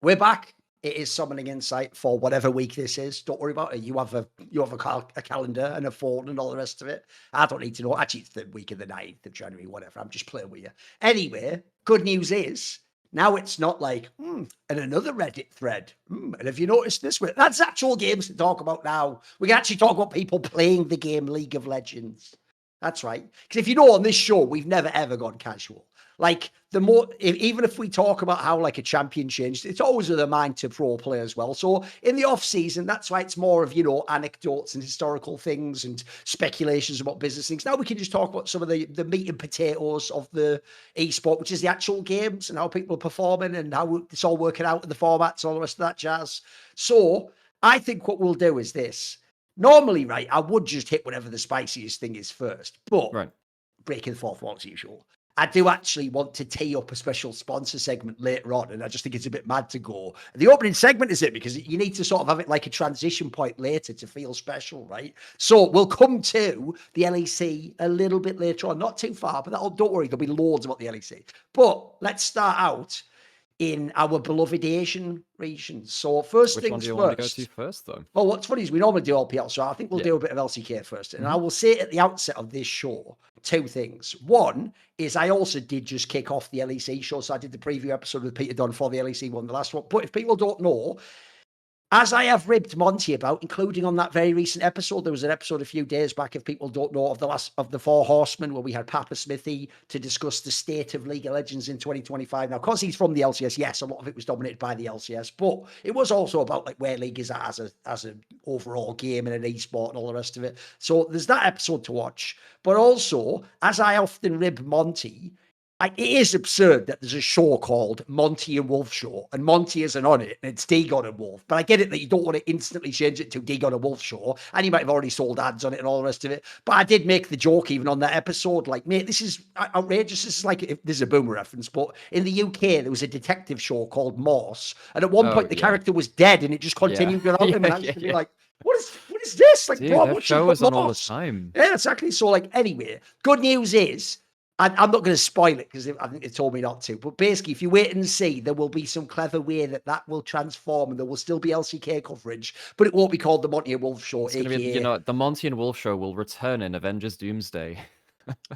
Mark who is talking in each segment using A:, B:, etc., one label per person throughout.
A: We're back. It is Summoning Insight for whatever week this is. Don't worry about it. You have a calendar and a phone and all the rest of it. I don't need to know. Actually, it's the week of the 9th of January, whatever. I'm just playing with you. Anyway, good news is now it's not like, and another Reddit thread. And have you noticed this? That's actual games to talk about now. We can actually talk about people playing the game League of Legends. That's right. Because if you know, on this show, we've never ever gone casual. Like even if we talk about how like a champion changed, it's always with a mind to pro play as well. So in the off season, that's why it's more of, anecdotes and historical things and speculations about business things. Now we can just talk about some of the meat and potatoes of the esport, which is the actual games and how people are performing and how it's all working out in the formats, all the rest of that jazz. So I think what we'll do is this. Normally, right, I would just hit whatever the spiciest thing is first, but breaking the fourth wall as usual. I do actually want to tee up a special sponsor segment later on, and I just think it's a bit mad to go. The opening segment is it, because you need to sort of have it like a transition point later to feel special, right? So we'll come to the LEC a little bit later on, not too far, but don't worry, there'll be loads about the LEC. But let's start out in our beloved Asian regions. So
B: Which one do you want to go to first, though?
A: Well, what's funny is we normally do LPL, so I think we'll do a bit of LCK first. And I will say at the outset of this show, two things. One is I also did just kick off the LEC show, so I did the preview episode with Peter Dunn for the LEC one, the last one. But if people don't know, as I have ribbed Monty about, including on that very recent episode, there was an episode a few days back, if people don't know, of the Four Horsemen, where we had Papa Smithy to discuss the state of League of Legends in 2025. Now, because he's from the LCS, yes, a lot of it was dominated by the LCS, but it was also about like where League is at as an overall game and an esport and all the rest of it. So there's that episode to watch. But also, as I often rib Monty, it is absurd that there's a show called Monty and Wolf Show, and Monty isn't on it, and it's Dagon and Wolf. But I get it that you don't want to instantly change it to Dagon and Wolf Show, and you might have already sold ads on it and all the rest of it. But I did make the joke even on that episode, like, mate, this is outrageous. This is like, this is a boomer reference, but in the UK, there was a detective show called Morse, and at one point the character was dead, and it just continued without him, and I used to be like, what is this? Like,
B: dude,
A: bro,
B: that show is on all the time.
A: Yeah, exactly. So, like, anyway, good news is, I'm not going to spoil it because I think they told me not to. But basically, if you wait and see, there will be some clever way that will transform, and there will still be LCK coverage, but it won't be called the Monty and Wolf Show.
B: It's going to be, the Monty and Wolf Show will return in Avengers Doomsday.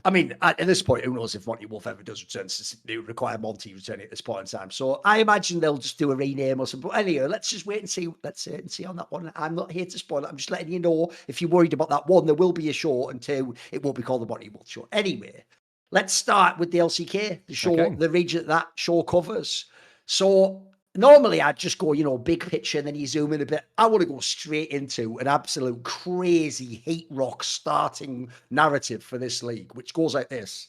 A: I mean, at this point, who knows if Monty Wolf ever does return? It would require Monty returning at this point in time. So I imagine they'll just do a rename or something. But anyway, let's just wait and see. Let's wait and see on that one. I'm not here to spoil it. I'm just letting you know, if you're worried about that, one, there will be a show, and two, it won't be called the Monty Wolf Show. Anyway, let's start with the LCK, the show, the region that show covers. So normally I'd just go, big picture, and then you zoom in a bit. I want to go straight into an absolute crazy heat rock starting narrative for this league, which goes like this.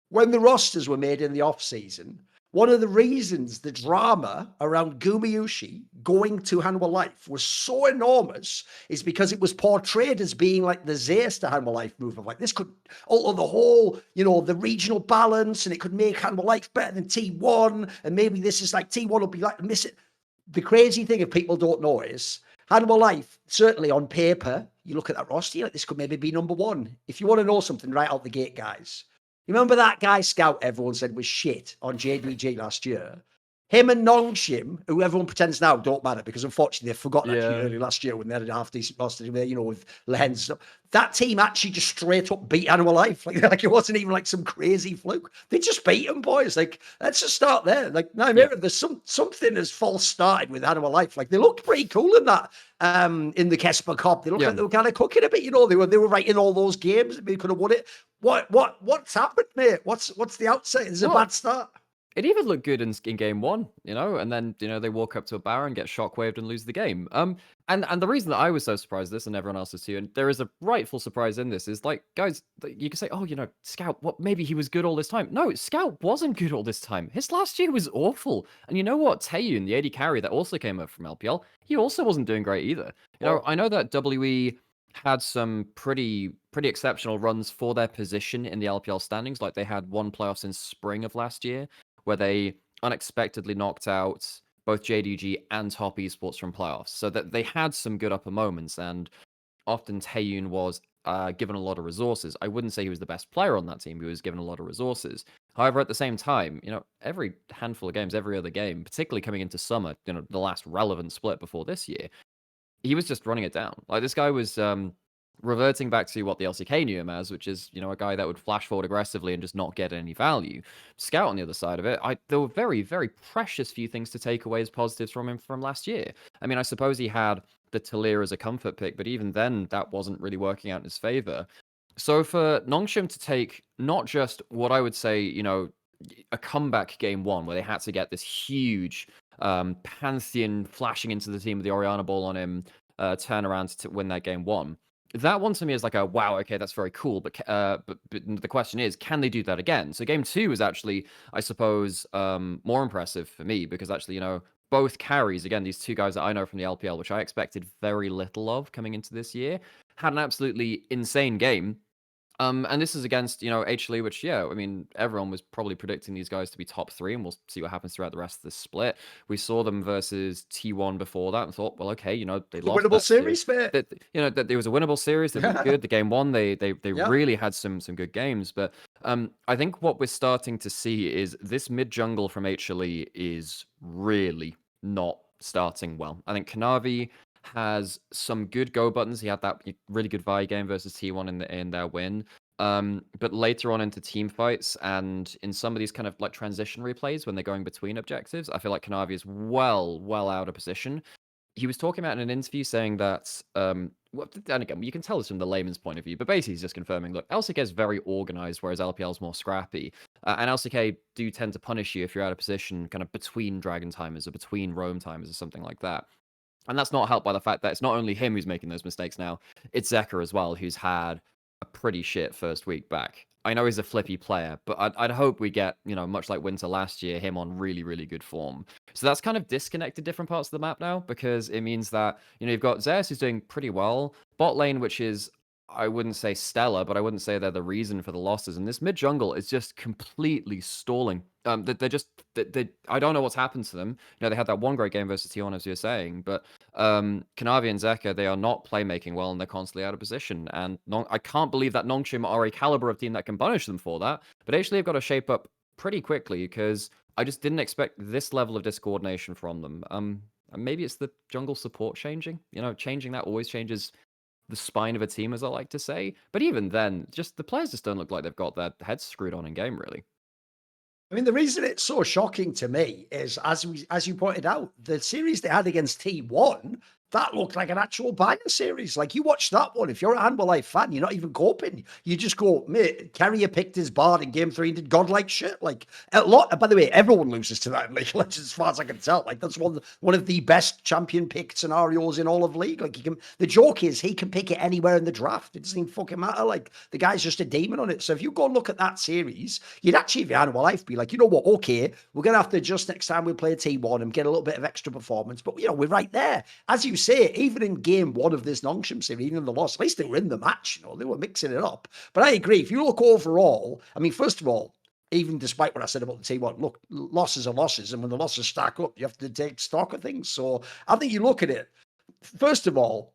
A: When the rosters were made in the off season, one of the reasons the drama around Gumayushi going to Hanwha Life was so enormous is because it was portrayed as being like the Zeus to Hanwha Life move of like, this could alter the whole, the regional balance, and it could make Hanwha Life better than T1, and maybe this is like T1 will be like miss it. The crazy thing, if people don't know, is Hanwha Life, certainly on paper, you look at that roster, you're like, this could maybe be number one. If you want to know something right out the gate, guys, you remember that guy Scout everyone said was shit on JDG last year? Him and Nongshim, who everyone pretends now don't matter because unfortunately they've forgotten actually early last year when they had a half-decent roster, with Lens and stuff. That team actually just straight up beat Hanwha Life. Like it wasn't even like some crazy fluke. They just beat them, boys. Like, let's just start there. Like, no, there's something has false started with Hanwha Life. Like, they looked pretty cool in that, in the Kesper Cup. They looked like they were kind of cooking a bit, they were right in all those games. They could have won it. What's happened, mate? What's the outset? It's a bad start.
B: It even looked good in game one, and then, they walk up to a Baron, get shockwaved, and lose the game. And the reason that I was so surprised this, and everyone else is too, and there is a rightful surprise in this, is like, guys, you can say, oh, Scout, maybe he was good all this time. No, Scout wasn't good all this time. His last year was awful. And you know what? Taeyun, the AD carry that also came up from LPL, he also wasn't doing great either. I know that WE had some pretty exceptional runs for their position in the LPL standings. Like, they had one playoffs in spring of last year, where they unexpectedly knocked out both JDG and Top Esports from playoffs. So that they had some good upper moments, and often Taeyun was given a lot of resources. I wouldn't say he was the best player on that team. He was given a lot of resources. However, at the same time, every handful of games, every other game, particularly coming into summer, the last relevant split before this year, he was just running it down. Like, this guy was reverting back to what the LCK knew him as, which is, a guy that would flash forward aggressively and just not get any value. Scout on the other side of it, there were very, very precious few things to take away as positives from him from last year. I mean, I suppose he had the Talir as a comfort pick, but even then, that wasn't really working out in his favor. So for Nongshim to take not just what I would say, a comeback game one where they had to get this huge Pantheon flashing into the team with the Orianna ball on him, turn around to win that game one. That one to me is like a wow, okay, that's very cool. But the question is, can they do that again? So game two is actually, I suppose, more impressive for me because actually, both carries, again, these two guys that I know from the LPL, which I expected very little of coming into this year, had an absolutely insane game. And this is against, HLE, which, I mean, everyone was probably predicting these guys to be top 3, and we'll see what happens throughout the rest of the split. We saw them versus T1 before that and thought, well, okay, they lost.
A: Winnable series, mate.
B: That there was a winnable series. They looked good. The game one, they really had some good games. But I think what we're starting to see is this mid jungle from HLE is really not starting well. I think Kanavi has some good go buttons. He had that really good Vi game versus T1 in their win. But later on into team fights and in some of these kind of like transition replays when they're going between objectives, I feel like Kanavi is well out of position. He was talking about in an interview saying that, and again, you can tell this from the layman's point of view, but basically he's just confirming, look, LCK is very organized, whereas LPL is more scrappy. And LCK do tend to punish you if you're out of position kind of between Dragon timers or between Roam timers or something like that. And that's not helped by the fact that it's not only him who's making those mistakes now, it's Zeka as well, who's had a pretty shit first week back. I know he's a flippy player, but I'd hope we get, much like Winter last year, him on really, really good form. So that's kind of disconnected different parts of the map now, because it means that, you've got Zeus who's doing pretty well, bot lane, which is, I wouldn't say stellar, but I wouldn't say they're the reason for the losses. And this mid jungle is just completely stalling. They're just, I don't know what's happened to them. They had that one great game versus T1, as you're saying, but Kanavi and Zeka, they are not playmaking well, and they're constantly out of position. And I can't believe that Nongshim are a caliber of team that can punish them for that. But actually, they've got to shape up pretty quickly because I just didn't expect this level of discoordination from them. Maybe it's the jungle support changing. Changing that always changes the spine of a team, as I like to say. But even then, just the players just don't look like they've got their heads screwed on in game, really.
A: I mean, the reason it's so shocking to me is, as you pointed out, the series they had against T1, that looked like an actual banger series. Like, you watch that one, if you're a Handball Life fan, you're not even coping. You just go, mate, Carrier picked his bard in game 3 and did godlike shit. Like, a lot. By the way, everyone loses to that in League of Legends, as far as I can tell. Like, that's one of the best champion pick scenarios in all of League. Like, the joke is he can pick it anywhere in the draft. It doesn't even fucking matter. Like, the guy's just a demon on it. So if you go and look at that series, you'd actually, if you're Handball Life, be like, you know what? Okay, we're gonna have to adjust next time we play a T1 and get a little bit of extra performance. But we're right there, as you say. Even in game 1 of this Nongshim series, even in the loss, at least they were in the match. They were mixing it up. But I agree. If you look overall, I mean, first of all, even despite what I said about the T1, look, losses are losses, and when the losses stack up, you have to take stock of things. So I think you look at it. First of all,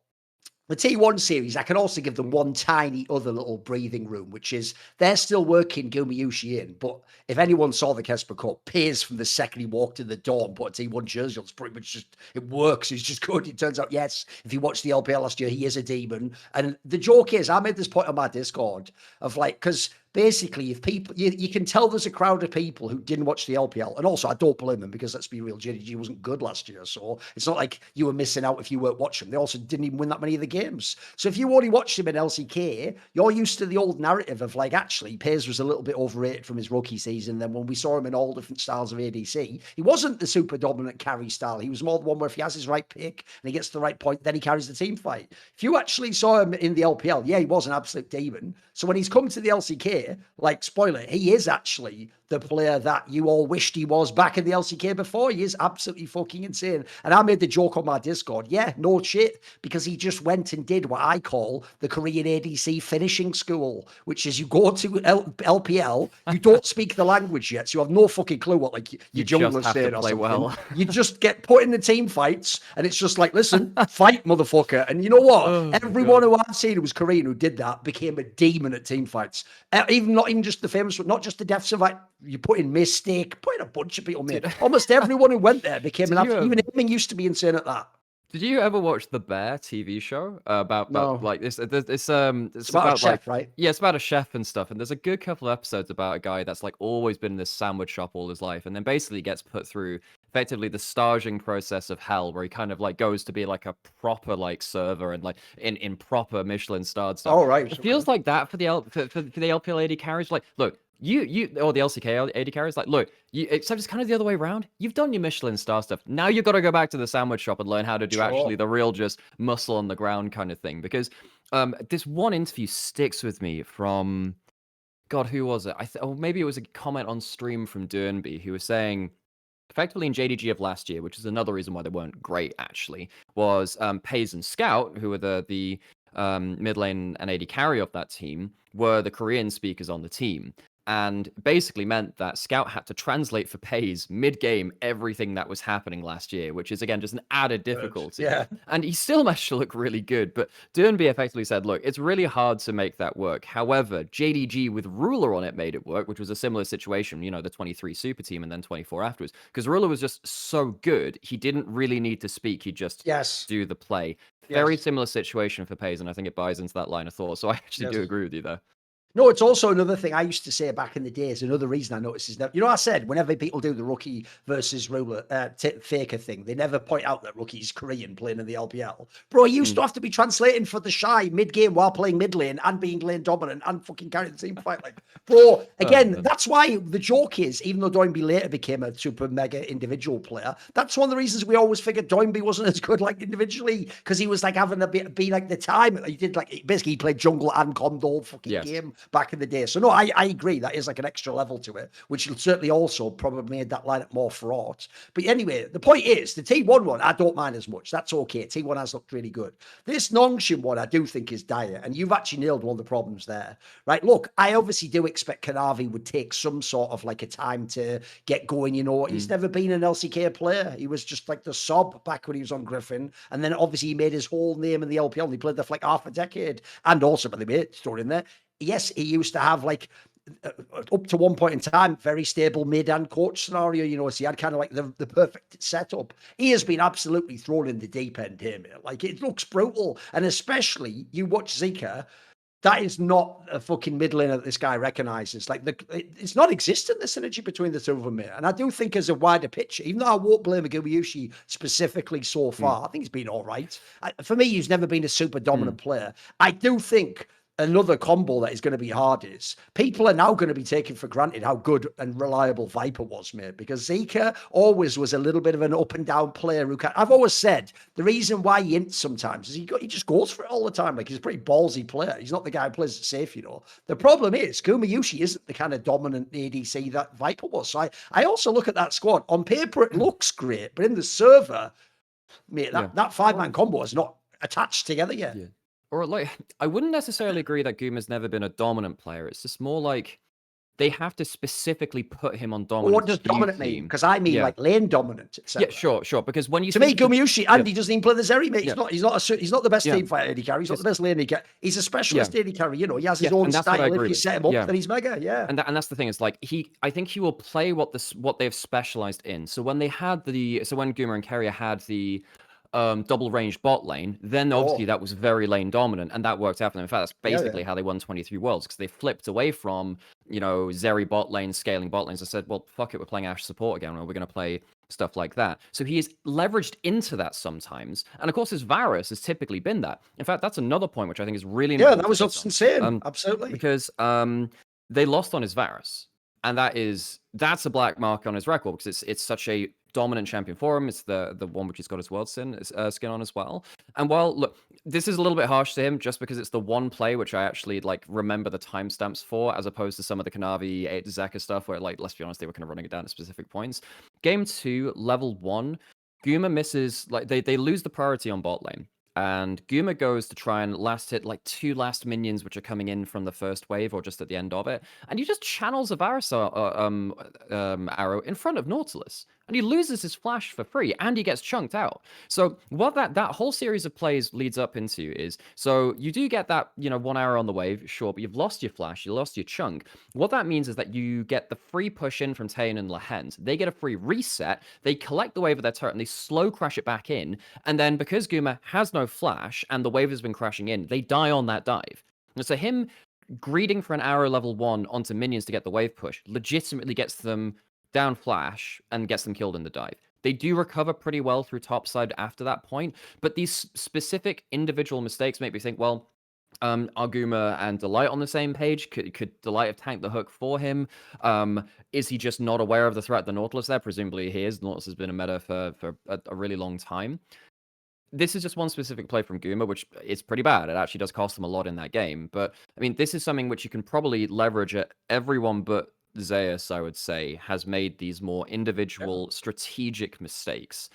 A: the T1 series, I can also give them one tiny other little breathing room, which is they're still working Gumayushi in. But if anyone saw the Kesper Cup, Piers from the second he walked in the door and put a T1 jersey on, it's pretty much just, it works. He's just good. It turns out, yes, if you watched the LPL last year, he is a demon. And the joke is, I made this point on my Discord of like, because basically, if people, you can tell there's a crowd of people who didn't watch the LPL. And also, I don't blame them because let's be real, JDG wasn't good last year. So it's not like you were missing out if you weren't watching. They also didn't even win that many of the games. So if you only watched him in LCK, you're used to the old narrative of like, actually, Piers was a little bit overrated from his rookie season. Then when we saw him in all different styles of ADC, he wasn't the super dominant carry style. He was more the one where if he has his right pick and he gets to the right point, then he carries the team fight. If you actually saw him in the LPL, yeah, he was an absolute demon. So when he's come to the LCK, way, like, spoiler, he is actually the player that you all wished he was back in the LCK before. He is absolutely fucking insane. And I made the joke on my Discord, yeah, no shit, because he just went and did what I call the Korean ADC finishing school, which is you go to LPL, you don't speak the language yet, so you have no fucking clue what, like, your jungler's saying or something.
B: Well.
A: You just get put in the team fights, and it's just like, listen, fight, motherfucker. And you know what? Everyone who I've seen who was Korean who did that became a demon at team fights. Not even just the famous, not just the deaths of, like, you put in Mystic, put in a bunch of people, mate. Almost everyone who went there became an absolute, even Aiming used to be insane at that.
B: Did you ever watch the Bear TV show about
A: No.
B: like this? It's
A: about a chef, right?
B: Yeah, it's about a chef and stuff. And there's a good couple of episodes about a guy that's like always been in this sandwich shop all his life, and then basically gets put through effectively the staging process of hell, where he kind of like goes to be like a proper like server and like in proper Michelin starred stuff.
A: Oh, right.
B: It feels like that for the LPL AD carries. Like, look. You or the LCK AD carries, like, look, except it's kind of the other way around. You've done your Michelin star stuff. Now you've got to go back to the sandwich shop and learn how to do actually the real just muscle on the ground kind of thing. Because this one interview sticks with me from, God, who was it? Or maybe it was a comment on stream from Dernby who was saying, effectively in JDG of last year, which is another reason why they weren't great actually, was Paze and Scout, who were the mid lane and AD carry of that team, were the Korean speakers on the team. And basically meant that Scout had to translate for Paze mid-game everything that was happening last year, which is, again, just an added difficulty.
A: Yeah.
B: And he still managed to look really good. But Dernby effectively said, look, it's really hard to make that work. However, JDG with Ruler on it made it work, which was a similar situation, you know, the 23 super team and then 24 afterwards. Because Ruler was just so good, he didn't really need to speak. He'd just do the play. Very similar situation for Paze, and I think it buys into that line of thought. So I actually do agree with you there.
A: No, it's also another thing I used to say back in the days. Another reason I noticed is that, you know, I said whenever people do the rookie versus ruler faker thing, they never point out that rookie's Korean playing in the LPL. Bro, he used to have to be translating for the shy mid game while playing mid lane and being lane dominant and fucking carrying the team fight. Like, bro, again, that's why the joke is, even though Doinby later became a super mega individual player, that's one of the reasons we always figured Doinby wasn't as good like individually, because he was like having a bit be like the time he did, like basically he played jungle and com the whole fucking game back in the day. So no, I agree that is like an extra level to it, which certainly also probably made that lineup more fraught. But anyway, the point is the T1 one I don't mind as much. That's okay. T1 has looked really good. This Nongshim one I do think is dire, and you've actually nailed one of the problems there, right? Look, I obviously do expect Kanavi would take some sort of like a time to get going. You know, he's never been an LCK player. He was just like the sob back when he was on Griffin, and then obviously he made his whole name in the LPL. He played there for like half a decade, and also, by the way, story in there. Yes, he used to have like up to one point in time, very stable mid and coach scenario, you know, so he had kind of like the perfect setup. He has been absolutely thrown in the deep end here, mate. Like, it looks brutal. And especially you watch Zika, that is not a fucking mid laner that this guy recognizes. Like, it's not existent, the synergy between the two of them, mate. And I do think as a wider picture, even though I won't blame Gumayushi specifically so far, I think he's been all right. For me, he's never been a super dominant player. I do think another combo that is going to be hard is people are now going to be taking for granted how good and reliable Viper was, mate, because Zika always was a little bit of an up and down player who I've always said the reason why he ints sometimes is he just goes for it all the time. Like, he's a pretty ballsy player. He's not the guy who plays it safe, you know. The problem is Gumayushi isn't the kind of dominant ADC that Viper was. So I also look at that squad. On paper, it looks great, but in the server, mate, that five-man combo is not attached together yet.
B: Yeah. Or like, I wouldn't necessarily agree that Guma's never been a dominant player. It's just more like they have to specifically put him on dominant.
A: Well, what does dominant mean? Because I mean like lane dominant, etc.
B: Yeah, sure. Because when you
A: to me, Gumayushi, Andy doesn't even play the Zeri, mate. He's not the best team fighter AD carry. He's not the best lane AD carry. He's a specialist AD carry. You know, he has his own style. If you set him up, then he's mega. Yeah.
B: And that's the thing. It's like I think he will play what they've specialized in. So when they had when Guma and Keria had the double range bot lane, then obviously that was very lane dominant, and that worked out for them. In fact, that's basically how they won 23 worlds, because they flipped away from, you know, Zeri bot lane, scaling bot lanes, and said, well, fuck it, we're playing Ashe support again, or we're going to play stuff like that. So he is leveraged into that sometimes, and of course his Varus has typically been that. In fact, that's another point which I think is really important.
A: Yeah, that was insane. Absolutely.
B: Because they lost on his Varus, and that's a black mark on his record, because it's such a dominant champion for him. It's the one which he's got his world skin on as well. And while, look, this is a little bit harsh to him just because it's the one play which I actually like remember the timestamps for, as opposed to some of the Kanavi 8 Zeka stuff where, like, let's be honest, they were kind of running it down at specific points. Game 2, level 1, Guma misses, like, they lose the priority on bot lane. And Guma goes to try and last hit like 2 last minions which are coming in from the first wave or just at the end of it. And he just channels a Varus arrow in front of Nautilus. And he loses his flash for free and he gets chunked out. So what that whole series of plays leads up into is, so you do get that, 1 arrow on the wave, sure, but you've lost your flash, you lost your chunk. What that means is that you get the free push in from Tayan and Lehend. They get a free reset, they collect the wave of their turret and they slow crash it back in. And then because Guma has no flash and the wave has been crashing in, they die on that dive. And so him greeding for an arrow level 1 onto minions to get the wave push legitimately gets them down flash and gets them killed in the dive. They do recover pretty well through topside after that point, but these specific individual mistakes make me think, well, are Guma and Delight on the same page? Could Delight have tanked the hook for him? Is he just not aware of the threat of the Nautilus there? Presumably he is. Nautilus has been a meta for a really long time. This is just one specific play from Guma, which is pretty bad. It actually does cost them a lot in that game. But, I mean, this is something which you can probably leverage at everyone but Zeus, I would say, has made these more individual strategic mistakes.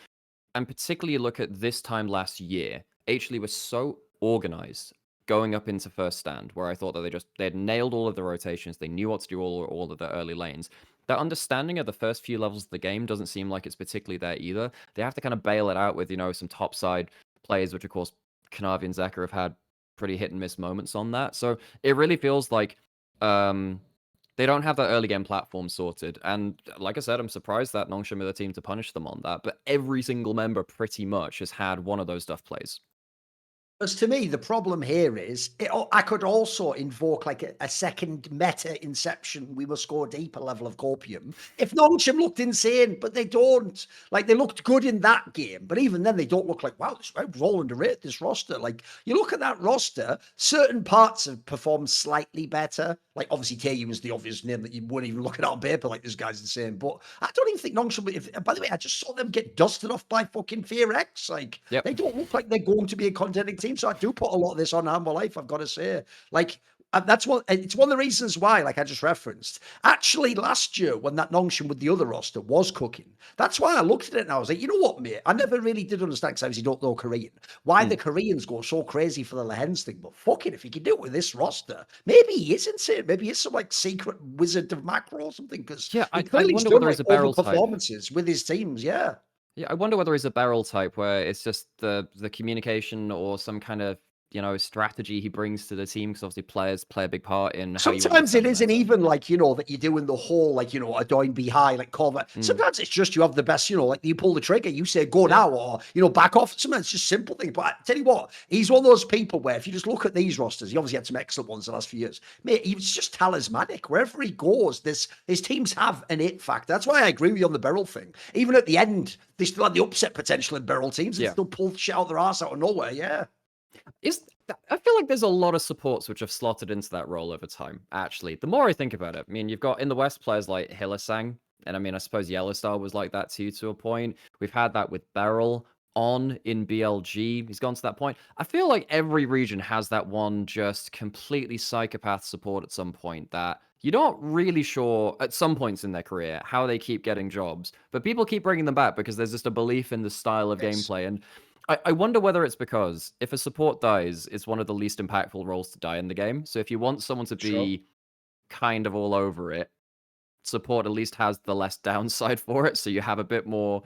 B: And particularly look at this time last year. Actually was so organized going up into first stand, where I thought that they had nailed all of the rotations. They knew what to do all of the early lanes. That understanding of the first few levels of the game doesn't seem like it's particularly there either. They have to kind of bail it out with, some topside plays, which of course Kanavi and Zeka have had pretty hit and miss moments on that. So it really feels like they don't have that early game platform sorted. And like I said, I'm surprised that Nongshim are the team to punish them on that. But every single member pretty much has had one of those stuff plays.
A: Because to me, the problem here is I could also invoke like a second meta inception. We must go a deeper level of copium. If Nongshim looked insane, but they don't. Like they looked good in that game, but even then they don't look like, wow, this roll underrated this roster. Like you look at that roster, certain parts have performed slightly better. Like obviously Taeyun is the obvious name that you wouldn't even look at on paper. Like this guy's insane, but I don't even think Nongshim. By the way, I just saw them get dusted off by fucking Fear X. Like they don't look like they're going to be a contending team. So I do put a lot of this on Humble Life, I've got to say. Like, it's one of the reasons why, like I just referenced, actually last year when that Nongshim with the other roster was cooking, that's why I looked at it and I was like, you know what, mate? I never really did understand, because obviously don't know Korean, why the Koreans go so crazy for the Lehens thing. But fuck it, if he can do it with this roster, maybe he is insane. Maybe he's some like secret wizard of macro or something, because
B: I
A: clearly
B: wonder
A: doing
B: whether
A: like
B: he's a barrel type
A: performances with his teams, yeah.
B: Yeah, I wonder whether he's a barrel type where it's just the communication or some kind of strategy he brings to the team, because obviously players play a big part in how
A: sometimes it isn't even like, that you're doing the whole, like, a doing be high, like cover. Sometimes it's just you have the best, like you pull the trigger, you say go now, or, back off. Sometimes it's just simple things. But I tell you what, he's one of those people where if you just look at these rosters, he obviously had some excellent ones the last few years. Mate, he's just talismanic. Wherever he goes, his teams have an it factor. That's why I agree with you on the Beryl thing. Even at the end, they still had the upset potential in Beryl teams and still pull shit out their ass out of nowhere, yeah.
B: I feel like there's a lot of supports which have slotted into that role over time, actually. The more I think about it, I mean, you've got in the West players like Hillisang, and I mean, I suppose Yellowstar was like that too, to a point. We've had that with Beryl in BLG. He's gone to that point. I feel like every region has that one just completely psychopath support at some point that you're not really sure at some points in their career how they keep getting jobs, but people keep bringing them back because there's just a belief in the style of gameplay. And I wonder whether it's because if a support dies, it's one of the least impactful roles to die in the game. So if you want someone to be kind of all over it, support at least has the less downside for it. So you have a bit more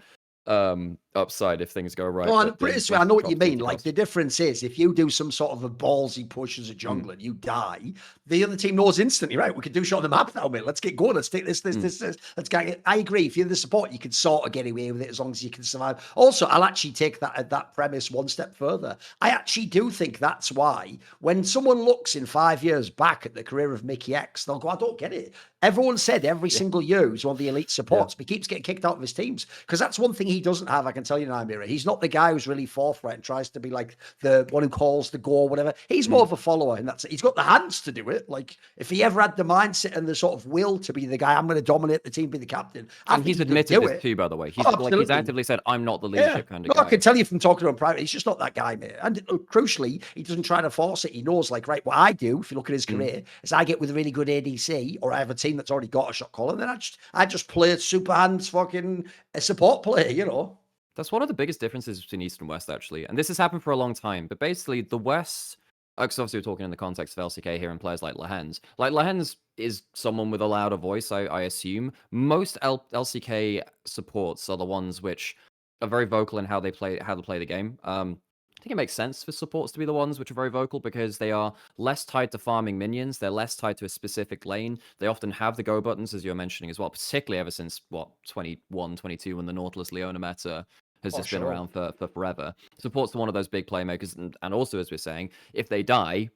B: upside if things go right.
A: No, I know what you mean. Like the difference is if you do some sort of a ballsy push as a jungler and you die, the other team knows instantly, right? We can do shit on the map now, mate. Let's get going. Let's take this. Let's get it. I agree. If you're the support, you can sort of get away with it as long as you can survive. Also, I'll actually take that premise one step further. I actually do think that's why when someone looks in 5 years back at the career of Mikyx, they'll go, I don't get it. Everyone said every single year he's one of the elite supports, but he keeps getting kicked out of his teams. Because that's one thing he doesn't have. I can can tell you now, Mira, he's not the guy who's really forthright and tries to be like the one who calls the go or whatever. He's more of a follower, and that's it. He's got the hands to do it. Like, if he ever had the mindset and the sort of will to be the guy, I'm going to dominate the team, be the captain.
B: And he's admitted this too, by the way. He's he's actively said, I'm not the leadership kind of guy.
A: I can tell you from talking to him private, he's just not that guy, mate. And crucially, he doesn't try to force it. He knows, like, right, what I do, if you look at his career, is I get with a really good ADC, or I have a team that's already got a shot caller, and then I just play super hands fucking a support player, you know?
B: That's one of the biggest differences between East and West, actually. And this has happened for a long time. But basically, the West, because obviously we're talking in the context of LCK here and players like Lehens. Like, Lehens is someone with a louder voice, I assume. Most LCK supports are the ones which are very vocal in how they play the game. I think it makes sense for supports to be the ones which are very vocal because they are less tied to farming minions. They're less tied to a specific lane. They often have the go buttons, as you were mentioning as well, particularly ever since, 21, 22, when the Nautilus Leona meta has just been around for forever. Supports are one of those big playmakers. And also, as we're saying, if they die,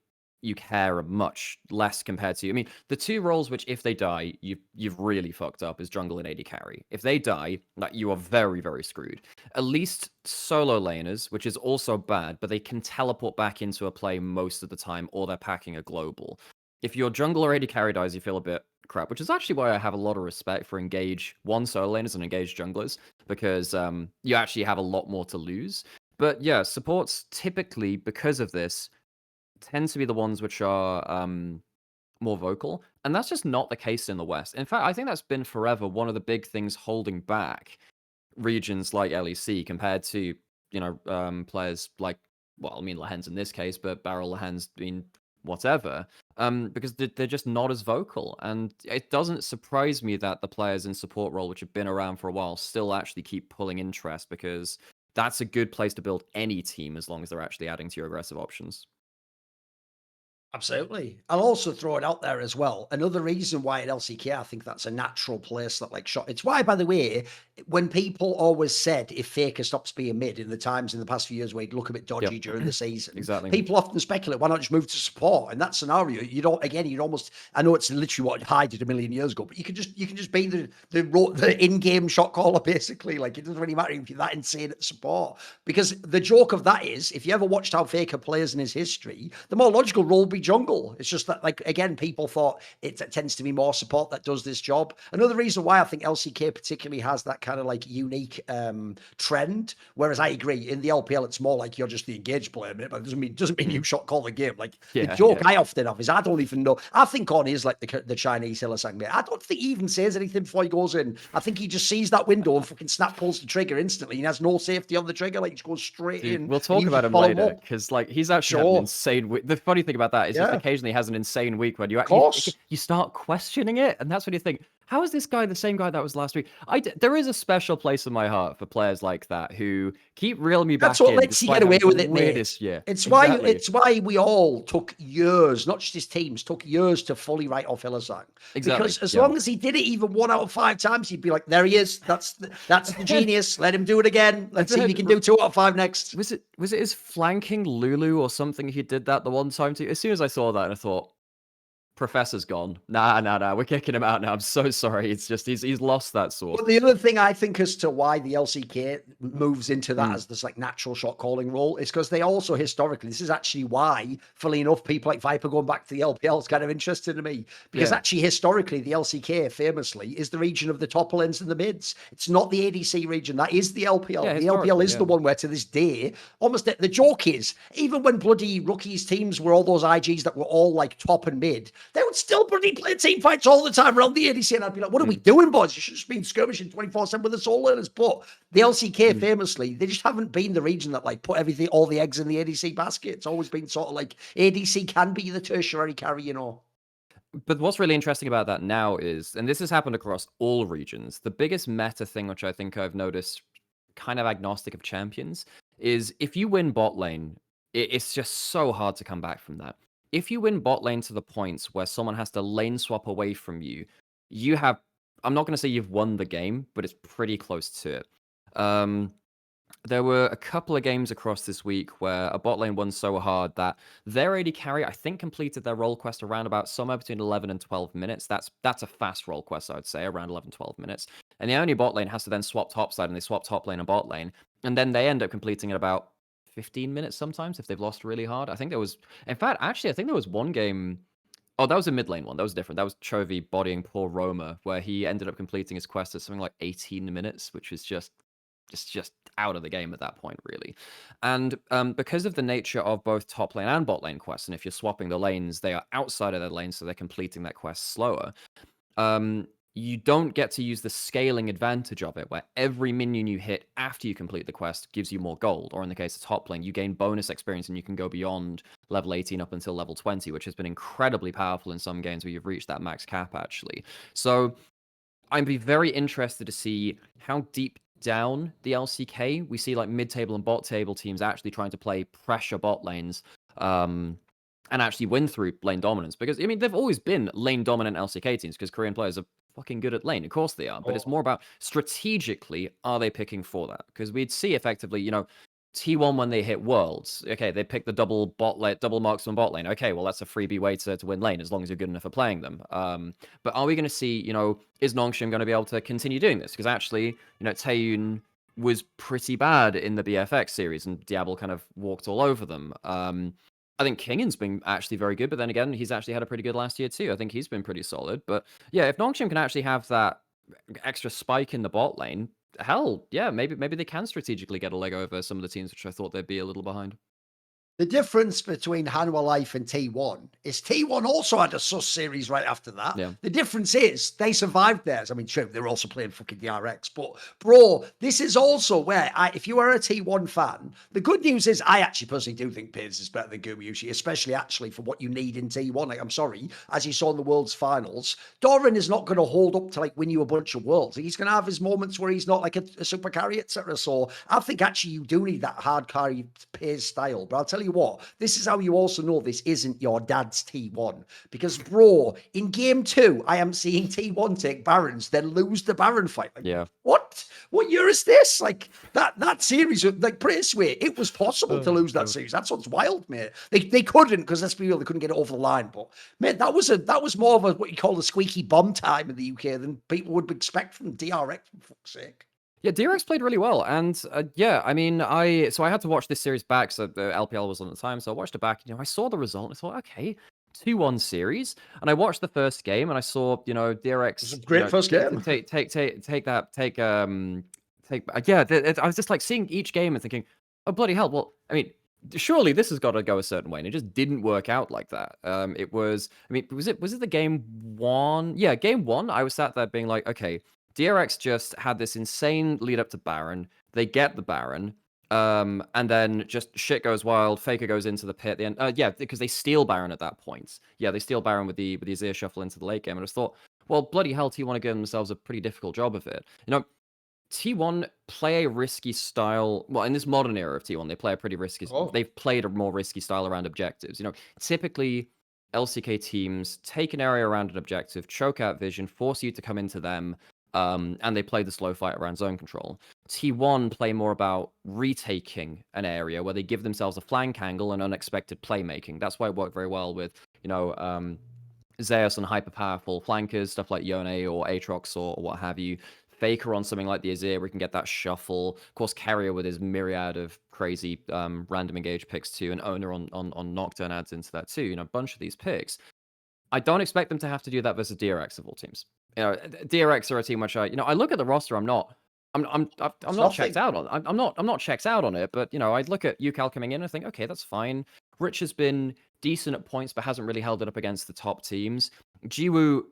B: you care much less compared to, I mean, the two roles which, if they die, you've really fucked up is jungle and AD carry. If they die, like, you are very, very screwed. At least solo laners, which is also bad, but they can teleport back into a play most of the time, or they're packing a global. If your jungle or AD carry dies, you feel a bit crap, which is actually why I have a lot of respect for engage solo laners and engage junglers, because you actually have a lot more to lose. But yeah, supports typically, because of this, tend to be the ones which are more vocal, and that's just not the case in the West. In fact, I think that's been forever one of the big things holding back regions like LEC compared to, players like, well, I mean, Lehens in this case, but Barrel Lehens, I mean, whatever, because they're just not as vocal. And it doesn't surprise me that the players in support role, which have been around for a while, still actually keep pulling interest, because that's a good place to build any team as long as they're actually adding to your aggressive options.
A: Absolutely. I'll also throw it out there as well. Another reason why at LCK, I think that's a natural place that, like, shot. It's why, by the way, when people always said if Faker stops being mid in the times in the past few years where he'd look a bit dodgy during the season,
B: Exactly.
A: people often speculate, why not just move to support? In that scenario, you don't, again, you'd almost, I know it's literally what Hyde did a million years ago, but you can just be the in-game shot caller, basically. Like, it doesn't really matter if you're that insane at the support. Because the joke of that is, if you ever watched how Faker plays in his history, the more logical role would be jungle. It's just that, like, again, people thought it tends to be more support that does this job. Another reason why I think LCK particularly has that kind of like unique trend, whereas I agree in the LPL it's more like you're just the engaged player, but it doesn't mean you shot call the game. Like, the joke I often have is I don't even know. I think on is like the Chinese Hillsang mate. I don't think he even says anything before he goes in. I think he just sees that window and fucking snap pulls the trigger instantly. He has no safety on the trigger. Like, he just goes straight in.
B: We'll talk about him later, because, like, he's actually had an insane. The funny thing about that is just occasionally has an insane week when you start questioning it, and that's when you think, how is this guy the same guy that was last week? There is a special place in my heart for players like that who keep reeling me back in.
A: That's what lets you get away with it, mate.
B: Yeah,
A: it's why we all took years, not just his teams, took years to fully write off Hillsang. Because as long as he did it even 1 out of 5 times, he'd be like, there he is. That's the genius. Let him do it again. Let's see if he can do 2 out of 5 next.
B: Was it his flanking Lulu or something? He did that the one time too. As soon as I saw that, I thought, Professor's gone. Nah, we're kicking him out now. I'm so sorry. It's just he's lost that sword.
A: But the other thing I think as to why the LCK moves into that as this like natural shot calling role is because they also historically, this is actually why, funnily enough, people like Viper going back to the LPL is kind of interesting to me. Because actually historically, the LCK famously is the region of the top lanes and the mids. It's not the ADC region. That is the LPL. The LPL is the one where to this day, almost the joke is, even when bloody rookies teams were all those IGs that were all like top and mid, they would still bloody play team fights all the time around the ADC, and I'd be like, what are we doing, boys? You should have just been skirmishing 24/7 with the soul learners. But the LCK famously, they just haven't been the region that like put all the eggs in the ADC basket. It's always been sort of like ADC can be the tertiary carry, you know.
B: But what's really interesting about that now is, and this has happened across all regions, the biggest meta thing which I think I've noticed, kind of agnostic of champions, is if you win bot lane, it's just so hard to come back from that. If you win bot lane to the points where someone has to lane swap away from you, you have, I'm not going to say you've won the game, but it's pretty close to it. there were a couple of games across this week where a bot lane won so hard that their AD carry, I think, completed their role quest around about somewhere between 11 and 12 minutes. That's a fast role quest, I would say, around 11, 12 minutes. And the only bot lane has to then swap topside, and they swap top lane and bot lane. And then they end up completing it about 15 minutes sometimes if they've lost really hard. I think there was, in fact, actually, I think there was one game. Oh, that was a mid lane one. That was different. That was Chovy bodying poor Roma, where he ended up completing his quest at something like 18 minutes, which was just out of the game at that point, really. And because of the nature of both top lane and bot lane quests, and if you're swapping the lanes, they are outside of their lane, so they're completing that quest slower. You don't get to use the scaling advantage of it, where every minion you hit after you complete the quest gives you more gold. Or in the case of top lane, you gain bonus experience and you can go beyond level 18 up until level 20, which has been incredibly powerful in some games where you've reached that max cap, actually. So I'd be very interested to see how deep down the LCK we see like mid-table and bot table teams actually trying to play pressure bot lanes and actually win through lane dominance. Because, I mean, they've always been lane dominant LCK teams because Korean players are fucking good at lane. Of course they are. But it's more about strategically, are they picking for that? Because we'd see effectively, T1 when they hit Worlds, okay, they pick the double marksman bot lane. Okay, well, that's a freebie way to win lane as long as you're good enough at playing them. But are we going to see, is Nongshim going to be able to continue doing this? Because actually, Taeyun was pretty bad in the BFX series and Diablo kind of walked all over them. I think Kingen's been actually very good, but then again, he's actually had a pretty good last year too. I think he's been pretty solid. But yeah, if Nongshim can actually have that extra spike in the bot lane, hell, yeah, maybe they can strategically get a leg over some of the teams which I thought they'd be a little behind.
A: The difference between Hanwha Life and T1 is T1 also had a sus series right after that.
B: Yeah.
A: The difference is they survived theirs. I mean, true, they're also playing fucking DRX, but bro, this is also where if you are a T1 fan, the good news is I actually personally do think Piers is better than Gumayushi, especially actually for what you need in T1. Like, I'm sorry, as you saw in the World's Finals, Doran is not going to hold up to like win you a bunch of Worlds. He's going to have his moments where he's not like a super carry, etc. So I think actually you do need that hard carry Piers style. But I'll tell you what, this is how you also know this isn't your dad's T1. Because, bro, in game 2, I am seeing T1 take Barons, then lose the Baron fight. Like,
B: yeah.
A: What year is this? Like, that series, like, put it this way, it was possible to lose that series. That's what's wild, mate. They couldn't, because let's be real, they couldn't get it over the line. But, mate, that was more of a, what you call a squeaky bum time in the UK than people would expect from DRX, for fuck's sake.
B: Yeah, DRX played really well, and yeah, I mean, I had to watch this series back, so the LPL was on at the time, so I watched it back. I saw the result, and I thought, okay, 2-1 series, and I watched the first game, and I saw, DRX.
A: It was a great first game.
B: I was just like seeing each game and thinking, oh bloody hell! Well, I mean, surely this has got to go a certain way, and it just didn't work out like that. It was, I mean, was it the game 1? Yeah, game 1. I was sat there being like, okay. DRX just had this insane lead up to Baron. They get the Baron, and then just shit goes wild. Faker goes into the pit at the end. Yeah, because they steal Baron at that point. Yeah, they steal Baron with the Azir shuffle into the late game. And I just thought, well, bloody hell, T1 are giving themselves a pretty difficult job of it. T1 play a risky style. Well, in this modern era of T1, they play a pretty risky. They've played a more risky style around objectives. Typically LCK teams take an area around an objective, choke out vision, force you to come into them. And they play the slow fight around zone control. T1 play more about retaking an area where they give themselves a flank angle and unexpected playmaking. That's why it worked very well with, Zeus and hyper-powerful flankers, stuff like Yone or Aatrox or what have you. Faker on something like the Azir, we can get that shuffle. Of course, Carrier with his myriad of crazy random engage picks too, and Owner on Nocturne adds into that too. A bunch of these picks. I don't expect them to have to do that versus DRX of all teams. DRX are a team which I look at the roster. I'm not checked out on. I'm not checked out on it. But I look at UCal coming in and I think, okay, that's fine. Rich has been decent at points, but hasn't really held it up against the top teams. Jiwoo,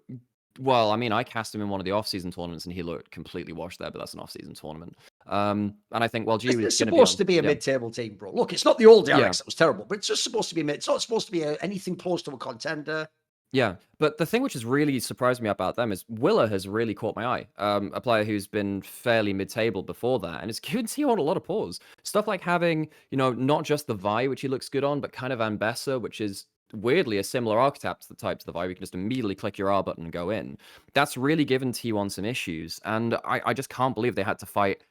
B: well, I mean, I cast him in one of the off-season tournaments and he looked completely washed there, but that's an off-season tournament. And I think, well, Jiwoo is
A: supposed to be a mid-table team, bro. Look, it's not the old DRX that was terrible, but it's just supposed to be mid. It's not supposed to be anything close to a contender.
B: Yeah, but the thing which has really surprised me about them is Willa has really caught my eye. A player who's been fairly mid-table before that, and it's given T1 a lot of pause. Stuff like having, not just the Vi, which he looks good on, but kind of Ambessa, which is weirdly a similar archetype to the Vi. You can just immediately click your R button and go in. That's really given T1 some issues, and I just can't believe they had to fight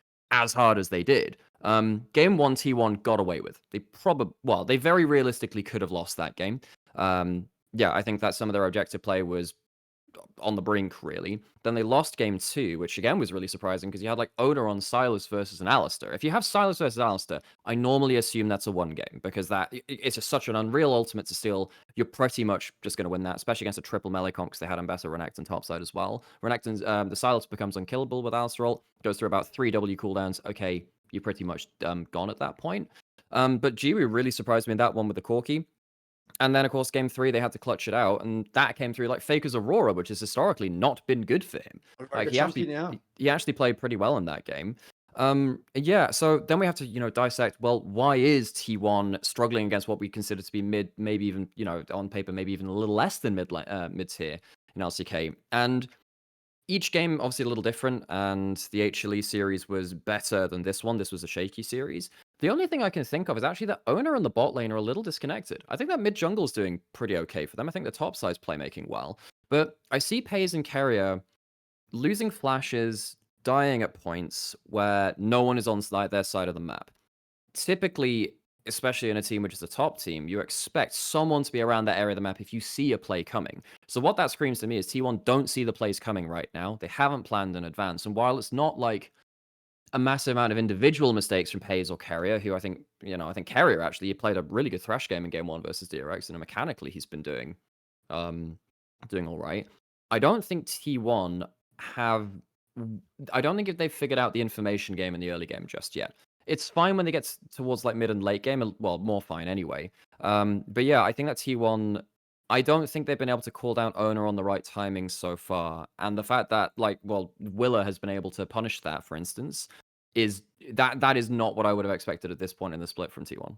B: as hard as they did. Game 1, T1 got away with. They very realistically could have lost that game. Yeah, I think that some of their objective play was on the brink, really. Then they lost game 2, which again was really surprising because you had like Oda on Silas versus an Alistair. If you have Silas versus Alistair, I normally assume that's a one game because it's just such an unreal ultimate to steal. You're pretty much just going to win that, especially against a triple melee comp because they had Ambassador Renekton topside as well. Renekton's the Silas becomes unkillable with Alistair ult, goes through about 3 W cooldowns. Okay, you're pretty much gone at that point. But Jiwoo really surprised me in that one with the Corki. And then, of course, game 3, they had to clutch it out, and that came through like Faker's Aurora, which has historically not been good for him. Like he actually played pretty well in that game. Yeah, so then we have to, dissect, well, why is T1 struggling against what we consider to be mid, maybe even, on paper, maybe even a little less than mid tier in LCK? And each game obviously a little different, and the HLE series was better than this one. This was a shaky series. The only thing I can think of is actually that Owner and the bot lane are a little disconnected. I think that mid jungle's doing pretty okay for them. I think the top side's playmaking well. But I see Pays and Carrier losing flashes, dying at points where no one is on their side of the map. Typically, especially in a team which is a top team, you expect someone to be around that area of the map if you see a play coming. So what that screams to me is T1 don't see the plays coming right now. They haven't planned in advance. And while it's not like a massive amount of individual mistakes from Pays or Carrier, who I think Carrier actually he played a really good Thresh game in game 1 versus DRX, and mechanically he's been doing all right. I don't think T1 I don't think if they've figured out the information game in the early game just yet. It's fine when they get towards like mid and late game, well, more fine anyway. But yeah, I think that T1, I don't think they've been able to call down Owner on the right timing so far. And the fact that Willa has been able to punish that, for instance, is that is not what I would have expected at this point in the split from T1.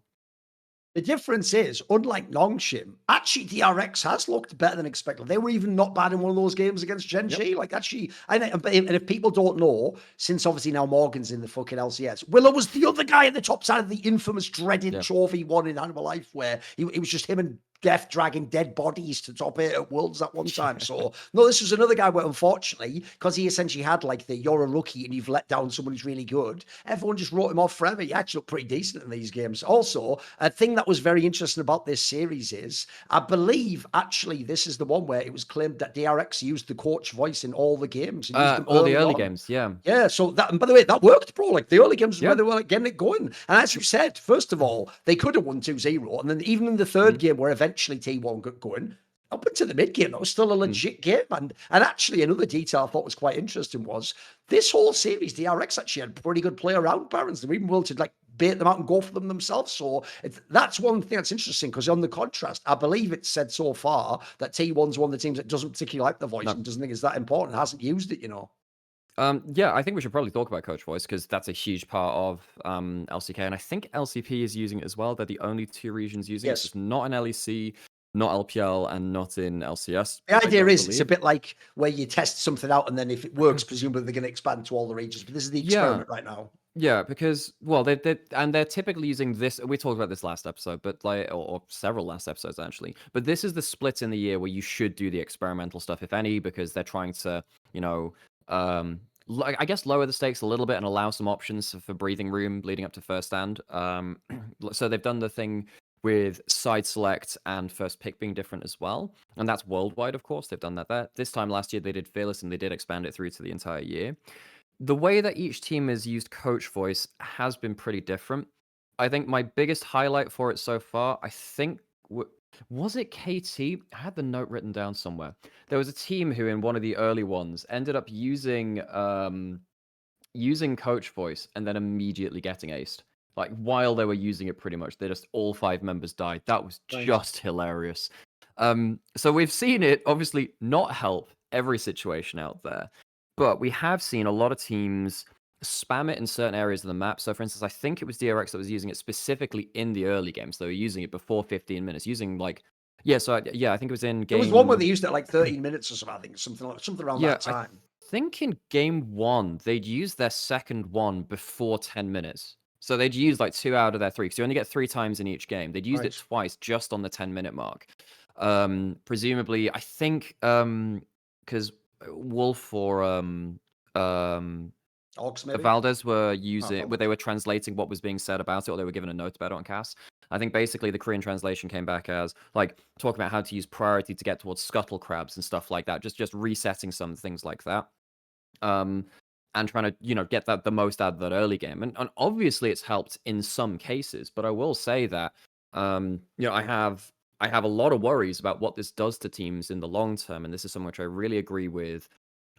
A: The difference is, unlike Nongshim, actually DRX has looked better than expected. They were even not bad in one of those games against GenG.
B: Yep.
A: Like actually, and if people don't know, since obviously now Morgan's in the fucking LCS, Willow was the other guy at the top side of the infamous dreaded trophy one in Animal Life, where it was just him and Death dragging dead bodies to top 8 at Worlds at one time. So no, this was another guy where unfortunately, because he essentially had like you're a rookie and you've let down someone who's really good, everyone just wrote him off forever. He actually looked pretty decent in these games. Also, a thing that was very interesting about this series is, I believe actually this is the one where it was claimed that DRX used the coach voice in all the games.
B: All the early games, yeah.
A: Yeah, so that, and by the way, that worked, bro. Like the early games where they were like getting it going. And as you said, first of all, they could have won 2-0. And then even in the third game where eventually T1 got going, up into the mid game, that was still a legit game. And actually, another detail I thought was quite interesting was this whole series, DRX actually had pretty good play around Barons. They were even willing to like bait them out and go for them themselves. So that's one thing that's interesting because on the contrast, I believe it's said so far that T1's one of the teams that doesn't particularly like the voice and doesn't think it's that important, hasn't used it,
B: Yeah, I think we should probably talk about Coach Voice because that's a huge part of LCK, and I think LCP is using it as well. They're the only 2 regions using it. It's not in LEC, not LPL, and not in LCS.
A: The idea is it's a bit like where you test something out, and then if it works, presumably they're going to expand to all the regions. But this is the experiment right now.
B: Yeah, because they're typically using this. We talked about this last episode, but or several last episodes actually. But this is the split in the year where you should do the experimental stuff, if any, because they're trying to, I guess lower the stakes a little bit and allow some options for breathing room leading up to first stand. So they've done the thing with side select and first pick being different as well, and that's worldwide, of course. They've done that there. This time last year they did Fearless, and they did expand it through to the entire year. The way that each team has used Coach Voice has been pretty different. I think my biggest highlight for it so far, I think, was it KT? I had the note written down somewhere. There was a team who, in one of the early ones, ended up using Coach Voice and then immediately getting aced. Like, while they were using it pretty much, they just, all 5 members died. That was just hilarious. So we've seen it, obviously, not help every situation out there. But we have seen a lot of teams spam it in certain areas of the map. So, for instance, I think it was DRX that was using it specifically in the early games. They were using it before 15 minutes, using I think it was in game...
A: There was one where they used it like 13 minutes or something, I think, something around that time.
B: I think in game 1, they'd used their second one before 10 minutes. So they'd use like 2 out of their 3, because you only get 3 times in each game. They'd used it twice just on the 10-minute mark. Presumably, I think, because... Wolf or
A: Orcs,
B: The
A: maybe?
B: Valdez were
A: Oh,
B: using,
A: Valdez.
B: they were translating what was being said about it, or they were given a note about it on cast. I think basically the Korean translation came back as like talking about how to use priority to get towards scuttle crabs and stuff like that. Just resetting some things like that. And trying to, get that the most out of that early game. And obviously it's helped in some cases, but I will say that I have a lot of worries about what this does to teams in the long term, and this is something which I really agree with.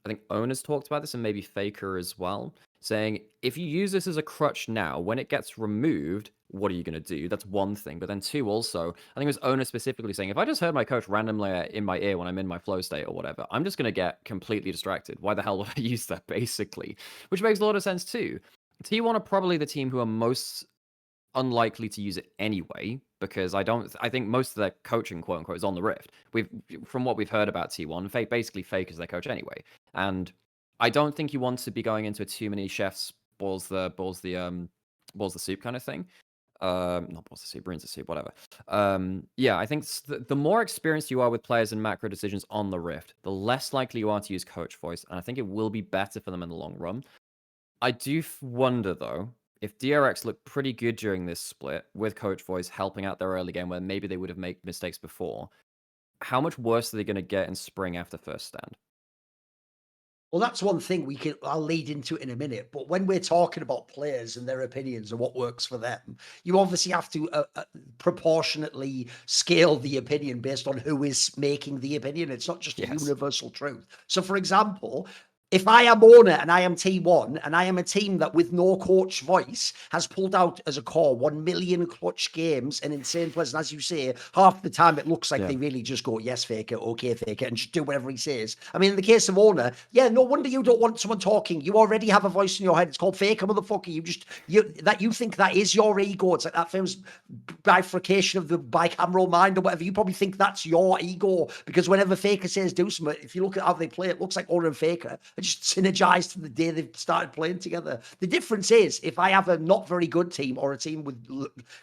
B: I think Owners talked about this, and maybe Faker as well, saying if you use this as a crutch now, when it gets removed, what are you going to do? That's one thing. But then two, also, I think it was Owner specifically saying, if I just heard my coach randomly in my ear when I'm in my flow state or whatever, I'm just going to get completely distracted. Why the hell would I use that, basically? Which makes a lot of sense too. T1 are probably the team who are most unlikely to use it anyway, because I think most of their coaching, quote unquote, is on the Rift. From what we've heard about T1, basically Fake is their coach anyway, and I don't think you want to be going into a too many chefs balls the soup kind of thing. Not balls the soup, brains the soup, whatever. Yeah, I think the more experienced you are with players and macro decisions on the Rift, the less likely you are to use coach voice, and I think it will be better for them in the long run. I do wonder, though, if DRX looked pretty good during this split with Coach Voice helping out their early game where maybe they would have made mistakes before, how much worse are they going to get in spring after first stand?
A: Well, that's one thing I'll lead into it in a minute. But when we're talking about players and their opinions and what works for them, you obviously have to proportionately scale the opinion based on who is making the opinion. It's not just a
B: Yes.
A: universal truth. So, for example, if I am owner and I am T1 and I am a team that with no coach voice has pulled out as a core 1 million clutch games and insane players, and as you say, half the time it looks like
B: Yeah.
A: they really just go, yes, fake it, okay, fake it, and just do whatever he says. I mean, in the case of owner, yeah, no wonder you don't want someone talking. You already have a voice in your head. It's called fake a motherfucker. You think that is your ego. It's like that famous bifurcation of the bicameral mind or whatever. You probably think that's your ego because whenever Faker says do something, if you look at how they play, it looks like owner and Faker are just synergized from the day they've started playing together. The difference is if I have a not very good team or a team with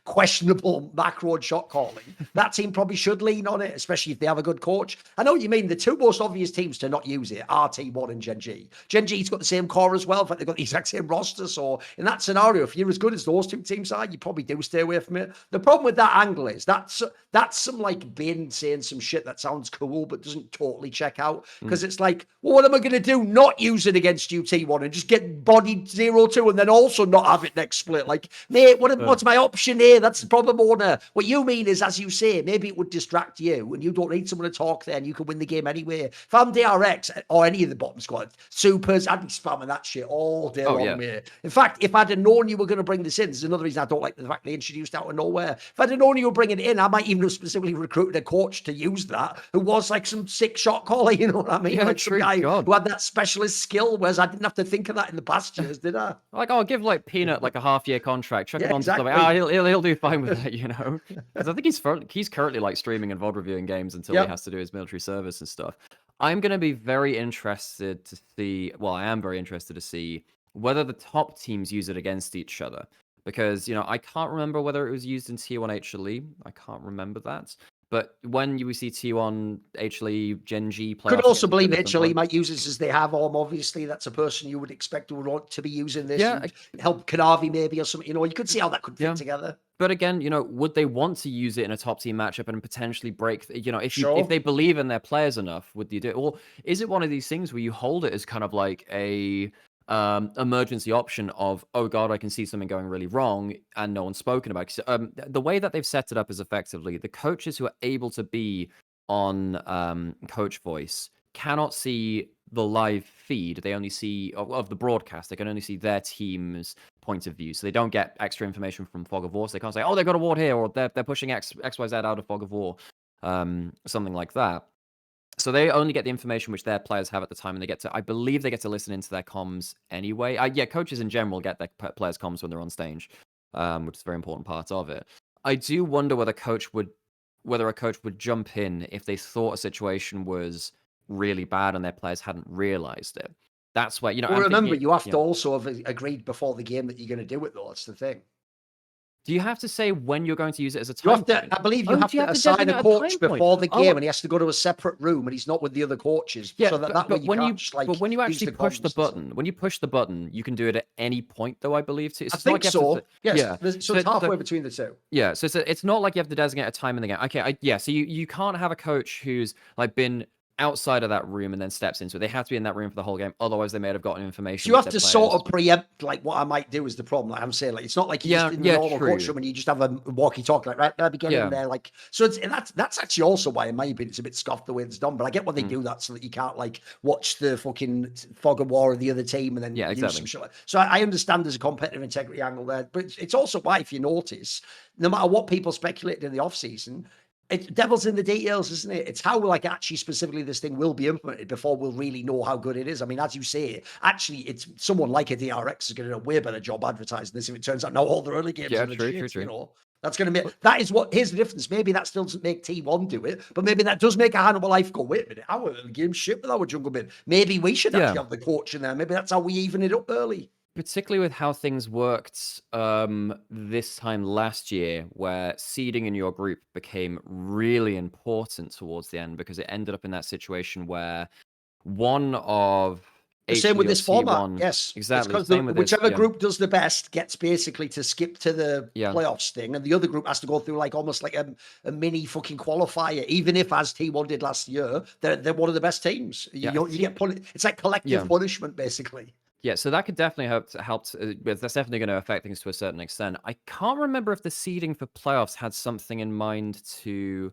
A: questionable macro and shot calling, that team probably should lean on it, especially if they have a good coach. I know what you mean. The two most obvious teams to not use it are T1 and GenG. GenG's got the same core as well. In fact, they've got the exact same roster. So in that scenario, if you're as good as those two teams are, you probably do stay away from it. The problem with that angle is that's some like Bin saying some shit that sounds cool but doesn't totally check out because it's like, well, what am I going to do? Not use it against you, T1, and just get bodied 0-2 and then also not have it next split. Like, mate, what's my option here? That's the problem, owner. What you mean is, as you say, maybe it would distract you and you don't need someone to talk there and you can win the game anyway. If I'm DRX or any of the bottom squad, supers, I'd be spamming that shit all day long, mate. In fact, if I'd have known you were going to bring this in, there's another reason I don't like the fact they introduced out of nowhere. If I'd have known you were bringing it in, I might even have specifically recruited a coach to use that who was like some sick shot caller, you know what I mean?
B: Yeah,
A: like
B: true.
A: some guy
B: God.
A: who had that specialist skill, whereas I didn't have to think of that in the past years, did I?
B: Like, I'll give like Peanut like a half-year contract, chuck
A: Yeah,
B: him onto
A: exactly.
B: something. He'll do fine with that, Because I think he's currently like streaming and VOD reviewing games until he has to do his military service and stuff. I'm gonna be very interested to see. Well, I am very interested to see whether the top teams use it against each other. Because I can't remember whether it was used in T1 HLE. I can't remember that. But when you see T1 HLE GenG play
A: Could
B: off
A: also
B: against each
A: believe
B: other
A: HLE
B: sometimes.
A: might use this as they have obviously that's a person you would expect would want to be using this
B: Yeah,
A: and help Kanavi maybe or something. You could see how that could fit together.
B: But again, would they want to use it in a top team matchup and potentially break? If
A: Sure.
B: they believe in their players enough, would you do it? Or is it one of these things where you hold it as kind of like a emergency option of, oh god, I can see something going really wrong and no one's spoken about it? The way that they've set it up is effectively the coaches who are able to be on coach voice cannot see the live feed. They only see of the broadcast. They can only see their team's point of view, so they don't get extra information from Fog of War. So they can't say, "Oh, they've got a ward here," or "They're pushing XYZ out of Fog of War," something like that. So they only get the information which their players have at the time, and I believe they get to listen into their comms anyway. Yeah, coaches in general get their players' comms when they're on stage, which is a very important part of it. I do wonder whether a coach would jump in if they thought a situation was really bad and their players hadn't realized it. That's where
A: Well, remember, you have to also have agreed before the game that you're going to do it, though. That's the thing.
B: Do you have to say when you're going to use it as a
A: You
B: time
A: have to,
B: point?
A: I believe
B: Oh,
A: you have
B: do you
A: to
B: have to
A: assign
B: designate
A: a
B: a
A: coach
B: time point?
A: before the
B: Oh,
A: game, and he has to go to a separate room, and he's not with the other coaches.
B: yeah,
A: So that way
B: but
A: you can't just
B: when you
A: use
B: actually
A: the
B: push the
A: comms and stuff.
B: button, when you push the button, you can do it at any point, though, I believe. Too.
A: I
B: It's not
A: think
B: like you have
A: so.
B: to.
A: Yes.
B: Yeah.
A: So it's halfway between the two.
B: Yeah, so it's not like you have to designate a time in the game. Okay, yeah, so you can't have a coach who's like been outside of that room and then steps into it. They have to be in that room for the whole game. Otherwise, they may have gotten information.
A: So you
B: with
A: have
B: their
A: to sort
B: players.
A: of preempt like what I might do is the problem. Like I'm saying, like it's not like you're
B: Yeah,
A: just in the
B: yeah,
A: normal coach
B: true.
A: room and you just have a walkie-talkie like right, let me get
B: Yeah.
A: in there. Like so it's that's actually also why in my opinion it's a bit scuffed the way it's done. But I get why they do that so that you can't like watch the fucking fog of war of the other team and then
B: Yeah,
A: use
B: exactly.
A: some shit. So I understand there's a competitive integrity angle there, but it's also why if you notice, no matter what people speculated in the off season. It's devil's in the details, isn't it? It's how like actually specifically this thing will be implemented before we'll really know how good it is. I mean, as you say, actually, it's someone like a DRX is going to do a way better job advertising this if it turns out now all the early games
B: Yeah,
A: are
B: true,
A: shit,
B: true.
A: you know. That's going to make that is what here's the difference. Maybe that still doesn't make T1 do it, but maybe that does make a Hannibal Life go, wait a minute, our early game shit with our jungle mid. Maybe we should
B: Yeah.
A: actually have the coach in there. Maybe that's how we even it up early.
B: Particularly with how things worked this time last year, where seeding in your group became really important towards the end because it ended up in that situation where one of
A: The same with
B: HLE or
A: this format,
B: T1,
A: yes.
B: exactly,
A: It's
B: same
A: because
B: with this,
A: whichever
B: yeah.
A: group does the best gets basically to skip to the
B: Yeah.
A: playoffs thing, and the other group has to go through like almost like a mini fucking qualifier. Even if, as T1 did last year, they're one of the best teams.
B: Yeah,
A: You get it's like collective punishment, basically.
B: Yeah, so that could definitely help. That's definitely going to affect things to a certain extent. I can't remember if the seeding for playoffs had something in mind to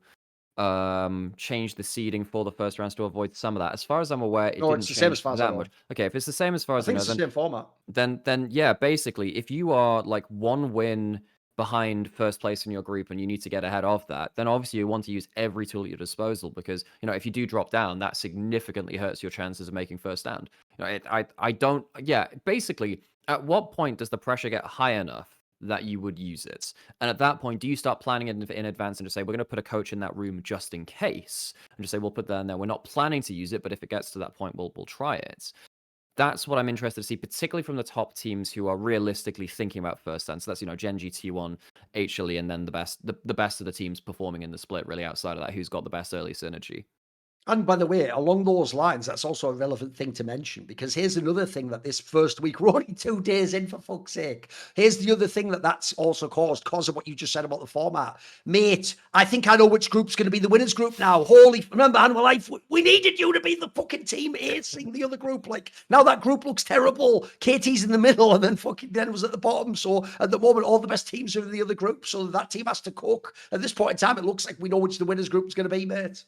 B: change the seeding for the first rounds to avoid some of that. As far as I'm aware, it
A: No,
B: didn't
A: it's the same as
B: change
A: far as I
B: that
A: know.
B: much. Okay, if it's the same as far
A: I
B: as I
A: think
B: know,
A: it's the same format.
B: then yeah, basically, if you are like one win behind first place in your group and you need to get ahead of that, then obviously you want to use every tool at your disposal because if you do drop down, that significantly hurts your chances of making first stand. I don't. Yeah, basically, at what point does the pressure get high enough that you would use it? And at that point, do you start planning it in advance and just say, we're going to put a coach in that room just in case, and just say, we'll put that in there. We're not planning to use it, but if it gets to that point, we'll try it. That's what I'm interested to see, particularly from the top teams who are realistically thinking about first stand. So that's GenG, T1, HLE, and then the best of the teams performing in the split. Really, outside of that, who's got the best early synergy?
A: And by the way, along those lines, that's also a relevant thing to mention because here's another thing that this first week, we're only 2 days in for fuck's sake. Here's the other thing that's also caused because of what you just said about the format. Mate, I think I know which group's going to be the winners group now. Remember, Animal Life, we needed you to be the fucking team acing the other group. Like, now that group looks terrible. KT's in the middle and then fucking Den was at the bottom. So at the moment, all the best teams are in the other group. So that team has to cook. At this point in time, it looks like we know which the winners group is going to be, mate.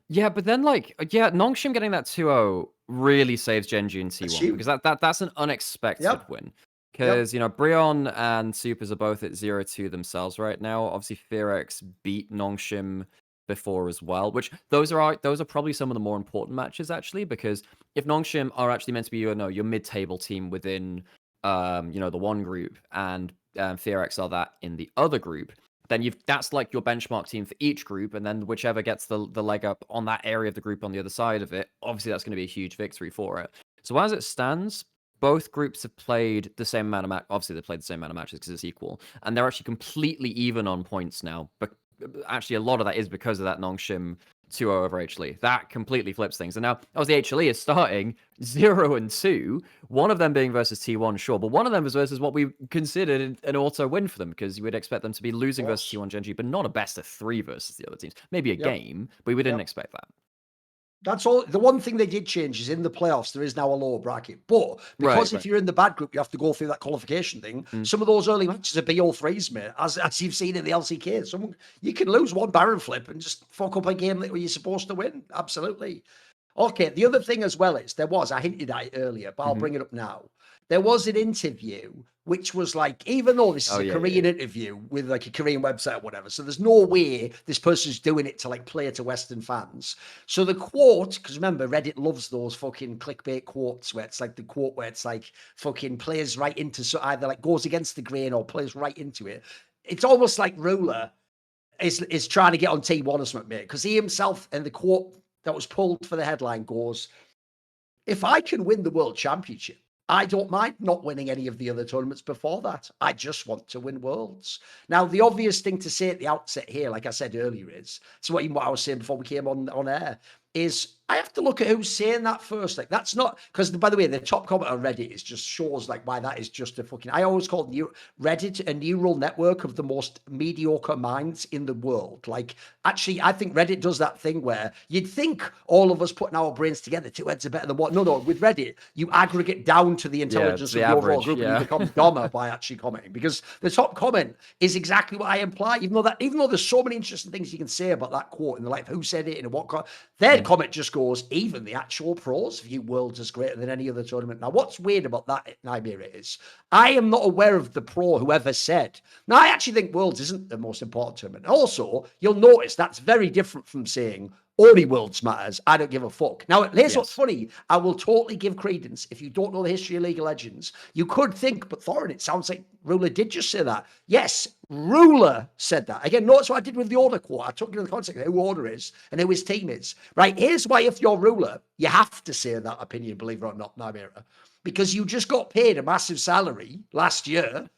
B: Yeah, but then Nongshim getting that 2-0 really saves GenG and T1 because that's an unexpected win. Because Brion and Supers are both at 0-2 themselves right now. Obviously, Fearex beat Nongshim before as well, which those are probably some of the more important matches actually, because if Nongshim are actually meant to be your mid-table team within the one group and Fearex are that in the other group, then that's like your benchmark team for each group, and then whichever gets the leg up on that area of the group on the other side of it, obviously that's going to be a huge victory for it. So as it stands, both groups have played the same amount of matches. Obviously, they played the same amount of matches because it's equal, and they're actually completely even on points now. But actually, a lot of that is because of that Nongshim 2-0 over HLE. That completely flips things. And now, obviously, HLE is starting 0-2. One of them being versus T1, sure, but one of them was versus what we considered an auto win for them, because you would expect them to be losing versus T1 GenG, but not a best of 3 versus the other teams. Maybe a game, but we didn't expect that.
A: That's all. The one thing they did change is in the playoffs, there is now a lower bracket. But because if you're in the bad group, you have to go through that qualification thing. Some of those early matches are BO3s, mate, as you've seen in the LCK. You can lose one Baron flip and just fuck up a game that you're supposed to win. Absolutely. Okay, the other thing as well is I hinted at it earlier, but I'll bring it up now. There was an interview which was like, even though this is a Korean interview with like a Korean website or whatever, so there's no way this person's doing it to like play to Western fans. So the quote, because remember, Reddit loves those fucking clickbait quotes where it's like the quote where it's like fucking plays right into, so either like goes against the grain or plays right into it. It's almost like Ruler is trying to get on T1 or something, mate, because he himself, and the quote that was pulled for the headline goes, if I can win the world championship, I don't mind not winning any of the other tournaments before that. I just want to win Worlds. Now, the obvious thing to say at the outset here, like I said earlier, is so what I was saying before we came on air, is I have to look at who's saying that first. Like, that's not because, by the way, the top comment on Reddit is just shows like why that is just a fucking. I always call Reddit a neural network of the most mediocre minds in the world. Like, actually, I think Reddit does that thing where you'd think all of us putting our brains together, two heads are better than one. No, with Reddit, you aggregate down to the intelligence of the overall group, and you become dumber by actually commenting. Because the top comment is exactly what I imply. Even though there's so many interesting things you can say about that quote and like who said it and what their comment just goes, even the actual pros view Worlds as greater than any other tournament. Now, what's weird about that, Nibira, is I am not aware of the pro whoever said. Now, I actually think Worlds isn't the most important tournament. Also, you'll notice that's very different from saying only Worlds matters. I don't give a fuck. Now, here's what's funny. I will totally give credence. If you don't know the history of League of Legends, you could think, but Thorin, it sounds like Ruler did just say that. Yes, Ruler said that. Again, notice what I did with the order quote. I took it in the context of who order is and who his team is. Right, here's why if you're Ruler, you have to say that opinion, believe it or not, Nibira. Because you just got paid a massive salary last year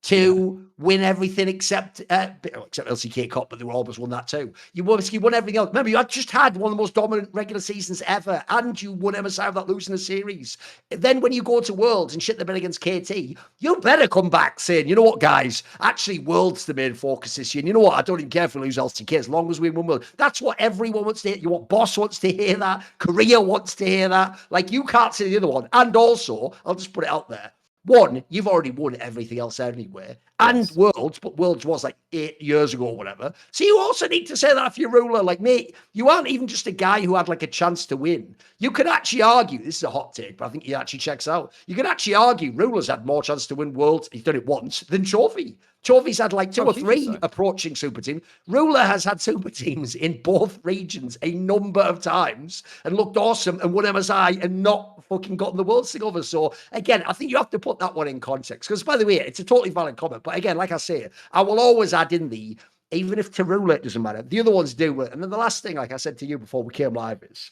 A: to win everything except LCK Cup, but they were almost won that too. You obviously won everything else. Remember, you had just had one of the most dominant regular seasons ever, and you won MSI without losing a series. Then when you go to Worlds and shit the bed against KT, you better come back saying, you know what, guys, actually Worlds the main focus this year. And you know what, I don't even care if we lose LCK as long as we win Worlds. That's what everyone wants to hear. You want Boss wants to hear that. Korea wants to hear that. Like, you can't say the other one. And also, I'll just put it out there. One, you've already won everything else anyway. And Worlds, but Worlds was like 8 years ago or whatever. So you also need to say that if you're Ruler, like, mate, you aren't even just a guy who had like a chance to win. You could actually argue, this is a hot take, but I think he actually checks out. You could actually argue Ruler's had more chance to win Worlds, he's done it once, than Trophy. Trophy's had like two or three approaching super teams. Ruler has had super teams in both regions a number of times and looked awesome and won MSI and not fucking gotten the Worlds thing over. So again, I think you have to put that one in context. Because by the way, it's a totally valid comment. But again, like I say, I will always add in even if to Ruler it doesn't matter, the other ones do it. And then the last thing, like I said to you before we came live, is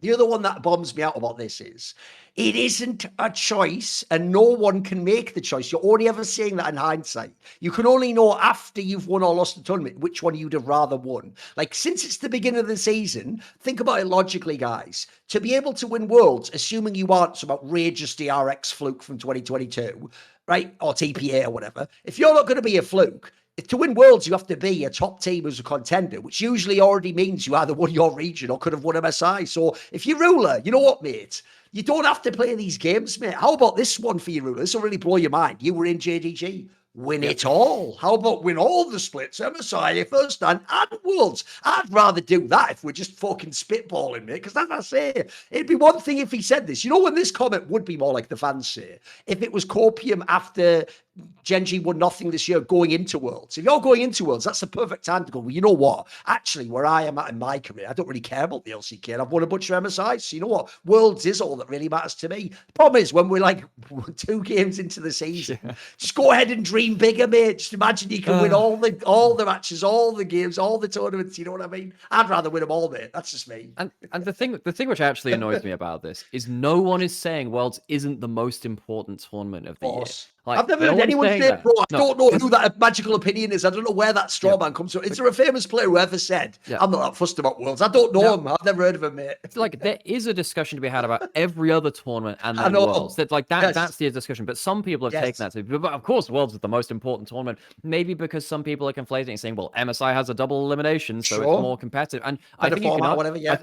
A: the other one that bombs me out about this is it isn't a choice and no one can make the choice. You're only ever saying that in hindsight. You can only know after you've won or lost the tournament which one you'd have rather won. Like, since it's the beginning of the season, think about it logically, guys. To be able to win Worlds, assuming you aren't some outrageous DRX fluke from 2022, right, or TPA or whatever, if you're not going to be a fluke, to win Worlds, you have to be a top team who's a contender, which usually already means you either won your region or could have won MSI. So if you're Ruler, you know what, mate? You don't have to play these games, mate. How about this one for you, Ruler? This will really blow your mind. You were in JDG. Win it all. How about win all the splits, MSI, first stand, and Worlds? I'd rather do that if we're just fucking spitballing, mate. Because as I say, it'd be one thing if he said this. You know when this comment would be more like the fans say? If it was Copium after GenG won nothing this year going into Worlds. If you're going into Worlds, that's the perfect time to go, well, you know what? Actually, where I am at in my career, I don't really care about the LCK. And I've won a bunch of MSIs. So you know what? Worlds is all that really matters to me. The problem is when we're like 2 games into the season, just go ahead and dream bigger, mate. Just imagine you can win all the matches, all the games, all the tournaments. You know what I mean? I'd rather win them all, mate. That's just me.
B: And the thing which actually annoys me about this is no one is saying Worlds isn't the most important tournament of the year. Like,
A: I've never heard anyone say it, bro. I don't know who that magical opinion is. I don't know where that straw man comes from. Is there a famous player who ever said, I'm not that fussed about Worlds? I don't know him. I've never heard of him, mate.
B: It's like there is a discussion to be had about every other tournament and then Worlds. That's the discussion. But some people have taken that to. But of course, Worlds is the most important tournament. Maybe because some people are conflating and saying, well, MSI has a double elimination, so it's more competitive. And I think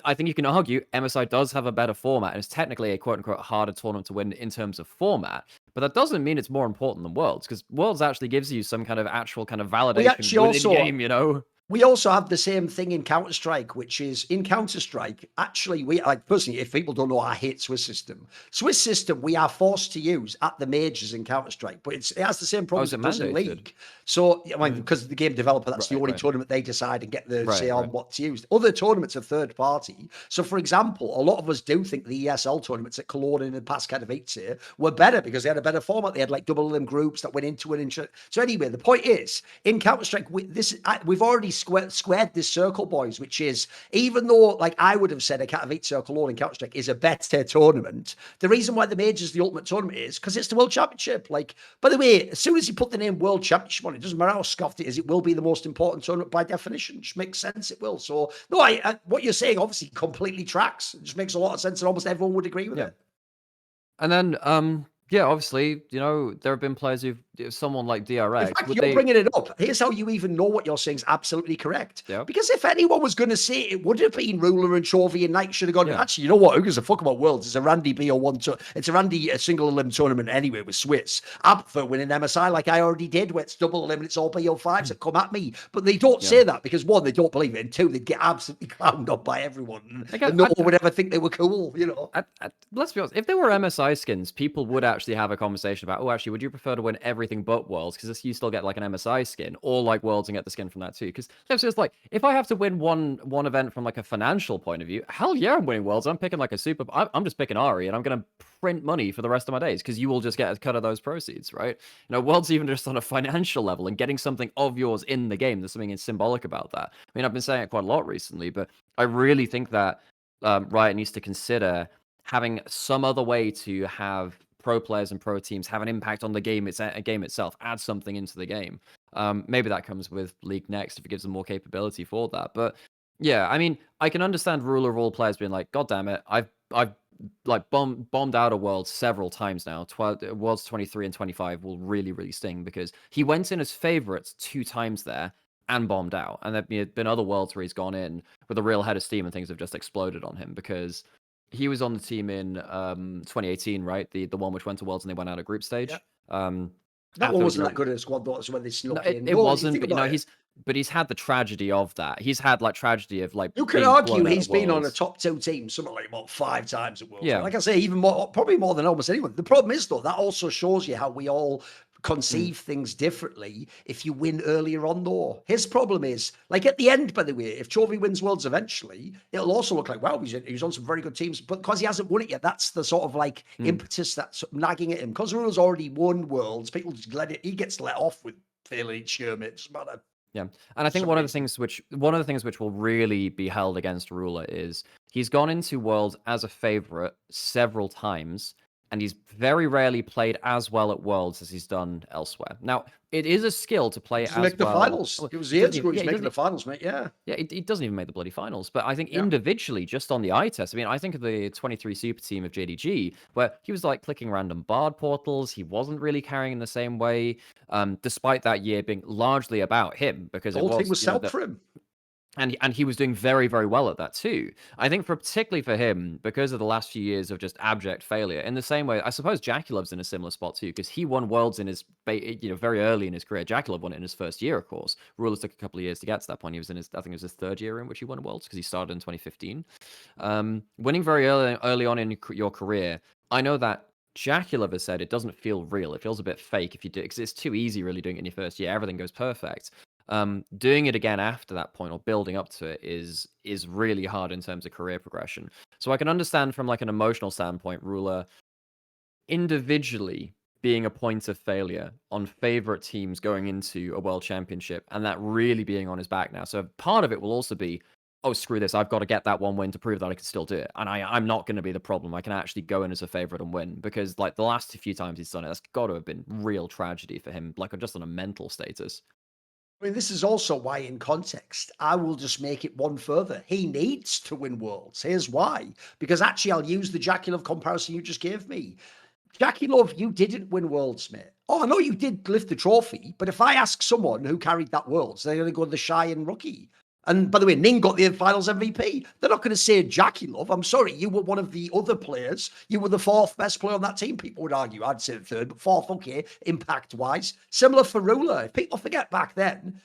B: I think you can argue MSI does have a better format, and it's technically a quote unquote harder tournament to win in terms of format. But that doesn't mean it's more important than Worlds, because Worlds actually gives you some kind of actual kind of validation within game, you know?
A: We also have the same thing in Counter-Strike, which is in Counter-Strike, actually, we like personally, if people don't know, I hate Swiss system. Swiss system, we are forced to use at the majors in Counter-Strike, but it has the same problems it does in League. So, I mean, because of the game developer, that's the only tournament they decide and get the say on what's used. Other tournaments are third party. So, for example, a lot of us do think the ESL tournaments at Cologne in the past Katowice were better because they had a better format. They had like double them groups that went into it. So anyway, the point is, in Counter-Strike, we've already squared this circle, boys, which is, even though, like, I would have said a Cat of 8 circle alone in Counter-Strike is a better tournament, the reason why the Major's the ultimate tournament is because it's the World Championship. Like, by the way, as soon as you put the name World Championship on it, doesn't matter how scoffed it is, it will be the most important tournament by definition. It just makes sense, it will. So, no, what you're saying obviously completely tracks. It just makes a lot of sense, and almost everyone would agree with it.
B: And then, yeah, obviously, you know, there have been players someone like DRX.
A: In fact, you're bringing it up. Here's how you even know what you're saying is absolutely correct.
B: Yeah.
A: Because if anyone was going to say it would have been Ruler and Chovy and Knight should have gone,
B: Yeah.
A: actually, you know what? Who gives a fuck about Worlds? It's a Randy BO1. It's a Randy single elim tournament anyway with Swiss. I'm for winning MSI like I already did, where it's double elim and it's all BO5s that come at me. But they don't say that because, one, they don't believe it, and two, they'd get absolutely clowned up by everyone.
B: Again,
A: and no one would ever think they were cool, you know?
B: Let's be honest, if there were MSI skins, people would actually have a conversation about, oh, actually, would you prefer to win everything but Worlds? Because you still get like an MSI skin, or like Worlds and get the skin from that too. Because it's like, if I have to win one event from like a financial point of view, hell yeah, I'm winning Worlds. I'm picking like a super. I'm just picking Ari, and I'm gonna print money for the rest of my days because you will just get a cut of those proceeds, right? You know, Worlds even just on a financial level and getting something of yours in the game. There's something symbolic about that. I mean, I've been saying it quite a lot recently, but I really think that Riot needs to consider having some other way to have pro players and pro teams have an impact on the game itself, add something into the game. Maybe that comes with League Next if it gives them more capability for that. But yeah, I mean, I can understand Ruler of all players being like, God damn it, I've like bombed out of Worlds several times now. Worlds 23 and 25 will really, really sting because he went in as favorites 2 times there and bombed out. And there have been other Worlds where he's gone in with a real head of steam and things have just exploded on him because he was on the team in 2018, right? The one which went to Worlds and they went out of group stage.
A: That one wasn't that good at a squad, though. That's when they snuck in.
B: It wasn't, but you know, he's had the tragedy of that. He's had like tragedy of like.
A: You could argue he's been on a top 2 team, something like about 5 times at Worlds. Yeah. Like I say, even more, probably more than almost anyone. The problem is, though, that also shows you how we all conceive things differently if you win earlier on, though. His problem is, like at the end, by the way, if Chovy wins Worlds eventually, it'll also look like, wow, he's on some very good teams. But because he hasn't won it yet, that's the sort of like impetus that's nagging at him. Because Ruler's already won Worlds, people just he gets let off with fairly Sherm. It doesn't matter.
B: Yeah, and I think one of the things which will really be held against Ruler is he's gone into Worlds as a favorite several times, and he's very rarely played as well at Worlds as he's done elsewhere. Now, it is a skill to play as well.
A: Make the finals. It was years ago he's making the finals, mate. Yeah.
B: Yeah, it doesn't even make the bloody finals. But I think individually, just on the eye test, I mean, I think of the 23 super team of JDG, where he was like clicking random bard portals. He wasn't really carrying in the same way, despite that year being largely about him because
A: the whole thing was set for him.
B: And he was doing very, very well at that too. I think particularly for him, because of the last few years of just abject failure, in the same way, I suppose Jaculov's in a similar spot too, because he won Worlds in his, very early in his career. Jaculov won it in his first year, of course. Rulers took a couple of years to get to that point. He was in I think it was his 3rd year in which he won Worlds because he started in 2015. Winning very early on in your career, I know that Jaculov has said it doesn't feel real. It feels a bit fake if you do it, because it's too easy really doing it in your first year. Everything goes perfect. Doing it again after that point or building up to it is really hard in terms of career progression. So I can understand from like an emotional standpoint, Ruler individually being a point of failure on favorite teams going into a world championship and that really being on his back now. So part of it will also be, oh, screw this, I've got to get that one win to prove that I can still do it. And I'm not going to be the problem. I can actually go in as a favorite and win, because like the last few times he's done it, that's got to have been real tragedy for him, like just on a mental status.
A: I mean, this is also why, in context, I will just make it one further. He needs to win Worlds. Here's why. Because actually, I'll use the Jaculov comparison you just gave me. Jaculov, you didn't win Worlds, mate. Oh, I know you did lift the trophy, but if I ask someone who carried that Worlds, they're going to go the shy and rookie. And by the way, Ning got the finals MVP. They're not going to say Jaculov. I'm sorry, you were one of the other players. You were the 4th best player on that team. People would argue. I'd say the 3rd, but 4th, okay, impact-wise. Similar for Ruler. If people forget back then,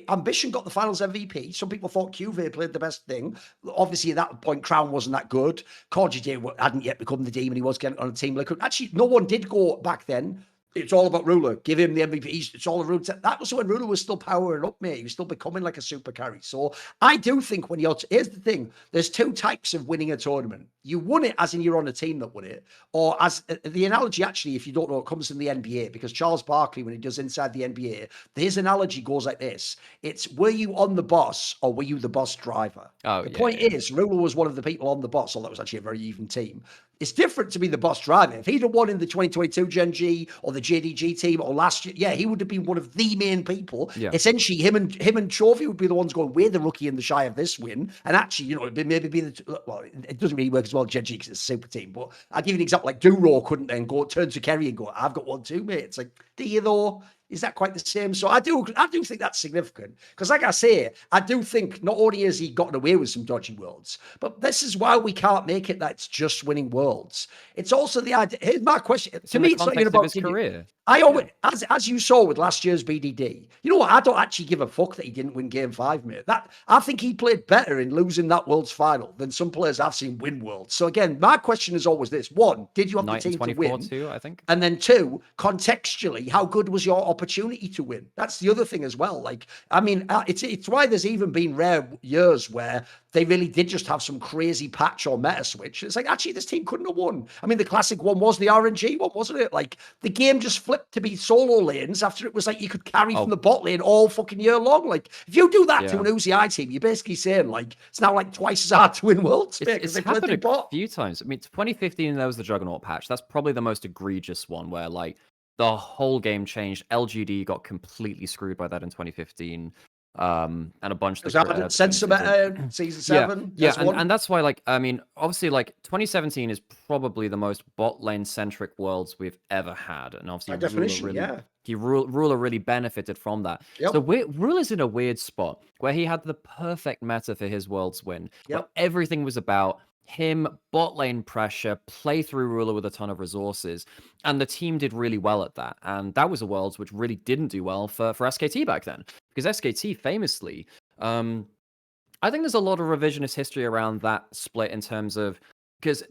A: Ambition got the finals MVP. Some people thought QV played the best thing. Obviously, at that point, Crown wasn't that good. Corgi hadn't yet become the demon he was getting on a team. Actually, no one did go back then. It's all about Ruler. Give him the MVP. It's all a Ruler. That was when Ruler was still powering up, mate. He was still becoming like a super carry. So I do think here's the thing. There's 2 types of winning a tournament. You won it as in you're on a team that won it, or as the analogy actually, if you don't know, it comes from the NBA because Charles Barkley, when he does Inside the NBA, his analogy goes like this: it's were you on the bus or were you the bus driver?
B: Oh,
A: The
B: yeah,
A: point
B: yeah.
A: is, Ruler was one of the people on the bus, although it was actually a very even team. It's different to be the bus driver. If he'd have won in the 2022 GenG or the JDG team or last year, yeah, he would have been one of the main people.
B: Yeah.
A: Essentially, him and Trophy would be the ones going, we're the rookie in the shy of this win. And actually, you know, it'd maybe be the, well, it doesn't really work as well GenG because it's a super team. But I'll give you an example, like Duro couldn't then go turn to Kerry and go, I've got one too, mate. It's like, do you though? Is that quite the same? So I do think that's significant because, like I say, I do think not only has he gotten away with some dodgy worlds, but this is why we can't make it that it's just winning worlds. It's also the idea. Here's my question.
B: It's
A: To
B: in
A: me,
B: the
A: it's not even
B: context of
A: about
B: his career.
A: I always, as you saw with last year's BDD, you know what? I don't actually give a fuck that he didn't win Game 5, mate. That I think he played better in losing that Worlds final than some players I've seen win Worlds. So again, my question is always this: one, did you have the
B: Knight in
A: team to
B: 24
A: win?
B: too, I think.
A: And then two, contextually, how good was your opportunity to win? That's the other thing as well. Like, I mean, it's why there's even been rare years where they really did just have some crazy patch or meta switch. It's like, actually, this team couldn't have won. I mean, the classic one was the RNG one, wasn't it? Like, the game just flipped to be solo lanes after it was like you could carry from the bot lane all fucking year long. Like, if you do that to an UCI team, you're basically saying, like, it's now like twice as hard to win Worlds, mate, because
B: It's
A: they played
B: happened
A: the
B: a
A: bot.
B: few times. I mean, 2015, there was the Juggernaut patch. That's probably the most egregious one where, like, the whole game changed. LGD got completely screwed by that in 2015. And a bunch of
A: Because Sensor meta in Season 7.
B: Yeah, and that's why, like, I mean, obviously, like, 2017 is probably the most bot lane centric worlds we've ever had, and obviously,
A: By definition,
B: Ruler really benefited from that.
A: Yep.
B: So Ruler's in a weird spot where he had the perfect meta for his world's win, where
A: Yep.
B: everything was about him, bot lane pressure, play through Ruler with a ton of resources, and the team did really well at that. And that was a worlds which really didn't do well for SKT back then, because SKT famously, I think there's a lot of revisionist history around that split in terms of, because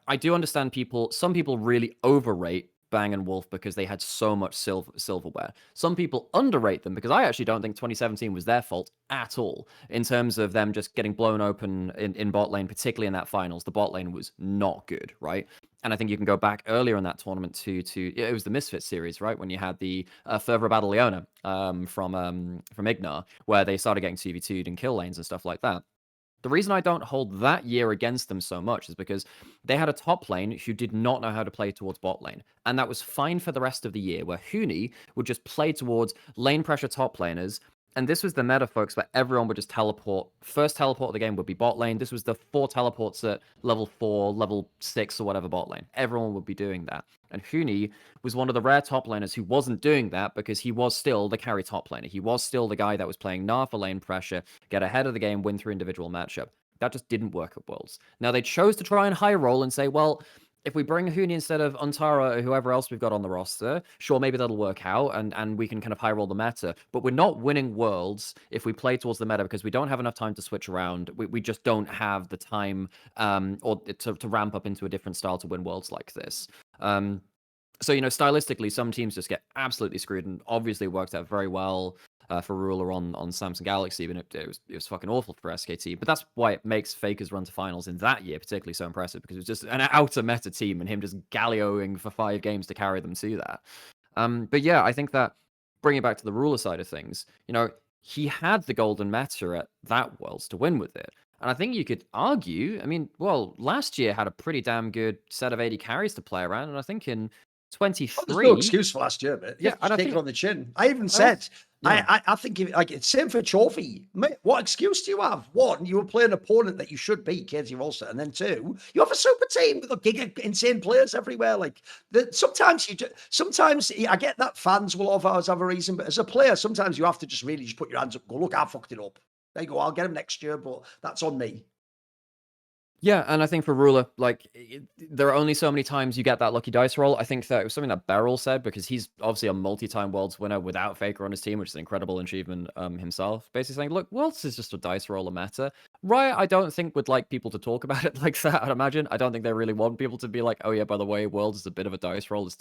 B: I do understand some people really overrate Bang and Wolf because they had so much silverware. Some people underrate them because I actually don't think 2017 was their fault at all in terms of them just getting blown open in bot lane, particularly in that finals. The bot lane was not good, right? And I think you can go back earlier in that tournament to it was the Misfit series, right? When you had the Fervor Battle Leona from Ignar, where they started getting 2v2'd in kill lanes and stuff like that. The reason I don't hold that year against them so much is because they had a top lane who did not know how to play towards bot lane. And that was fine for the rest of the year, where Huni would just play towards lane pressure top laners. And this was the meta, folks, where everyone would just teleport. First teleport of the game would be bot lane. This was the 4 teleports at level 4, level 6, or whatever bot lane. Everyone would be doing that. And Huni was one of the rare top laners who wasn't doing that because he was still the carry top laner. He was still the guy that was playing Gnar for lane pressure, get ahead of the game, win through individual matchup. That just didn't work at Worlds. Now, they chose to try and high roll and say, well, if we bring Huni instead of Antara or whoever else we've got on the roster, sure, maybe that'll work out and we can kind of high roll the meta. But we're not winning Worlds if we play towards the meta because we don't have enough time to switch around. We just don't have the time or to ramp up into a different style to win Worlds like this. So, you know, stylistically, some teams just get absolutely screwed, and obviously it worked out very well for Ruler on Samsung Galaxy, but it was fucking awful for SKT. But that's why it makes Faker's run to finals in that year particularly so impressive, because it was just an outer meta team and him just gallioing for 5 games to carry them to that. But yeah, I think that bringing it back to the Ruler side of things, you know, he had the golden meta at that Worlds to win with it. And I think you could argue, I mean, well, last year had a pretty damn good set of 80 carries to play around, and I think in 23.
A: There's no excuse for last year, mate.
B: Yeah, and I
A: take
B: think
A: it on the chin. I even said, I think like it's same for Trophy. Mate, what excuse do you have? One, you were playing an opponent that you should beat, Katie Rolster, and then two, you have a super team with giga insane players everywhere. Like sometimes I get that fans will always have a reason, but as a player, sometimes you have to just really just put your hands up and go, look, I fucked it up. There you go, I'll get him next year, but that's on me.
B: Yeah, and I think for Ruler, like, there are only so many times you get that lucky dice roll. I think that it was something that Beryl said, because he's obviously a multi-time Worlds winner without Faker on his team, which is an incredible achievement himself. Basically saying, look, Worlds is just a dice roller meta. Riot, I don't think would like people to talk about it like that, I'd imagine. I don't think they really want people to be like, oh yeah, by the way, Worlds is a bit of a dice roll as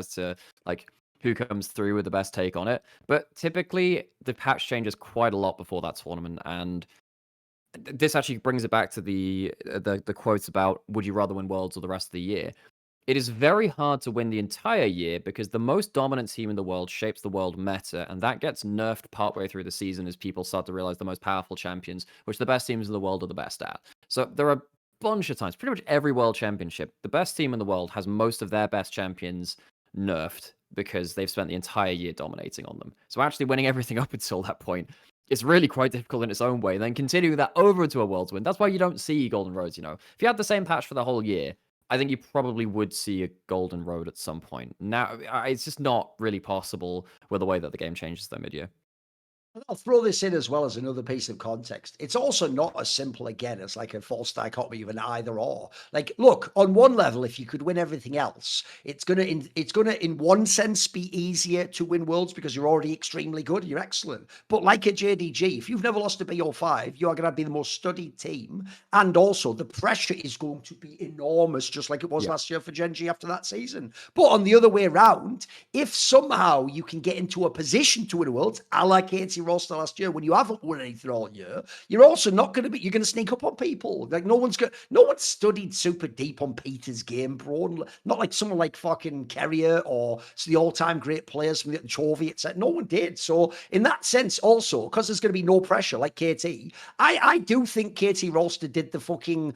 B: to like, who comes through with the best take on it. But typically, the patch changes quite a lot before that tournament, and this actually brings it back to the quotes about would you rather win Worlds or the rest of the year. It is very hard to win the entire year because the most dominant team in the world shapes the world meta, and that gets nerfed partway through the season as people start to realize the most powerful champions, which the best teams in the world are the best at. So there are a bunch of times, pretty much every world championship, the best team in the world has most of their best champions nerfed because they've spent the entire year dominating on them. So actually winning everything up until that point is really quite difficult in its own way. Then continuing that over into a Worlds win, that's why you don't see Golden Roads, If you had the same patch for the whole year, I think you probably would see a Golden Road at some point. Now, it's just not really possible with the way that the game changes though mid-year.
A: I'll throw this in as well as another piece of context. It's also not as simple, again, as like a false dichotomy of an either or. Like, look, on one level, if you could win everything else, it's gonna in one sense be easier to win Worlds because you're already extremely good, you're excellent. But like at JDG, if you've never lost a BO5, you are gonna be the most studied team, and also the pressure is going to be enormous, just like it was last year for GenG after that season. But on the other way around, if somehow you can get into a position to win Worlds, a la KT roster last year, when you haven't won anything all year, you're also not going to be, you're going to sneak up on people. Like no one's studied super deep on Peter's game, bro. Not like someone like fucking Carrier or the all-time great players from the Chovy, etc. No one did. So in that sense, also, because there's going to be no pressure like KT, I do think KT roster did the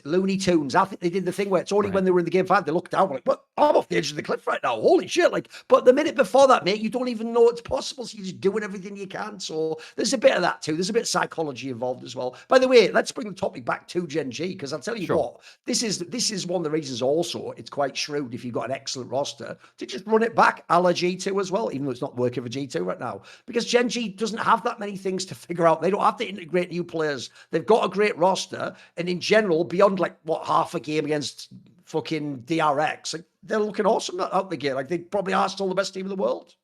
A: Looney Tunes. I think they did the thing where it's only when they were in the game 5 they looked down, like, what? I'm off the edge of the cliff right now. Holy shit. Like, but the minute before that, mate, you don't even know it's possible. So you're just doing everything you can. So there's a bit of that too. There's a bit of psychology involved as well. By the way, let's bring the topic back to GenG, because I'll tell you what, this is one of the reasons also it's quite shrewd if you've got an excellent roster to just run it back a la G2 as well, even though it's not working for G2 right now. Because GenG doesn't have that many things to figure out. They don't have to integrate new players. They've got a great roster. And in general, beyond like half a game against fucking DRX, like, they're looking awesome out the gate. Like they probably are still the best team in the world.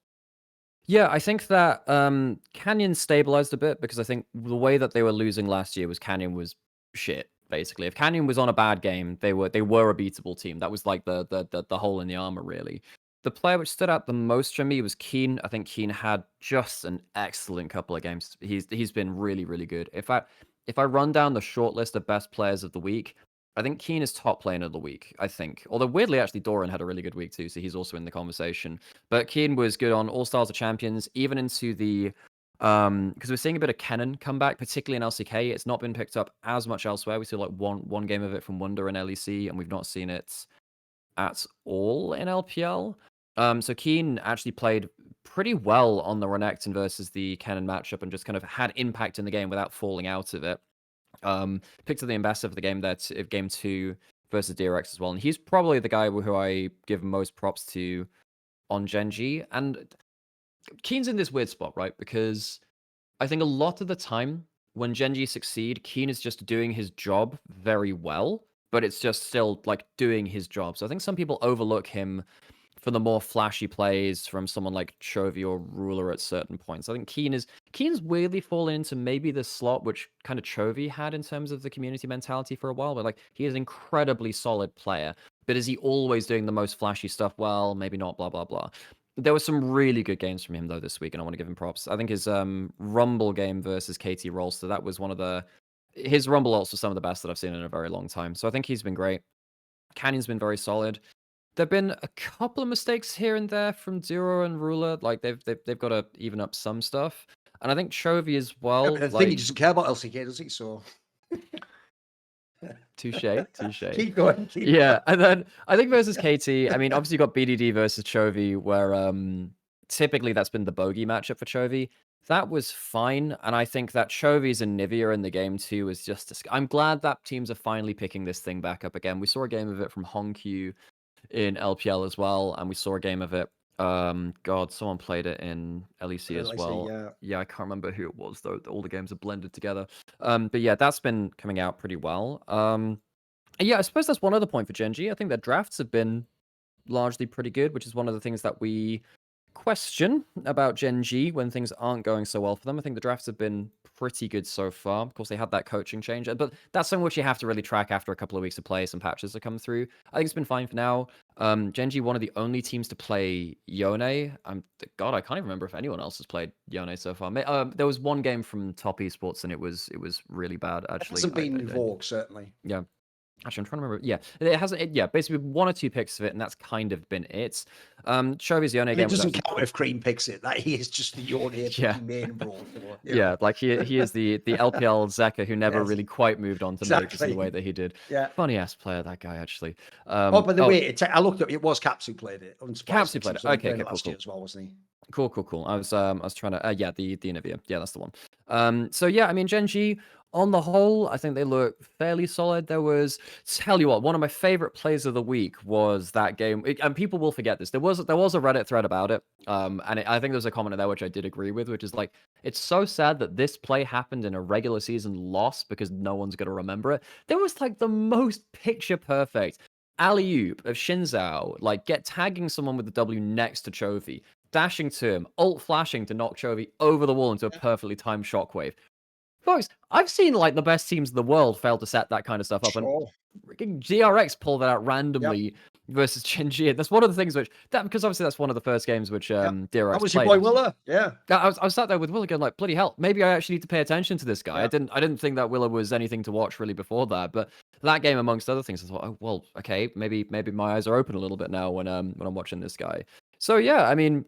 B: Yeah, I think that Canyon stabilized a bit because I think the way that they were losing last year was Canyon was shit. Basically, if Canyon was on a bad game, they were a beatable team. That was like the hole in the armor, really. The player which stood out the most for me was Kiin. I think Kiin had just an excellent couple of games. He's been really, really good. If I run down the short list of best players of the week, I think Kiin is top player of the week, I think. Although weirdly, actually, Doran had a really good week too, so he's also in the conversation. But Kiin was good on All Stars of Champions, even into the because we're seeing a bit of Cannon come back, particularly in LCK. It's not been picked up as much elsewhere. We saw like one game of it from Wunder in LEC, and we've not seen it at all in LPL. So Kiin actually played pretty well on the Renekton versus the Cannon matchup and just kind of had impact in the game without falling out of it. Picked up the ambassador for the game game 2 versus DRX as well, and he's probably the guy who I give most props to on GenG. And Kiin's in this weird spot, right? Because I think a lot of the time when GenG succeed, Kiin is just doing his job very well, but it's just still like doing his job. So I think some people overlook him for the more flashy plays from someone like Chovy or Ruler at certain points. I think Kiin's weirdly fallen into maybe the slot which kind of Chovy had in terms of the community mentality for a while, but like he is an incredibly solid player. But is he always doing the most flashy stuff? Well, maybe not, blah, blah, blah. There were some really good games from him though this week, and I want to give him props. I think his Rumble game versus KT Rolster, that was his Rumble ults were some of the best that I've seen in a very long time. So I think he's been great. Canyon's been very solid. There've been a couple of mistakes here and there from Zero and Ruler. Like they've got to even up some stuff, and I think Chovy as well.
A: I think he doesn't care about LCK, does he? So
B: touche.
A: Keep going.
B: Yeah, and then I think versus KT. I mean, obviously you got BDD versus Chovy, where typically that's been the bogey matchup for Chovy. That was fine, and I think that Chovy's and Nivea in the game too was just. I'm glad that teams are finally picking this thing back up again. We saw a game of it from Hongq in LPL as well, and we saw a game of it. God, someone played it in LEC as well. Yeah, I can't remember who it was though. All the games are blended together. But yeah, that's been coming out pretty well. Yeah, I suppose that's one other point for GenG. I think their drafts have been largely pretty good, which is one of the things that we question about GenG when things aren't going so well for them. I think the drafts have been pretty good so far. Of course, they had that coaching change, but that's something which you have to really track after a couple of weeks of play. Some patches have come through. I think it's been fine for now. GenG, one of the only teams to play Yone. God, I can't even remember if anyone else has played Yone so far. There was one game from Top Esports, and it was really bad.
A: It
B: Actually,
A: hasn't been in vogue, certainly.
B: yeah. Actually, I'm trying to remember. Yeah, it hasn't. Yeah, basically 1 or 2 picks of it, and that's kind of been it. Chovy's Yone game.
A: It doesn't count if Cream picks it. That he is just the Yone main role.
B: Yeah, like he is the LPL Zeka who never really quite moved on to majors in the way that he did.
A: Yeah,
B: funny ass player that guy actually.
A: By the way, I looked up. It was Caps who played it.
B: Caps who played it. Okay,
A: last
B: cool.
A: year as well, wasn't he?
B: Cool. I was trying to the Inavia. Yeah, that's the one. So yeah, I mean GenG on the whole, I think they look fairly solid. There was, tell you what, one of my favorite plays of the week was that game, and people will forget this. There was a Reddit thread about it, and I think there's a comment in there which I did agree with, which is like, it's so sad that this play happened in a regular season loss because no one's gonna remember it. There was like the most picture perfect alley-oop of Shinzao, like tagging someone with the W next to Chovy, dashing to him, ult flashing to knock Chovy over the wall into a perfectly timed shockwave. Folks, I've seen like the best teams in the world fail to set that kind of stuff up, and GRX pull that out randomly versus GenG. That's one of the things because obviously that's one of the first games which DRX played.
A: That was your boy Willa, yeah.
B: I was sat there with Willa going like, bloody hell, maybe I actually need to pay attention to this guy. I didn't think that Willa was anything to watch really before that, but that game amongst other things, I thought, oh well, okay, maybe my eyes are open a little bit now when I'm watching this guy. So yeah, I mean,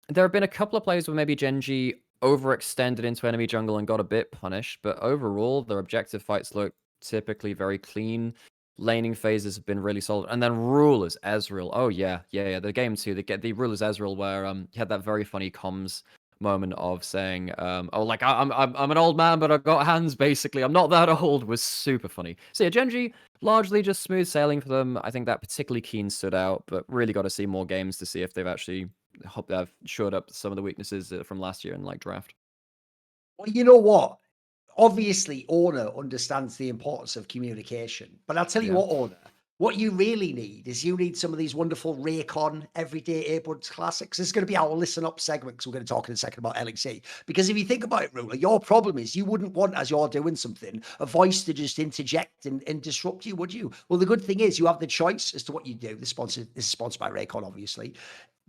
B: there have been a couple of plays where maybe GenG overextended into enemy jungle and got a bit punished, but overall their objective fights look typically very clean. Laning phases have been really solid, and then Rulers Ezreal. Oh yeah. The game too. They get the Rulers Ezreal where he had that very funny comms moment of saying, "Oh, like I'm an old man, but I've got hands. Basically, I'm not that old." Was super funny. So yeah, GenG largely just smooth sailing for them. I think that particularly Kiin stood out, but really got to see more games to see if they've actually shored up some of the weaknesses from last year in like draft.
A: Well, you know what? Obviously, Owner understands the importance of communication, but I'll tell you what, Owner, what you really need is you need some of these wonderful Raycon everyday Esports classics. This is going to be our listen up segment because we're going to talk in a second about LEC. Because if you think about it, Ruler, your problem is you wouldn't want, as you're doing something, a voice to just interject and disrupt you, would you? Well, the good thing is you have the choice as to what you do. This is sponsored by Raycon, obviously,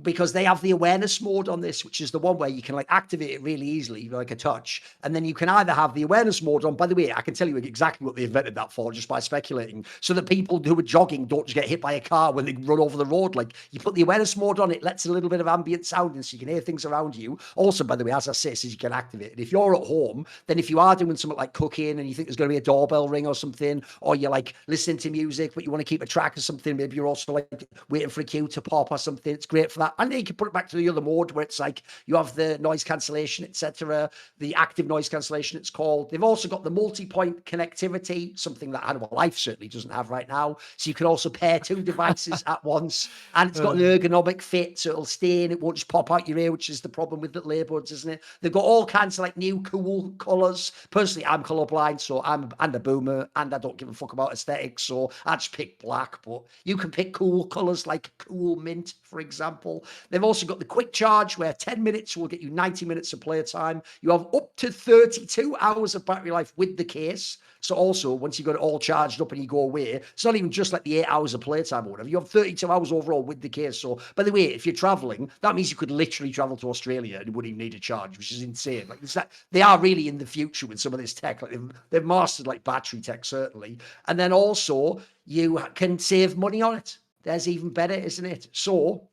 A: because they have the awareness mode on this, which is the one where you can like activate it really easily, like a touch. And then you can either have the awareness mode on. By the way, I can tell you exactly what they invented that for just by speculating, so that people who are jogging don't just get hit by a car when they run over the road. Like, you put the awareness mode on, it lets a little bit of ambient sound in so you can hear things around you. Also, by the way, as I say, you can activate it. And if you're at home, then if you are doing something like cooking and you think there's going to be a doorbell ring or something, or you're like listening to music, but you want to keep a track of something, maybe you're also like waiting for a queue to pop or something, it's great for that. And then you can put it back to the other mode where it's like you have the noise cancellation, etc., the active noise cancellation it's called. They've also got the multi-point connectivity, something that Animal Life certainly doesn't have right now. So you can also pair 2 devices at once, and it's got an ergonomic fit, so it'll stay in, it won't just pop out your ear, which is the problem with the earbuds, isn't it? They've got all kinds of like new cool colors. Personally, I'm colorblind, so I'm a boomer, and I don't give a fuck about aesthetics, so I just pick black. But you can pick cool colors like cool mint, for example. They've also got the quick charge where 10 minutes will get you 90 minutes of play time. You have up to 32 hours of battery life with the case. So also, once you've got it all charged up and you go away, it's not even just like the 8 hours of playtime or whatever. You have 32 hours overall with the case. So, by the way, if you're traveling, that means you could literally travel to Australia and you wouldn't even need a charge, which is insane. Like, they are really in the future with some of this tech. Like, they've mastered like battery tech, certainly. And then also, you can save money on it. There's even better, isn't it? So,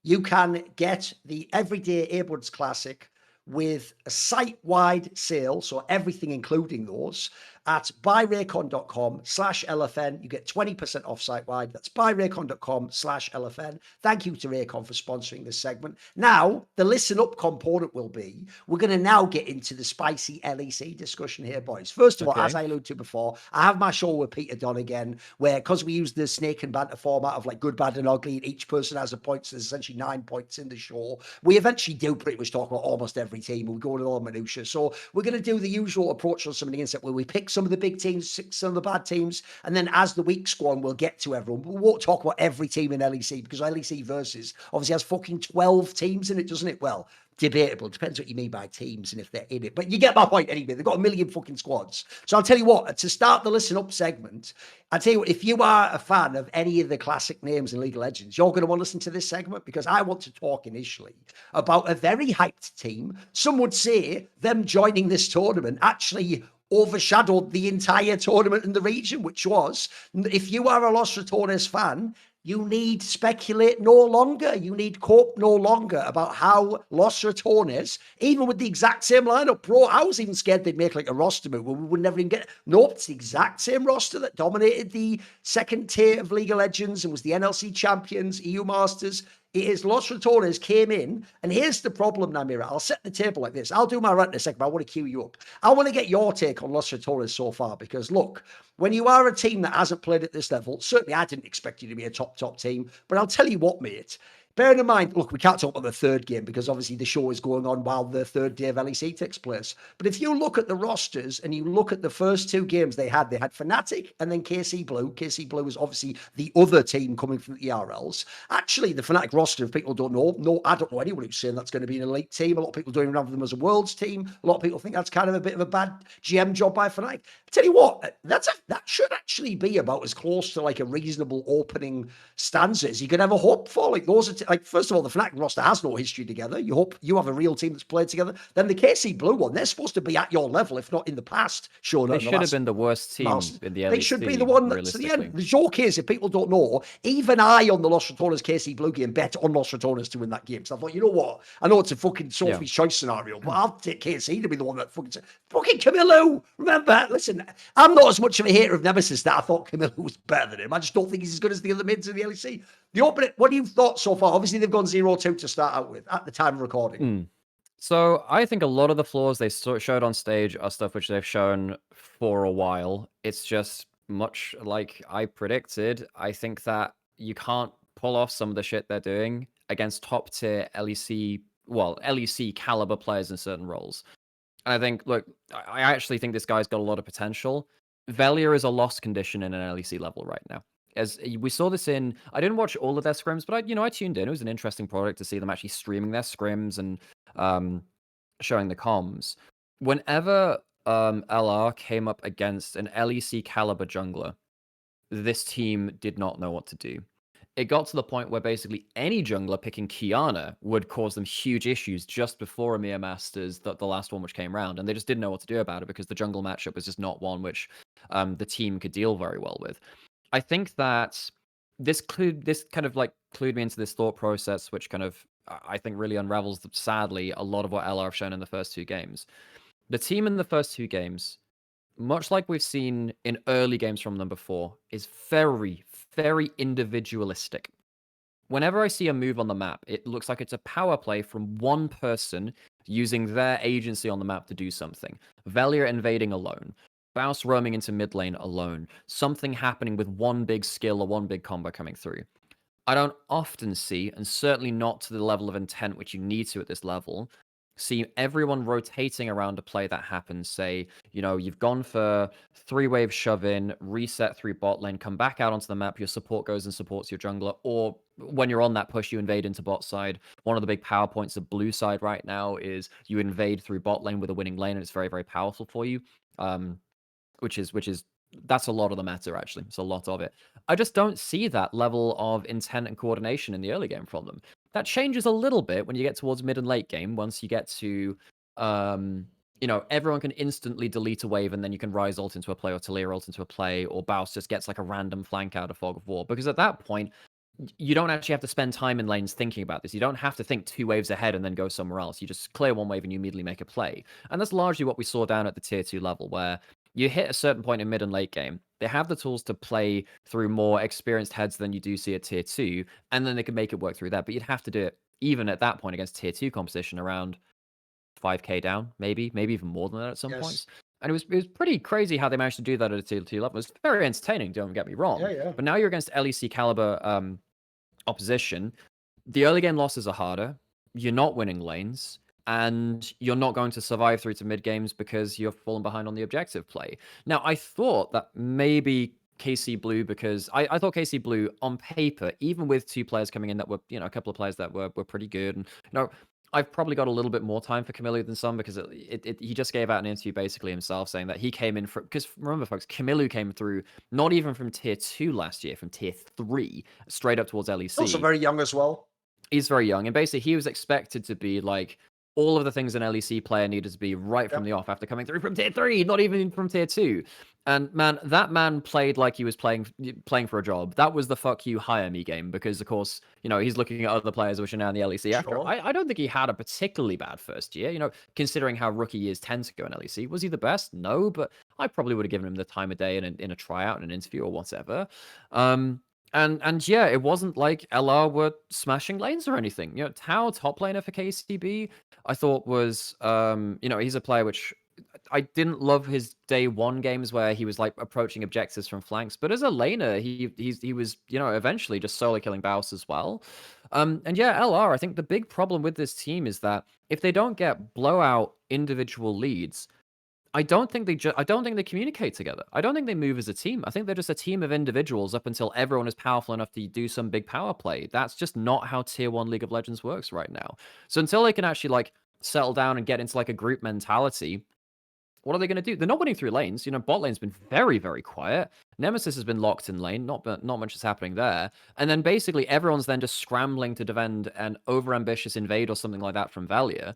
A: you can get the Everyday Esports Classic with a site-wide sale, so everything including those, at buyraycon.com/LFN. You get 20% off site-wide. That's buyraycon.com/LFN. Thank you to Raycon for sponsoring this segment. Now, the listen up component will be, we're going to now get into the spicy LEC discussion here, boys. First of all, as I alluded to before, I have my show with Peter Dunn again, where, because we use the snake and banter format of like good, bad, and ugly, and each person has a point, so there's essentially 9 points in the show. We eventually do pretty much talk about almost every team. We go into all minutiae. So we're going to do the usual approach on some of the insight where we pick some of the big teams, some of the bad teams, and then as the weeks go on, we'll get to everyone. We won't talk about every team in LEC because LEC versus obviously has fucking 12 teams in it, doesn't it? Well, debatable. Depends what you mean by teams and if they're in it. But you get my point anyway. They've got a million fucking squads. So I'll tell you what, to start the listen up segment, I'll tell you what, if you are a fan of any of the classic names in League of Legends, you're going to want to listen to this segment because I want to talk initially about a very hyped team. Some would say them joining this tournament actually overshadowed the entire tournament in the region, which was, if you are a Los Ratones fan, you need speculate no longer. You need cope no longer about how Los Ratones, even with the exact same lineup, bro, I was even scared they'd make like a roster move where we would never even get. Nope, it's the exact same roster that dominated the second tier of League of Legends and was the NLC champions, EU Masters. It is Los Ratones came in, and here's the problem, Namira. I'll set the table like this. I'll do my rant in a second, but I want to cue you up. I want to get your take on Los Ratones so far, because look, when you are a team that hasn't played at this level, certainly I didn't expect you to be a top team, but I'll tell you what, mate. Bearing in mind, look, we can't talk about the third game because obviously the show is going on while the third day of LEC takes place. But if you look at the rosters and you look at the first two games they had Fnatic and then KC Blue. KC Blue was obviously the other team coming from the ERLs. Actually, the Fnatic roster, if people don't know, no, I don't know anyone who's saying that's going to be an elite team. A lot of people doing around for them as a worlds team. A lot of people think that's kind of a bit of a bad GM job by Fnatic. I tell you what, that should actually be about as close to like a reasonable opening stanza as you could ever hope for. Like those are like, first of all, the Fnatic roster has no history together. You hope you have a real team that's played together. Then the KC Blue one, they're supposed to be at your level, if not in the past. Sure,
B: they should have been the worst team in the LEC.
A: They should be the one that's the end. The joke is, if people don't know, even I on the Los Ratones KC Blue game bet on Los Ratones to win that game. So I thought, you know what? I know it's a fucking Sophie's choice scenario, but I'll take KC to be the one that fucking Camilo. Remember, listen, I'm not as much of a hater of Nemesis that I thought Camilo was better than him. I just don't think he's as good as the other mids in the LEC. The opening, what do you thought so far? Obviously, they've gone 0-2 to start out with at the time of recording.
B: So I think a lot of the flaws they showed on stage are stuff which they've shown for a while. It's just much like I predicted. I think that you can't pull off some of the shit they're doing against top tier LEC caliber players in certain roles. And I think, look, I actually think this guy's got a lot of potential. Velia is a lost condition in an LEC level right now. As we saw this in, I didn't watch all of their scrims, but I tuned in. It was an interesting product to see them actually streaming their scrims and showing the comms. Whenever LR came up against an LEC caliber jungler, this team did not know what to do. It got to the point where basically any jungler picking Kiana would cause them huge issues just before EMEA Masters, the last one which came around, and they just didn't know what to do about it because the jungle matchup was just not one which the team could deal very well with. I think that this kind of like clued me into this thought process, which kind of I think really unravels, sadly, a lot of what LR have shown in the first two games. The team in the first two games, much like we've seen in early games from them before, is very, very individualistic. Whenever I see a move on the map, it looks like it's a power play from one person using their agency on the map to do something. Velia invading alone. Baus roaming into mid lane alone. Something happening with one big skill or one big combo coming through. I don't often see, and certainly not to the level of intent which you need to at this level, see everyone rotating around a play that happens. Say, you've gone for 3-wave shove in, reset through bot lane, come back out onto the map, your support goes and supports your jungler, or when you're on that push, you invade into bot side. One of the big power points of blue side right now is you invade through bot lane with a winning lane, and it's very, very powerful for you. Which is that's a lot of the meta, actually. It's a lot of it. I just don't see that level of intent and coordination in the early game from them. That changes a little bit when you get towards mid and late game, once you get to, everyone can instantly delete a wave and then you can Rise ult into a play or Talia ult into a play, or Baus just gets like a random flank out of Fog of War. Because at that point, you don't actually have to spend time in lanes thinking about this. You don't have to think 2 waves ahead and then go somewhere else. You just clear 1 wave and you immediately make a play. And that's largely what we saw down at the tier 2 level, where you hit a certain point in mid and late game. They have the tools to play through more experienced heads than you do see at tier 2, and then they can make it work through that. But you'd have to do it, even at that point, against tier 2 competition, around 5k down, maybe even more than that at some points. And it was pretty crazy how they managed to do that at a tier 2 level. It was very entertaining, don't get me wrong.
A: Yeah.
B: But now you're against LEC caliber opposition. The early game losses are harder. You're not winning lanes. and you're not going to survive through to mid games because you're fallen behind on the objective play. Now, I thought that maybe KC Blue, because I thought KC Blue on paper, even with 2 players coming in that were, a couple of players that were pretty good, and I've probably got a little bit more time for Camilo than some, because he just gave out an interview basically himself saying that he came in because remember folks, Camilo came through not even from tier 2 last year, from tier 3 straight up towards LEC.
A: Also very young as well.
B: He's very young, and basically he was expected to be like all of the things an LEC player needed to be right from the off after coming through from tier 3, not even from tier 2. And man, that man played like he was playing for a job. That was the fuck you hire me game, because of course, he's looking at other players which are now in the LEC after.
A: Sure.
B: I don't think he had a particularly bad first year, considering how rookie years tend to go in LEC. Was he the best? No, but I probably would have given him the time of day in a tryout, in an interview or whatever. And yeah, it wasn't like LR were smashing lanes or anything. Tao, top laner for KCB, I thought was, he's a player which I didn't love his day 1 games where he was like approaching objectives from flanks, but as a laner, he was, eventually just solo killing Baus as well. And yeah, LR, I think the big problem with this team is that if they don't get blowout individual leads, I don't think they communicate together. I don't think they move as a team. I think they're just a team of individuals up until everyone is powerful enough to do some big power play. That's just not how tier 1 League of Legends works right now. So until they can actually like settle down and get into like a group mentality, what are they going to do? They're not winning through lanes. Bot lane's been very, very quiet. Nemesis has been locked in lane. Not much is happening there. And then basically everyone's then just scrambling to defend an over-ambitious invade or something like that from Valia.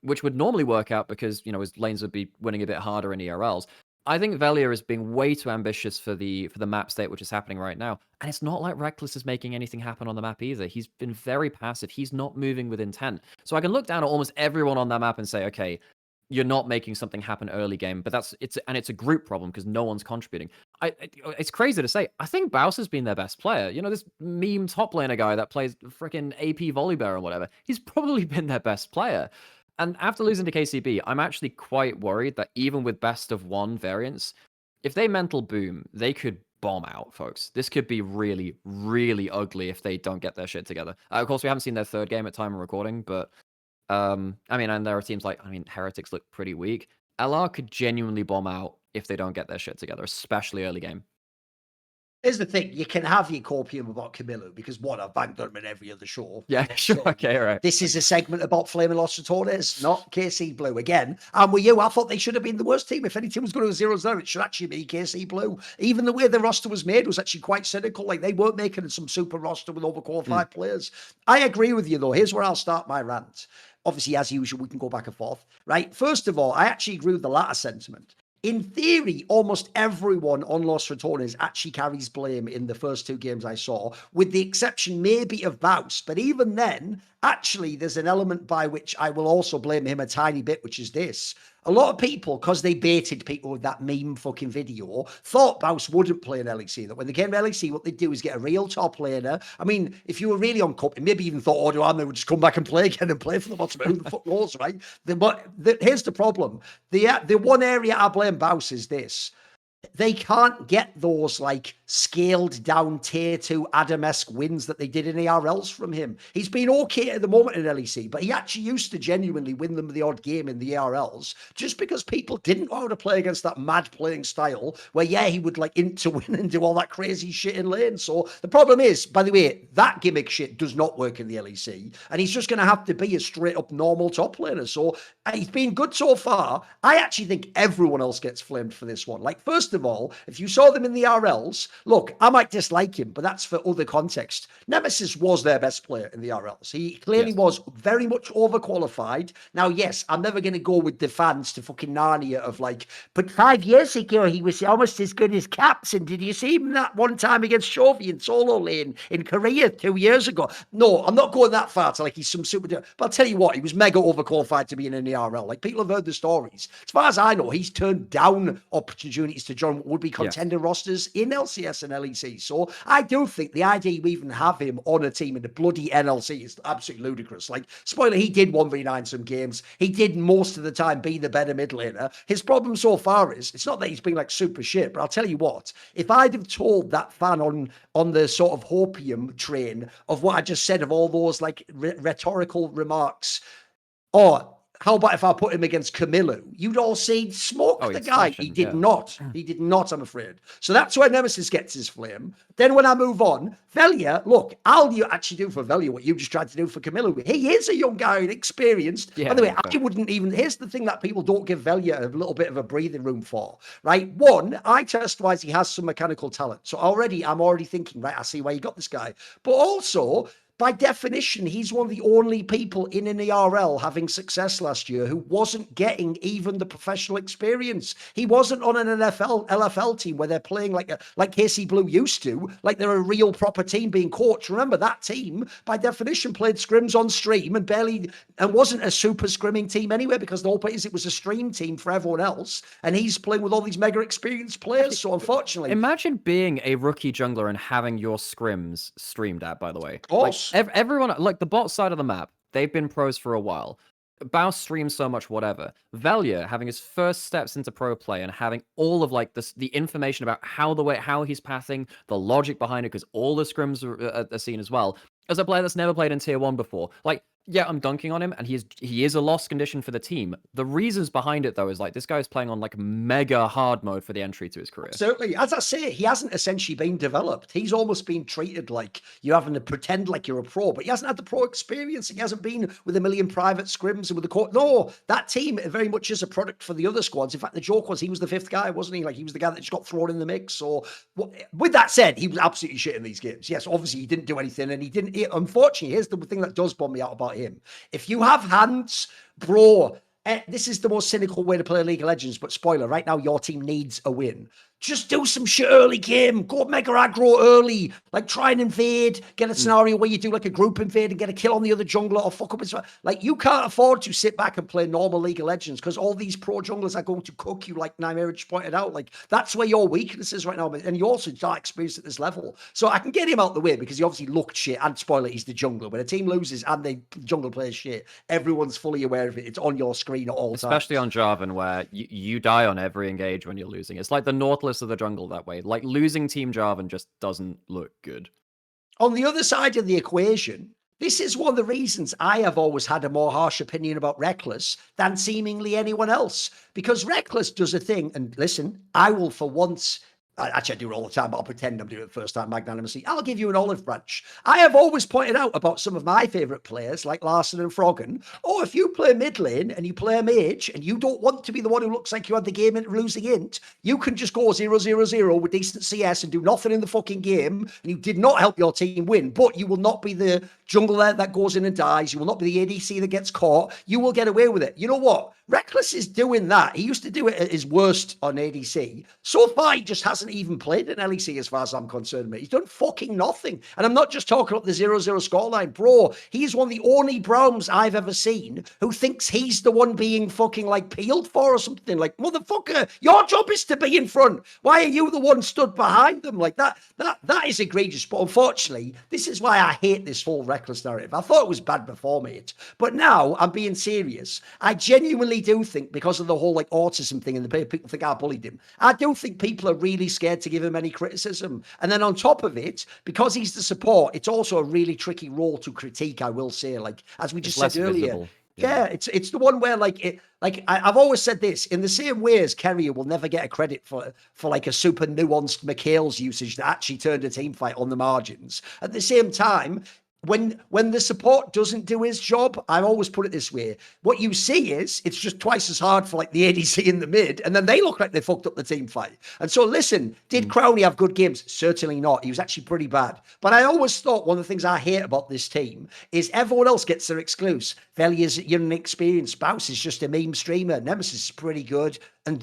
B: Which would normally work out because, his lanes would be winning a bit harder in ERLs. I think Velia is being way too ambitious for the map state, which is happening right now. And it's not like Reckless is making anything happen on the map either. He's been very passive. He's not moving with intent. So I can look down at almost everyone on that map and say, okay, you're not making something happen early game, but it's a group problem because no one's contributing. It's crazy to say. I think Baus has been their best player. This meme top laner guy that plays freaking AP Volibear or whatever. He's probably been their best player. And after losing to KCB, I'm actually quite worried that even with best of 1 variants, if they mental boom, they could bomb out, folks. This could be really, really ugly if they don't get their shit together. Of course, we haven't seen their 3rd game at time of recording, but and there are teams like, Heretics look pretty weak. LR could genuinely bomb out if they don't get their shit together, especially early game.
A: Here's the thing, you can have your copium about Camilo because I've banged on him in every other show.
B: Yeah, sure, okay, all right.
A: This is a segment about flaming Los Ratones, not KC Blue again. And with you, I thought they should have been the worst team. If any team was going to 0-0, it should actually be KC Blue. Even the way the roster was made was actually quite cynical. Like, they weren't making some super roster with overqualified players. I agree with you, though. Here's where I'll start my rant. Obviously, as usual, we can go back and forth, right? First of all, I actually agree with the latter sentiment. In theory, almost everyone on Los Ratones actually carries blame in the first 2 games I saw, with the exception maybe of Baus. But even then, actually, there's an element by which I will also blame him a tiny bit, which is this. A lot of people, because they baited people with that meme fucking video, thought Baus wouldn't play in LEC. That when they came to LEC, what they'd do is get a real top laner. If you were really on cup, maybe even thought, they would just come back and play again and play for the bottom. Who the fuck knows, right? Here's the problem. The one area I blame Baus is this. They can't get those like scaled down tier 2 Adam-esque wins that they did in ARLs from him. He's been okay at the moment in LEC, but he actually used to genuinely win them the odd game in the ARLs just because people didn't know how to play against that mad playing style where, he would like into win and do all that crazy shit in lane. So the problem is, by the way, that gimmick shit does not work in the LEC, and he's just going to have to be a straight up normal top laner. So he's been good so far. I actually think everyone else gets flamed for this one. Like, first of all, if you saw them in the RLs, look, I might dislike him, but that's for other context. Nemesis was their best player in the RLs. He clearly was very much overqualified. Now, yes, I'm never going to go with the fans to fucking Narnia of like, but 5 years ago, he was almost as good as Caps. And did you see him that one time against Chovy in solo lane in Korea 2 years ago? No, I'm not going that far to like he's some super... But I'll tell you what, he was mega overqualified to be in an RL. Like, people have heard the stories. As far as I know, he's turned down opportunities to join what would be contender rosters in LCS and LEC. So I do think the idea you even have him on a team in the bloody NLC is absolutely ludicrous. Like, spoiler, he did 1v9 some games. He did most of the time be the better mid laner. His problem so far is, it's not that he's been like super shit, but I'll tell you what, if I'd have told that fan on the sort of hopium train of what I just said, of all those like rhetorical remarks Or how about if I put him against Camilo? You'd all say smoke
B: Oh,
A: the
B: he'd
A: guy.
B: smash
A: He
B: him,
A: did
B: yeah.
A: not. He did not, I'm afraid. So that's where Nemesis gets his flame. Then when I move on, Velia, look, I'll actually do for Velia what you just tried to do for Camilo. He is a young guy and experienced. By
B: Yeah,
A: the way,
B: yeah, fair.
A: I wouldn't even, here's the thing that people don't give Velia a little bit of a breathing room for, right? One, eye test-wise, he has some mechanical talent. So I'm already thinking, right, I see why you got this guy. But also, by definition, he's one of the only people in an ERL having success last year who wasn't getting even the professional experience. He wasn't on an LFL team where they're playing like KC Blue used to, like they're a real proper team being coached. Remember, that team, by definition, played scrims on stream and wasn't a super scrimming team anyway, because the whole point is it was a stream team for everyone else. And he's playing with all these mega experienced players. So unfortunately,
B: imagine being a rookie jungler and having your scrims streamed at, by the way.
A: of course.
B: Like, everyone, like the bot side of the map, they've been pros for a while. Bao streams so much, whatever. Velia having his first steps into pro play and having all of like this, the information about how he's passing, the logic behind it, because all the scrims are seen as well. As a player that's never played in tier 1 before, like, yeah, I'm dunking on him, and he is a lost condition for the team. The reasons behind it, though, is like this guy's playing on like mega hard mode for the entry to his career.
A: Certainly. As I say, he hasn't essentially been developed. He's almost been treated like you're having to pretend like you're a pro, but he hasn't had the pro experience. He hasn't been with a million private scrims and with the court. No, that team very much is a product for the other squads. In fact, the joke was he was the 5th guy, wasn't he? Like he was the guy that just got thrown in the mix. So with that said, he was absolutely shit in these games. Yes, obviously he didn't do anything, and unfortunately, here's the thing that does bum me out about him. If you have hands, bro, this is the most cynical way to play League of Legends, but spoiler, right now your team needs a win. Just do some shit early game. Go mega aggro early. Like try and invade. Get a scenario where you do like a group invade and get a kill on the other jungler or fuck up his. Like you can't afford to sit back and play normal League of Legends because all these pro junglers are going to cook you, like Nymerich pointed out. Like that's where your weakness is right now. And you also don't experience at this level. So I can get him out the way because he obviously looked shit. And spoiler, he's the jungler. When a team loses and the jungle plays shit, everyone's fully aware of it. It's on your screen at all times.
B: Especially on Jarvan, where you die on every engage when you're losing. It's like the Nautilus of the jungle that way. Like losing Team Jarvan just doesn't look good.
A: On the other side of the equation, this is one of the reasons I have always had a more harsh opinion about Reckless than seemingly anyone else. Because Reckless does a thing, and listen, I will for once. Actually, I do it all the time, but I'll pretend I'm doing it the first time magnanimously. I'll give you an olive branch. I have always pointed out about some of my favourite players, like Larson and Froggen. Oh, if you play mid lane and you play a mage and you don't want to be the one who looks like you had the game in losing int, you can just go 0-0-0 with decent CS and do nothing in the fucking game, and you did not help your team win, but you will not be the jungler that goes in and dies. You will not be the ADC that gets caught. You will get away with it. You know what? Reckless is doing that. He used to do it at his worst on ADC. So far, he just hasn't even played an LEC as far as I'm concerned, mate. He's done fucking nothing. And I'm not just talking about the 0-0 scoreline. Bro, he's one of the only Browns I've ever seen who thinks he's the one being fucking like peeled for or something. Like, motherfucker, your job is to be in front. Why are you the one stood behind them? Like that is egregious. But unfortunately, this is why I hate this whole Reckless narrative. I thought it was bad before, mate. But now I'm being serious. I genuinely do think, because of the whole like autism thing and the people think I bullied him, I do think people are really scared to give him any criticism. And then on top of it, because he's the support, it's also a really tricky role to critique, I will say. Like, as we just said earlier.
B: Visible.
A: Yeah, it's the one where I've always said this, in the same way as Kerrier will never get a credit for like a super nuanced McHale's usage that actually turned a team fight on the margins. At the same time, when the support doesn't do his job, I always put it this way. What you see is it's just twice as hard for like the ADC in the mid, and then they look like they fucked up the team fight. And so listen, did Crowley have good games? Certainly not. He was actually pretty bad. But I always thought one of the things I hate about this team is everyone else gets their exclusive. Velia's young experienced. Spouse is just a meme streamer. Nemesis is pretty good.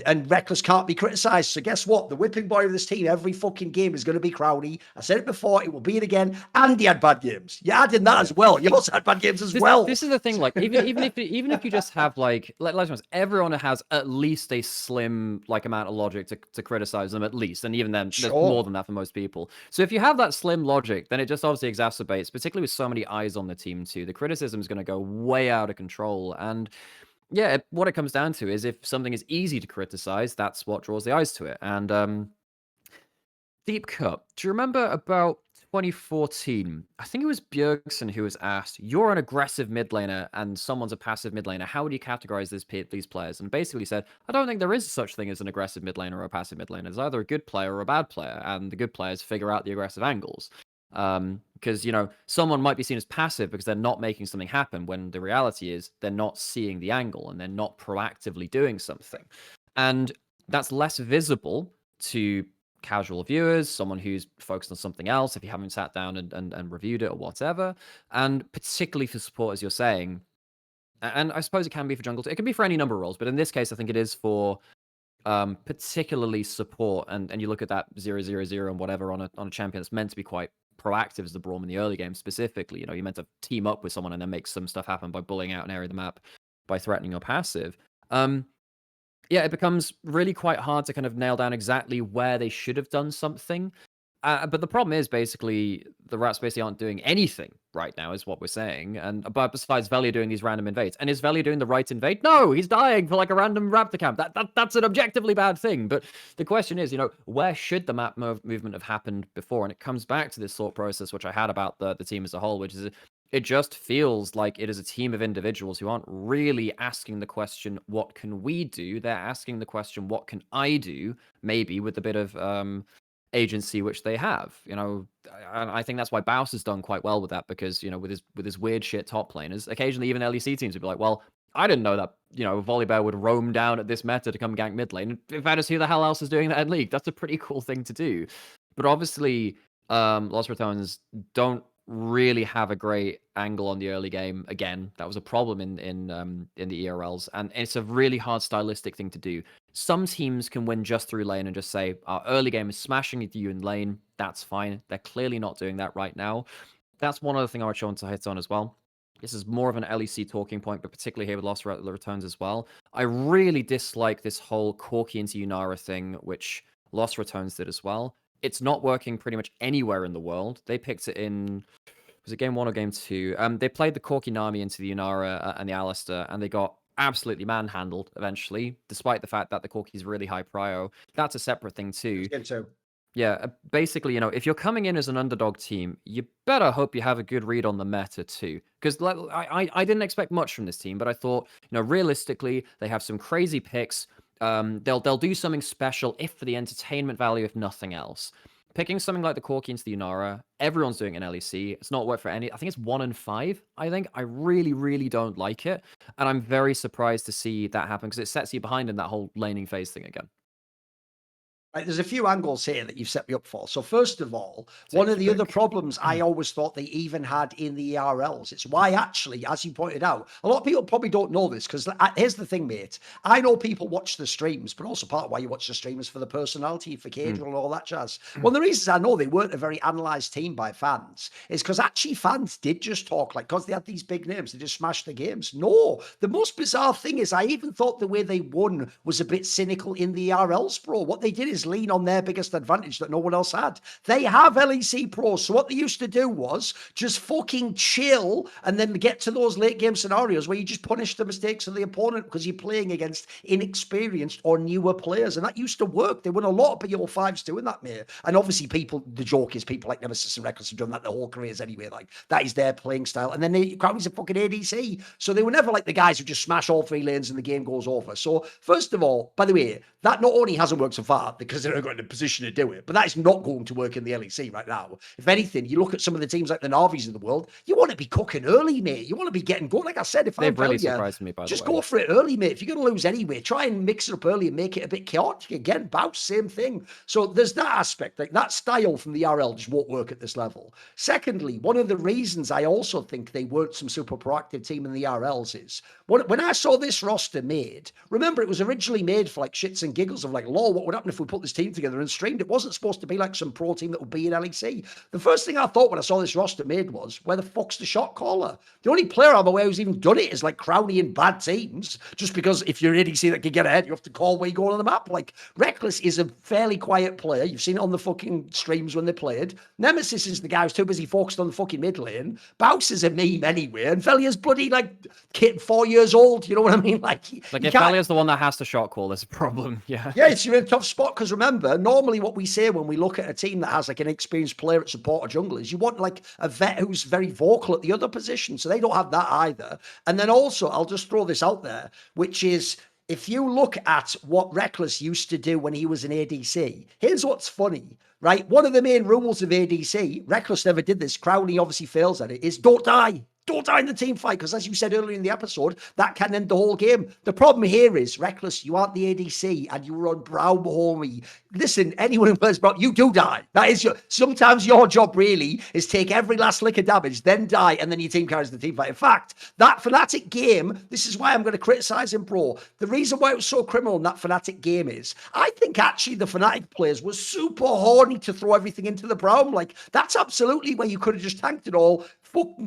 A: And Reckless can't be criticised. So guess what? The whipping boy of this team every fucking game is going to be Crowley. I said it before, it will be it again. And he had bad games. You added that as well. You also had bad games as well.
B: This is the thing, like even if you just have like let's be honest, everyone has at least a slim like amount of logic to criticize them at least, and even then there's more than that for most people. So if you have that slim logic, then it just obviously exacerbates, particularly with so many eyes on the team too. The criticism is going to go way out of control. And yeah, what it comes down to is if something is easy to criticize, that's what draws the eyes to it. And Deep Cup, do you remember about 2014. I think it was Bjergsen who was asked, "You're an aggressive mid laner and someone's a passive mid laner. How would you categorize these players?" And basically said, "I don't think there is such thing as an aggressive mid laner or a passive mid laner. There's either a good player or a bad player, and the good players figure out the aggressive angles." Because, someone might be seen as passive because they're not making something happen, when the reality is they're not seeing the angle and they're not proactively doing something. And that's less visible to casual viewers, someone who's focused on something else, if you haven't sat down and reviewed it or whatever. And particularly for support, as you're saying, and I suppose it can be for jungle too. It can be for any number of roles, but in this case, I think it is for particularly support. And you look at that 0-0-0 and whatever on a champion that's meant to be quite proactive as the Braum in the early game specifically. You're meant to team up with someone and then make some stuff happen by bullying out an area of the map, by threatening your passive. Yeah, it becomes really quite hard to kind of nail down exactly where they should have done something. But the problem is basically the Rats basically aren't doing anything right now, is what we're saying. But besides Velia doing these random invades. And is Velia doing the right invade? No, he's dying for like a random Raptor camp. That's an objectively bad thing. But the question is, where should the map movement have happened before? And it comes back to this thought process, which I had about the team as a whole, which is it just feels like it is a team of individuals who aren't really asking the question, what can we do? They're asking the question, what can I do? Maybe with a bit of agency which they have. And I think that's why Baus has done quite well with that, because with his weird shit top laners, occasionally even LEC teams would be like, well, I didn't know that Volibear would roam down at this meta to come gank mid lane. In fact, who the hell else is doing that in League? That's a pretty cool thing to do. But obviously, Los Ratones don't really have a great angle on the early game. Again, that was a problem in the ERLs, and it's a really hard stylistic thing to do. Some teams can win just through lane and just say, our early game is smashing into you in lane. That's fine. They're clearly not doing that right now. That's one other thing I would want to hit on as well. This is more of an LEC talking point, but particularly here with Los Ratones as well. I really dislike this whole Corki into Yunara thing, which Los Ratones did as well. It's not working pretty much anywhere in the world. They picked it in, was it game 1 or game 2? They played the Corki Nami into the Yunara and the Alistair, and they got absolutely manhandled eventually, despite the fact that the Corki's really high prio. That's a separate thing too.
A: Game 2.
B: Yeah, basically, if you're coming in as an underdog team, you better hope you have a good read on the meta too. Because I didn't expect much from this team, but I thought, realistically, they have some crazy picks. They'll do something special, if for the entertainment value, if nothing else. Picking something like the Corki into the Yunara, everyone's doing an LEC. It's not worked for any. I think it's 1 and 5. I think I really, really don't like it, and I'm very surprised to see that happen, because it sets you behind in that whole laning phase thing again.
A: Right, there's a few angles here that you've set me up for. So first of all, one of the other problems I always thought they even had in the ERLs, it's why actually, as you pointed out, a lot of people probably don't know this, because here's the thing, mate. I know people watch the streams, but also part of why you watch the streams for the personality, for Cajun and all that jazz. One of the reasons I know they weren't a very analysed team by fans is because actually fans did just talk, like, because they had these big names, they just smashed the games. No, the most bizarre thing is I even thought the way they won was a bit cynical in the ERLs, bro. What they did is lean on their biggest advantage that no one else had. They have LEC pros, so what they used to do was just fucking chill and then get to those late game scenarios where you just punish the mistakes of the opponent because you're playing against inexperienced or newer players, and that used to work. They won a lot of BO5s doing that, mate. And obviously the joke is people like Nemesis and Reckless have done that their whole careers anyway. Like, that is their playing style. And then Crowley's a fucking ADC, so they were never like the guys who just smash all 3 lanes and the game goes over. So first of all, by the way, that not only hasn't worked so far because they're not in a position to do it, but that is not going to work in the LEC right now. If anything, you look at some of the teams like the Navis of the world, you want to be cooking early, mate. You want to be getting going. Like I said, if
B: they've really surprised me, by the way.
A: Just go for it early, mate. If you're going to lose anyway, try and mix it up early and make it a bit chaotic. Again, Bounce, same thing. So there's that aspect. Like, that style from the RL just won't work at this level. Secondly, one of the reasons I also think they weren't some super proactive team in the RLs is when I saw this roster made, remember, it was originally made for like shits and giggles of like, lol, what would happen if we put this team together and streamed? It wasn't supposed to be like some pro team that would be in LEC. The first thing I thought when I saw this roster made was, where the fuck's the shot caller? The only player I'm aware who's even done it is like Crowley in bad teams, just because if you're an ADC that can get ahead, you have to call where you go on the map. Like, Reckless is a fairly quiet player. You've seen it on the fucking streams when they played. Nemesis is the guy who's too busy focused on the fucking mid lane. Bounce is a meme anyway, and Velia's bloody like kid 4 years old. You know what I mean? Like if
B: Velia's the one that has to shot call, there's a problem. Yeah.
A: Yeah, it's you're in a tough spot because remember, normally what we say when we look at a team that has like an experienced player at support or jungle is you want like a vet who's very vocal at the other position. So they don't have that either. And then also, I'll just throw this out there, which is if you look at what Reckless used to do when he was an ADC, here's what's funny, right? One of the main rules of ADC, Reckless never did this, Crowley obviously fails at it, is don't die. Don't die in the team fight, because as you said earlier in the episode, that can end the whole game. The problem here is, Reckless, you aren't the ADC and you run Brown Homie. Listen, anyone who plays Brown, you do die. That is sometimes your job really is take every last lick of damage, then die, and then your team carries the team fight. In fact, that Fnatic game, this is why I'm going to criticize him, bro. The reason why it was so criminal in that Fnatic game is, I think actually the Fnatic players were super horny to throw everything into the Brown. Like, that's absolutely where you could have just tanked it all,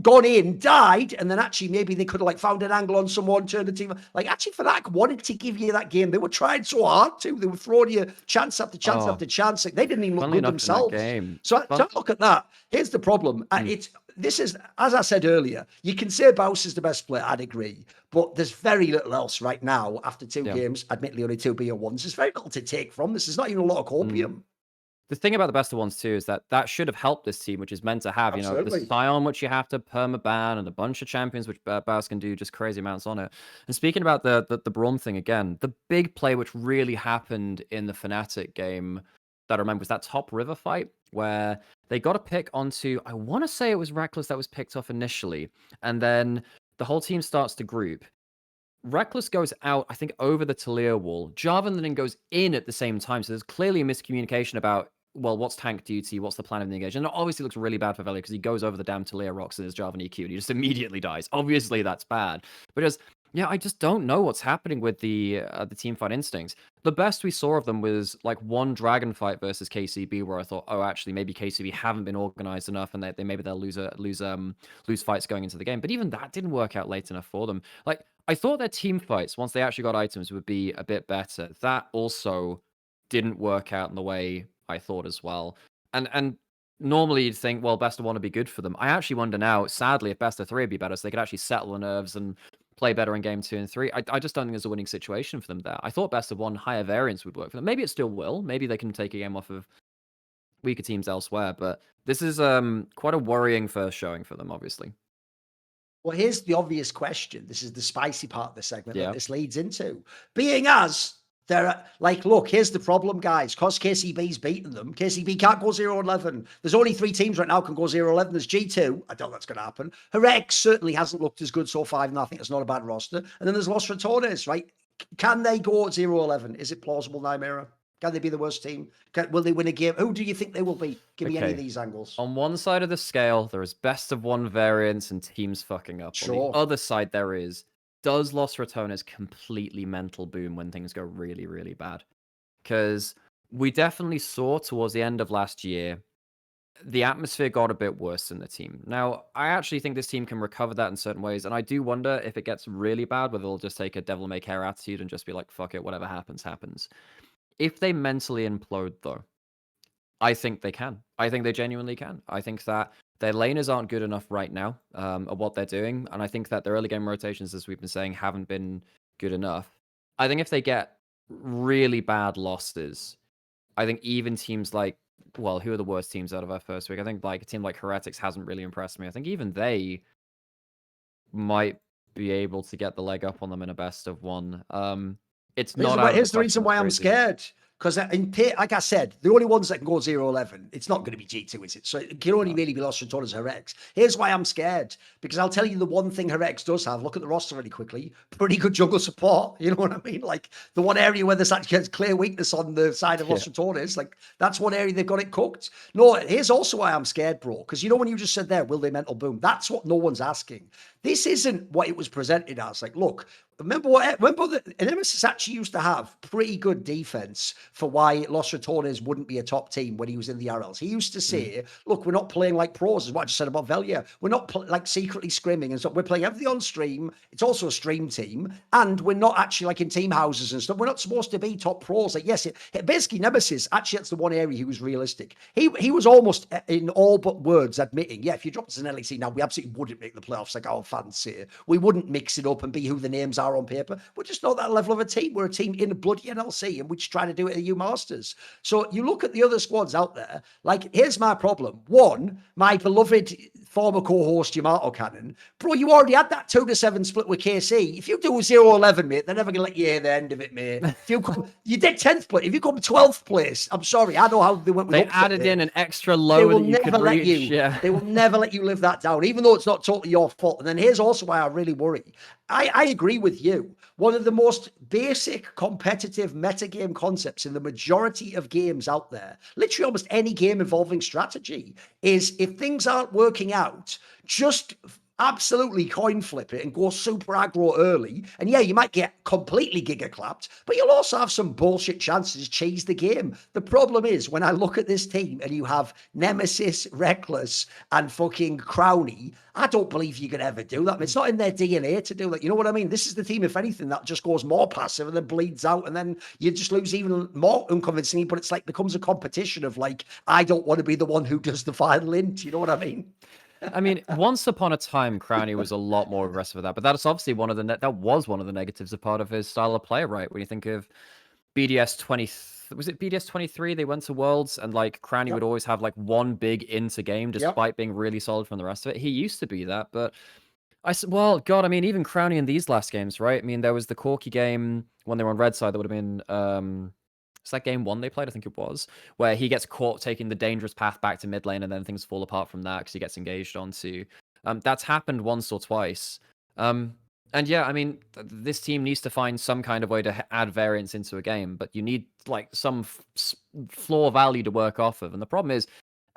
A: gone in, died, and then actually maybe they could have like found an angle on someone, turned the team. Like actually Fnatic wanted to give you that game. They were trying so hard to. They were throwing you chance after chance after chance. Like, they didn't even look good themselves. So look at that. Here's the problem. This is, as I said earlier, you can say Baus is the best player, I'd agree, but there's very little else right now after two games, admittedly only 2 BO1s. There's very little to take from this. There's not even a lot of copium.
B: The thing about the best of ones too is that should have helped this team, which is meant to have, you know, the Sion, which you have to permaban, and a bunch of champions, which Baus can do just crazy amounts on it. And speaking about the Braum thing again, the big play which really happened in the Fnatic game that I remember was that top river fight where they got a pick onto, I want to say it was Reckless that was picked off initially, and then the whole team starts to group. Reckless goes out, I think, over the Talia wall. Jarvan then goes in at the same time. So there's clearly a miscommunication about, well, what's tank duty? What's the plan of the engagement? And it obviously looks really bad for Velio because he goes over the damn Talia rocks and his Jarvan EQ and he just immediately dies. Obviously, that's bad. But I just don't know what's happening with the team fight instincts. The best we saw of them was like one dragon fight versus KCB, where I thought, oh, actually, maybe KCB haven't been organized enough, and maybe they'll lose fights going into the game. But even that didn't work out late enough for them. Like, I thought their team fights, once they actually got items, would be a bit better. That also didn't work out in the way I thought as well. And normally you'd think, well, best of one would be good for them. I actually wonder now, sadly, if best of three would be better, so they could actually settle the nerves and play better in game 2 and 3. I just don't think there's a winning situation for them there. I thought best of one higher variance would work for them. Maybe it still will. Maybe they can take a game off of weaker teams elsewhere. But this is quite a worrying first showing for them, obviously.
A: Well, here's the obvious question. This is the spicy part of the segment that this leads into. Being as they're like, look, here's the problem, guys. Because KCB's beaten them, KCB can't go 0-11. There's only 3 teams right now can go 0-11. There's G2. I don't know that's going to happen. Herex certainly hasn't looked as good so far, and I think it's not a bad roster. And then there's Los Ratones, right? Can they go 0-11? Is it plausible, Nymera? Can they be the worst team? Will they win a game? Who do you think they will be? Give me any of these angles.
B: On one side of the scale, there is best of one variance and teams fucking up. On the other side, there is, does Los Ratones completely mental boom when things go really, really bad? Because we definitely saw towards the end of last year, the atmosphere got a bit worse in the team. Now, I actually think this team can recover that in certain ways, and I do wonder if it gets really bad, whether they'll just take a devil may care attitude and just be like, fuck it, whatever happens, happens. If they mentally implode, though, I think they can. I think they genuinely can. I think that their laners aren't good enough right now at what they're doing, and I think that their early game rotations, as we've been saying, haven't been good enough. I think if they get really bad losses, I think even teams like, well, who are the worst teams out of our first week? I think like a team like Heretics hasn't really impressed me. I think even they might be able to get the leg up on them in a best of one. It's not.
A: Here's the reason why I'm scared. Because, like I said, the only ones that can go 0-11, it's not going to be G2, is it? So it can only really be Los Ratones Herex. Here's why I'm scared. Because I'll tell you the one thing Herex does have, look at the roster really quickly, pretty good jungle support. You know what I mean? Like, the one area where there's actually a clear weakness on the side of Los Ratones, like, that's one area they've got it cooked. No, here's also why I'm scared, bro. Because you know when you just said there, will they mental boom? That's what no one's asking. This isn't what it was presented as. Like, look, remember the Nemesis actually used to have pretty good defense for why Los Ratones wouldn't be a top team when he was in the RLs. He used to say, look, we're not playing like pros, is what I just said about Velia. We're not like secretly scrimming and stuff. We're playing everything on stream. It's also a stream team. And we're not actually like in team houses and stuff. We're not supposed to be top pros. Like, yes, basically Nemesis, actually that's the one area he was realistic. He was almost in all but words admitting, yeah, if you dropped us an LEC now, we absolutely wouldn't make the playoffs like our fans say. We wouldn't mix it up and be who the names are on paper. We're just not that level of a team. We're a team in a bloody NLC, and we just try to do it EU Masters. So you look at the other squads out there, like, here's my problem. One, my beloved former co-host, Yamato Cannon, bro, you already had that 2-7 split with KC. If you do 0-11, mate, they're never going to let you hear the end of it, mate. If you did 10th place. If you come 12th place, I'm sorry, I know how they went with
B: They
A: upset,
B: added
A: mate.
B: in an extra
A: They
B: lower
A: will
B: that you could
A: never let
B: reach.
A: you.
B: Yeah.
A: They will never let you live that down, even though it's not totally your fault. And then here's also why I really worry. I agree with you. One of the most basic competitive metagame concepts in the majority of games out there, literally almost any game involving strategy, is if things aren't working out, just absolutely coin flip it and go super aggro early. And yeah, you might get completely giga clapped, but you'll also have some bullshit chances to cheese the game. The problem is when I look at this team and you have Nemesis, Reckless, and fucking Crowny, I don't believe you could ever do that. It's not in their DNA to do that. You know what I mean? This is the team, if anything, that just goes more passive and then bleeds out, and then you just lose even more unconvincingly. But it's like becomes a competition of like, I don't want to be the one who does the final int. You know what I mean?
B: I mean, once upon a time, Crowny was a lot more aggressive with that, but that's obviously one of the that was one of the negatives of part of his style of play, right? When you think of BDS 20, was it BDS 23? They went to Worlds, and like Crowny would always have like one big into game, despite being really solid from the rest of it. He used to be that, but well, God, I mean, even Crowny in these last games, right? I mean, there was the Corky game when they were on red side. That would have been it's that game 1 they played, I think it was, where he gets caught taking the dangerous path back to mid lane, and then things fall apart from that because he gets engaged onto. That's happened once or twice. And yeah, I mean, this team needs to find some kind of way to add variance into a game, but you need like some floor value to work off of. And the problem is,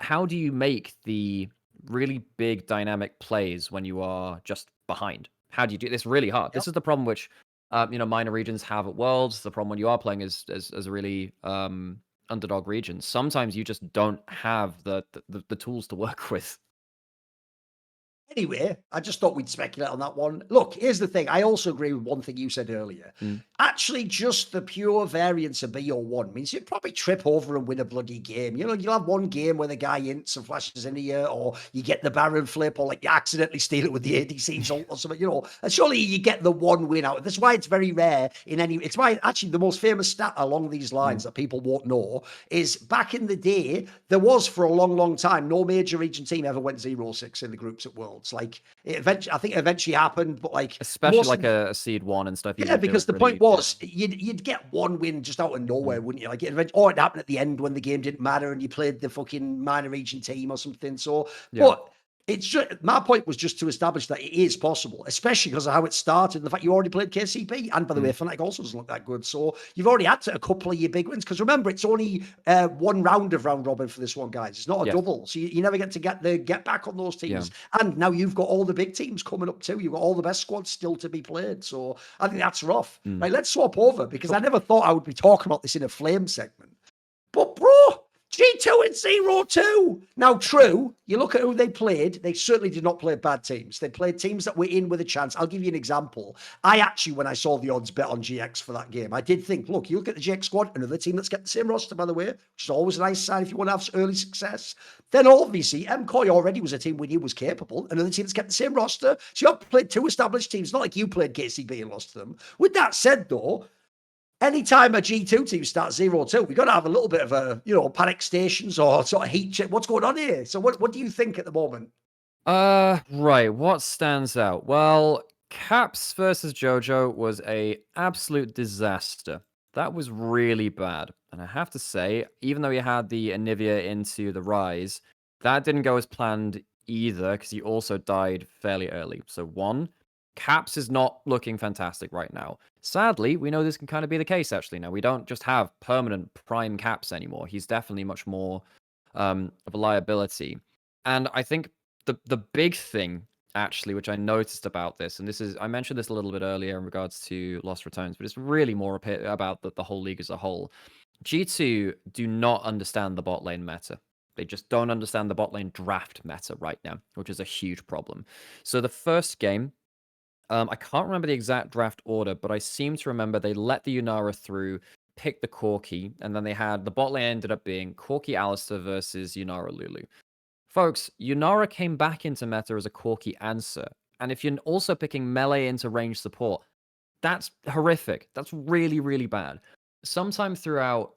B: how do you make the really big dynamic plays when you are just behind? How do you do this? Really hard. This is the problem which minor regions have at Worlds. The problem when you are playing as a really underdog region. Sometimes you just don't have the tools to work with.
A: Anyway, I just thought we'd speculate on that one. Look, here's the thing. I also agree with one thing you said earlier. Actually, just the pure variance of BO1 means you'd probably trip over and win a bloody game. You know, you'll have one game where the guy ints and flashes into you, or you get the Baron flip, or like you accidentally steal it with the ADC's ult or something, you know. And surely you get the one win out. That's why it's very rare in any. It's why actually the most famous stat along these lines that people won't know is back in the day, there was for a long, long time, no major region team ever went 0-6 in the groups at Worlds. Like it eventually, I think it eventually happened, but like
B: especially like a seed 1 and stuff.
A: Yeah, because the point was you'd get one win just out of nowhere, wouldn't you? Like or it happened at the end when the game didn't matter and you played the fucking minor region team or something. So, but it's just my point was just to establish that it is possible, especially because of how it started and the fact you already played KCP. And by the way, Fnatic also doesn't look that good. So you've already had a couple of your big wins. Because remember, it's only one round of round robin for this one, guys. It's not a double. So you never get to get back on those teams. And now you've got all the big teams coming up too. You've got all the best squads still to be played. So I think that's rough. Right, let's swap over because I never thought I would be talking about this in a flame segment. But bro, G2 and 0-2. Now, true, you look at who they played, they certainly did not play bad teams. They played teams that were in with a chance. I'll give you an example. I actually, when I saw the odds, bet on GX for that game. I did think, look, you look at the GX squad, another team that's kept the same roster, by the way, which is always a nice sign if you want to have early success. Then obviously, MKOI already was a team we knew was capable, another team that's kept the same roster. So you have played 2 established teams, not like you played KCB and lost to them. With that said, though, anytime a G2 team starts 0-2, we've got to have a little bit of a, panic stations or sort of heat check. What's going on here? So what do you think at the moment?
B: Right. What stands out? Well, Caps versus JoJo was a absolute disaster. That was really bad. And I have to say, even though he had the Anivia into the Rise, that didn't go as planned either, because he also died fairly early. So 1, Caps is not looking fantastic right now. Sadly, we know this can kind of be the case, actually. Now, we don't just have permanent prime Caps anymore. He's definitely much more of a liability. And I think the big thing, actually, which I noticed about this, and this is, I mentioned this a little bit earlier in regards to Los Ratones, but it's really more about the whole league as a whole. G2 do not understand the bot lane meta. They just don't understand the bot lane draft meta right now, which is a huge problem. So the first game, I can't remember the exact draft order, but I seem to remember they let the Yunara through, pick the Corki, and then they had the bot lane ended up being Corki Alistair versus Yunara Lulu. Folks, Yunara came back into meta as a Corki answer, and if you're also picking melee into range support, that's horrific. That's really, really bad. Sometime throughout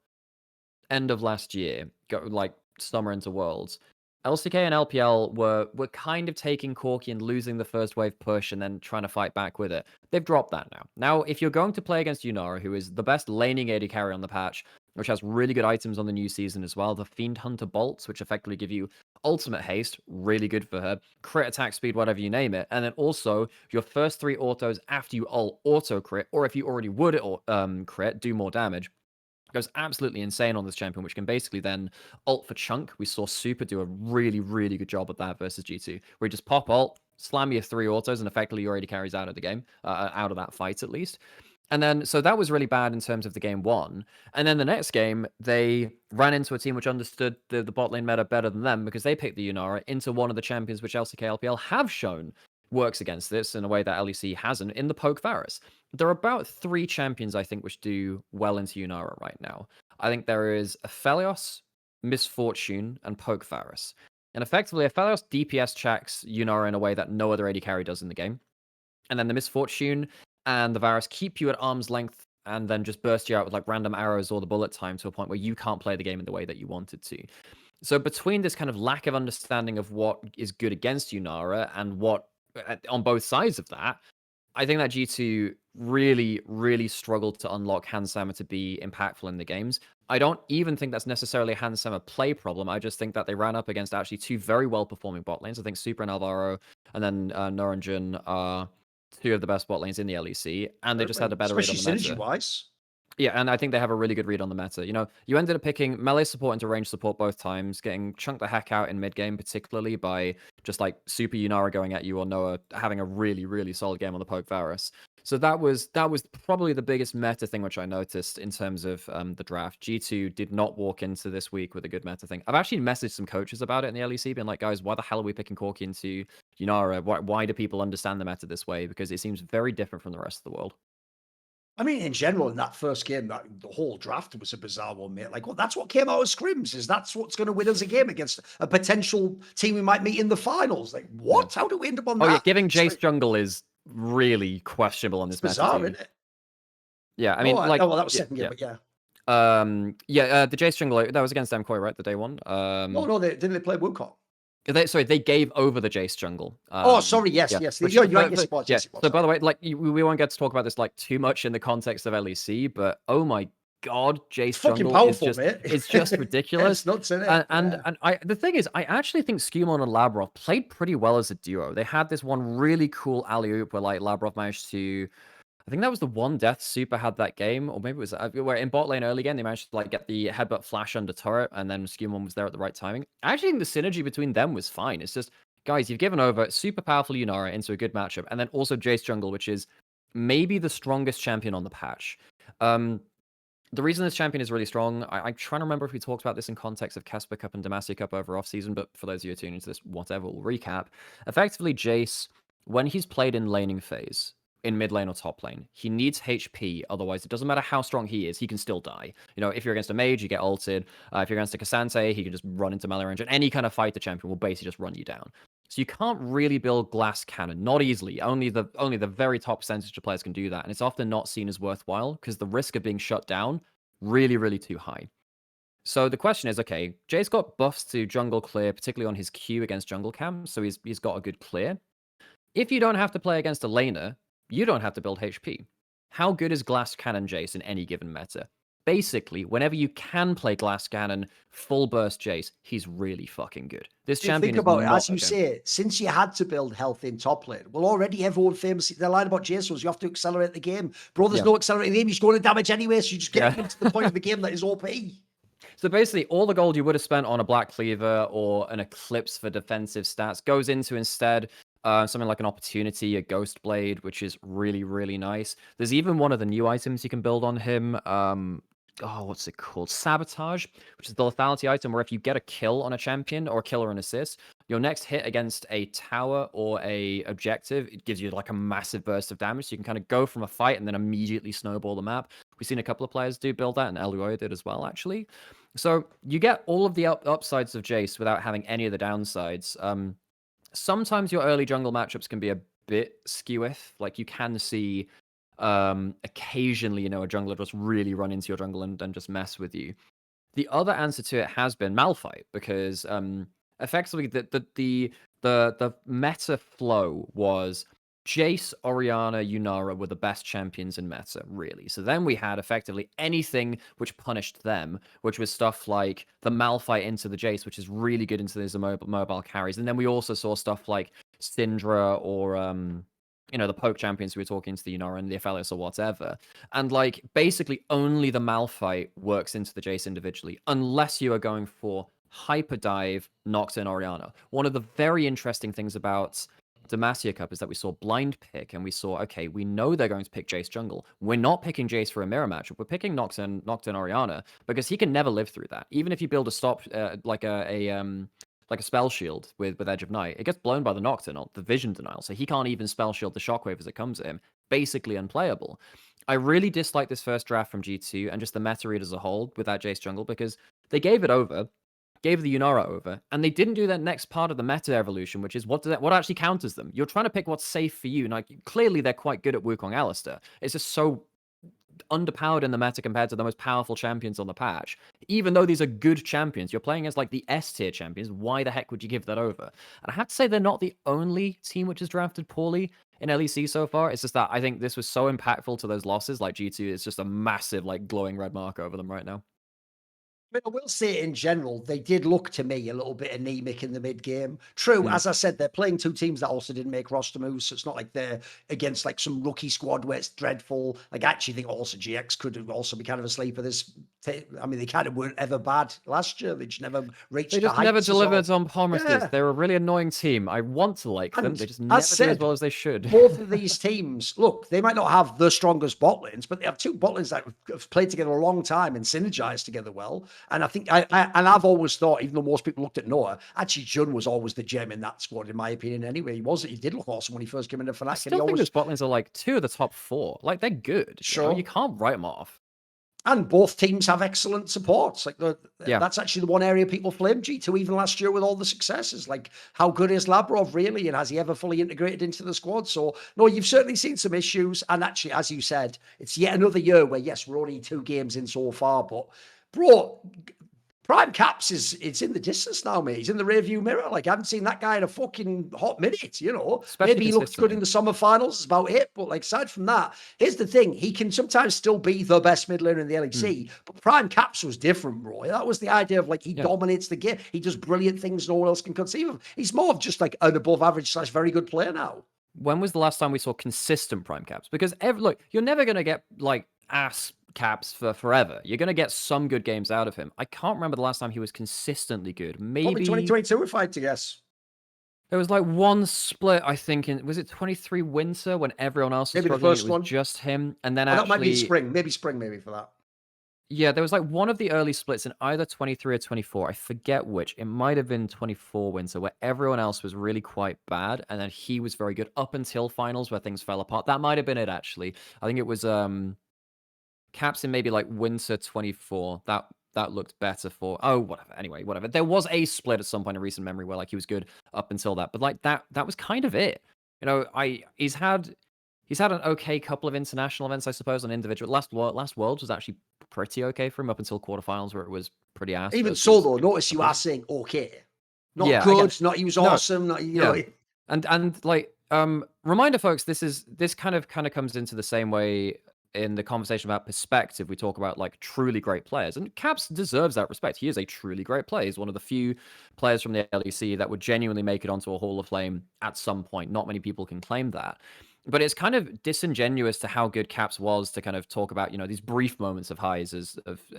B: end of last year, like summer into Worlds, LCK and LPL were kind of taking Corki and losing the first wave push and then trying to fight back with it. They've dropped that now. Now, if you're going to play against Yunara, who is the best laning AD carry on the patch, which has really good items on the new season as well, the Fiend Hunter bolts, which effectively give you ultimate haste, really good for her, crit attack speed, whatever you name it, and then also your first 3 autos after you auto crit, or if you already would crit, do more damage. Goes absolutely insane on this champion, which can basically then ult for chunk. We saw Super do a really, really good job of that versus G2, where you just pop ult, slam your 3 autos, and effectively you already carries out of the game, out of that fight at least. And then, so that was really bad in terms of the game 1. And then the next game, they ran into a team which understood the bot lane meta better than them because they picked the Yunara into one of the champions which LCK LPL have shown works against this in a way that LEC hasn't in the Poke Varus. There are about 3 champions, I think, which do well into Yunara right now. I think there is Aphelios, Misfortune, and Poke Varus. And effectively, Aphelios DPS checks Yunara in a way that no other AD carry does in the game. And then the Misfortune and the Varus keep you at arm's length and then just burst you out with like random arrows or the bullet time to a point where you can't play the game in the way that you wanted to. So between this kind of lack of understanding of what is good against Yunara and what on both sides of that, I think that G2 really, really struggled to unlock Hans Sama to be impactful in the games. I don't even think that's necessarily a Hans Sama play problem. I just think that they ran up against actually 2 very well-performing bot lanes. I think Super and Alvaro and then Noranjun are 2 of the best bot lanes in the LEC, and they just had a better read on the meta.
A: Especially synergy-wise.
B: Yeah, and I think they have a really good read on the meta. You know, you ended up picking melee support into range support both times, getting chunked the heck out in mid game, particularly by just like Super Yunara going at you or Noah having a really, really solid game on the Poke Varus. So that was probably the biggest meta thing which I noticed in terms of the draft. G2 did not walk into this week with a good meta thing. I've actually messaged some coaches about it in the LEC, being like, guys, why the hell are we picking Corki into Yunara? Why do people understand the meta this way? Because it seems very different from the rest of the world.
A: I mean, in general, in that first game, that the whole draft was a bizarre one, mate. Like, well, that's what came out of scrims. Is that's what's going to win us a game against a potential team we might meet in the finals? Like, what? How do we end up on that?
B: Oh yeah, giving Jace jungle is really questionable on this meta.
A: Bizarre, isn't it?
B: Yeah, I mean,
A: well, that was second game, but yeah.
B: The Jace jungle that was against MKOI, right? The day 1.
A: No, didn't they play Woodcock?
B: They gave over the Jace jungle.
A: Sorry, yes.
B: Which,
A: You're right, yes, it was.
B: Yeah.
A: Yes, it was.
B: So by the way, like we won't get to talk about this like too much in the context of LEC, but oh my god, Jace jungle
A: powerful,
B: is just
A: mate.
B: it's just ridiculous.
A: It's nuts, isn't it?
B: And the thing is, I actually think Skumon and Labrov played pretty well as a duo. They had this one really cool alley-oop where like Labrov managed to, I think that was the one death Super had that game, or maybe it was where in bot lane early game they managed to like get the headbutt flash under turret, and then Skumon was there at the right timing. I actually think the synergy between them was fine. It's just, guys, you've given over super powerful Yunara into a good matchup, and then also Jace jungle, which is maybe the strongest champion on the patch. The reason this champion is really strong, I'm trying to remember if we talked about this in context of Casper Cup and Demacia Cup over off-season, but for those of you who are tuning into this, whatever, we'll recap. Effectively, Jace, when he's played in laning phase, in mid lane or top lane, he needs HP, otherwise it doesn't matter how strong he is, he can still die. You know, if you're against a mage, you get ulted. If you're against a Cassante, he can just run into melee range, and any kind of fighter champion will basically just run you down. So you can't really build glass cannon, not easily. Only the very top percentage of players can do that, and it's often not seen as worthwhile because the risk of being shut down really, really too high. So the question is, okay, Jay's got buffs to jungle clear, particularly on his Q against jungle cam, so he's got a good clear. If you don't have to play against a laner, you don't have to build HP. How good is Glass Cannon Jace in any given meta? Basically, whenever you can play Glass Cannon, full burst Jace, he's really fucking good. This champion
A: think about
B: is
A: it,
B: not
A: as you say, since you had to build health in top lane, well, already everyone famously, the line about Jace was you have to accelerate the game. Bro, there's no accelerating the game, he's going to damage anyway, so you just get him to the point of the game that is OP.
B: So basically, all the gold you would have spent on a Black Cleaver or an Eclipse for defensive stats goes into instead something like an Opportunity, a Ghost Blade, which is really, really nice. There's even one of the new items you can build on him. What's it called? Sabotage, which is the lethality item where if you get a kill on a champion or a kill or an assist, your next hit against a tower or a objective, it gives you like a massive burst of damage. So you can kind of go from a fight and then immediately snowball the map. We've seen a couple of players do build that, and LUO did as well, actually. So you get all of the upsides of Jace without having any of the downsides. Sometimes your early jungle matchups can be a bit skew-if. Like you can see occasionally, a jungler just really run into your jungle and just mess with you. the other answer to it has been Malphite, because effectively the meta flow was Jace, Orianna, Yunara were the best champions in meta, really. So then we had effectively anything which punished them, which was stuff like the Malphite into the Jace, which is really good into these mobile carries. And then we also saw stuff like Syndra or the poke champions who were talking to the Yunara and the Aphelios or whatever. And like basically only the Malphite works into the Jace individually, unless you are going for Hyper Dive, Nocturne, Orianna. One of the very interesting things about Demacia Cup is that we saw blind pick and we saw, okay, we know they're going to pick Jace jungle. We're not picking Jace for a mirror matchup. We're picking Nocturne Orianna because he can never live through that. Even if you build a stop, like a spell shield with Edge of Night, it gets blown by the Nocturne, the vision denial. So he can't even spell shield the shockwave as it comes at him. Basically unplayable. I really dislike this first draft from G2 and just the meta read as a whole with that Jace jungle because they gave it over, gave the Yunara over, and they didn't do that next part of the meta evolution, which is what actually counters them. You're trying to pick what's safe for you. Like clearly they're quite good at Wukong Alistair. It's just so underpowered in the meta compared to the most powerful champions on the patch. Even though these are good champions, you're playing as like the S tier champions. Why the heck would you give that over? And I have to say they're not the only team which has drafted poorly in LEC so far. It's just that I think this was so impactful to those losses. Like G2 is just a massive like glowing red mark over them right now.
A: But I will say in general, they did look to me a little bit anemic in the mid game. True, as I said, they're playing two teams that also didn't make roster moves, so it's not like they're against like some rookie squad where it's dreadful. Like I actually think also GX could also be kind of a sleeper. I mean, they kind of weren't ever bad last year. They just never reached.
B: They just never delivered on promises. Yeah. They're a really annoying team. I want to like them. They just never do as well as they should.
A: Both of these teams, look, they might not have the strongest bot lanes, but they have two bot lanes that have played together a long time and synergized together well. And I think I've always thought, even though most people looked at Noah, actually Jun was always the gem in that squad, in my opinion. Anyway, he did look awesome when he first came into Fnatic.
B: I still think those bot lanes are like two of the top four. Like they're good.
A: Sure,
B: you can't write them off.
A: And both teams have excellent supports. Like that's actually the one area people flame G2 even last year with all the successes. Like how good is Labrov really, and has he ever fully integrated into the squad? So no, you've certainly seen some issues. And actually, as you said, it's yet another year where yes, we're only 2 games in so far, but bro, Prime Caps it's in the distance now, mate. He's in the rearview mirror. Like I haven't seen that guy in a fucking hot minute,
B: Especially
A: maybe he looked good in the summer finals, is about it. But like aside from that, here's the thing: he can sometimes still be the best mid laner in the LEC. But Prime Caps was different, bro. That was the idea of like he dominates the game. He does brilliant things no one else can conceive of. He's more of just like an above average / very good player now.
B: When was the last time we saw consistent Prime Caps? Because look, you're never gonna get like ass Caps for forever. You're going to get some good games out of him. I can't remember the last time he was consistently good. Maybe
A: probably 2022 if I had to guess.
B: There was like one split, I think, was it 23 winter when everyone else was struggling? It was just him. And then
A: that might be spring. Maybe for that.
B: Yeah, there was like one of the early splits in either 23 or 24. I forget which. It might have been 24 winter where everyone else was really quite bad. And then he was very good up until finals where things fell apart. That might have been it, actually. I think it was Caps in maybe like winter 24. That looked better for whatever. Anyway, whatever. There was a split at some point in recent memory where like he was good up until that, but like that was kind of it. He's had an okay couple of international events, I suppose, on individual. Last Worlds was actually pretty okay for him up until quarterfinals where it was pretty ass.
A: Even so though, notice you are saying okay, not good, not he was awesome, not know.
B: And like reminder, folks, this kind of comes into the same way in the conversation about perspective. We talk about like truly great players, and Caps deserves that respect. He is a truly great player. He's one of the few players from the LEC that would genuinely make it onto a Hall of Fame at some point. Not many people can claim that. But it's kind of disingenuous to how good Caps was to kind of talk about, these brief moments of highs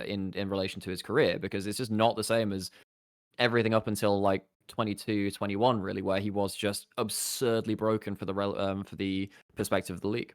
B: in relation to his career, because it's just not the same as everything up until like 22, 21, really, where he was just absurdly broken for the perspective of the league.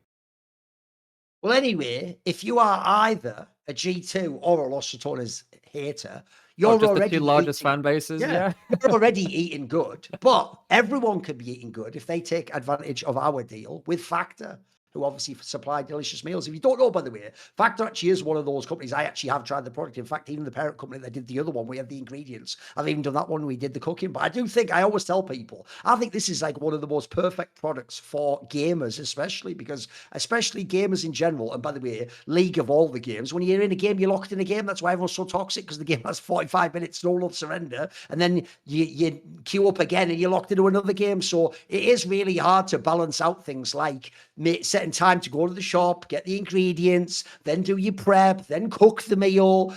A: Well, anyway, if you are either a G2 or a Los Ratones hater, you're
B: just
A: already
B: the two largest fan bases. Yeah.
A: You're already eating good, but everyone could be eating good if they take advantage of our deal with Factor. who obviously supply delicious meals. If you don't know, by the way, Factor actually is one of those companies. I actually have tried the product. In fact, even the parent company that did the other one, we had the ingredients. I've even done that one. We did the cooking. But I do think, I always tell people, I think this is like one of the most perfect products for gamers, especially gamers in general. And by the way, League of all the games, when you're in a game, you're locked in a game. That's why everyone's so toxic, because the game has 45 minutes, no love surrender. And then you queue up again and you're locked into another game. So it is really hard to balance out things like setting time to go to the shop, get the ingredients, then do your prep, then cook the meal,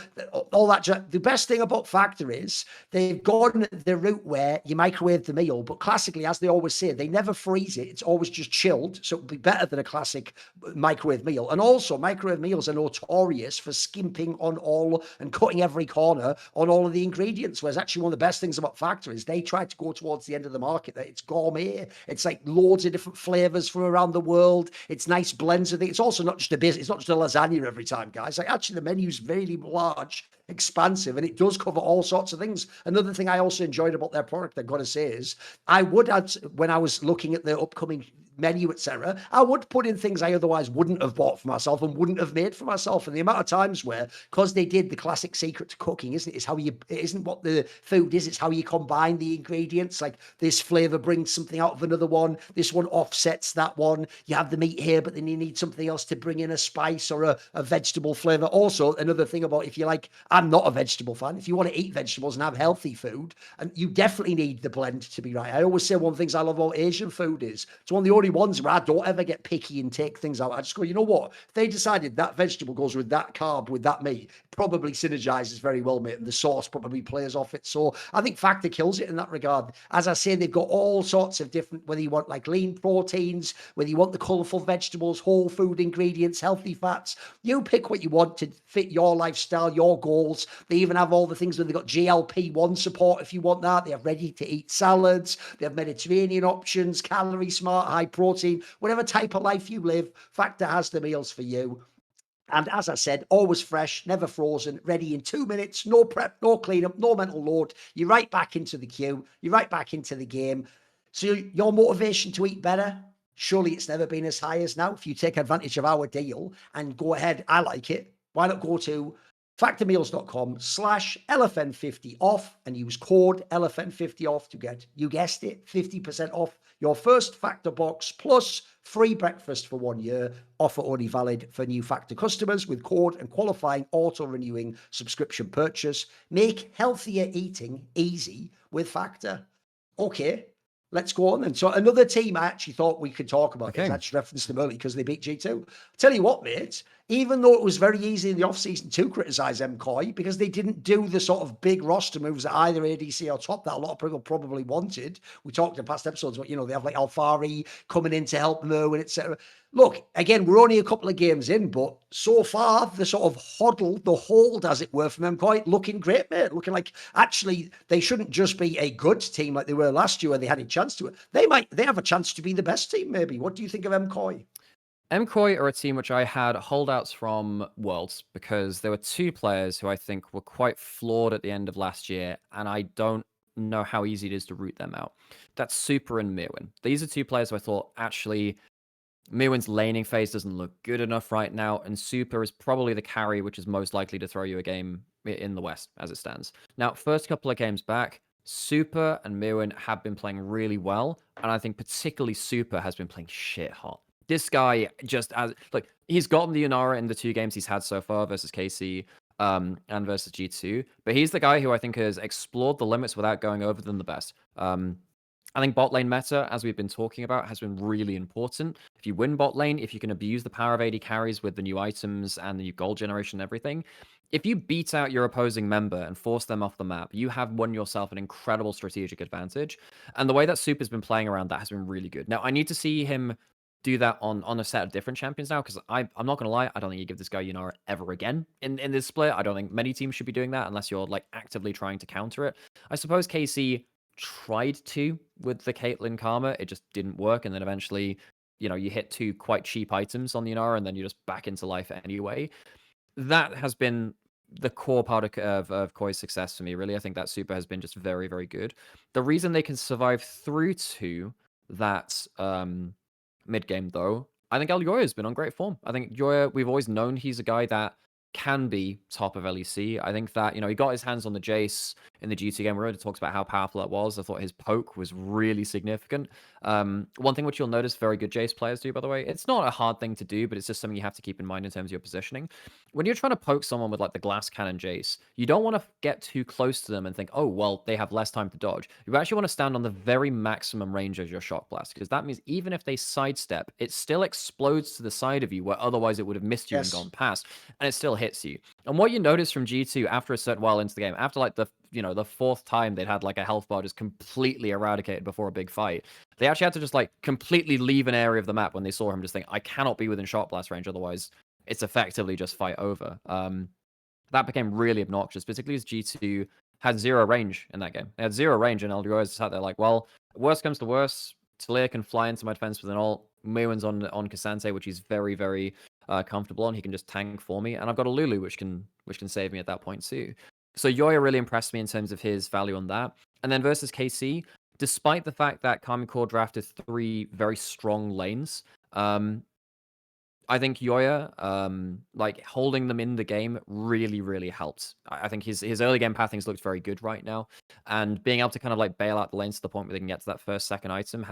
A: all that. The best thing about Factor is they've gone the route where you microwave the meal, but classically, as they always say, they never freeze it. It's always just chilled, so it'll be better than a classic microwave meal. And also, microwave meals are notorious for skimping on all and cutting every corner on all of the ingredients, whereas actually one of the best things about Factor is they try to go towards the end of the market that it's gourmet. It's like loads of different flavors from around the world. It's nice blends of things. It's also not just it's not just a lasagna every time, guys. Like, actually, the menu's really large, expansive, and it does cover all sorts of things. Another thing I also enjoyed about their product, I've got to say, is I would add, when I was looking at the upcoming menu, etc., I would put in things I otherwise wouldn't have bought for myself and wouldn't have made for myself. And the amount of times where, because they did the classic secret to cooking, isn't it? It's how it isn't what the food is, it's how you combine the ingredients. Like, this flavor brings something out of another one, this one offsets that one. You have the meat here, but then you need something else to bring in a spice or a vegetable flavor. Also, another thing about, if you like, I'm not a vegetable fan. If you want to eat vegetables and have healthy food, and you definitely need the blend to be right. I always say one of the things I love about Asian food is it's one of the only ones where I don't ever get picky and take things out. I just go, you know what? If they decided that vegetable goes with that carb, with that meat, probably synergizes very well, mate, and the sauce probably plays off it. So I think Factor kills it in that regard. As I say, they've got all sorts of different, whether you want like lean proteins, whether you want the colorful vegetables, whole food ingredients, healthy fats, you pick what you want to fit your lifestyle, your goals. They even have all the things where they've got GLP-1 support if you want that. They have ready-to-eat salads. They have Mediterranean options, calorie smart, high protein, whatever type of life you live, Factor has the meals for you. And as I said, always fresh, never frozen, ready in 2 minutes, no prep, no cleanup, no mental load. You're right back into the queue. You're right back into the game. So your motivation to eat better, surely it's never been as high as now. If you take advantage of our deal and go ahead, I like it. Why not go to factormeals.com/LFN50 off and use code LFN50 off to get, you guessed it, 50% off your first Factor box plus free breakfast for 1 year. Offer only valid for new Factor customers with code and qualifying auto-renewing subscription purchase. Make healthier eating easy with Factor. Okay, let's go on then. So another team I actually thought we could talk about, because I just referenced them early because they beat G2. Tell you what, mate, even though it was very easy in the offseason to criticize MKOI because they didn't do the sort of big roster moves that either ADC or top that a lot of people probably wanted. We talked in past episodes about, they have like Alfari coming in to help Merwin, etc. Look, again, we're only a couple of games in, but so far, the sort of the hold, as it were, from MKOI, looking great, mate. Looking like, actually, they shouldn't just be a good team like they were last year when they had a chance to it. They have a chance to be the best team, maybe. What do you think of MKOI?
B: MKOI are a team which I had holdouts from Worlds because there were two players who I think were quite flawed at the end of last year, and I don't know how easy it is to root them out. That's Super and Mirwin. These are two players who I thought, actually, Mirwin's laning phase doesn't look good enough right now, and Super is probably the carry which is most likely to throw you a game in the West as it stands. Now, first couple of games back, Super and Mirwin have been playing really well, and I think particularly Super has been playing shit hot. This guy he's gotten the Unara in the 2 games he's had so far versus KC and versus G2, but he's the guy who I think has explored the limits without going over them the best. I think bot lane meta, as we've been talking about, has been really important. If you win bot lane, if you can abuse the power of AD carries with the new items and the new gold generation and everything, if you beat out your opposing member and force them off the map, you have won yourself an incredible strategic advantage. And the way that Super's been playing around that has been really good. Now, I need to see him do that on a set of different champions now, because I'm not going to lie, I don't think you give this guy Unara ever again in this split. I don't think many teams should be doing that unless you're like actively trying to counter it. I suppose KC tried to with the Caitlyn Karma, it just didn't work, and then eventually, you hit 2 quite cheap items on the Unara, and then you're just back into life anyway. That has been the core part of Koi's success for me, really. I think that Super has been just very, very good. The reason they can survive through to that mid game, though, I think Yoya's been on great form. I think Yoya, we've always known he's a guy that can be top of LEC. I think that, he got his hands on the Jace in the GT game. We already talked about how powerful that was. I thought his poke was really significant. One thing which you'll notice very good Jace players do, by the way, it's not a hard thing to do, but it's just something you have to keep in mind in terms of your positioning. When you're trying to poke someone with like the glass cannon Jace, you don't want to get too close to them and think, oh, well, they have less time to dodge. You actually want to stand on the very maximum range of your shock blast, because that means even if they sidestep, it still explodes to the side of you where otherwise it would have missed you and gone past, and it still hits you. And what you notice from G2 after a certain while into the game, after like the fourth time they'd had like a health bar just completely eradicated before a big fight, they actually had to just like completely leave an area of the map when they saw him, just think, I cannot be within shot blast range, otherwise it's effectively just fight over. That became really obnoxious, particularly as G2 had zero range in that game. They had zero range, and LDRs sat there like, well, worst comes to worst, Talia can fly into my defense with an ult. Mewin's on Cassante, which he's very, very comfortable on. He can just tank for me, and I've got a Lulu, which can save me at that point too. So Yoya really impressed me in terms of his value on that. And then versus KC, despite the fact that Karmine Core drafted 3 very strong lanes, I think Yoya, like holding them in the game really, really helped. I think his early game pathings looked very good right now, and being able to kind of like bail out the lanes to the point where they can get to that first, second item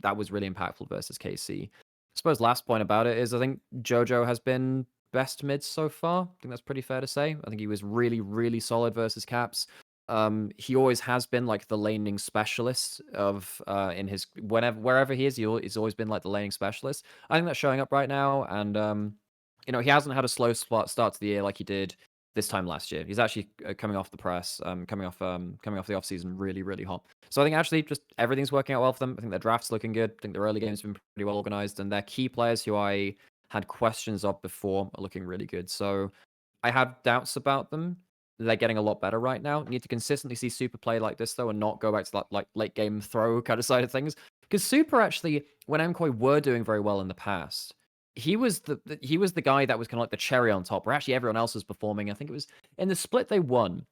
B: that was really impactful versus KC. I suppose last point about it is I think Jojo has been best mid so far. I think that's pretty fair to say. I think he was really, really solid versus Caps. He always has been like the laning specialist of in his wherever he is, he's always been like the laning specialist. I think that's showing up right now, and he hasn't had a slow start to the year like he did this time last year. He's actually coming off the press, coming off the off season really, really hot. So I think actually just everything's working out well for them. I think their draft's looking good. I think their early game's been pretty well organized, and their key players who I had questions of before are looking really good. So I had doubts about them. They're getting a lot better right now. Need to consistently see Super play like this, though, and not go back to that like late game throw kind of side of things. Because Super actually, when MKOI were doing very well in the past, he was the guy that was kind of like the cherry on top, where actually everyone else was performing. I think it was in the split they won.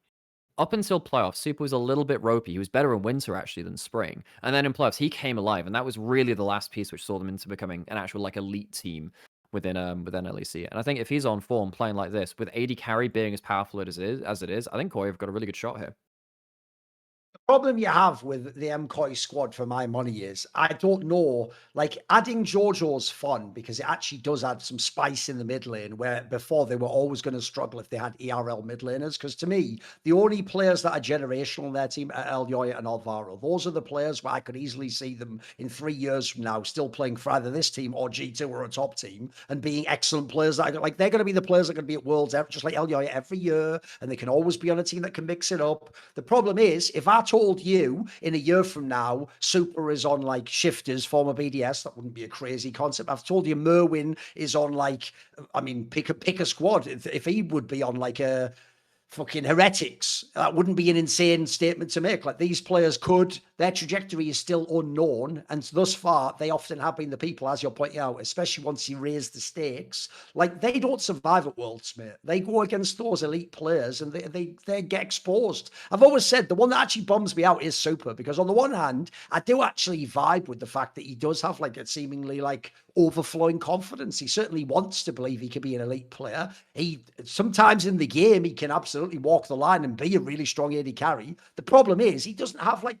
B: Up until playoffs, Super was a little bit ropey. He was better in winter actually than spring, and then in playoffs he came alive, and that was really the last piece which saw them into becoming an actual like elite team within LEC. And I think if he's on form playing like this, with AD carry being as powerful as it is, I think KOI have got a really good shot here.
A: Problem you have with the MKOI squad for my money is I don't know, like adding Jojo's fun because it actually does add some spice in the mid lane where before they were always going to struggle if they had ERL mid laners. Because to me, the only players that are generational in their team are Elyoya and Alvaro. Those are the players where I could easily see them in 3 years from now still playing for either this team or G2 or a top team and being excellent players. That like they're going to be the players that are going to be at Worlds just like Elyoya every year, and they can always be on a team that can mix it up. The problem is if I told you in a year from now, Super is on like Shifters, former BDS, that wouldn't be a crazy concept. I've told you Merwin is on like, I mean, pick a squad. If he would be on like a fucking Heretics, that wouldn't be an insane statement to make. Like these players their trajectory is still unknown, and thus far they often have been the people, as you're pointing out, especially once you raise the stakes, like they don't survive at Worlds, mate. They go against those elite players and they get exposed. I've always said the one that actually bums me out is Super, because on the one hand I do actually vibe with the fact that he does have like a seemingly like overflowing confidence. He certainly wants to believe he can be an elite player. He sometimes in the game he can absolutely walk the line and be a really strong AD carry. The problem is he doesn't have like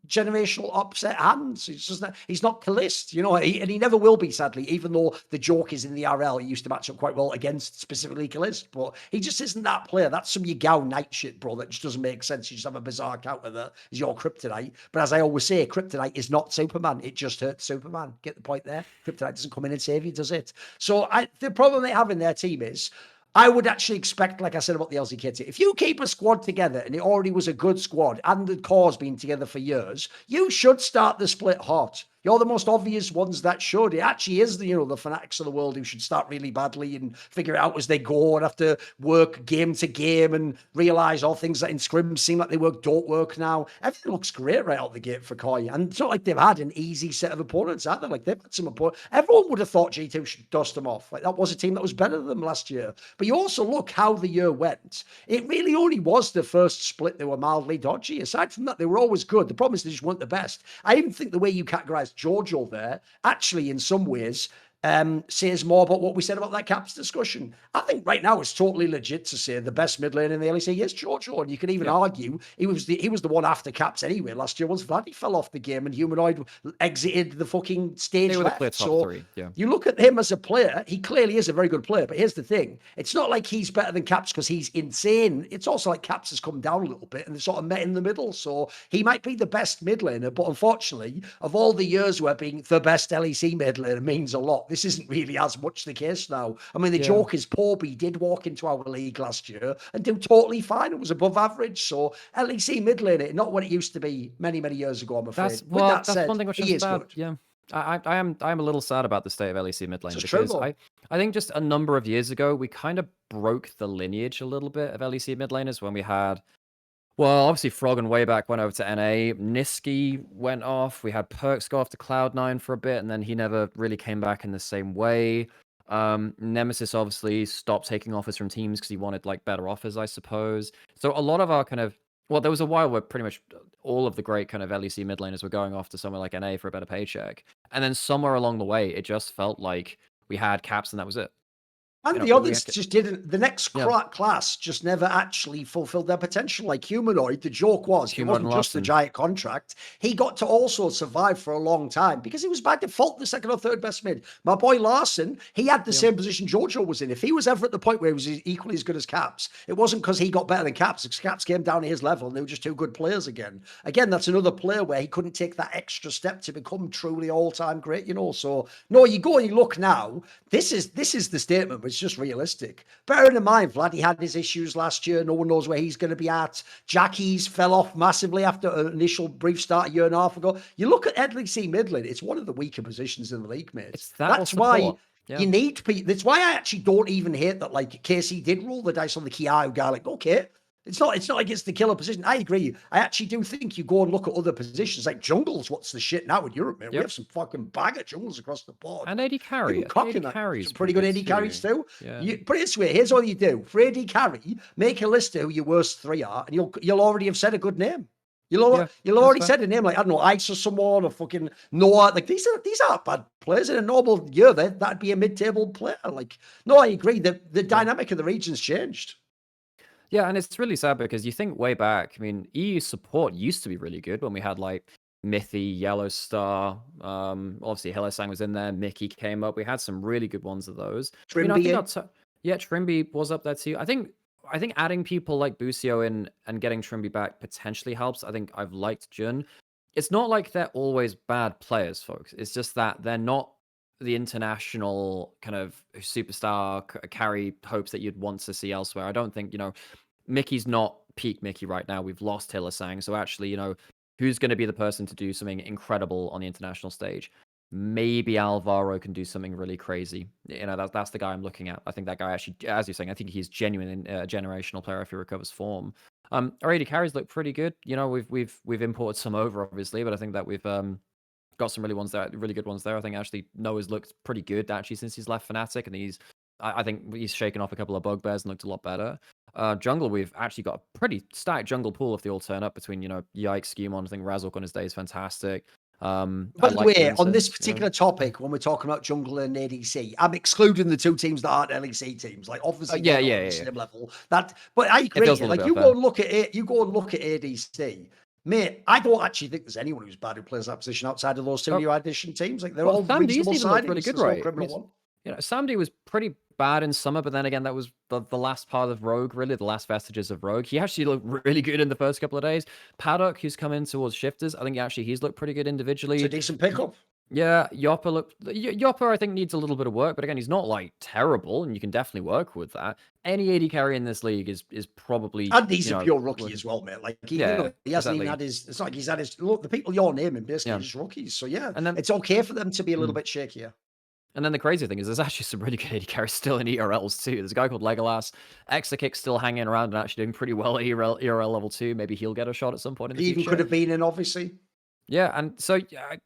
A: generational upset hands. He's not Kalist, and he never will be, sadly, even though the joke is in the RL, he used to match up quite well against specifically Kalist, but he just isn't that player. That's some Yagao Knight shit, bro. That just doesn't make sense. You just have a bizarre counter that is your kryptonite. But as I always say, kryptonite is not Superman. It just hurts Superman. Get the point there? Kryptonite doesn't come in and save you, does it? So the problem they have in their team is I would actually expect, like I said about the LCK team, if you keep a squad together and it already was a good squad and the core's been together for years, you should start the split hot. You're the most obvious ones that should. It actually is the fanatics of the world who should start really badly and figure it out as they go and have to work game to game and realize all things that in scrims seem like they don't work now. Everything looks great right out the gate for KOI. And it's not like they've had an easy set of opponents, either. Like they've had some opponents. Everyone would have thought G2 should dust them off. Like that was a team that was better than them last year. But you also look how the year went. It really only was the first split they were mildly dodgy. Aside from that, they were always good. The problem is they just weren't the best. I even think the way you categorize Jojo there, actually, in some ways, says more about what we said about that caps discussion. I think right now it's totally legit to say the best mid lane in the LEC is Jojo, and you can even argue he was the one after caps anyway last year once Vladdy fell off the game and Humanoid exited the fucking stage
B: They were the
A: left.
B: clear top
A: So
B: 3. Yeah.
A: you look at him as a player, he clearly is a very good player. But here's the thing: it's not like he's better than Caps because he's insane. It's also like Caps has come down a little bit and they're sort of met in the middle. So he might be the best mid laner, but unfortunately, of all the years where being the best LEC mid laner means a lot, this isn't really as much the case now. I mean, the joke is Porby did walk into our league last year and do totally fine. It was above average. So LEC mid laner, not what it used to be many, many years ago, I'm afraid.
B: That's
A: With that said,
B: one thing which
A: he
B: is
A: is
B: bad.
A: good.
B: Yeah. I am a little sad about the state of LEC mid lane
A: It's true,
B: because
A: though.
B: I think just a number of years ago we kind of broke the lineage a little bit of LEC mid laners when we had, well, obviously Froggen way back went over to NA, Niski went off, we had Perks go off to Cloud9 for a bit, and then he never really came back in the same way. Nemesis obviously stopped taking offers from teams because he wanted like better offers, I suppose. So a lot of our kind of, well, there was a while where pretty much all of the great kind of LEC mid laners were going off to somewhere like NA for a better paycheck. And then somewhere along the way, it just felt like we had Caps and that was it.
A: And the others just didn't. The next class just never actually fulfilled their potential. Like Humanoid, the joke was it wasn't just the giant contract. He got to also survive for a long time because he was by default the second or third best mid. My boy Larson, he had the same position Jojo was in. If he was ever at the point where he was equally as good as Caps, it wasn't because he got better than Caps. Because Caps came down to his level and they were just two good players again. Again, that's another player where he couldn't take that extra step to become truly all-time great, you know. So no, you go and you look now. This is the statement, but it's just realistic. Bearing in mind, Vladdy had his issues last year. No one knows where he's going to be at. Jackie's fell off massively after an initial brief start a year and a half ago. You look at LEC Midland, it's one of the weaker positions in the league, mate. That's why you need people. That's why I actually don't even hate that, like, KC did roll the dice on the Kiao guy. Like, okay, it's not like it's the killer position. I agree. I actually do think you go and look at other positions. Like jungles, what's the shit now in Europe, man? We have some fucking bag of jungles across the board.
B: And AD carry.
A: AD carries pretty good AD carries too. Yeah. Put it this way, here's all you do. For AD carry, make a list of who your worst 3 are, and you'll already have said a good name. You'll already said a name, like, I don't know, Ice or someone, or fucking Noah. Like, these aren't bad players. In a normal year, that'd be a mid-table player. Like, no, I agree. The dynamic of the region's changed.
B: Yeah, and it's really sad because you think way back, I mean, EU support used to be really good when we had like Mithy, Yellow Star, obviously Hillesang was in there, Mickey came up. We had some really good ones of those.
A: Trimby,
B: Trimby was up there too. I think adding people like Busio in and getting Trimby back potentially helps. I think I've liked Jun. It's not like they're always bad players, folks. It's just that they're not the international kind of superstar carry hopes that you'd want to see elsewhere. I don't think, Mickey's not peak Mickey right now. We've lost Hillesang. So actually, who's going to be the person to do something incredible on the international stage? Maybe Alvaro can do something really crazy. That's the guy I'm looking at. I think that guy actually, as you're saying, I think he's genuine a generational player if he recovers form. Our AD carries look pretty good. We've imported some over, obviously, but I think that we've got some really good ones there. I think actually Noah's looked pretty good actually since he's left Fnatic, and I think he's shaken off a couple of bugbears and looked a lot better. Jungle, we've actually got a pretty stacked jungle pool if they all turn up between, Yikes, Skewmon. I think Razork on his day is fantastic.
A: By the way, on this particular topic, when we're talking about jungle and ADC, I'm excluding the two teams that aren't LEC teams. Like, obviously, on the same level. But I agree. Like, you go and look at ADC. Mate, I don't actually think there's anyone who's bad who plays that position outside of those two new addition teams. Like, they're all reasonable signings.
B: Really good, right? Samdi was pretty bad in summer, but then again, that was the last part of Rogue, really, the last vestiges of Rogue. He actually looked really good in the first couple of days. Paddock, who's come in towards Shifters, I think he's looked pretty good individually.
A: It's a decent pickup.
B: Yeah, Yopper I think needs a little bit of work, but again, he's not like terrible, and you can definitely work with that. Any AD carry in this league is probably,
A: and he's a pure rookie as well, mate. Like, he hasn't even had his. It's not like he's had his. Look, the people you're naming basically just rookies. So and then, it's okay for them to be a little bit shakier.
B: And then the crazy thing is there's actually some really good AD carries still in ERLs too. There's a guy called Legolas, Exakick still hanging around and actually doing pretty well at ERL level 2. Maybe he'll get a shot at some point in the future.
A: He even could have been in, obviously.
B: Yeah, and so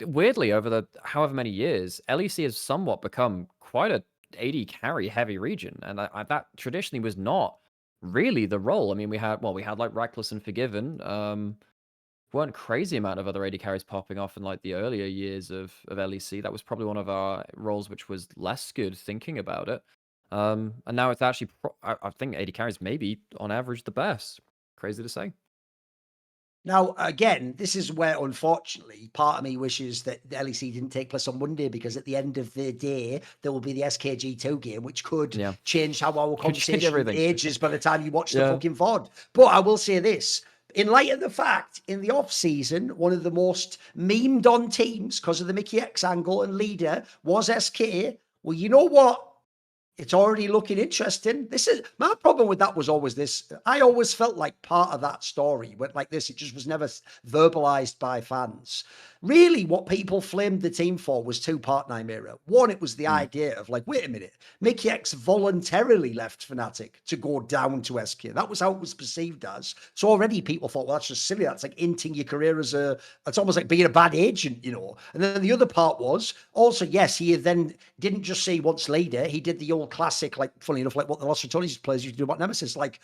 B: weirdly, over the however many years, LEC has somewhat become quite a AD carry heavy region, and that traditionally was not really the role. I mean, we had like Reckless and Forgiven, weren't crazy amount of other AD carries popping off in like the earlier years of LEC. That was probably one of our roles which was less good thinking about it. And now it's actually, I think AD carries maybe on average the best. Crazy to say.
A: Now, again, this is where, unfortunately, part of me wishes that the LEC didn't take place on Monday, because at the end of the day, there will be the SKG2 game, which could
B: Yeah.
A: change how our
B: Could change
A: conversation
B: everything.
A: ages by the time you watch the
B: Yeah.
A: fucking VOD. But I will say this. In light of the fact, in the off season, one of the most memed on teams because of the Mikyx angle and leader was SK. Well, you know what? It's already looking interesting. This is my problem with that was always this. I always felt like part of that story went like this. It just was never verbalized by fans. Really, what people flamed the team for was two-part Nightmare. One, it was the idea of like, wait a minute, Mikyx voluntarily left Fnatic to go down to SK. That was how it was perceived as. So already people thought, well, that's just silly. That's like inting your career as it's almost like being a bad agent, you know. And then the other part was also, yes, he then didn't just say once leader, he did the old classic, like, funny enough, like what the Los Ratones players used to do about Nemesis, like,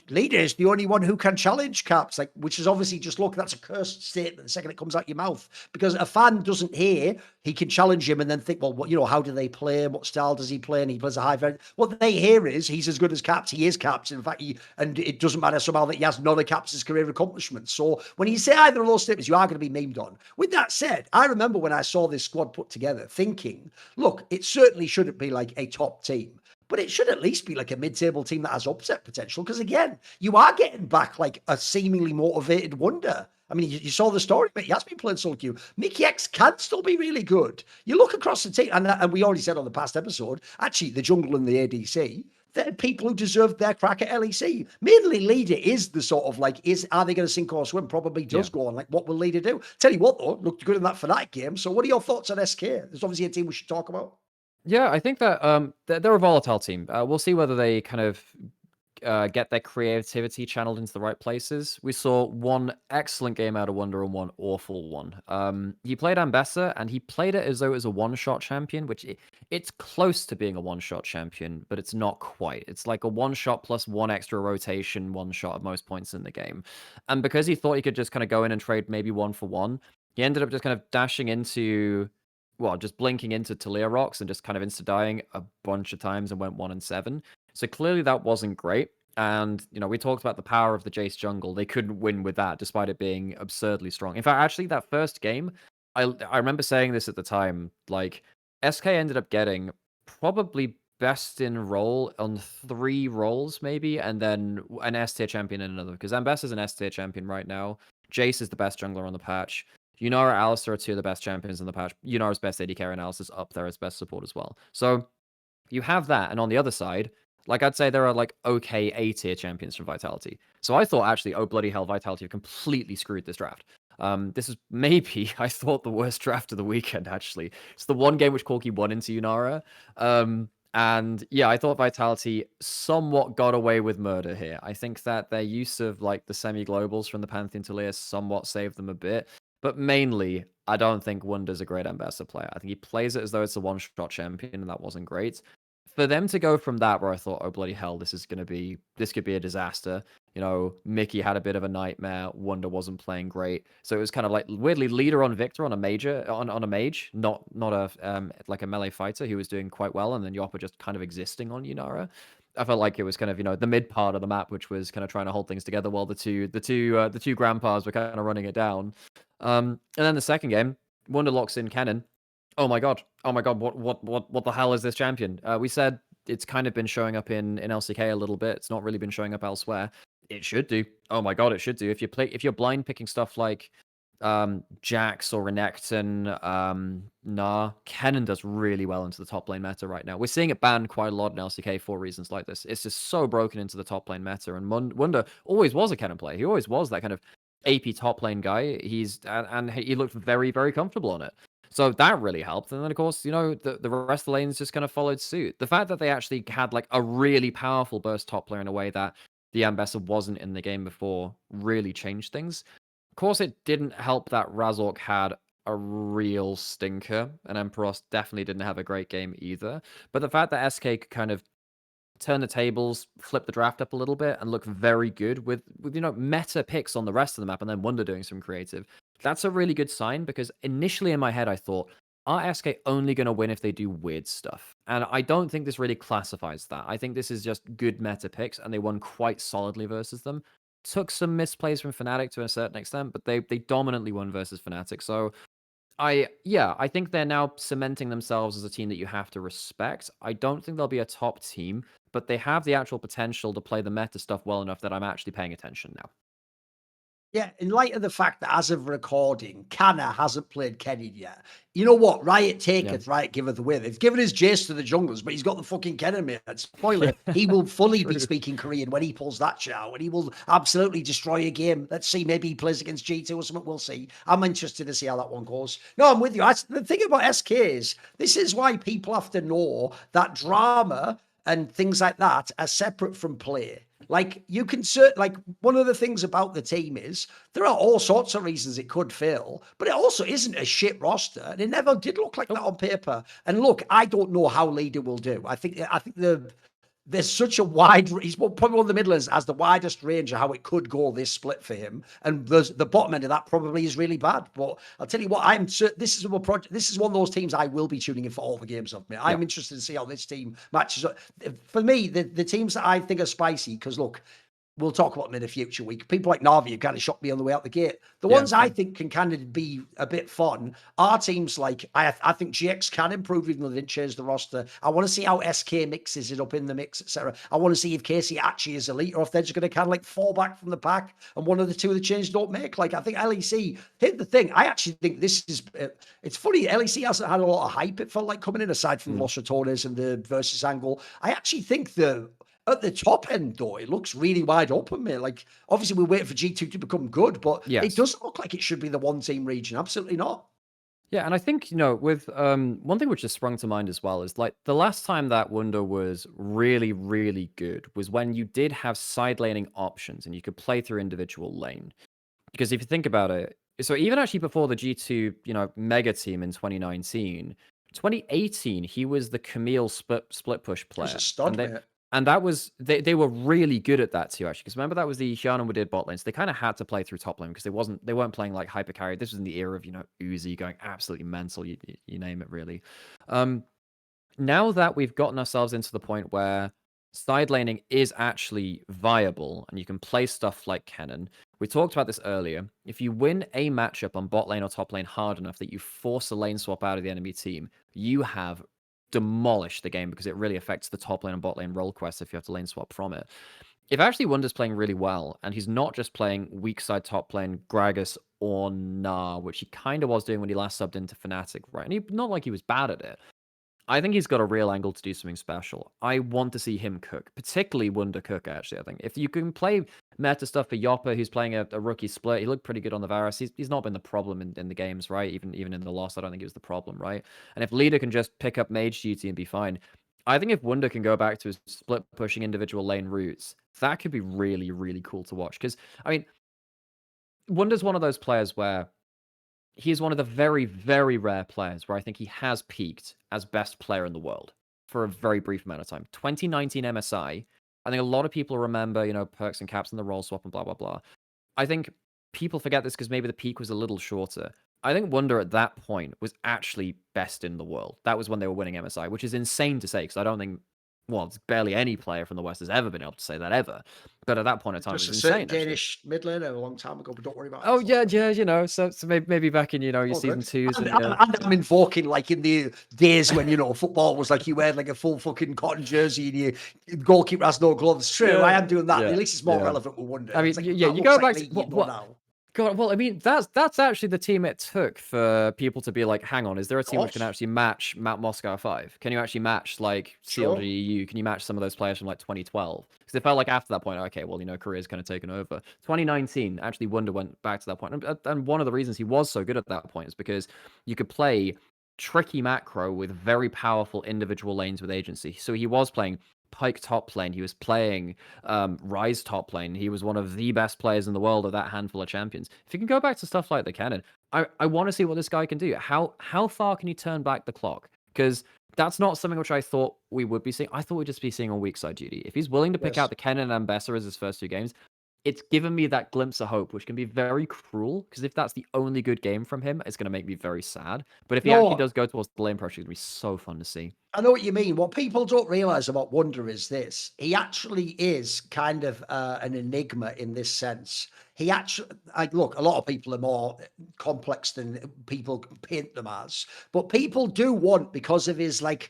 A: leader is the only one who can challenge caps, like, which is obviously just, look, that's a cursed statement the second it comes out your mouth, because a fan doesn't hear he can challenge him and then think, well, what, you know, how do they play, what style does he play, and he plays a high variant. What they hear is he's as good as caps. He is caps. In fact, and it doesn't matter somehow that he has none of caps' career accomplishments. So when you say either of those statements, you are going to be memed on. With that said, I remember when I saw this squad put together thinking, look, it certainly shouldn't be like a top team, but it should at least be like a mid-table team that has upset potential. Because again, you are getting back like a seemingly motivated wonder. I mean, you saw the story, but he has been playing solo queue. Mikyx can still be really good. You look across the team, and we already said on the past episode, actually, the jungle and the ADC, they're people who deserve their crack at LEC. Mainly leader is the sort of like, are they going to sink or swim? Probably does go on. Like, what will leader do? Tell you what, though, looked good in that Fnatic game. So what are your thoughts on SK? There's obviously a team we should talk about.
B: Yeah, I think that they're a volatile team. We'll see whether they kind of get their creativity channeled into the right places. We saw one excellent game out of Wonder and one awful one. He played Ambessa, and he played it as though it was a one-shot champion, which it's close to being a one-shot champion, but it's not quite. It's like a one-shot plus one extra rotation, one-shot at most points in the game. And because he thought he could just kind of go in and trade maybe one for one, he ended up just kind of dashing into, well, just blinking into Talia rocks and just kind of insta-dying a bunch of times and went 1-7. So clearly that wasn't great. And, you know, we talked about the power of the Jace jungle. They couldn't win with that, despite it being absurdly strong. In fact, actually, that first game, I remember saying this at the time, like, SK ended up getting probably best in role on 3 roles, maybe, and then an S tier champion in another. Because Ambess is an S tier champion right now. Jace is the best jungler on the patch. Yunara, Alistar are 2 of the best champions on the patch. Yunara's best AD carry and Alistar's up there as best support as well. So you have that, and on the other side, like, I'd say there are, like, okay A-tier champions from Vitality. So I thought, actually, oh, bloody hell, Vitality have completely screwed this draft. This is maybe, I thought, the worst draft of the weekend, actually. It's the one game which Corki won into Yunara. And, yeah, I thought Vitality somewhat got away with murder here. I think that their use of, like, the semi-globals from the Pantheon Talia somewhat saved them a bit. But mainly, I don't think Wunder's a great Ambassador player. I think he plays it as though it's a one-shot champion, and that wasn't great. For them to go from that, where I thought, oh, bloody hell, this could be a disaster. You know, Mickey had a bit of a nightmare. Wunder wasn't playing great. So it was kind of like, weirdly, leader on Victor on a major, on a mage, not a, like a melee fighter who was doing quite well, and then Yoppa just kind of existing on Yunara. I felt like it was kind of, you know, the mid part of the map, which was kind of trying to hold things together while the two grandpas were kind of running it down. And then the second game, Wunder locks in Cannon. Oh my god! Oh my god! What the hell is this champion? We said it's kind of been showing up in LCK a little bit. It's not really been showing up elsewhere. It should do. Oh my god, it should do. If you're blind picking stuff like Jax or Renekton, Kennen does really well into the top lane meta right now. We're seeing it banned quite a lot in LCK for reasons like this. It's just so broken into the top lane meta, and Wunder always was a Kennen player. He always was that kind of AP top lane guy. And he looked very, very comfortable on it. So that really helped. And then, of course, you know, the rest of the lanes just kind of followed suit. The fact that they actually had like a really powerful burst top player in a way that the Ambassador wasn't in the game before really changed things. Of course, it didn't help that Razork had a real stinker, and Emperos definitely didn't have a great game either. But the fact that SK could kind of turn the tables, flip the draft up a little bit, and look very good with meta picks on the rest of the map, and then Wunder doing some creative. That's a really good sign because initially in my head I thought, are SK only going to win if they do weird stuff? And I don't think this really classifies that. I think this is just good meta picks, and they won quite solidly versus them. Took some misplays from Fnatic to a certain extent, but they dominantly won versus Fnatic. So I think they're now cementing themselves as a team that you have to respect. I don't think they'll be a top team, but they have the actual potential to play the meta stuff well enough that I'm actually paying attention now.
A: Yeah, in light of the fact that as of recording, Canna hasn't played Kenny yet. You know what? Riot taketh, Riot giveth away. They've given his Jace to the junglers, but he's got the fucking Kennen, mate. Spoiler, he will fully be speaking Korean when he pulls that shit out, and he will absolutely destroy a game. Let's see, maybe he plays against G2 or something. We'll see. I'm interested to see how that one goes. No, I'm with you. The thing about SK is, this is why people have to know that drama and things like that are separate from play. Like you can like one of the things about the team is there are all sorts of reasons it could fail, but it also isn't a shit roster, and it never did look like that on paper. And look, I don't know how Leader will do. I think there's such a wide. He's probably one of the Midlands has the widest range of how it could go this split for him, and the bottom end of that probably is really bad. But I'll tell you what, this is one of those teams I will be tuning in for all the games of me. I'm interested to see how this team matches up. For me, the teams that I think are spicy, because look, we'll talk about them in a future week. People like Navi have kind of shocked me on the way out the gate. The ones I think can kind of be a bit fun are teams like, I think GX can improve even though they didn't change the roster. I want to see how SK mixes it up in the mix, etc. I want to see if Casey actually is elite or if they're just going to kind of like fall back from the pack and one of the two of the changes don't make. Like, I think LEC, here's the thing, I actually think this is, it's funny, LEC hasn't had a lot of hype, it felt like, coming in, aside from Los Ratones and the versus angle. I actually think at the top end, though, it looks really wide open, mate. Like, obviously, we're waiting for G2 to become good, but it doesn't look like it should be the one-team region. Absolutely not.
B: Yeah, and I think, with one thing which just sprung to mind as well is like the last time that Wunder was really, really good was when you did have side laning options and you could play through individual lane. Because if you think about it, so even actually before the G2, mega team in 2019, 2018, he was the Camille split push player.
A: He's a stud, mate.
B: And that was, they were really good at that too, actually. Because remember, that was the Hyunum we did bot lane. So they kind of had to play through top lane because they weren't playing like hyper carry. This was in the era of, Uzi going absolutely mental, you name it, really. Now that we've gotten ourselves into the point where side laning is actually viable and you can play stuff like Cannon, we talked about this earlier. If you win a matchup on bot lane or top lane hard enough that you force a lane swap out of the enemy team, you have demolish the game because it really affects the top lane and bot lane role quests if you have to lane swap from it. If actually Wunder's playing really well, and he's not just playing weak side top lane Gragas or Nah, which he kind of was doing when he last subbed into Fnatic, right? And not like he was bad at it. I think he's got a real angle to do something special. I want to see him cook, particularly Wunder cook, actually, I think. If you can play meta stuff for Yopper, who's playing a rookie split, he looked pretty good on the Varus. He's not been the problem in the games, right? Even in the loss, I don't think he was the problem, right? And if Leader can just pick up mage duty and be fine, I think if Wunder can go back to his split pushing individual lane routes, that could be really, really cool to watch. Because, I mean, Wunder's one of those players where he is one of the very, very rare players where I think he has peaked as best player in the world for a very brief amount of time. 2019 MSI, I think a lot of people remember, perks and caps and the role swap and blah, blah, blah. I think people forget this because maybe the peak was a little shorter. I think Wunder at that point was actually best in the world. That was when they were winning MSI, which is insane to say because I don't think, it's barely any player from the West has ever been able to say that ever. But at that point in time,
A: just
B: it was
A: a certain
B: insane.
A: Danish mid laner a long time ago, but don't worry about it.
B: Oh yeah. So maybe back in your season twos.
A: And I'm invoking like in the days when football was like you wear like a full fucking cotton jersey and your goalkeeper has no gloves. True, I am doing that.
B: Yeah,
A: at least it's more relevant with Wunder.
B: I mean,
A: like,
B: you go back
A: to
B: what
A: now.
B: God, well, I mean, that's actually the team it took for people to be like, hang on, is there a team which can actually match Mount Moscow 5? Can you actually match like CLG EU? Can you match some of those players from like 2012? Because it felt like after that point, okay, well, Korea's kind of taken over. 2019, actually, Wunder went back to that point. And one of the reasons he was so good at that point is because you could play tricky macro with very powerful individual lanes with agency. So he was playing Pyke top lane. He was playing Ryze top lane. He was one of the best players in the world of that handful of champions. If you can go back to stuff like the Cannon, I want to see what this guy can do. How far can you turn back the clock? because that's not something which I thought we would be seeing. I thought we'd just be seeing on weak side duty. If he's willing to pick out the Cannon and Bessa as his first 2 games, it's given me that glimpse of hope, which can be very cruel, because if that's the only good game from him, it's going to make me very sad. But if he actually
A: No,
B: does go towards the lane pressure, it's going to be so fun to see.
A: I know what you mean. What people don't realize about Wonder is this: he actually is kind of an enigma in this sense. He actually, look, a lot of people are more complex than people paint them as, but people do want, because of his like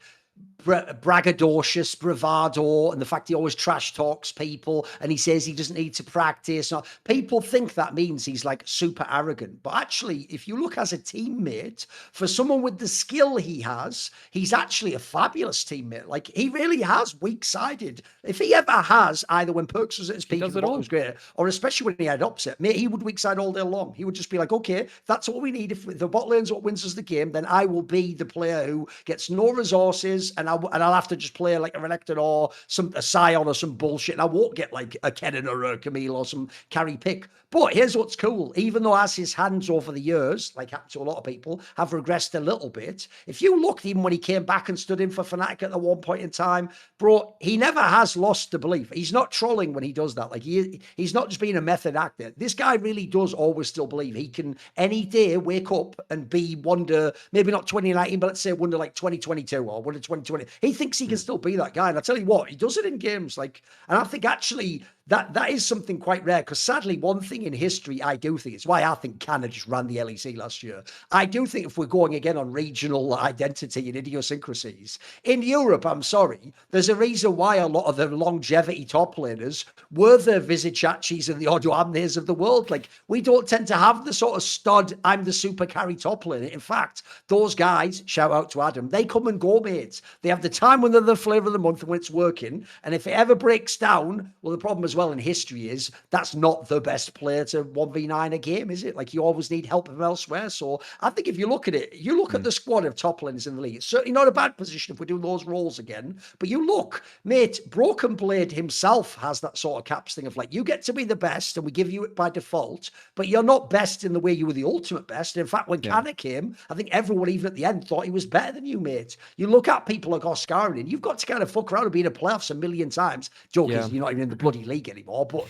A: braggadocious bravado and the fact he always trash talks people and he says he doesn't need to practice. Now, people think that means he's like super arrogant, but actually, if you look as a teammate, for someone with the skill he has, he's actually a fabulous teammate. Like, he really has weak-sided. If he ever has, either when Perks was at his peak and the bottom was great, or especially when he had upset, mate, he would weak-side all day long. He would just be like, okay, that's what we need. If the bot lane's what wins us the game, then I will be the player who gets no resources, and I'll have to just play like a Renekton or a Scion or some bullshit, and I won't get like a Kennen or a Camille or some carry pick. But here's what's cool: even though as his hands over the years, like happened to a lot of people, have regressed a little bit, if you looked even when he came back and stood in for Fnatic at the one point in time, bro, he never has lost the belief. He's not trolling when he does that. Like, he's not just being a method actor. This guy really does always still believe he can any day wake up and be Wonder, maybe not 2019, but let's say Wonder like 2022 or Wonder 2020. He thinks he can still be that guy. And I tell you what, he does it in games. Like, and I think actually that is something quite rare, because sadly, one thing in history I do think, it's why I think Canada just ran the LEC last year. I do think if we're going again on regional identity and idiosyncrasies, in Europe, I'm sorry, there's a reason why a lot of the longevity top laners were the Visicachis and the Odoamnes of the world. Like, we don't tend to have the sort of stud, I'm the super carry top laner. In fact, those guys, shout out to Adam, they come and go, mates. They have the time when they're the flavor of the month and when it's working. And if it ever breaks down, well, the problem as well in history is that's not the best player to 1v9 a game, is it? Like, you always need help from elsewhere. So I think if you look at it, you look at the squad of top laners in the league, it's certainly not a bad position if we're doing those roles again. But you look, mate, Broken Blade himself has that sort of caps thing of like, you get to be the best and we give you it by default, but you're not best in the way you were the ultimate best. And in fact, when Canna came, I think everyone, even at the end, thought he was better than you, mate. You look at people like Oscar, and you've got to kind of fuck around and be in the playoffs a million times. Joke is you're not even in the bloody league anymore, but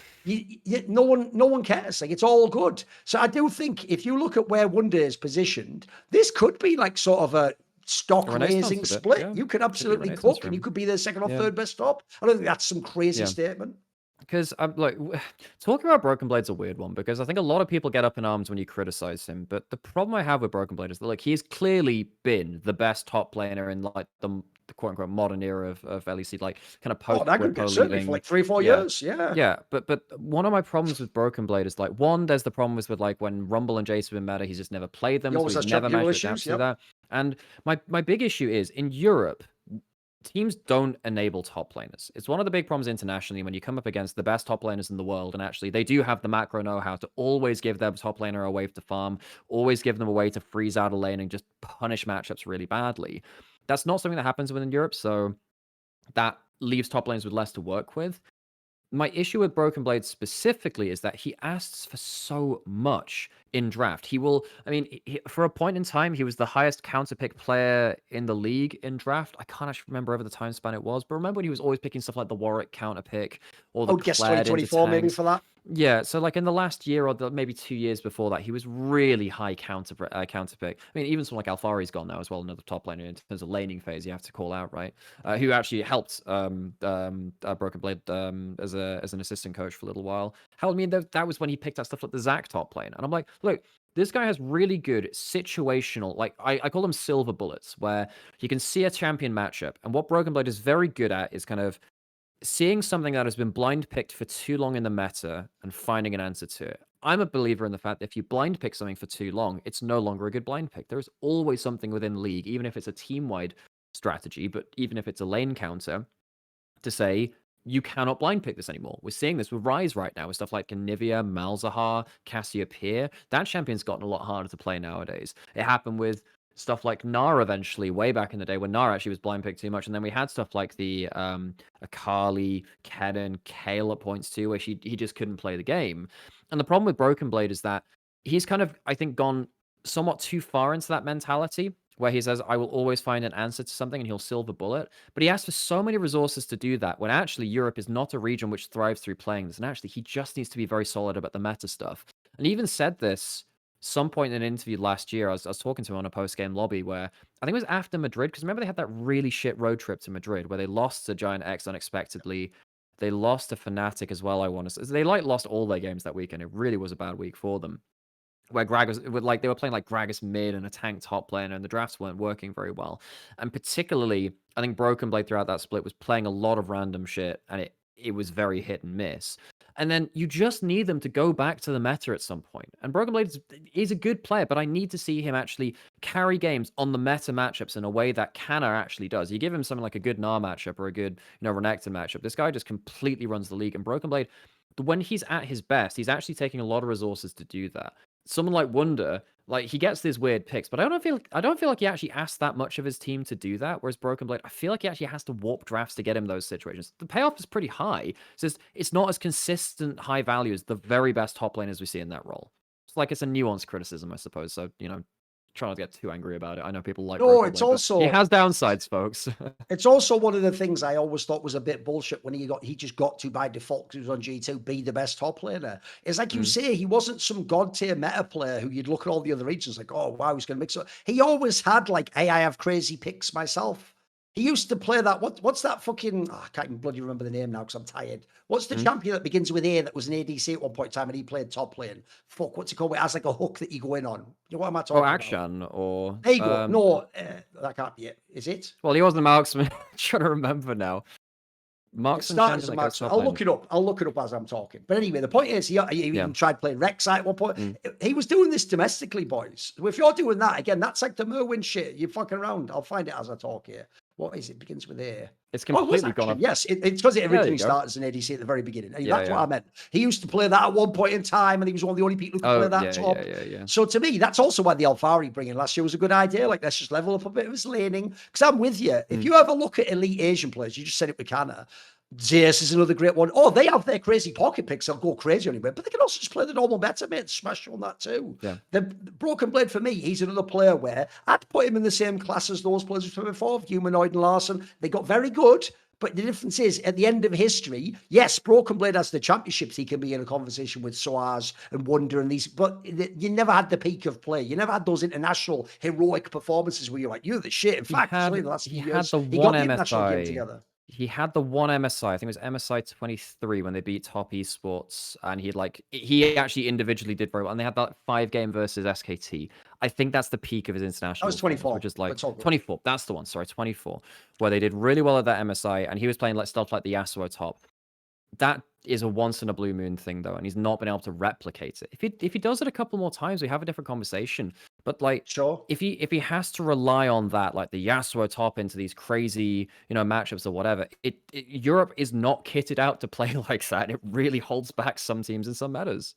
A: no one cares. Like, it's all good. So I do think if you look at where Wonder is positioned, this could be like sort of a stock raising split. Yeah. You could absolutely cook, and you could be the second or third best top. I don't think that's some crazy statement.
B: Because I'm like, talking about Broken Blade's a weird one, because I think a lot of people get up in arms when you criticize him. But the problem I have with Broken Blade is that, like, he's clearly been the best top laner in like the quote unquote modern era of LEC, like kind of post
A: certainly for like 3-4 years.
B: Yeah. But one of my problems with Broken Blade is like, one, there's the problem with like when Rumble and Jace have been meta, he's just never played them, so he's never managed to adapt to that. And my big issue is in Europe, teams don't enable top laners. It's one of the big problems internationally when you come up against the best top laners in the world, and actually they do have the macro know-how to always give their top laner a wave to farm, always give them a way to freeze out a lane and just punish matchups really badly. That's not something that happens within Europe, so that leaves top laners with less to work with. My issue with Broken Blade specifically is that he asks for so much in draft. For a point in time, he was the highest counter pick player in the league in draft. I can't actually remember over the time span it was, but remember when he was always picking stuff like the Warwick counter pick or the
A: guess 2024 maybe for that.
B: Yeah, so like in the last year or maybe 2 years before that, he was really high counter pick. I mean, even someone like Alfari's gone now as well, another top laner in terms of laning phase. You have to call out, right? Who actually helped Broken Blade as an assistant coach for a little while. Hell, I mean, that was when he picked out stuff like the Zac top lane, and I'm like, look, this guy has really good situational, like I call them silver bullets, where you can see a champion matchup, and what Broken Blade is very good at is kind of seeing something that has been blind picked for too long in the meta and finding an answer to it. I'm a believer in the fact that if you blind pick something for too long, it's no longer a good blind pick. There is always something within League, even if it's a team-wide strategy, but even if it's a lane counter, to say, you cannot blind pick this anymore. We're seeing this with Ryze right now, with stuff like Anivia, Malzahar, Cassiopeia. That champion's gotten a lot harder to play nowadays. It happened with stuff like Nara eventually, way back in the day when Nara actually was blind picked too much. And then we had stuff like the Akali, Kennen, Kayle at points too, where he just couldn't play the game. And the problem with Broken Blade is that he's kind of, I think, gone somewhat too far into that mentality. where he says, I will always find an answer to something, and he'll silver bullet. But he asks for so many resources to do that, when actually Europe is not a region which thrives through playing this. And actually, he just needs to be very solid about the meta stuff. And he even said this some point in an interview last year. I was talking to him on a post-game lobby where I think it was after Madrid, because remember they had that really shit road trip to Madrid where they lost to Giant X unexpectedly. They lost to Fnatic as well, I want to say. They lost all their games that weekend. It really was a bad week for them, where Gragas they were playing like Gragas mid and a tank top laner, and the drafts weren't working very well. And particularly, I think Broken Blade throughout that split was playing a lot of random shit, and it was very hit and miss. And then you just need them to go back to the meta at some point. And Broken Blade is a good player, but I need to see him actually carry games on the meta matchups in a way that Canna actually does. You give him something like a good Gnar matchup or a good, Renekton matchup, this guy just completely runs the league. And Broken Blade, when he's at his best, he's actually taking a lot of resources to do that. Someone like Wunder, like he gets these weird picks, but I don't feel like he actually asked that much of his team to do that. Whereas Broken Blade, I feel like he actually has to warp drafts to get him those situations. The payoff is pretty high. It's not as consistent high value as the very best top laners we see in that role. It's a nuanced criticism, I suppose. So try not to get too angry about it. I know people like
A: No,
B: Broken
A: it's
B: Blade, but
A: also
B: he has downsides, folks.
A: it's also one of the things I always thought was a bit bullshit when he just got to by default because he was on G2 be the best top laner. It's like you say, he wasn't some god tier meta player who you'd look at all the other regions like, oh wow, he's gonna mix up. He always had like, hey, I have crazy picks myself. He used to play that. What's that fucking? Oh, I can't even bloody remember the name now because I'm tired. What's the champion that begins with A that was an ADC at one point in time and he played top lane? Fuck, what's it called? It has like a hook that you go in on. You know what am I talking about?
B: Akshan or
A: There you go. No, that can't be it. Is it?
B: well, he wasn't a marksman. I'm trying to remember now.
A: It started as a marksman. I'll look it up. I'll look it up as I'm talking. But anyway, the point is, he even tried playing Rek'Sai at one point. He was doing this domestically, boys. If you're doing that, again, that's like the Merwin shit. You're fucking around. I'll find it as I talk here. What is it? Begins with A.
B: It's completely gone off.
A: Yes, it's because it originally started as an ADC at the very beginning. That's what I meant. He used to play that at one point in time, and he was one of the only people who could play that top.
B: Yeah.
A: So to me, that's also why the Alfari bringing last year was a good idea. Like, let's just level up a bit of his laning. Because I'm with you. If you ever look at elite Asian players, you just said it with Canna. Zeus is another great one. Oh, they have their crazy pocket picks. They'll go crazy anyway, but they can also just play the normal meta, mate. Smash on that too.
B: Yeah.
A: The Broken Blade for me, he's another player where I'd put him in the same class as those players from before, Humanoid and Larson. They got very good, but the difference is at the end of history, yes, Broken Blade has the championships. He can be in a conversation with Soaz and Wonder and these, but you never had the peak of play. You never had those international heroic performances where you're like, you're the shit. In fact,
B: he had the one MSI. He had the one MSI. I think it was MSI 23 when they beat Top Esports, and he actually individually did very well. And they had that 5-game versus SKT. I think that's the peak of his international.
A: That was 24,
B: which is like 24. That's the one. Sorry, 24, where they did really well at that MSI, and he was playing stuff like the Yasuo top. That is a once in a blue moon thing, though, and he's not been able to replicate it. If he does it a couple more times, we have a different conversation. But
A: sure,
B: if he has to rely on that, like the Yasuo top into these crazy matchups or whatever, Europe is not kitted out to play like that. It really holds back some teams in some metas.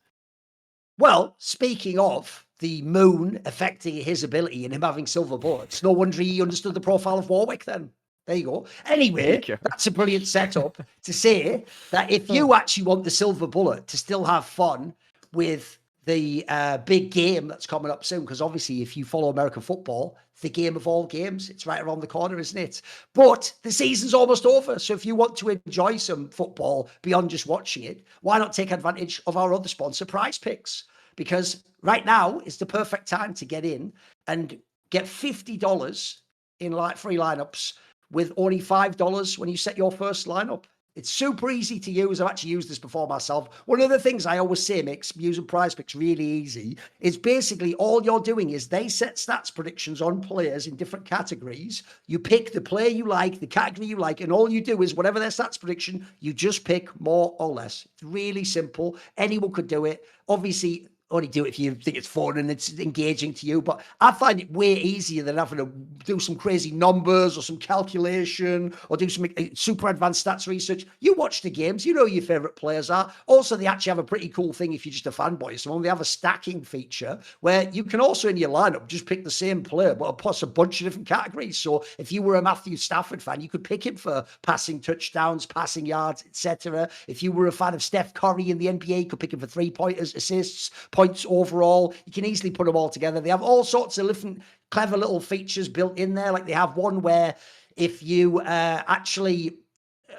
A: Well, speaking of the moon affecting his ability and him having silver bullets, no wonder he understood the profile of Warwick then. There you go. Anyway, that's a brilliant setup to say that if you actually want the silver bullet to still have fun with the big game that's coming up soon, because obviously if you follow American football, the game of all games, it's right around the corner, isn't it? But the season's almost over. So if you want to enjoy some football beyond just watching it, why not take advantage of our other sponsor, Prize Picks? Because right now is the perfect time to get in and get $50 in free lineups with only $5 when you set your first lineup. It's super easy to use. I've actually used this before myself. One of the things I always say makes using Prize Picks really easy is basically all you're doing is they set stats predictions on players in different categories. You pick the player you like, the category you like, and all you do is whatever their stats prediction, you just pick more or less. It's really simple. Anyone could do it. Obviously, only do it if you think it's fun and it's engaging to you. But I find it way easier than having to do some crazy numbers or some calculation or do some super advanced stats research. You watch the games, you know who your favorite players are. Also, they actually have a pretty cool thing if you're just a fanboy or someone. They have a stacking feature where you can also in your lineup just pick the same player, but plus a bunch of different categories. So if you were a Matthew Stafford fan, you could pick him for passing touchdowns, passing yards, etc. If you were a fan of Steph Curry in the NBA, you could pick him for 3-pointers, assists, points overall. You can easily put them all together. They have all sorts of different clever little features built in there. Like they have one where if you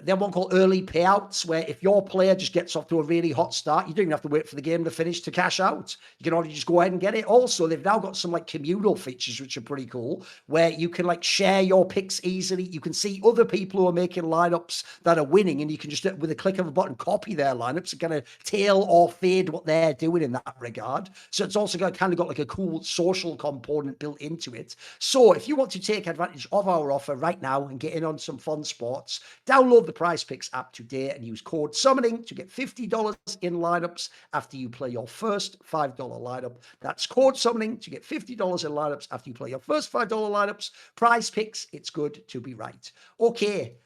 A: they have one called early payouts, where if your player just gets off to a really hot start, you don't even have to wait for the game to finish to cash out. You can already just go ahead and get it. Also, they've now got some like communal features, which are pretty cool, where you can like share your picks easily. You can see other people who are making lineups that are winning, and you can just, with a click of a button, copy their lineups and kind of tail or fade what they're doing in that regard. So it's also kind of got like a cool social component built into it. So if you want to take advantage of our offer right now and get in on some fun sports, download the Prize Picks app today and use code summoning to get $50 in lineups after you play your first $5 lineup. That's code summoning to get $50 in lineups after you play your first $5 lineups. Prize Picks, it's good to be right. Okay,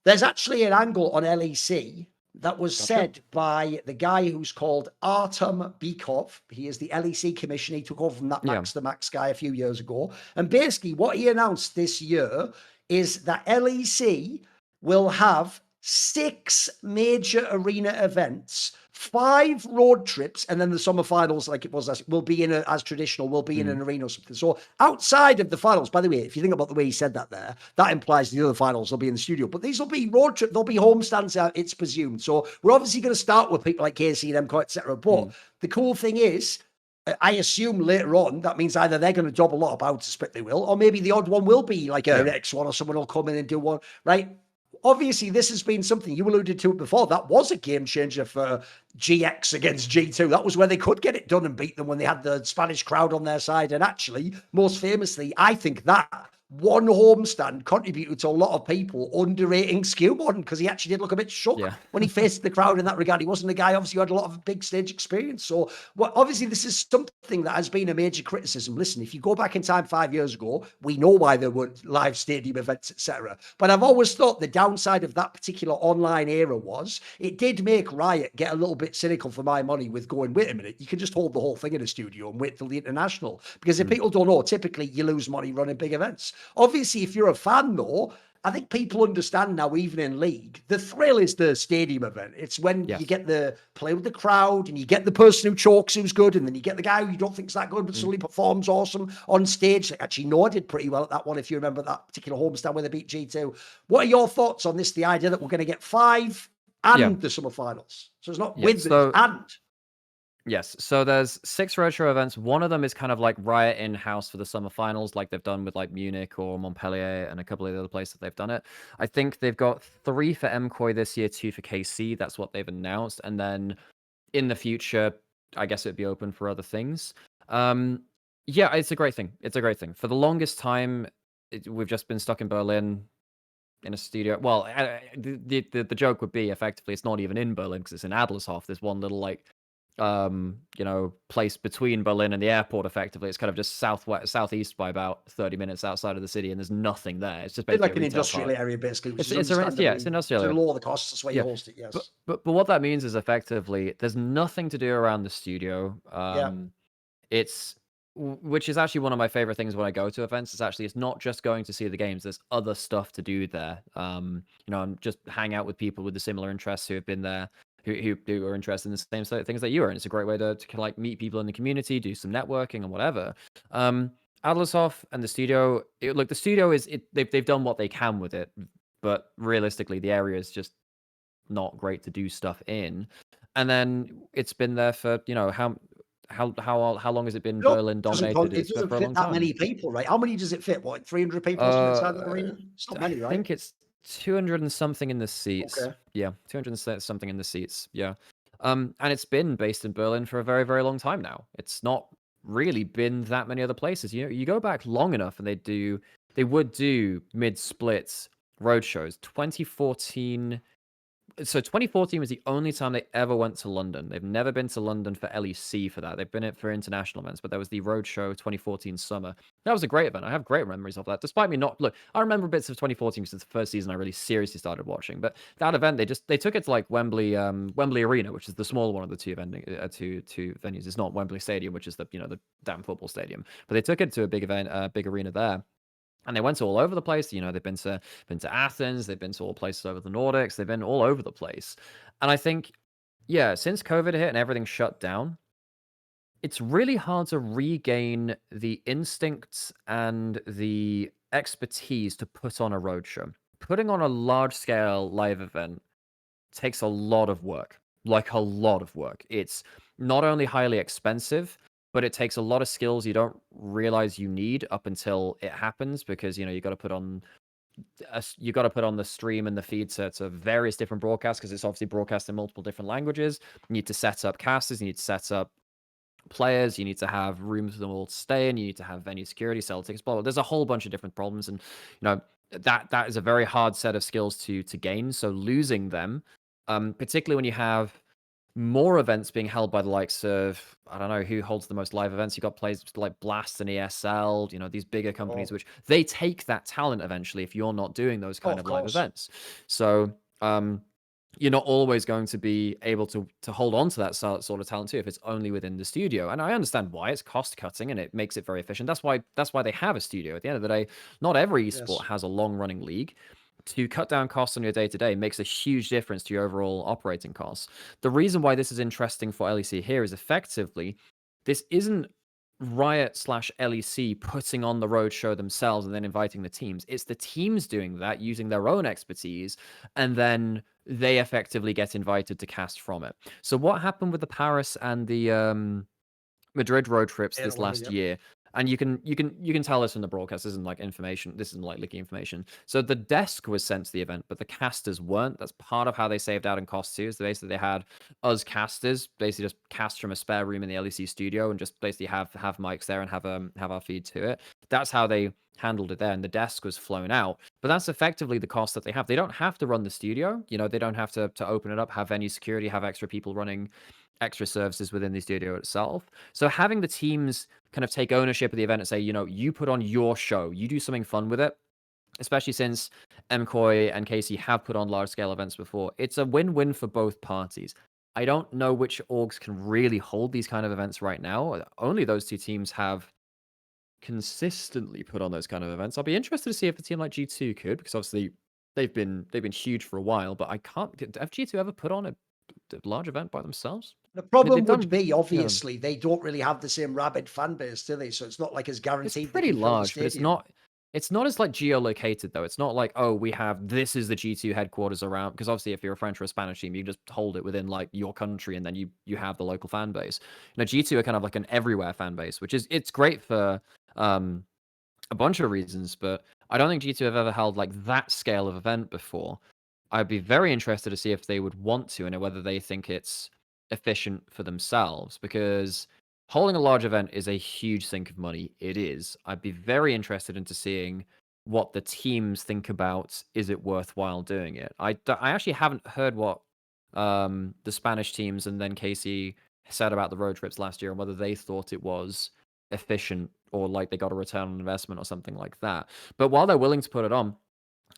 A: there's actually an angle on LEC that was said by the guy who's called Artem Bykov. He is the LEC commissioner. He took over from that Max the Max guy a few years ago. And basically what he announced this year is that LEC will have 6 major arena events, 5 road trips, and then the summer finals, like it was, will be as traditional, will be in an arena or something. So outside of the finals, by the way, if you think about the way he said that there, that implies the other finals will be in the studio. But these will be road trip, they'll be homestands out, it's presumed. So we're obviously going to start with people like KC and MKOI, etc. But the cool thing is, I assume later on, that means either they're going to double up, I would suspect they will, or maybe the odd one will be like an X1 or someone will come in and do one, right? Obviously, this has been something you alluded to it before. That was a game changer for GX against G2. That was where they could get it done and beat them when they had the Spanish crowd on their side. And actually, most famously, I think that one homestand contributed to a lot of people underrating Skewmon because he actually did look a bit shook when he faced the crowd in that regard. He wasn't a guy, obviously, who had a lot of big stage experience. So, obviously, this is something that has been a major criticism. Listen, if you go back in time 5 years ago, we know why there were live stadium events, etc. But I've always thought the downside of that particular online era was it did make Riot get a little bit cynical for my money with going, wait a minute, you can just hold the whole thing in a studio and wait till the international. Because if people don't know, typically you lose money running big events. Obviously, if you're a fan, though, I think people understand now, even in League, the thrill is the stadium event. It's when you get the play with the crowd and you get the person who chokes who's good, and then you get the guy who you don't think's that good but suddenly performs awesome on stage. Actually, Noah did pretty well at that one, if you remember that particular homestand where they beat G2. What are your thoughts on this, the idea that we're going to get 5 and the summer finals? So it's not with and.
B: Yes, so there's 6 road show events. One of them is kind of like Riot in-house for the summer finals, like they've done with like Munich or Montpellier and a couple of the other places they've done it. I think they've got 3 for MKOI this year, 2 for KC. That's what they've announced. And then in the future, I guess it'd be open for other things. Yeah, it's a great thing. It's a great thing. For the longest time, we've just been stuck in Berlin in a studio. Well, the joke would be effectively it's not even in Berlin because it's in Adlershof. There's one little like place between Berlin and the airport. Effectively, it's kind of just southeast by about 30 minutes outside of the city, and there's nothing there. It's just basically
A: like an industrial area, basically. Which
B: it's an industrial area.
A: To lower the costs, that's why you host it. Yes,
B: but what that means is effectively there's nothing to do around the studio. It's which is actually one of my favorite things when I go to events. It's not just going to see the games. There's other stuff to do there. And just hang out with people with the similar interests who have been there. Who are interested in the same sort of things that you are, and it's a great way to like meet people in the community, do some networking and whatever. Adlershof and the studio, the studio is they've done what they can with it, but realistically, the area is just not great to do stuff in. And then it's been there for how long has it been Berlin dominated?
A: It doesn't fit that many people, right? How many does it fit? What, 300 people inside the arena? It's not many, right?
B: I think it's 200 and something in the seats.
A: Okay.
B: Yeah, 200 and something in the seats. Yeah. And it's been based in Berlin for a very, very long time now. It's not really been that many other places. You go back long enough and they would do mid-splits road shows. 2014 was the only time they ever went to London. They've never been to London for LEC for that. They've been it for international events, but there was the Road Show 2014 summer. That was a great event. I have great memories of that. Despite me I remember bits of 2014 because it's the first season I really seriously started watching. But that event, they took it to like Wembley Arena, which is the smaller one of the two venues. It's not Wembley Stadium, which is the damn football stadium. But they took it to a big event, big arena there. And they went all over the place. They've been to Athens. They've been to all places over the Nordics. They've been all over the place. And I think, since COVID hit and everything shut down, It's really hard to regain the instincts and the expertise to put on a roadshow. Putting on a large scale live event takes a lot of work, like a lot of work. It's not only highly expensive, but it takes a lot of skills you don't realize you need up until it happens, because you got to put on the stream and the feed to various different broadcasts, because it's obviously broadcast in multiple different languages. You need to set up casters, you need to set up players, you need to have rooms for them all to stay in, you need to have venue security, sell tickets, blah, blah. There's a whole bunch of different problems, and that is a very hard set of skills to gain. So losing them, particularly when you have more events being held by the likes of, I don't know who holds the most live events. You got players like Blast and ESL, these bigger companies, which they take that talent eventually if you're not doing those kind of live events. So you're not always going to be able to hold on to that sort of talent too if it's only within the studio. And I understand why. It's cost cutting and it makes it very efficient. That's why they have a studio. At the end of the day, not every esport has a long running league. To cut down costs on your day-to-day makes a huge difference to your overall operating costs. The reason why this is interesting for LEC here is effectively this isn't Riot/LEC putting on the roadshow themselves and then inviting the teams. It's the teams doing that using their own expertise, and then they effectively get invited to cast from it. So what happened with the Paris and the Madrid road trips this last year? And you can tell this from the broadcast. This isn't like information. This isn't like leaky information. So the desk was sent to the event, but the casters weren't. That's part of how they saved out in costs too. Is basically they had us casters basically just cast from a spare room in the LEC studio and just basically have mics there and have our feed to it. That's how they handled it there, and the desk was flown out. But that's effectively the cost that they have. They don't have to run the studio. They don't have to open it up, have venue security, have extra people running extra services within the studio itself. So having the teams kind of take ownership of the event and say, you put on your show, you do something fun with it, especially since MKOI and Casey have put on large-scale events before. It's a win-win for both parties. I don't know which orgs can really hold these kind of events right now. Only those two teams have consistently put on those kind of events. I'll be interested to see if a team like G2 could, because obviously they've been huge for a while, but I can't. Have G2 ever put on a large event by themselves?
A: The problem would be, obviously, they don't really have the same rabid fan base, do they? So it's not like it's guaranteed.
B: It's pretty large, but it's not as like geolocated though. It's not like, oh, this is the G2 headquarters around, because obviously if you're a French or a Spanish team, you can just hold it within like your country and then you have the local fan base. G2 are kind of like an everywhere fan base, which is, it's great for a bunch of reasons, but I don't think G2 have ever held like that scale of event before. I'd be very interested to see if they would want to, and whether they think it's efficient for themselves, because holding a large event is a huge sink of money. It is. I'd be very interested into seeing what the teams think about, is it worthwhile doing it. I actually haven't heard what the Spanish teams and then Casey said about the road trips last year, and whether they thought it was efficient or like they got a return on investment or something like that. But while they're willing to put it on,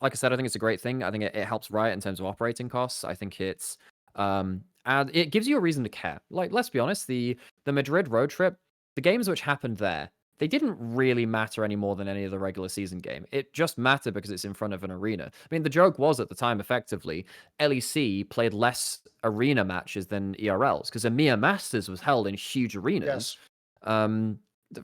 B: like I said, I think it's a great thing. I think it helps Riot in terms of operating costs. I think it's and it gives you a reason to care. Like, let's be honest, the Madrid road trip, the games which happened there, they didn't really matter any more than any of the regular season game. It just mattered because it's in front of an arena. I mean, the joke was at the time, effectively, LEC played less arena matches than ERLs, because EMEA Masters was held in huge arenas.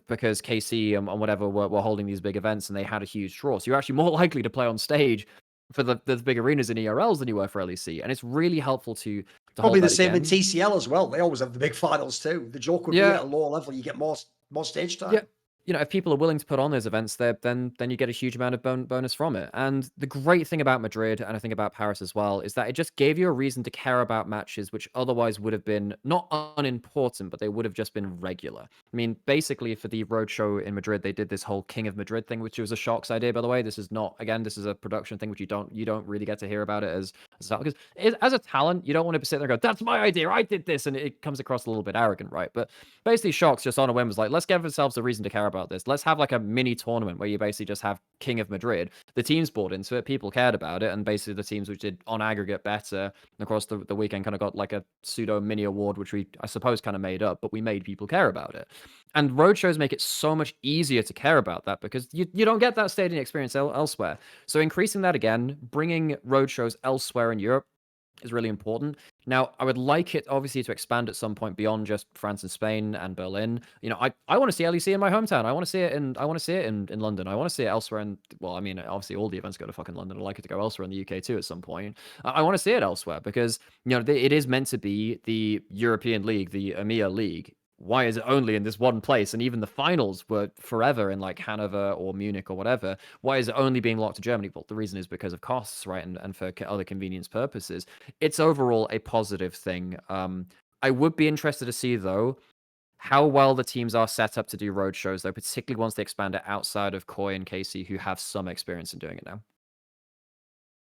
B: Because KC and whatever were holding these big events, and they had a huge draw. So you're actually more likely to play on stage for the big arenas in ERLs than you were for LEC. And it's really helpful to
A: probably
B: hold
A: the
B: that
A: same in
B: again.
A: TCL as well. They always have the big finals too. The joke would be at a lower level, you get more stage time.
B: Yeah. If people are willing to put on those events, then you get a huge amount of bonus from it. And the great thing about Madrid, and I think about Paris as well, is that it just gave you a reason to care about matches which otherwise would have been not unimportant, but they would have just been regular. I mean, basically for the roadshow in Madrid, they did this whole King of Madrid thing, which was a Sharks idea, by the way. This is not, again, this is a production thing, which you don't really get to hear about it as because as a talent, you don't want to sit there and go, that's my idea, I did this, and it comes across a little bit arrogant, right? But basically Sharks just on a whim was like, let's give ourselves a reason to care about this. Let's have like a mini tournament where you basically just have King of Madrid. The teams bought into it, people cared about it, and basically the teams which did on aggregate better across the weekend kind of got like a pseudo mini award, which we, I suppose, kind of made up, but we made people care about it. And road shows make it so much easier to care about that, because you don't get that stadium experience elsewhere. So increasing that again, bringing road shows elsewhere in Europe, is really important. Now, I would like it obviously to expand at some point beyond just France and Spain and Berlin. I want to see LEC in my hometown. I want to see it in London. I want to see it elsewhere. And well, I mean, obviously all the events go to fucking London. I'd like it to go elsewhere in the UK too at some point. I want to see it elsewhere because it is meant to be the European League, the EMEA League. Why is it only in this one place? And even the finals were forever in like Hanover or Munich or whatever. Why is it only being locked to Germany? Well, the reason is because of costs, right? And for other convenience purposes. It's overall a positive thing. I would be interested to see, though, how well the teams are set up to do road shows, though, particularly once they expand it outside of Koi and Casey, who have some experience in doing it now.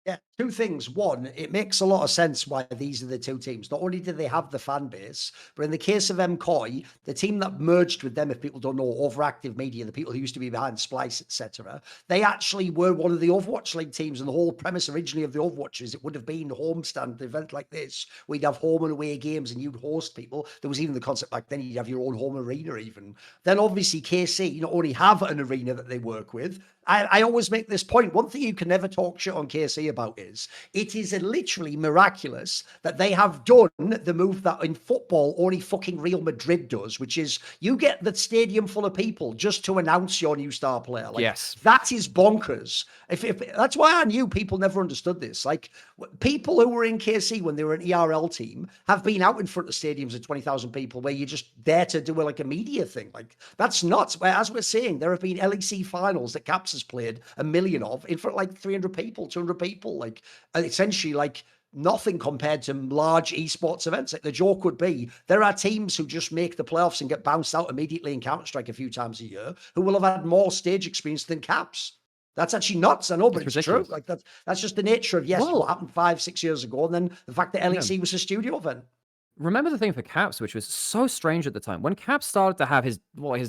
A: Yeah, two things. One, it makes a lot of sense why these are the two teams. Not only do they have the fan base, but in the case of MKOI, the team that merged with them, if people don't know, Overactive Media, the people who used to be behind Splice, etc., they actually were one of the Overwatch League teams. And the whole premise originally of the Overwatch is it would have been a homestand event like this. We'd have home and away games and you'd host people. There was even the concept back then you'd have your own home arena even. Then obviously KC not only have an arena that they work with, I always make this point. One thing you can never talk shit on KC about is it is literally miraculous that they have done the move that in football only fucking Real Madrid does, which is you get the stadium full of people just to announce your new star player. Like,
B: yes,
A: that is bonkers. If that's why I knew people never understood this. Like, people who were in KC when they were an ERL team have been out in front of stadiums of 20,000 people where you're just there to do like a media thing. Like, that's nuts. As we're saying, there have been LEC finals that Caps has played a million of in front of like 300 people, 200 people. Like, essentially, like, nothing compared to large esports events. Like, the joke would be there are teams who just make the playoffs and get bounced out immediately in Counter-Strike a few times a year who will have had more stage experience than Caps. That's actually nuts. I know, but it's true.
B: ridiculous.
A: Like, that's just the nature of, yes, what
B: Well,
A: happened 5-6 years ago, and then the fact that
B: yeah.
A: LEC was a studio event.
B: Remember the thing for Caps, which was so strange at the time. When Caps started to have his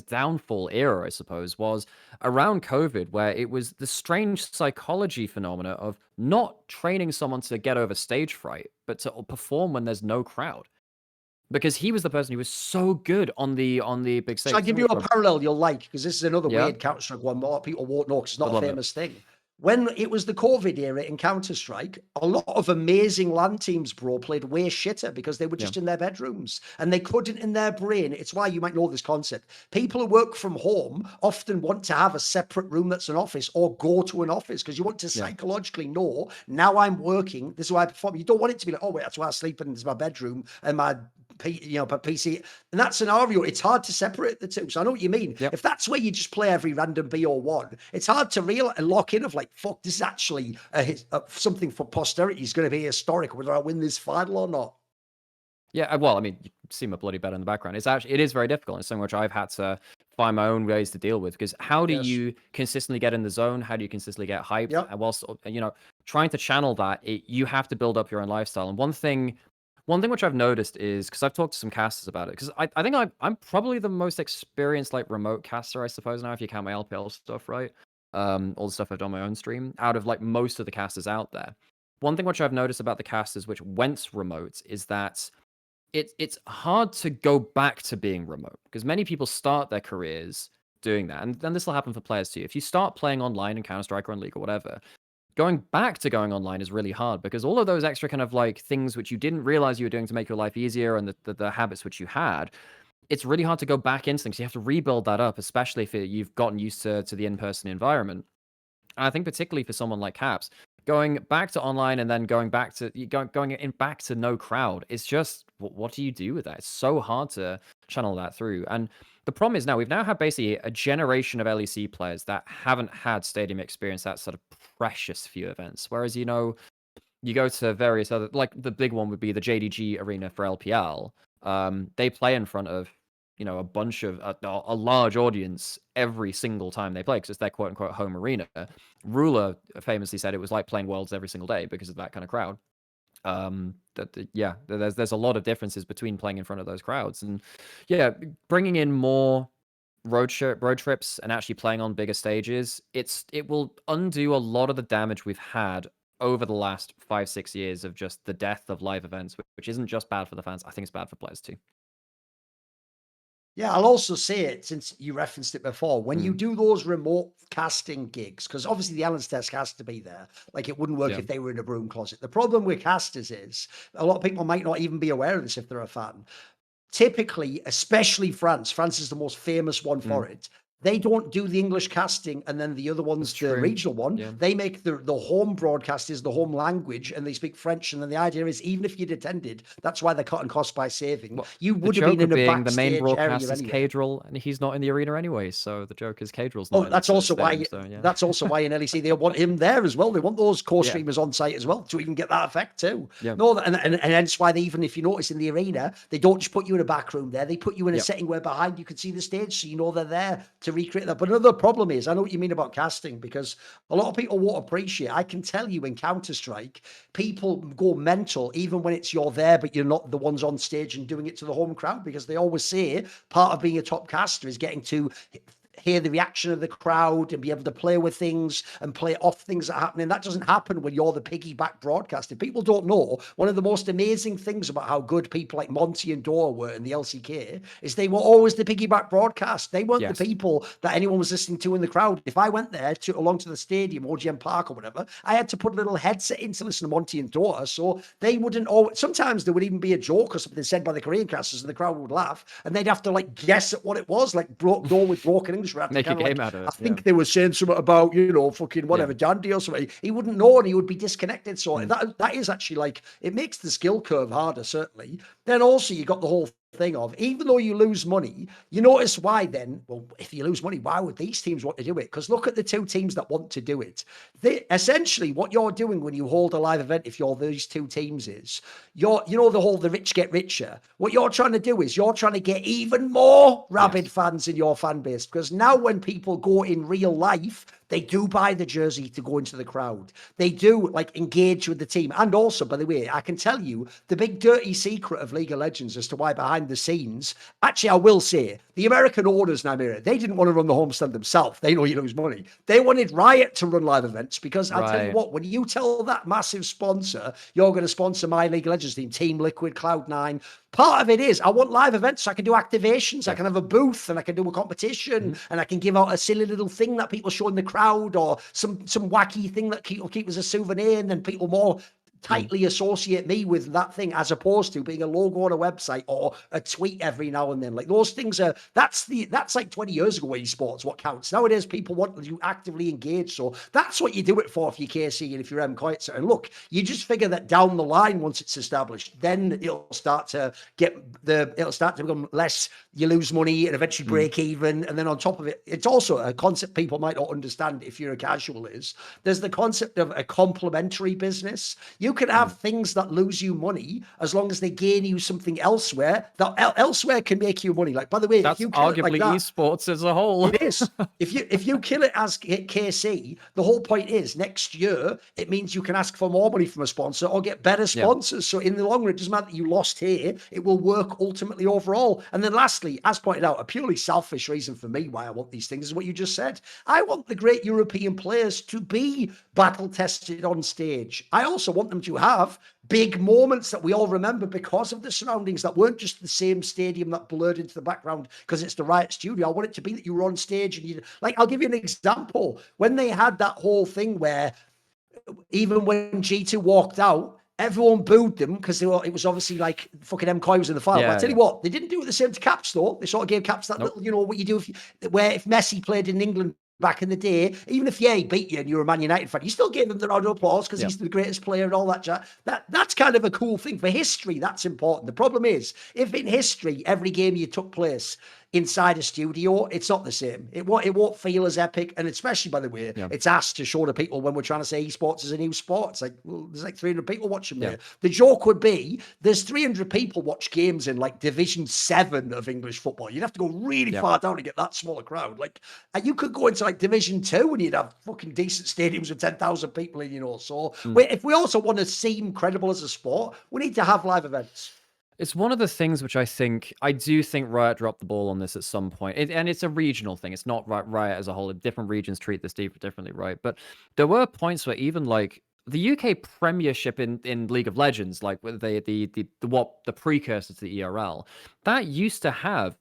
B: downfall era, I suppose, was around COVID, where it was the strange psychology phenomena of not training someone to get over stage fright, but to perform when there's no crowd. Because he was the person who was so good on the big
A: So I
B: stage.
A: give you a parallel you'll like, because this is another
B: Yeah,
A: weird Counter-Strike one. A lot of people won't know because it's
B: would
A: not a
B: love it.
A: famous thing. When it was the COVID era in Counter-Strike, a lot of amazing LAN teams, bro, played way shitter because they were
B: Yeah.
A: just in their bedrooms and they couldn't in their brain. It's why you might know this concept. People who work from home often want to have a separate room that's an office or go to an office because you want to psychologically know, now I'm working, this is why I perform. You don't want it to be like, oh, wait, that's why I sleep in my bedroom and my PC. In that scenario, it's hard to separate the two. So I know what you mean.
B: Yep.
A: If that's where you just play every random BO1, it's hard to lock in of like, fuck, this is actually something for posterity is going to be historic, whether I win this final or not.
B: Yeah, well, I mean, you see my bloody bed in the background. It is very difficult. It's something which I've had to find my own ways to deal with. Because how do
A: Yes.
B: you consistently get in the zone? How do you consistently get hyped?
A: Yep.
B: And whilst trying to channel that, you have to build up your own lifestyle. And one thing which I've noticed is because I've talked to some casters about it. Because I think I'm probably the most experienced like remote caster, I suppose now, if you count my LPL stuff, right? All the stuff I've done on my own stream, out of like most of the casters out there. One thing which I've noticed about the casters which went remote is that it's hard to go back to being remote because many people start their careers doing that, and then this will happen for players too. If you start playing online in Counter-Strike or in League or whatever, going back to going online is really hard because all of those extra kind of like things which you didn't realize you were doing to make your life easier and the habits which you had, it's really hard to go back into things. You have to rebuild that up, especially if you've gotten used to the in-person environment. And I think particularly for someone like Caps, going back to online and then going back to back to no crowd, it's just what do you do with that? It's so hard to channel that through. And the problem is now we've had basically a generation of LEC players that haven't had stadium experience, that sort of precious few events. Whereas you go to various other, like the big one would be the JDG arena for LPL. They play in front of a bunch of a large audience every single time they play because it's their quote unquote home arena. Ruler famously said it was like playing Worlds every single day because of that kind of crowd. There's a lot of differences between playing in front of those crowds, and bringing in more road trips and actually playing on bigger stages, it will undo a lot of the damage we've had over the last 5-6 years of just the death of live events, which isn't just bad for the fans. I think it's bad for players too.
A: Yeah, I'll also say it, since you referenced it before, when you do those remote casting gigs, because obviously the Allen's desk has to be there. Like, it wouldn't work
B: Yeah.
A: if they were in a broom closet. The problem with casters is a lot of people might not even be aware of this if they're a fan. Typically, especially France is the most famous one for it. They don't do the English casting and then the other
B: That's
A: one's the
B: true.
A: regional one.
B: Yeah.
A: They make the home broadcast is the home language and they speak French. And then the idea is, even if you'd attended, that's why they're cutting costs by saving.
B: Well,
A: You
B: the
A: would have
B: joke
A: been in
B: of
A: a
B: being the main
A: backstage
B: broadcast
A: area
B: is
A: anyway.
B: Cadril, and he's not in the arena anyway. So the joke is Cadril's
A: Oh,
B: not in
A: that's
B: the
A: also
B: stadium,
A: why.
B: so, yeah.
A: That's also why in LEC they want him there as well. They want those core
B: Yeah.
A: streamers on site as well to even get that effect too.
B: Yeah.
A: No, and hence why they, even if you notice in the arena, they don't just put you in a back room there. They put you in a setting where behind you can see the stage, so you know they're there to recreate that. But another problem is, I know what you mean about casting, because a lot of people won't appreciate. I can tell you in Counter-Strike, people go mental even when it's you're there, but you're not the ones on stage and doing it to the home crowd, because they always say part of being a top caster is getting to hear the reaction of the crowd and be able to play with things and play off things that are happening. That doesn't happen when you're the piggyback broadcaster. People don't know, one of the most amazing things about how good people like Monty and Dora were in the LCK is they were always the piggyback broadcast. They weren't the people that anyone was listening to in the crowd. If I went there along to the stadium, OGM Park or whatever, I had to put a little headset in to listen to Monty and Dora. So they wouldn't always, sometimes there would even be a joke or something said by the Korean casters and the crowd would laugh and they'd have to like guess at what it was, like Dora with broken English.
B: Make a game out of it.
A: I think they were saying something about, fucking whatever, Dandy or something. He wouldn't know and he would be disconnected. So that is actually like, it makes the skill curve harder, certainly. Then also you got the whole thing of, even though you lose money, you notice why then, well, if you lose money, why would these teams want to do it? Because look at the two teams that want to do it. Essentially, what you're doing when you hold a live event, if you're these two teams, is the rich get richer. What you're trying to do is you're trying to get even more rabid fans in your fan base, because now when people go in real life, they do buy the jersey to go into the crowd. They do like engage with the team. And also, by the way, I can tell you the big dirty secret of League of Legends as to why behind the scenes, actually, I will say the American owners, Naimira, they didn't want to run the homestand themselves. They know you lose money. They wanted Riot to run live events because I tell you what, when you tell that massive sponsor, you're going to sponsor my League of Legends team, Team Liquid, Cloud9, part of it is I want live events so I can do activations. I can have a booth and I can do a competition and I can give out a silly little thing that people show in the crowd or some wacky thing that people keep as a souvenir, and then people more tightly associate me with that thing as opposed to being a logo on a website or a tweet every now and then. Like those things are, that's like 20 years ago esports, what counts. Nowadays people want you actively engage. So that's what you do it for if you're KC and if you're MKOI. And look, you just figure that down the line, once it's established, then it'll start to become less, you lose money and eventually break even. And then on top of it, it's also a concept people might not understand if you're a casual is, there's the concept of a complementary business. You can have things that lose you money as long as they gain you something elsewhere that elsewhere can make you money. Like, by the way,
B: that's
A: if you kill
B: arguably
A: it like
B: esports as a whole.
A: It is. If you kill it as KC, the whole point is next year it means you can ask for more money from a sponsor or get better sponsors. So in the long run, it doesn't matter that you lost here; it will work ultimately overall. And then lastly, as pointed out, a purely selfish reason for me why I want these things is what you just said. I want the great European players to be battle tested on stage. I also want them to have big moments that we all remember because of the surroundings that weren't just the same stadium that blurred into the background because it's the Riot studio. I want it to be that you were on stage and you, like, I'll give you an example. When they had that whole thing where even when G2 walked out, everyone booed them because it was obviously like fucking MKOI was in the final. But I tell you what, they didn't do it the same to Caps though. They sort of gave Caps that little, what you do if Messi played in England back in the day, even if he beat you and you're a Man United fan, you still gave them the round of applause because he's the greatest player and all that chat. That's kind of a cool thing for history. That's important. The problem is, if in history every game you took place inside a studio, it's not the same. It won't feel as epic, and especially, by the way, it's asked to show to people when we're trying to say esports is a new sport. It's like, well, there's like 300 people watching there. The joke would be there's 300 people watch games in like Division 7 of English football. You'd have to go really far down to get that smaller crowd. Like, and you could go into like Division 2 and you'd have fucking decent stadiums with 10,000 people in. So if we also want to seem credible as a sport, we need to have live events.
B: It's one of the things which I do think Riot dropped the ball on this at some point. And it's a regional thing. It's not Riot as a whole. Different regions treat this differently, right? But there were points where even like the UK Premiership in League of Legends, like the precursor to the ERL, that used to have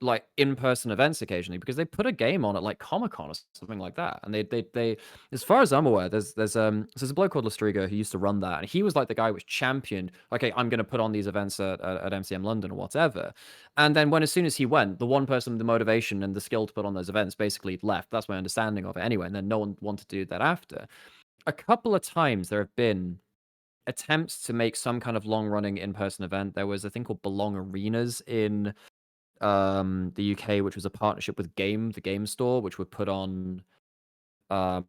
B: like in-person events occasionally because they put a game on at like Comic-Con or something like that. And they as far as I'm aware, there's a bloke called Lestrigo who used to run that, and he was like the guy which championed, okay, I'm gonna put on these events at MCM London or whatever. And then as soon as he went, the one person with the motivation and the skill to put on those events basically left. That's my understanding of it anyway. And then no one wanted to do that after. A couple of times there have been attempts to make some kind of long-running in-person event. There was a thing called Belong Arenas in the UK, which was a partnership with the game store, which would put on um,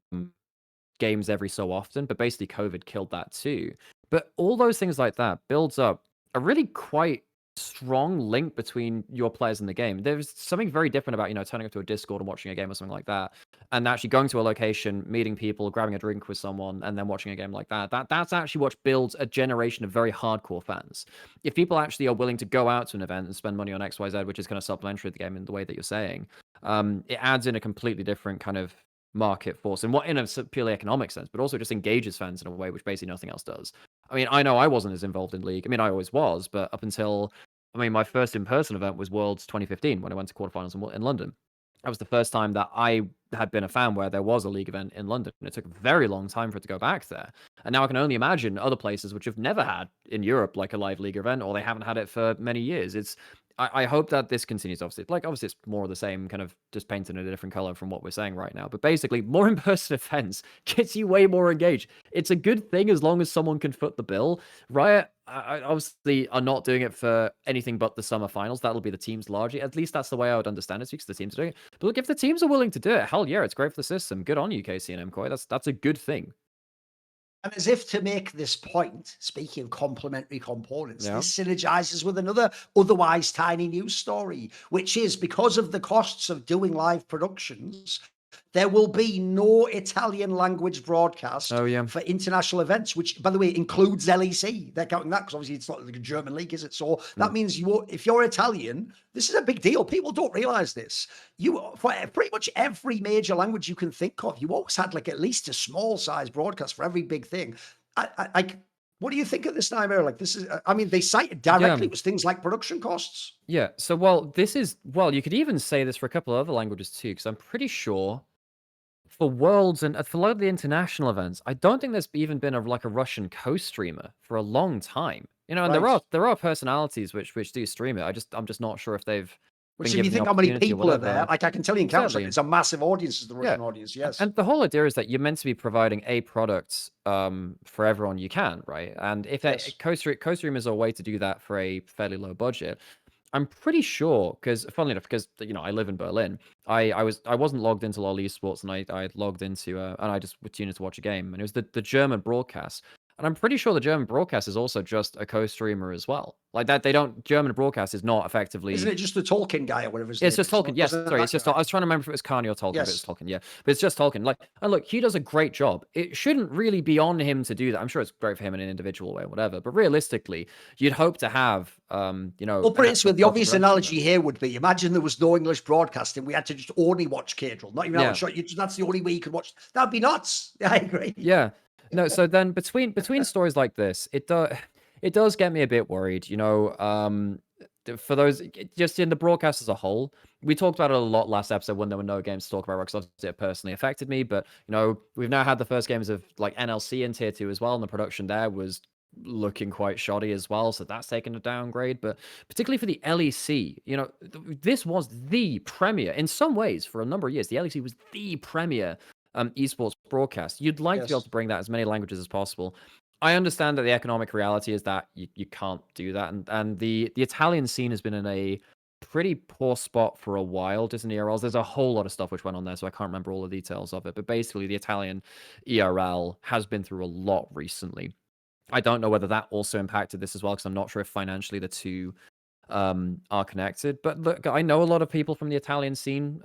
B: games every so often, but basically COVID killed that too. But all those things like that builds up a really quite strong link between your players and the game. There's something very different about, turning up to a Discord and watching a game or something like that, and actually going to a location, meeting people, grabbing a drink with someone, and then watching a game like that. That's actually what builds a generation of very hardcore fans. If people actually are willing to go out to an event and spend money on XYZ, which is kind of supplementary to the game in the way that you're saying, it adds in a completely different kind of market force, and what in a purely economic sense, but also just engages fans in a way which basically nothing else does. I mean, I know I wasn't as involved in League. I mean, I always was, but up until, my first in-person event was Worlds 2015 when I went to quarterfinals in London. That was the first time that I had been a fan where there was a League event in London. And it took a very long time for it to go back there. And now I can only imagine other places which have never had in Europe like a live League event, or they haven't had it for many years. I hope that this continues. Obviously, it's more of the same, kind of just painted in a different color from what we're saying right now. But basically, more in-person events gets you way more engaged. It's a good thing as long as someone can foot the bill. Riot, obviously, are not doing it for anything but the summer finals. That'll be the teams largely. At least that's the way I would understand it, because the teams are doing it. But look, if the teams are willing to do it, hell yeah, it's great for the system. Good on you, KC and MKOI. That's a good thing.
A: And as if to make this point, speaking of complementary components,
B: Yeah.
A: this synergizes with another otherwise tiny news story, which is because of the costs of doing live productions, there will be no Italian language broadcast for international events, which, by the way, includes LEC. They're counting that because obviously it's not like a German league, is it? So that means if you're Italian, this is a big deal. People don't realize this. For pretty much every major language you can think of, you always had like at least a small size broadcast for every big thing. What do you think at this time, Eric? Like, this is, they cited directly, it was things like production costs.
B: Yeah. So, you could even say this for a couple of other languages too, because I'm pretty sure for Worlds and for a lot of the international events, I don't think there's even been a Russian co-streamer for a long time. And there are personalities which do stream it. I'm just not sure if they've
A: Which,
B: been
A: if you
B: given
A: think
B: the
A: how many
B: opportunity or
A: people are
B: whatever.
A: there, like I can tell you in Counter Strike,
B: Exactly.
A: it's a massive audience, is the Russian audience, yes.
B: And the whole idea is that you're meant to be providing a product for everyone you can, right? And if co-stream is a way to do that for a fairly low budget, I'm pretty sure, because funnily enough, because I live in Berlin, I wasn't logged into LOL Esports, and I logged into and I just would tune in to watch a game, and it was the German broadcast. And I'm pretty sure the German broadcast is also just a co-streamer as well. Like that, German broadcast is not effectively.
A: Isn't it just the Tolkien guy or whatever his name
B: It's just
A: is?
B: Tolkien. Yes, sorry. It's just. I was trying to remember if it was Carney or Tolkien, but it's Tolkien. Yeah, but it's just Tolkien. Like, and look, he does a great job. It shouldn't really be on him to do that. I'm sure it's great for him in an individual way or whatever. But realistically, you'd hope to have,
A: Well, put it this way, the obvious analogy here would be: imagine there was no English broadcasting. We had to just only watch Cadril, not even out shot. That's the only way you could watch. That'd be nuts. I agree.
B: Yeah. No. So then between stories like this, it does get me a bit worried. For those just in the broadcast as a whole, we talked about it a lot last episode when there were no games to talk about, because obviously it personally affected me. But we've now had the first games of like NLC in tier 2 as well, and the production there was looking quite shoddy as well, so that's taken a downgrade. But particularly for the LEC, this was the premier in some ways for a number of years. The LEC was the premier esports broadcast. You'd like to be able to bring that as many languages as possible. I understand that the economic reality is that you can't do that, and the Italian scene has been in a pretty poor spot for a while, just in ERLs. There's a whole lot of stuff which went on there, so I can't remember all the details of it. But basically, the Italian ERL has been through a lot recently. I don't know whether that also impacted this as well, because I'm not sure if financially the two are connected. But look, I know a lot of people from the Italian scene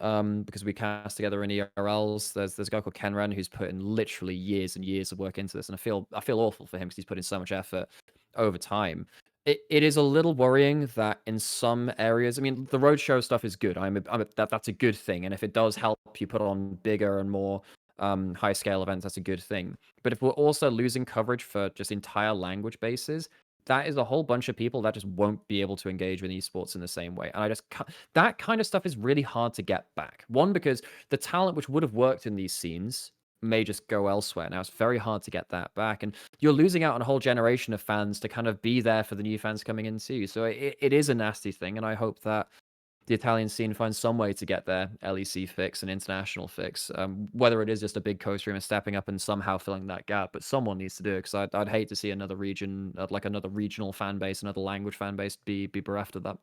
B: because we cast together in ERLs. There's a guy called Kenran who's put in literally years and years of work into this, and I feel awful for him because he's put in so much effort over time. It is a little worrying that in some areas, the road show stuff is good. That's a good thing, and if it does help you put on bigger and more high scale events, that's a good thing. But if we're also losing coverage for just entire language bases, that is a whole bunch of people that just won't be able to engage with esports in the same way. And I just that kind of stuff is really hard to get back. One, because the talent which would have worked in these scenes may just go elsewhere. Now it's very hard to get that back. And you're losing out on a whole generation of fans to kind of be there for the new fans coming in too. So it is a nasty thing. And I hope that the Italian scene finds some way to get their LEC fix and international fix, whether it is just a big co-streamer stepping up and somehow filling that gap, but someone needs to do it, because I'd hate to see another region, like another regional fan base, another language fan base be bereft of that.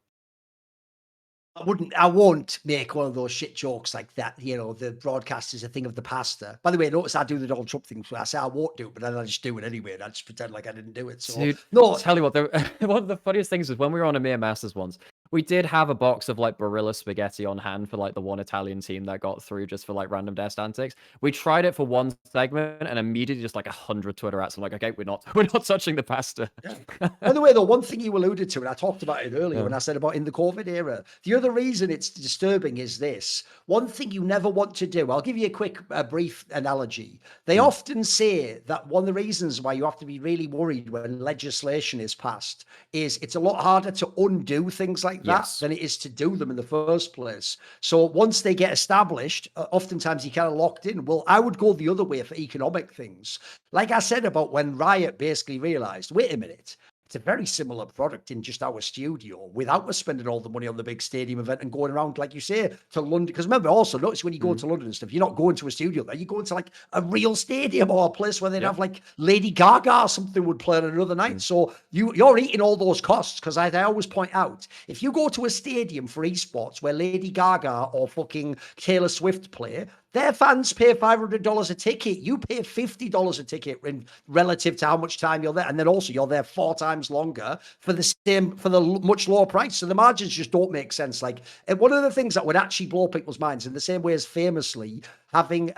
A: I won't make one of those shit jokes like that. You know, the broadcast is a thing of the past. By the way, notice I do the Donald Trump thing. So I say I won't do it, but then I just do it anyway. And I just pretend like I didn't do it. So,
B: Dude,
A: no,
B: tell you what, one of the funniest things is when we were on EMEA Masters once, we did have a box of like Barilla spaghetti on hand for like the one Italian team that got through just for like random desk antics. We tried it for one segment and immediately just like 100 Twitter ads. I'm like, okay, we're not touching the pasta.
A: Yeah. By the way, the one thing you alluded to, and I talked about it earlier
B: Yeah.
A: when I said about in the COVID era, the other reason it's disturbing is this. One thing you never want to do, I'll give you a quick, brief analogy. They often say that one of the reasons why you have to be really worried when legislation is passed is it's a lot harder to undo things like that than it is to do them in the first place. So once they get established, oftentimes you're kind of locked in. Well, I would go the other way for economic things. Like I said about when Riot basically realized, wait a minute, it's a very similar product in just our studio without us spending all the money on the big stadium event and going around, like you say, to London. Because remember, also notice when you go to London and stuff, you're not going to a studio there. You're going to like a real stadium or a place where they'd have like Lady Gaga or something would play on another night. So you're eating all those costs. Because I always point out, if you go to a stadium for esports where Lady Gaga or fucking Taylor Swift play, their fans pay $500 a ticket. You pay $50 a ticket in relative to how much time you're there. And then also you're there 4 times longer for the much lower price. So the margins just don't make sense. Like, one of the things that would actually blow people's minds in the same way as famously having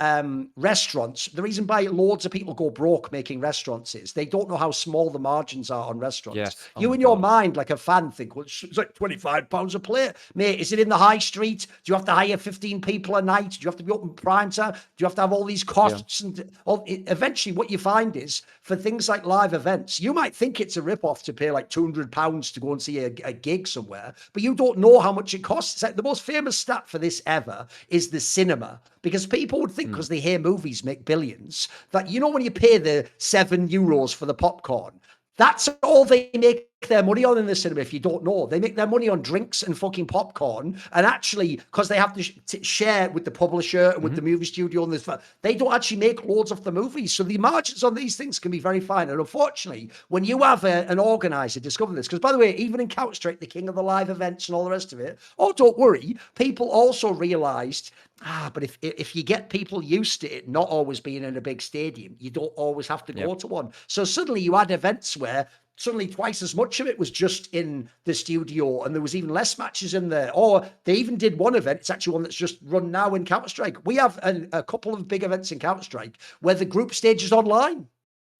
A: restaurants, the reason why loads of people go broke making restaurants is they don't know how small the margins are on restaurants.
B: Yes. Oh
A: you
B: my
A: in your
B: God.
A: mind, like a fan, think, well, it's like £25 a plate. Mate, is it in the high street? Do you have to hire 15 people a night? Do you have to be open prime time? Do you have to have all these costs? And eventually what you find is for things like live events, you might think it's a rip-off to pay like £200 to go and see a gig somewhere, but you don't know how much it costs. It's like the most famous stat for this ever is the cinema. Because people would think, because they hear movies make billions, that, you know, when you pay the €7 for the popcorn, that's all they make their money on in the cinema. If you don't know, they make their money on drinks and fucking popcorn. And actually, because they have to share with the publisher and with the movie studio and this, they don't actually make loads off the movies. So the margins on these things can be very fine. And unfortunately, when you have an organizer discover this, because by the way, even in Counter-Strike, the king of the live events and all the rest of it, oh, don't worry, people also realized, but if you get people used to it not always being in a big stadium, you don't always have to go to one. So suddenly you had events where suddenly twice as much of it was just in the studio and there was even less matches in there. Or they even did one event, it's actually one that's just run now in Counter-Strike. We have a couple of big events in Counter-Strike where the group stage is online.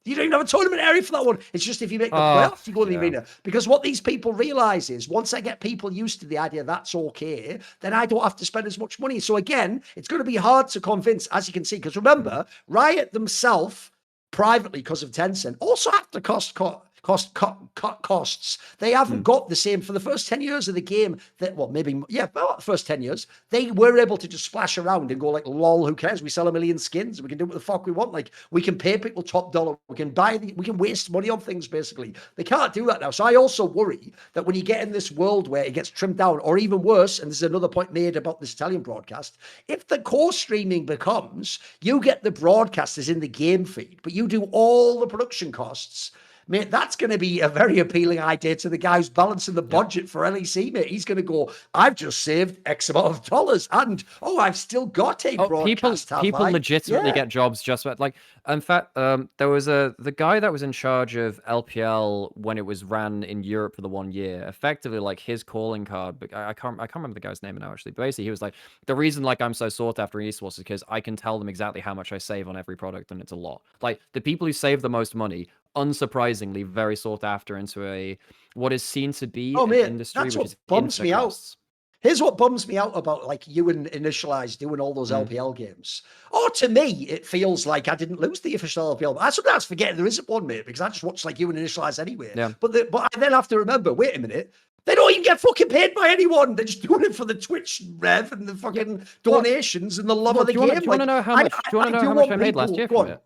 A: You don't even have a tournament area for that one. It's just if you make the playoffs, you go to the arena. Because what these people realize is once I get people used to the idea that's okay, then I don't have to spend as much money. So again, it's going to be hard to convince, as you can see, because remember, Riot themselves, privately, because of Tencent, also have to cut costs. They haven't got the same for the first 10 years of the game that, well, maybe, about the first 10 years, they were able to just splash around and go like, lol, who cares? We sell 1 million skins. We can do what the fuck we want. Like, we can pay people top dollar. We can we can waste money on things, basically. They can't do that now. So I also worry that when you get in this world where it gets trimmed down, or even worse, and this is another point made about this Italian broadcast, if the core streaming becomes, you get the broadcasters in the game feed, but you do all the production costs, mate, that's going to be a very appealing idea to the guy who's balancing the budget for LEC, mate. He's going to go, I've just saved X amount of dollars, and I've still got a broadcast.
B: People legitimately get jobs just about, like, in fact, there was the guy that was in charge of LPL when it was ran in Europe for the 1 year. Effectively, like, his calling card, but I can't remember the guy's name now, actually. But basically, he was like, the reason like I'm so sought after in esports is because I can tell them exactly how much I save on every product, and it's a lot. Like, the people who save the most money, unsurprisingly, very sought after into what is seen to be an industry
A: that's
B: which
A: what
B: is
A: bums me out. Here's what bums me out about like you and Initialize doing all those LPL games. Or to me, it feels like I didn't lose the official LPL. I sometimes forget there isn't one, mate, because I just watch like you and Initialize anyway.
B: Yeah.
A: But I then have to remember, wait a minute, they don't even get fucking paid by anyone. They're just doing it for the Twitch rev and the fucking donations and the love of the game.
B: Do you want to know how much? Do you want to know how much I made last year from it?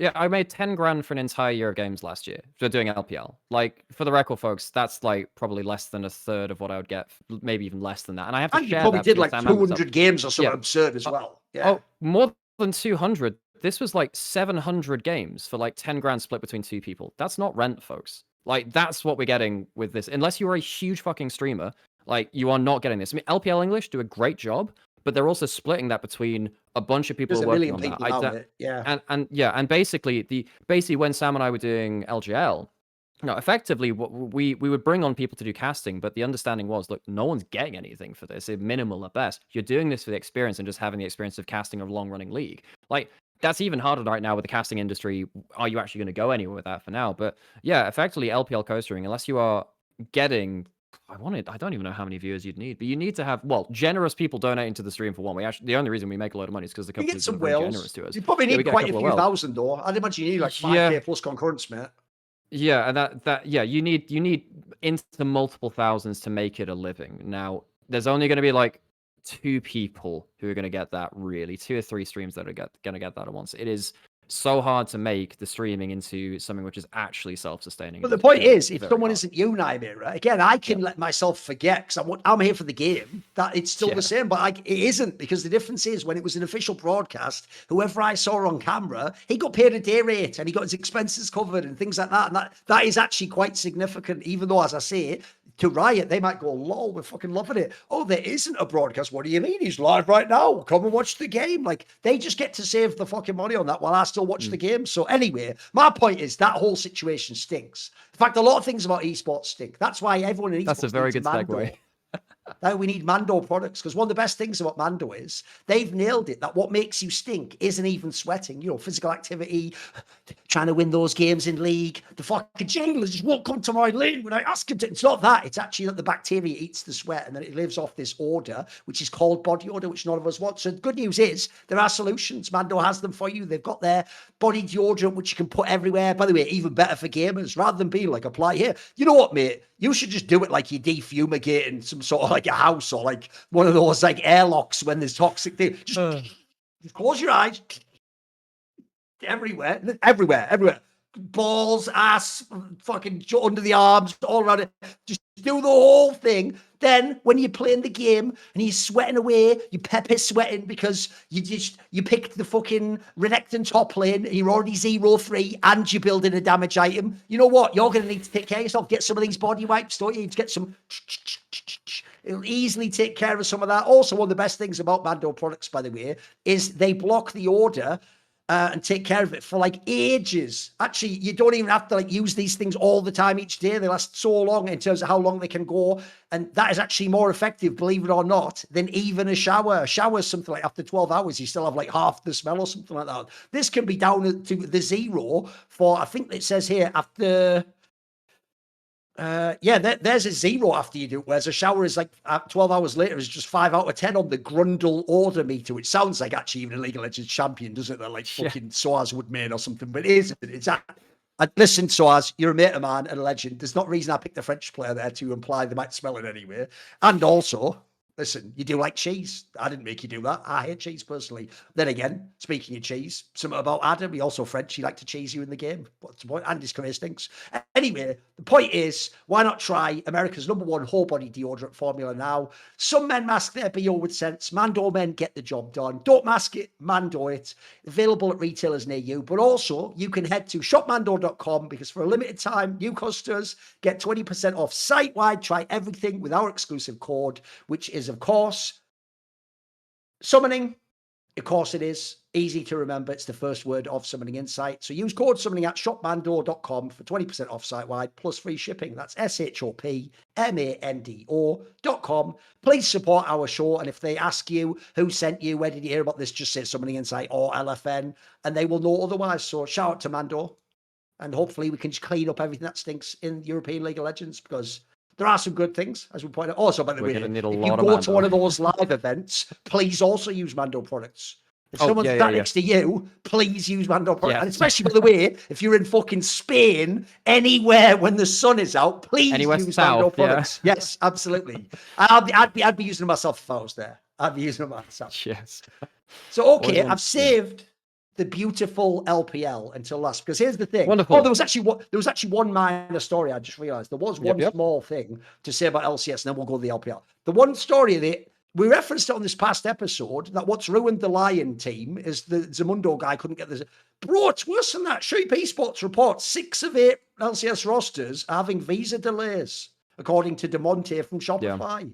B: Yeah, I made 10 grand for an entire year of games last year for doing LPL. Like, for the record, folks, that's like probably less than a third of what I would get, maybe even less than that. And I have to share
A: probably
B: that.
A: Did like 200 games or something absurd as well. Yeah.
B: Oh, more than 200. This was like 700 games for like 10 grand split between two people. That's not rent, folks. Like, that's what we're getting with this. Unless you're a huge fucking streamer, like, you are not getting this. I mean, LPL English do a great job, but they're also splitting that between a bunch of people working on that. And basically when Sam and I were doing LGL, effectively we would bring on people to do casting, but the understanding was, look, no one's getting anything for this, minimal at best. You're doing this for the experience and just having the experience of casting a long-running league. Like, that's even harder right now with the casting industry. Are you actually going to go anywhere with that for now? But yeah, effectively LPL co-streaming, unless you are getting, I don't even know how many viewers you'd need, but you need to have, generous people donating to the stream for one. The only reason we make a lot of money is because the company's very generous to us.
A: You probably need quite a few thousand though. I'd imagine you need like 5K plus concurrents, mate.
B: Yeah, and you need into multiple thousands to make it a living. Now, there's only going to be like 2 people who are going to get that, really. 2 or 3 streams that are going to get that at once. It is so hard to make the streaming into something which is actually self-sustaining.
A: But the point is, if someone isn't you, Nightmare, again, I can let myself forget because I'm here for the game, that it's still the same, but it isn't, because the difference is when it was an official broadcast, whoever I saw on camera, he got paid a day rate and he got his expenses covered and things like that. And that is actually quite significant, even though, as I say, to Riot, they might go, lol, we're fucking loving it. Oh, there isn't a broadcast. What do you mean? He's live right now. Come and watch the game. Like, they just get to save the fucking money on that while I still watch the game. So anyway, my point is that whole situation stinks. In fact, a lot of things about esports stink. That's why everyone in esports
B: That's a very good segue.
A: Now we need Mando products, because one of the best things about Mando is they've nailed it, that what makes you stink isn't even sweating, physical activity, trying to win those games in league. The fucking junglers just won't come to my lane when I ask him to. It's not that. It's actually that the bacteria eats the sweat and then it lives off this odor, which is called body odor, which none of us want. So the good news is there are solutions. Mando has them for you. They've got their body deodorant, which you can put everywhere. By the way, even better for gamers, rather than being like, apply here. You know what, mate? You should just do it like you're defumigating some sort of like a house or like one of those like airlocks when there's toxic thing. Just close your eyes. Everywhere. Balls, ass, fucking under the arms, all around it. Just do the whole thing. Then when you're playing the game and you're sweating away, you're pepper sweating because you picked the fucking Renekton top lane and you're already 0-3 and you're building a damage item. You know what? You're going to need to take care of yourself. Get some of these body wipes, don't you? To get some. It'll easily take care of some of that. Also, one of the best things about Mando products, by the way, is they block the order and take care of it for like ages. Actually, you don't even have to like use these things all the time each day. They last so long in terms of how long they can go. And that is actually more effective, believe it or not, than even a shower. A shower is something like after 12 hours, you still have like half the smell or something like that. This can be down to the 0 for, I think it says here, after... there's a 0 after you do it, whereas a shower is like 12 hours later is just 5 out of 10 on the Grundle order meter, which sounds like actually even a League of Legends champion, doesn't it? That like fucking Soaz would mean or something, but it isn't. It's listen, Soaz, you're a mate of mine and a legend. There's not reason I picked a French player there to imply they might smell it anyway. And also, listen, you do like cheese. I didn't make you do that. I hate cheese personally. Then again, speaking of cheese, something about Adam, he also French. He liked to cheese you in the game. What's the point? And his career stinks. Anyway, the point is, why not try America's #1 whole body deodorant formula now? Some men mask their BO with scents. Mando men get the job done. Don't mask it, Mando it. Available at retailers near you. But also, you can head to shopmando.com because for a limited time, new customers get 20% off site-wide. Try everything with our exclusive code, which is, of course, summoning. Of course it is. Easy to remember. It's the first word of Summoning Insight. So use code summoning at shopmando.com for 20% off site-wide plus free shipping. That's shopmando.com. Please support our show. And if they ask you who sent you, where did you hear about this, just say Summoning Insight or LFN, and they will know otherwise. So shout out to Mando. And hopefully we can just clean up everything that stinks in European League of Legends, because There are some good things, as we pointed out. Also, by the
B: We're
A: way,
B: gonna need a
A: if you
B: lot of
A: go to one
B: Mando.
A: of those live events, please also use Mando products. If
B: Oh,
A: someone's
B: yeah,
A: sat
B: yeah.
A: next to you, please use Mando products.
B: Yes.
A: And especially, by the way, if you're in fucking Spain, anywhere when the sun is out, please
B: Anywhere
A: use Mando
B: south, yeah.
A: products. Yes, absolutely. I'd be using them myself if I was there. I'd be using them myself.
B: Yes.
A: So, okay,
B: Always want-
A: I've saved the beautiful LPL until last, because here's the thing.
B: Wonderful.
A: Oh, there was actually one minor story. I just realized there was one small thing to say about LCS, and then we'll go to the LPL. The one story that we referenced it on this past episode, that what's ruined the Lion team is the Zamundo guy couldn't get this. Bro, it's worse than that. Sheep Esports reports 6 of 8 LCS rosters are having visa delays, according to DeMonte from Shopify.
B: Yeah.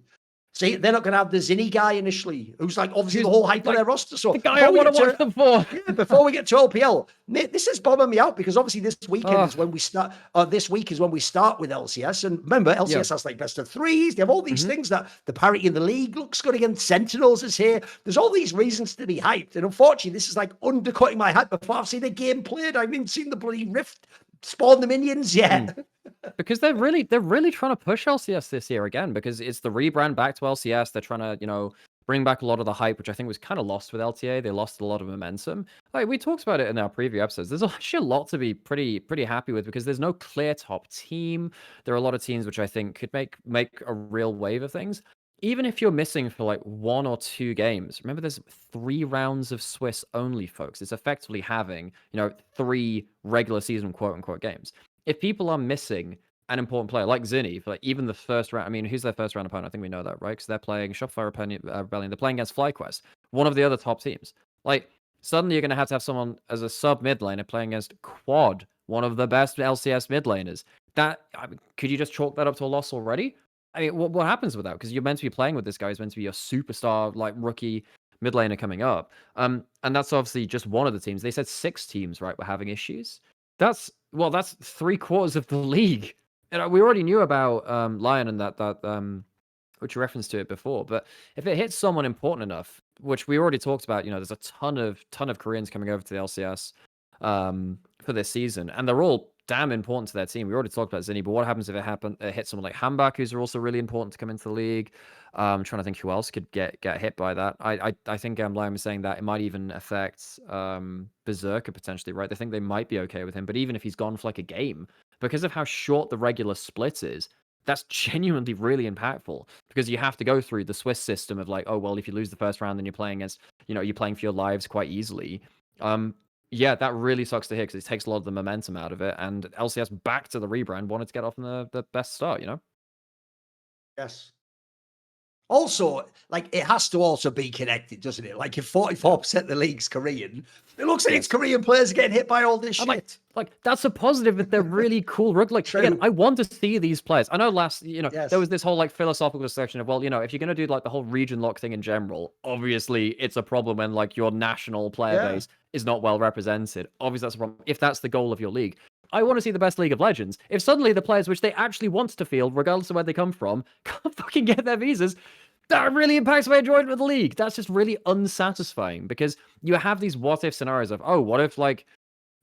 A: See, they're not going to have the Zinni guy initially, who's like obviously the whole height of their roster. So
B: the guy I want to watch them for.
A: Yeah, before we get to LPL, mate, this is bombing me out because obviously this weekend is when we start. This week is when we start with LCS, and remember, LCS has like best of 3s. They have all these things that the parity in the league looks good again. Sentinels is here. There's all these reasons to be hyped, and unfortunately, this is like undercutting my hype before I've seen a game played. I haven't even seen the bloody Rift spawn the minions yet.
B: Because they're really trying to push LCS this year again, because it's the rebrand back to LCS. They're trying to, bring back a lot of the hype, which I think was kind of lost with LTA. They lost a lot of momentum. Like we talked about it in our preview episodes. There's actually a lot to be pretty happy with, because there's no clear top team. There are a lot of teams which I think could make a real wave of things. Even if you're missing for like 1 or 2 games, remember there's 3 rounds of Swiss only, folks. It's effectively having, 3 regular season quote unquote games. If people are missing an important player like Zinni, for like even the first round, I mean, who's their first round opponent? I think we know that, right? Because they're playing Shopify Rebellion. They're playing against FlyQuest, one of the other top teams. Like, suddenly you're going to have someone as a sub mid laner playing against Quad, one of the best LCS mid laners. Could you just chalk that up to a loss already? I mean, what happens with that? Because you're meant to be playing with this guy. He's meant to be your superstar, like rookie mid laner coming up. And that's obviously just one of the teams. They said 6 teams, right, were having issues. That's 3/4 of the league. And we already knew about Lion and that which you referenced to it before. But if it hits someone important enough, which we already talked about, there's a ton of Koreans coming over to the LCS for this season, and they're all damn important to their team. We already talked about Zinni, but what happens if it hits someone like Hambak, who's also really important to come into the league? I'm trying to think who else could get hit by that. I think Lion was saying that it might even affect Berserker potentially, right? They think they might be okay with him, but even if he's gone for like a game, because of how short the regular split is, that's genuinely really impactful, because you have to go through the Swiss system of like, oh, well, if you lose the first round, then you're playing as, you're playing for your lives quite easily. Yeah, that really sucks to hear, because it takes a lot of the momentum out of it. And LCS, back to the rebrand, wanted to get off on the best start,
A: Yes. Also, like, it has to also be connected, doesn't it? Like, if 44% of the league's Korean, it looks like it's Korean players getting hit by all this shit.
B: Like that's a positive, but they're really cool. Like, again, I want to see these players. I know there was this whole like philosophical discussion of, well, if you're going to do like the whole region lock thing in general, obviously it's a problem when like your national player base is not well represented. Obviously that's a problem if that's the goal of your league. I want to see the best League of Legends. If suddenly the players which they actually want to field, regardless of where they come from, can't fucking get their visas, that really impacts my enjoyment of the league. That's just really unsatisfying, because you have these what if scenarios of, oh, what if like,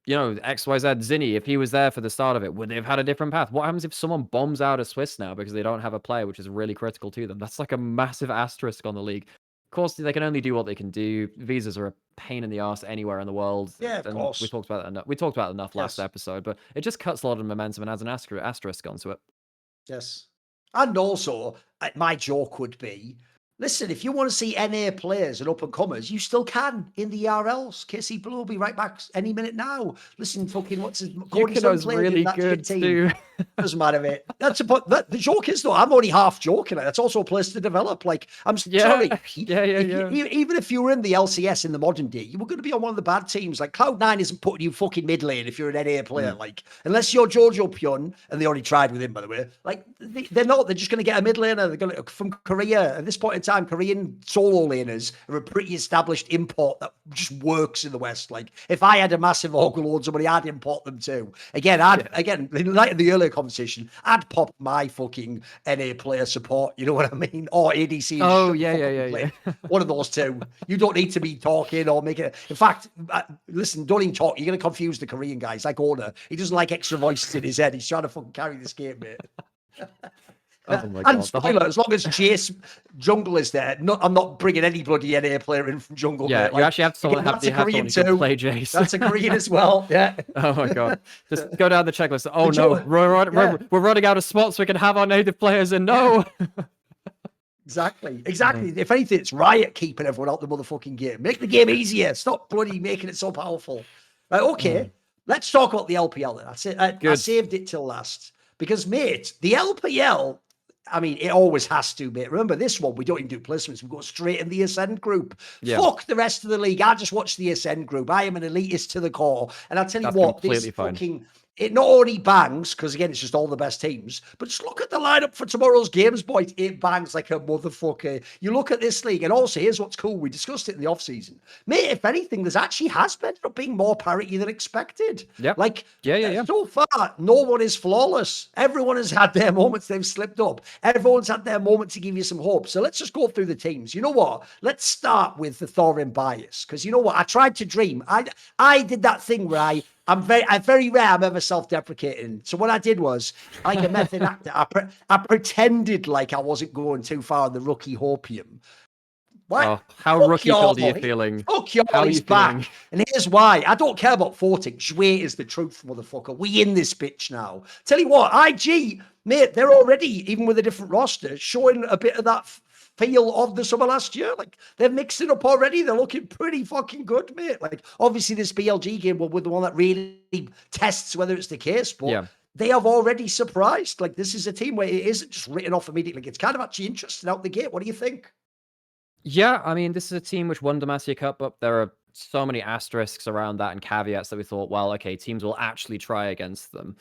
B: XYZ Zinni, if he was there for the start of it, would they have had a different path? What happens if someone bombs out a Swiss now because they don't have a player which is really critical to them? That's like a massive asterisk on the league. Of course, they can only do what they can do. Visas are a pain in the ass anywhere in the world.
A: Yeah, of course.
B: We talked about that enough. We talked about it enough last episode, but it just cuts a lot of momentum and adds an asterisk onto it. Yes.
A: And also, my joke would be, listen, if you want to see NA players and up-and-comers, you still can in the ERLs. KC Blue will be right back any minute now. Listen, fucking, what's his...
B: Yukido's really good too.
A: Doesn't matter, mate. The joke is, though, I'm only half joking. That's also a place to develop. Like, I'm sorry.
B: Yeah.
A: Even if you were in the LCS in the modern day, you were going to be on one of the bad teams. Like, Cloud9 isn't putting you fucking mid lane if you're an NA player. Like, unless you're Jojo Pyun, and they already tried with him, by the way. Like, they're not. They're just going to get a mid laner. They're going to, from Korea. At this point in time, Korean solo laners are a pretty established import that just works in the West. Like, if I had a massive overload somebody, I'd import them too. Again, in light of the earlier conversation, I'd pop my fucking NA player support. You know what I mean? Or ADC.
B: Oh, yeah.
A: One of those two. You don't need to be talking or making it. In fact, listen, don't even talk. You're going to confuse the Korean guys. Like Ona, he doesn't like extra voices in his head. He's trying to fucking carry this game, mate.
B: Oh my
A: And
B: god.
A: spoiler, as long as Jace Jungle is there, I'm not bringing any bloody NA player in from Jungle,
B: Yeah,
A: mate.
B: you actually have someone
A: again, that's
B: you
A: a
B: have
A: Korean
B: someone who can
A: too.
B: play Jace.
A: That's a Korean as well. Yeah.
B: Oh my god. Just go down the checklist. Oh
A: The
B: no,
A: Jo-
B: we're running out of spots. We can have our native players in. No.
A: Exactly. If anything, it's Riot keeping everyone out the motherfucking game. Make the game easier. Stop bloody making it so powerful. Right, okay, let's talk about the LPL then. That's it. I
B: Good.
A: saved it till last because, mate, the LPL. I mean, it always has to, mate. Remember this one? We don't even do placements. We go straight in the Ascend group.
B: Yeah.
A: Fuck the rest of the league. I just watch the Ascend group. I am an elitist to the core, and I'll tell you
B: That's
A: what,
B: completely
A: this
B: fine.
A: fucking. It not only bangs, because again, it's just all the best teams, but just look at the lineup for tomorrow's games, boys. It bangs like a motherfucker. You look at this league, and also, here's what's cool. We discussed it in the offseason. Mate, if anything, there's actually has ended up being more parity than expected.
B: Yep.
A: Like,
B: Yeah.
A: so far, no one is flawless. Everyone has had their moments they've slipped up. Everyone's had their moment to give you some hope. So let's just go through the teams. You know what? Let's start with the Thorin bias, because you know what? I tried to dream. I did that thing where I'm very rare. I'm ever self-deprecating. So what I did was, like a method actor, I pretended like I wasn't going too far on the rookie hopium. What?
B: Oh, how
A: Fuck
B: rookie
A: y'all.
B: cold are you feeling?
A: Fuck y'all,
B: How are
A: he's
B: you
A: back.
B: feeling?
A: And here's why. I don't care about voting. Jouet is the truth, motherfucker. We in this bitch now. Tell you what, IG, mate, they're already, even with a different roster, showing a bit of that feel of the summer last year. Like, they're mixing up already. They're looking pretty fucking good, mate. Like, obviously, this BLG game will be the one that really tests whether it's the case, but
B: Yeah.
A: they have already surprised. Like, this is a team where it isn't just written off immediately. It's kind of actually interesting out the gate. What do you think?
B: Yeah, I mean, this is a team which won Demacia Cup, but there are so many asterisks around that and caveats that we thought, well, okay, teams will actually try against them.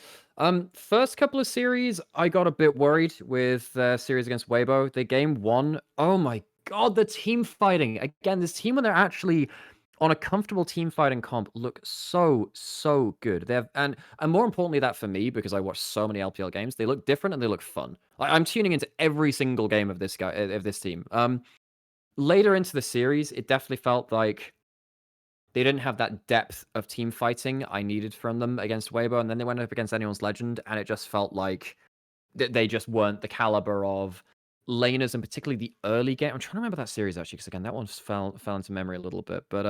B: First couple of series, I got a bit worried with the series against Weibo. They game one. Oh my god, the team fighting. Again, this team when they're actually on a comfortable team fighting comp look so good. They have and more importantly that for me, because I watch so many LPL games, they look different and they look fun. I'm tuning into every single game of this team. Later into the series, it definitely felt like they didn't have that depth of team fighting I needed from them against Weibo, and then they went up against Anyone's Legend, and it just felt like they just weren't the caliber of laners, and particularly the early game. I'm trying to remember that series, actually, because again, that one fell into memory a little bit. But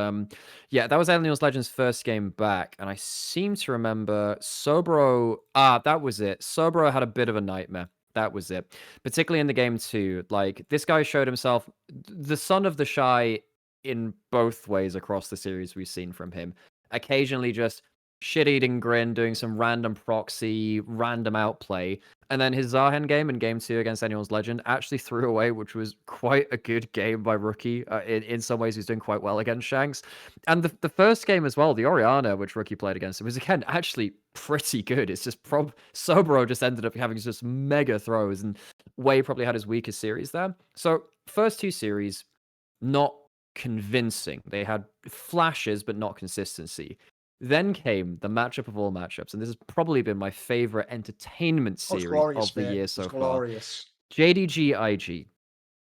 B: yeah, that was Anyone's Legend's first game back, and I seem to remember Sobro... that was it. Sobro had a bit of a nightmare. That was it. Particularly in the game 2. Like, this guy showed himself the son of the shy in both ways across the series we've seen from him. Occasionally just shit-eating grin, doing some random proxy, random outplay. And then his Zahen game in game 2 against Anyone's Legend actually threw away, which was quite a good game by Rookie. In some ways, he's doing quite well against Shanks. And the first game as well, the Orianna, which Rookie played against him, was again actually pretty good. It's just Sobro just ended up having just mega throws, and Wei probably had his weakest series there. So first two series, not convincing. They had flashes, but not consistency. Then came the matchup of all matchups, and this has probably been my favorite entertainment series of the year so far. JDG IG.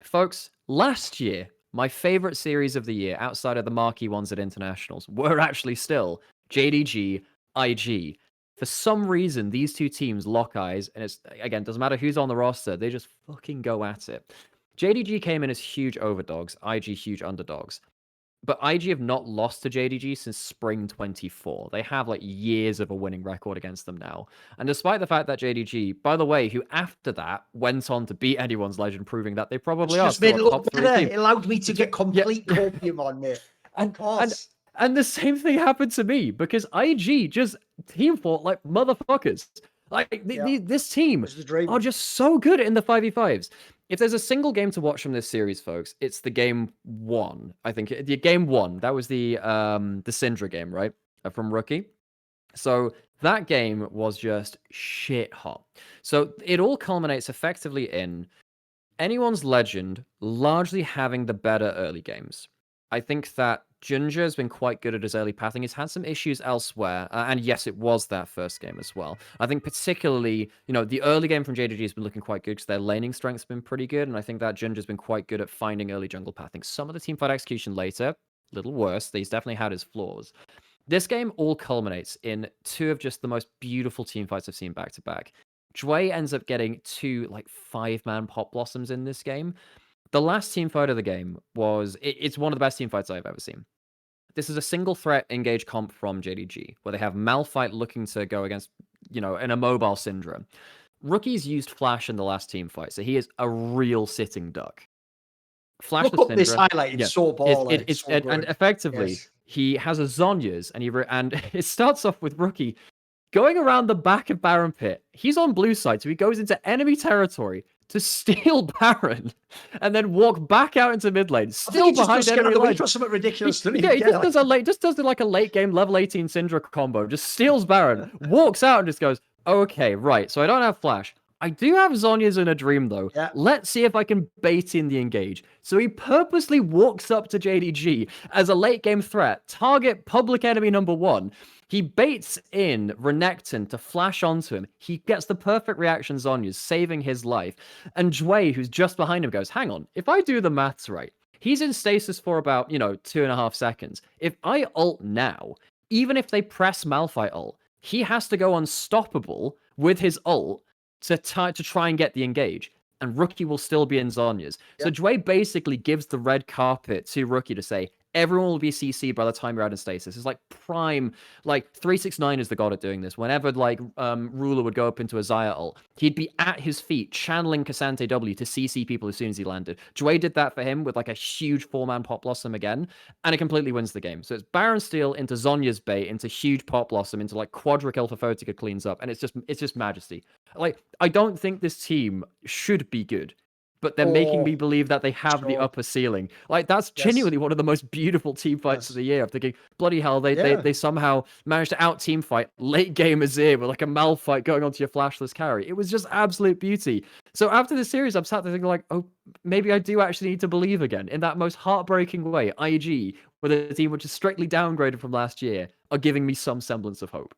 B: Folks, last year, my favorite series of the year, outside of the marquee ones at internationals, were actually still JDG IG. For some reason, these two teams lock eyes, and it's, again, doesn't matter who's on the roster, they just fucking go at it. JDG came in as huge overdogs, IG huge underdogs. But IG have not lost to JDG since spring 24. They have like years of a winning record against them now. And despite the fact that JDG, by the way, who after that went on to beat Anyone's Legend, proving that they probably are
A: just made it look
B: top
A: better.
B: team.
A: It allowed me to get complete copium on me.
B: And the same thing happened to me, because IG just team fought like motherfuckers. Like this team are just so good in the 5v5s. If there's a single game to watch from this series, folks, it's the game 1. I think the game 1. That was the Syndra game, right? From Rookie. So that game was just shit hot. So it all culminates effectively in Anyone's Legend largely having the better early games. I think that Ginger has been quite good at his early pathing. He's had some issues elsewhere, and yes, it was that first game as well. I think particularly, the early game from JDG has been looking quite good because their laning strength's been pretty good, and I think that Ginger's been quite good at finding early jungle pathing. Some of the teamfight execution later, a little worse. He's definitely had his flaws. This game all culminates in two of just the most beautiful teamfights I've seen back-to-back. Jway ends up getting 2 like 5-man pop blossoms in this game. The last team fight of the game was it's one of the best team fights I've ever seen. This is a single threat engage comp from JDG, where they have Malphite looking to go against, in a mobile Syndra. Rookie's used Flash in the last team fight, so he is a real sitting duck. Flash
A: Look
B: the
A: up this
B: Syndra.
A: highlight. It's so baller. It's so
B: And
A: good.
B: effectively,
A: Yes.
B: he has a Zhonya's, and it starts off with Rookie going around the back of Baron Pit. He's on blue side, so he goes into enemy territory to steal Baron, and then walk back out into mid lane, still behind enemy line.
A: Something ridiculous, doesn't he?
B: Yeah, he just does like a late game level 18 Syndra combo, just steals Baron, walks out and just goes, okay, right, so I don't have Flash. I do have Zhonya's in a dream, though.
A: Yeah.
B: Let's see if I can bait in the engage. So he purposely walks up to JDG as a late game threat, target public enemy number 1. He baits in Renekton to flash onto him. He gets the perfect reaction Zhonya's, saving his life. And Jway, who's just behind him, goes, hang on, if I do the maths right, he's in stasis for about, 2.5 seconds. If I ult now, even if they press Malphite ult, he has to go unstoppable with his ult to try and get the engage. And Rookie will still be in Zhonya's. So Jway basically gives the red carpet to Rookie to say, everyone will be CC'd by the time you're out in stasis. It's like prime, like 369 is the god at doing this. Whenever Ruler would go up into a Xayah ult, he'd be at his feet channeling Cassante W to CC people as soon as he landed. Jway did that for him with like a huge 4-man pop blossom again, and it completely wins the game. So it's Baron steal into Zhonya's bait, into huge pop blossom, into like quadra kill for Photica cleans up, and it's just majesty. Like, I don't think this team should be good, but they're making me believe that they have the upper ceiling. Like, that's genuinely one of the most beautiful team fights of the year. I'm thinking, bloody hell, they somehow managed to out team fight late game Azir with like a Malphite going onto your flashless carry. It was just absolute beauty. So after this series, I'm sat there thinking like, oh, maybe I do actually need to believe again in that most heartbreaking way. IG, with a team which is strictly downgraded from last year, are giving me some semblance of hope.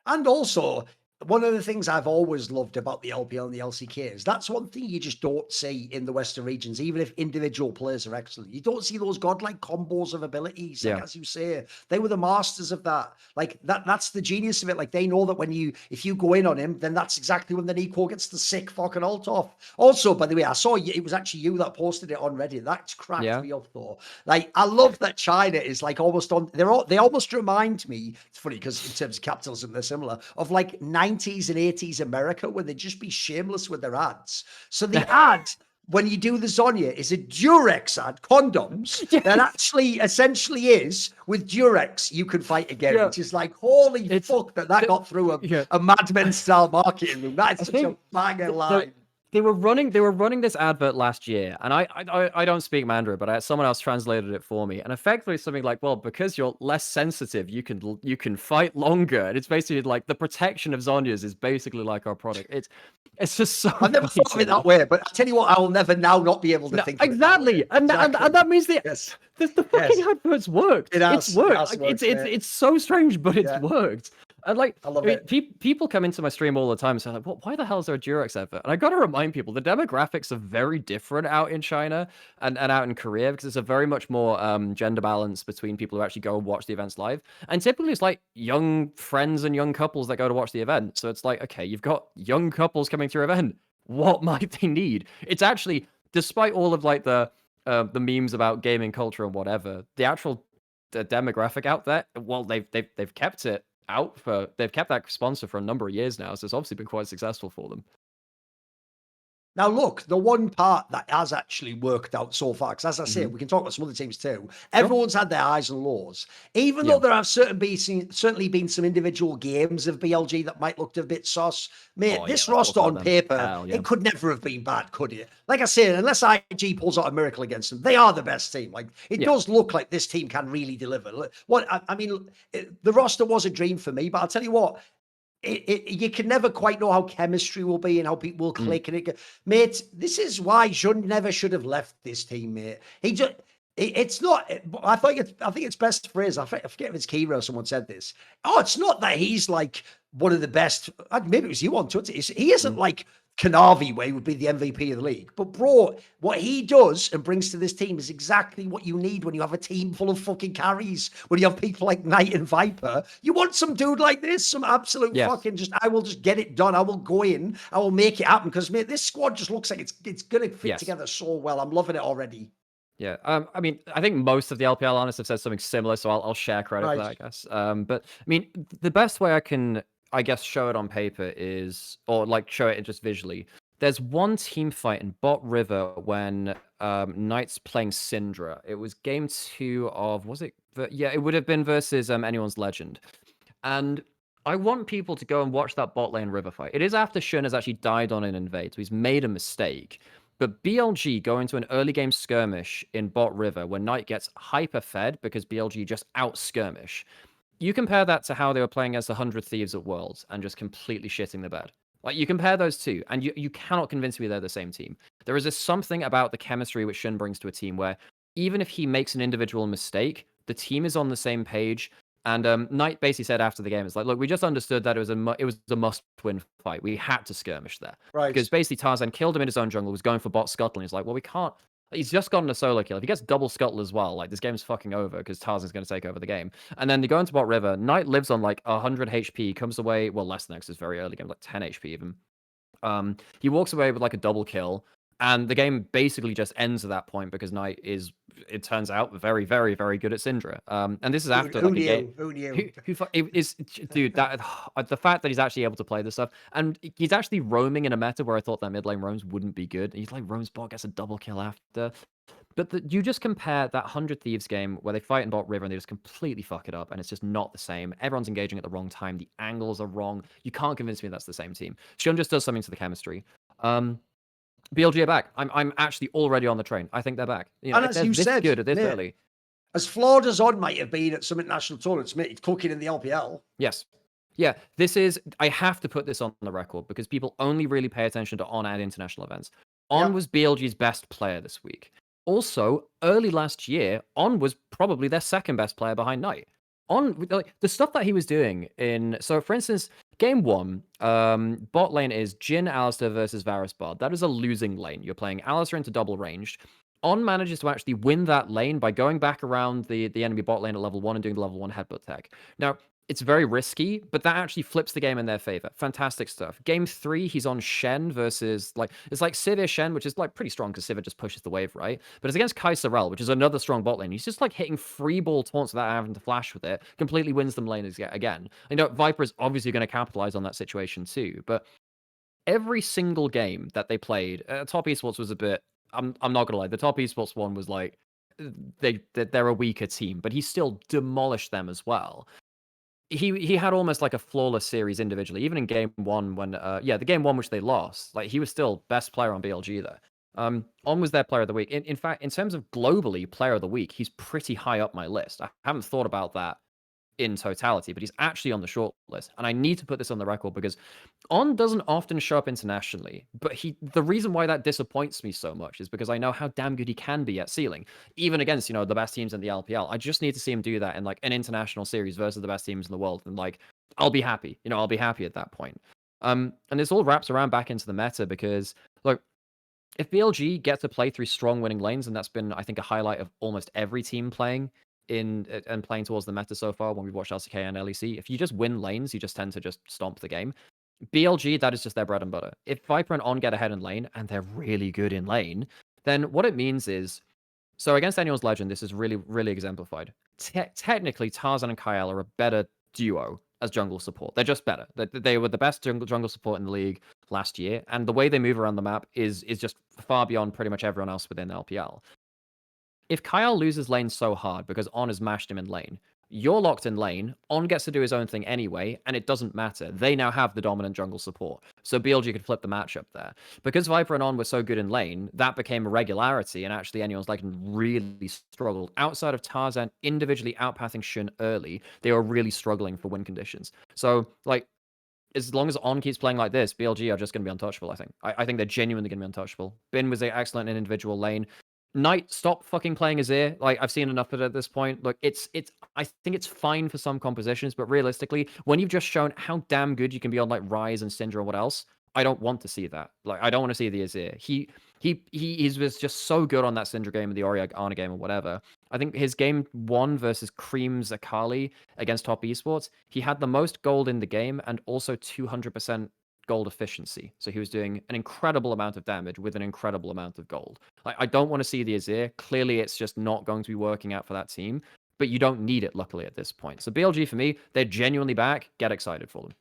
A: And also, one of the things I've always loved about the LPL and the LCK is that's one thing you just don't see in the Western regions, even if individual players are excellent. You don't see those godlike combos of abilities. Like, as you say, they were the masters of that. Like that's the genius of it. Like, they know that if you go in on him, then that's exactly when the Nico gets the sick fucking ult off. Also, by the way, I saw it was actually you that posted it on Reddit. That's cracked me up though. Like, I love that China is like almost on. They almost remind me. It's funny because in terms of capitalism, they're similar. Of like 90s and 80s America, where they'd just be shameless with their ads. So the ad, when you do the Zhonya, is a Durex ad, condoms, that actually essentially is, with Durex, you can fight again, which is like, holy fuck, that got through a Mad Men style marketing room. That is such a banger line.
B: They were running this advert last year, and I don't speak Mandarin, but someone else translated it for me, and effectively something like, well, because you're less sensitive, you can fight longer, and it's basically like the protection of Zhonya's is basically like our product. It's just so.
A: I've never thought of it that way, but I tell you what, I will never now not be able to think
B: exactly,
A: of it that way.
B: And that means the fucking adverts worked. It's worked. It's so strange, but it's worked. And like, I love it. People come into my stream all the time and say, like, well, why the hell is there a Durex advert? And I got to remind people, the demographics are very different out in China and out in Korea, because it's a very much more gender balance between people who actually go and watch the events live. And typically it's like young friends and young couples that go to watch the event. So it's like, okay, you've got young couples coming to your event. What might they need? It's actually, despite all of like the memes about gaming culture and whatever, the actual demographic out there, well, they've kept it out they've kept that sponsor for a number of years now, so it's obviously been quite successful for them.
A: Now, look, the one part that has actually worked out so far, because as I say, we can talk about some other teams too. Everyone's had their highs and lows. Even though there have certainly been some individual games of BLG that might look a bit sus, mate, this roster on paper, it could never have been bad, could it? Like I said, unless IG pulls out a miracle against them, they are the best team. Like, it does look like this team can really deliver. The roster was a dream for me, but I'll tell you what, you can never quite know how chemistry will be and how people will click. And mate, this is why Jun never should have left this team, mate. It's not. I think it's best phrase. I forget if it's Kira or someone said this. Oh, it's not that he's like one of the best. Maybe it was you on Twitter. He isn't like Kanavi way would be the MVP of the league. But bro, what he does and brings to this team is exactly what you need when you have a team full of fucking carries. When you have people like Knight and Viper, you want some dude like this, some absolute fucking I will just get it done. I will go in, I will make it happen. Because mate, this squad just looks like it's gonna fit together so well. I'm loving it already.
B: Yeah, I mean, I think most of the LPL analysts have said something similar, so I'll share credit for that, I guess. But I mean, the best way I can, I guess, show it on paper is, or like show it just visually. There's one team fight in Bot River when Knight's playing Syndra. It was game 2 of, was it? Yeah, it would have been versus Anyone's Legend. And I want people to go and watch that bot lane River fight. It is after Shun has actually died on an invade, so he's made a mistake. But BLG go into an early game skirmish in bot River where Knight gets hyper fed because BLG just out skirmish. You compare that to how they were playing against 100 Thieves at Worlds and just completely shitting the bed. Like, you compare those two, and you cannot convince me they're the same team. There is something about the chemistry which Shun brings to a team where even if he makes an individual mistake, the team is on the same page. And Knight basically said after the game, it's like, look, we just understood that it was a must-win fight. We had to skirmish there.
A: Right.
B: Because basically Tarzan killed him in his own jungle, was going for bot scuttle, and he's like, well, we can't. He's just gotten a solo kill. If he gets double scuttle as well, like, this game's fucking over because Tarzan's going to take over the game. And then they go into bot River. Knight lives on like 100 HP, comes away, well, less than that because it's very early game, like 10 HP even. He walks away with like a double kill. And the game basically just ends at that point because Knight is, it turns out, very, very, very good at Syndra. And this is after
A: who
B: like
A: knew?
B: a game.
A: Who knew?
B: It is, dude, that the fact that he's actually able to play this stuff, and he's actually roaming in a meta where I thought that mid lane roams wouldn't be good. He's like roams bot, gets a double kill after. But you just compare that 100 Thieves game where they fight in bot River and they just completely fuck it up, and it's just not the same. Everyone's engaging at the wrong time. The angles are wrong. You can't convince me that's the same team. Shun just does something to the chemistry. BLG are back. I'm actually already on the train. I think they're back. You know,
A: and as you said,
B: good at this early.
A: As flawed as Odd might have been at some international tournaments, mate, he's cooking in the LPL.
B: Yes. Yeah, this is, I have to put this on the record because people only really pay attention to On at international events. On was BLG's best player this week. Also, early last year, On was probably their second best player behind Knight. On, like, the stuff that he was doing in, so for instance, game 1, bot lane is Jhin Alistar versus Varus Bard. That is a losing lane. You're playing Alistar into double ranged. On manages to actually win that lane by going back around the enemy bot lane at level 1 and doing the level 1 headbutt tech. Now, it's very risky, but that actually flips the game in their favor. Fantastic stuff. Game 3, he's on Shen versus, like, it's like Sivir Shen, which is like pretty strong because Sivir just pushes the wave, right? But it's against Kai Sorel, which is another strong bot lane. He's just like hitting free ball taunts without having to flash with it. Completely wins them lane again. You know, Viper is obviously going to capitalize on that situation too. But every single game that they played, Top Esports was a bit, I'm not gonna lie, the Top Esports one was like, they're a weaker team, but he still demolished them as well. He had almost like a flawless series individually, even in game 1 when the game 1 which they lost, like, he was still best player on BLG there. On was their player of the week. In fact, in terms of globally player of the week, he's pretty high up my list. I haven't thought about that in totality, but he's actually on the short list. And I need to put this on the record because On doesn't often show up internationally, but the reason why that disappoints me so much is because I know how damn good he can be at ceiling, even against, you know, the best teams in the LPL. I just need to see him do that in like an international series versus the best teams in the world, and like, I'll be happy. You know, I'll be happy at that point. And this all wraps around back into the meta because, look, if BLG get to play through strong winning lanes, and that's been, I think, a highlight of almost every team playing and playing towards the meta so far when we've watched LCK and LEC, if you just win lanes, you just tend to just stomp the game. BLG, that is just their bread and butter. If Viper and On get ahead in lane, and they're really good in lane, then what it means is, so against Anyone's Legend, this is really, really exemplified. Technically, Tarzan and Kyle are a better duo as jungle support. They're just better. They were the best jungle support in the league last year, and the way they move around the map is just far beyond pretty much everyone else within LPL. If Kyle loses lane so hard because On has mashed him in lane, you're locked in lane, On gets to do his own thing anyway, and it doesn't matter. They now have the dominant jungle support. So BLG could flip the matchup there. Because Viper and On were so good in lane, that became a regularity, and actually Anyone's Legend really struggled. Outside of Tarzan individually outpathing Shun early, they were really struggling for win conditions. So, like, as long as On keeps playing like this, BLG are just going to be untouchable, I think. I think they're genuinely going to be untouchable. Bin was excellent in individual lane. Knight, stop fucking playing Azir. Like, I've seen enough of it at this point. Look, I think it's fine for some compositions, but realistically, when you've just shown how damn good you can be on like Rise and Syndra or what else, I don't want to see that. Like, I don't want to see the Azir. He was just so good on that Syndra game and the Orianna game or whatever. I think his game 1 versus Cream's Akali against top esports, he had the most gold in the game and also 200% gold efficiency. So he was doing an incredible amount of damage with an incredible amount of gold. Like, I don't want to see the Azir. Clearly, it's just not going to be working out for that team, but you don't need it, luckily, at this point. So BLG, for me, they're genuinely back. Get excited for them.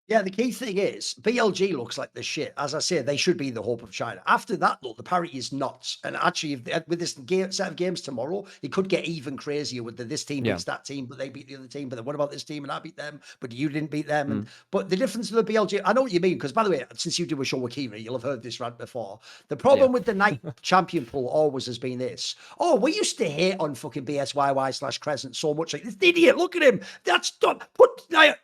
A: Yeah, the key thing is BLG looks like the shit. As I say, they should be the hope of China. After that, look, the parity is nuts. And actually, with this set of games tomorrow, it could get even crazier with this team
B: Yeah.
A: beats that team, but they beat the other team. But then what about this team and I beat them, but you didn't beat them? And
B: Mm.
A: but the difference with the BLG, I know what you mean, because by the way, since you do a show with Kira, you'll have heard this rant before. The
B: Yeah.
A: problem with the night champion pool always has been this. Oh, we used to hate on fucking BSYY/Crescent so much. Like, this idiot, look at him. That's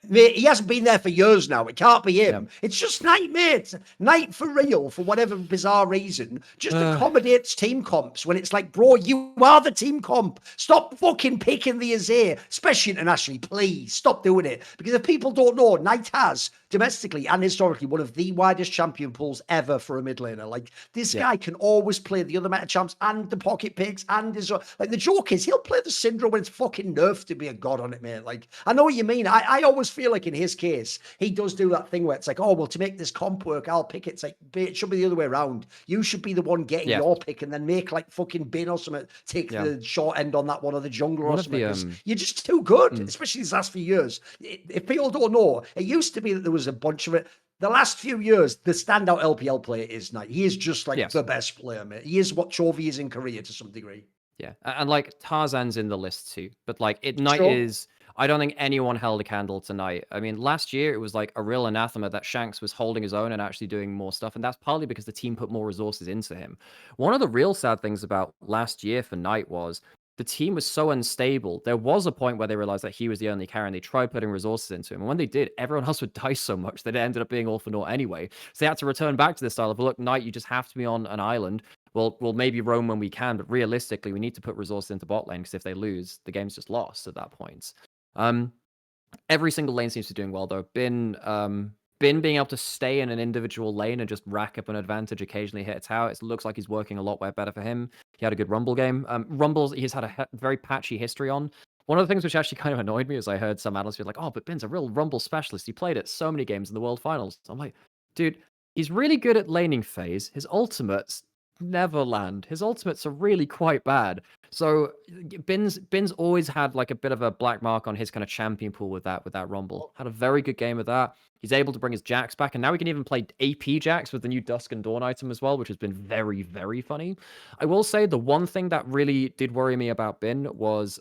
A: mate, he hasn't been there for years now. It can't be him.
B: Yeah.
A: It's just Knight, mate. Knight for real, for whatever bizarre reason, just accommodates team comps when it's like, bro, you are the team comp. Stop fucking picking the Azir, especially internationally. Please stop doing it. Because if people don't know, Knight has domestically and historically one of the widest champion pools ever for a mid laner. Like, this guy can always play the other meta champs and the pocket picks and his, like, the joke is he'll play the Syndra when it's fucking nerfed to be a god on it, mate. Like, I know what you mean. I always feel like in his case, he does do that thing where it's like, oh, well, to make this comp work, I'll pick it. It's like, it should be the other way around. You should be the one getting your pick and then make like fucking Bin or something, take the short end on that one, or the jungler or something. You're just too good, especially these last few years. If people don't know, it used to be that there was a bunch of it. The last few years, the standout LPL player is Knight. He is just like the best player, mate. He is what Chovy is in Korea to some degree.
B: Yeah, and like Tarzan's in the list too, but like Knight is. I don't think anyone held a candle to Knight. I mean, last year it was like a real anathema that Shanks was holding his own and actually doing more stuff, and that's partly because the team put more resources into him. One of the real sad things about last year for Knight was the team was so unstable. There was a point where they realized that he was the only carry, and they tried putting resources into him. And when they did, everyone else would die so much that it ended up being all for naught anyway. So they had to return back to this style of, look, Knight, you just have to be on an island. We'll maybe roam when we can, but realistically, we need to put resources into bot lane, because if they lose, the game's just lost at that point. Every single lane seems to be doing well, though. Bin being able to stay in an individual lane and just rack up an advantage, occasionally hit a tower. It looks like he's working a lot better for him. He had a good Rumble game. Rumbles, he's had a very patchy history on. One of the things which actually kind of annoyed me is I heard some analysts be like, oh, but Bin's a real Rumble specialist. He played it so many games in the World Finals. I'm like, dude, he's really good at laning phase. His ultimates never land. His ultimates are really quite bad. So Bin's always had like a bit of a black mark on his kind of champion pool with that Rumble. Had a very good game with that. He's able to bring his Jax back, and now we can even play AP Jax with the new Dusk and Dawn item as well, which has been very, very funny. I will say the one thing that really did worry me about Bin was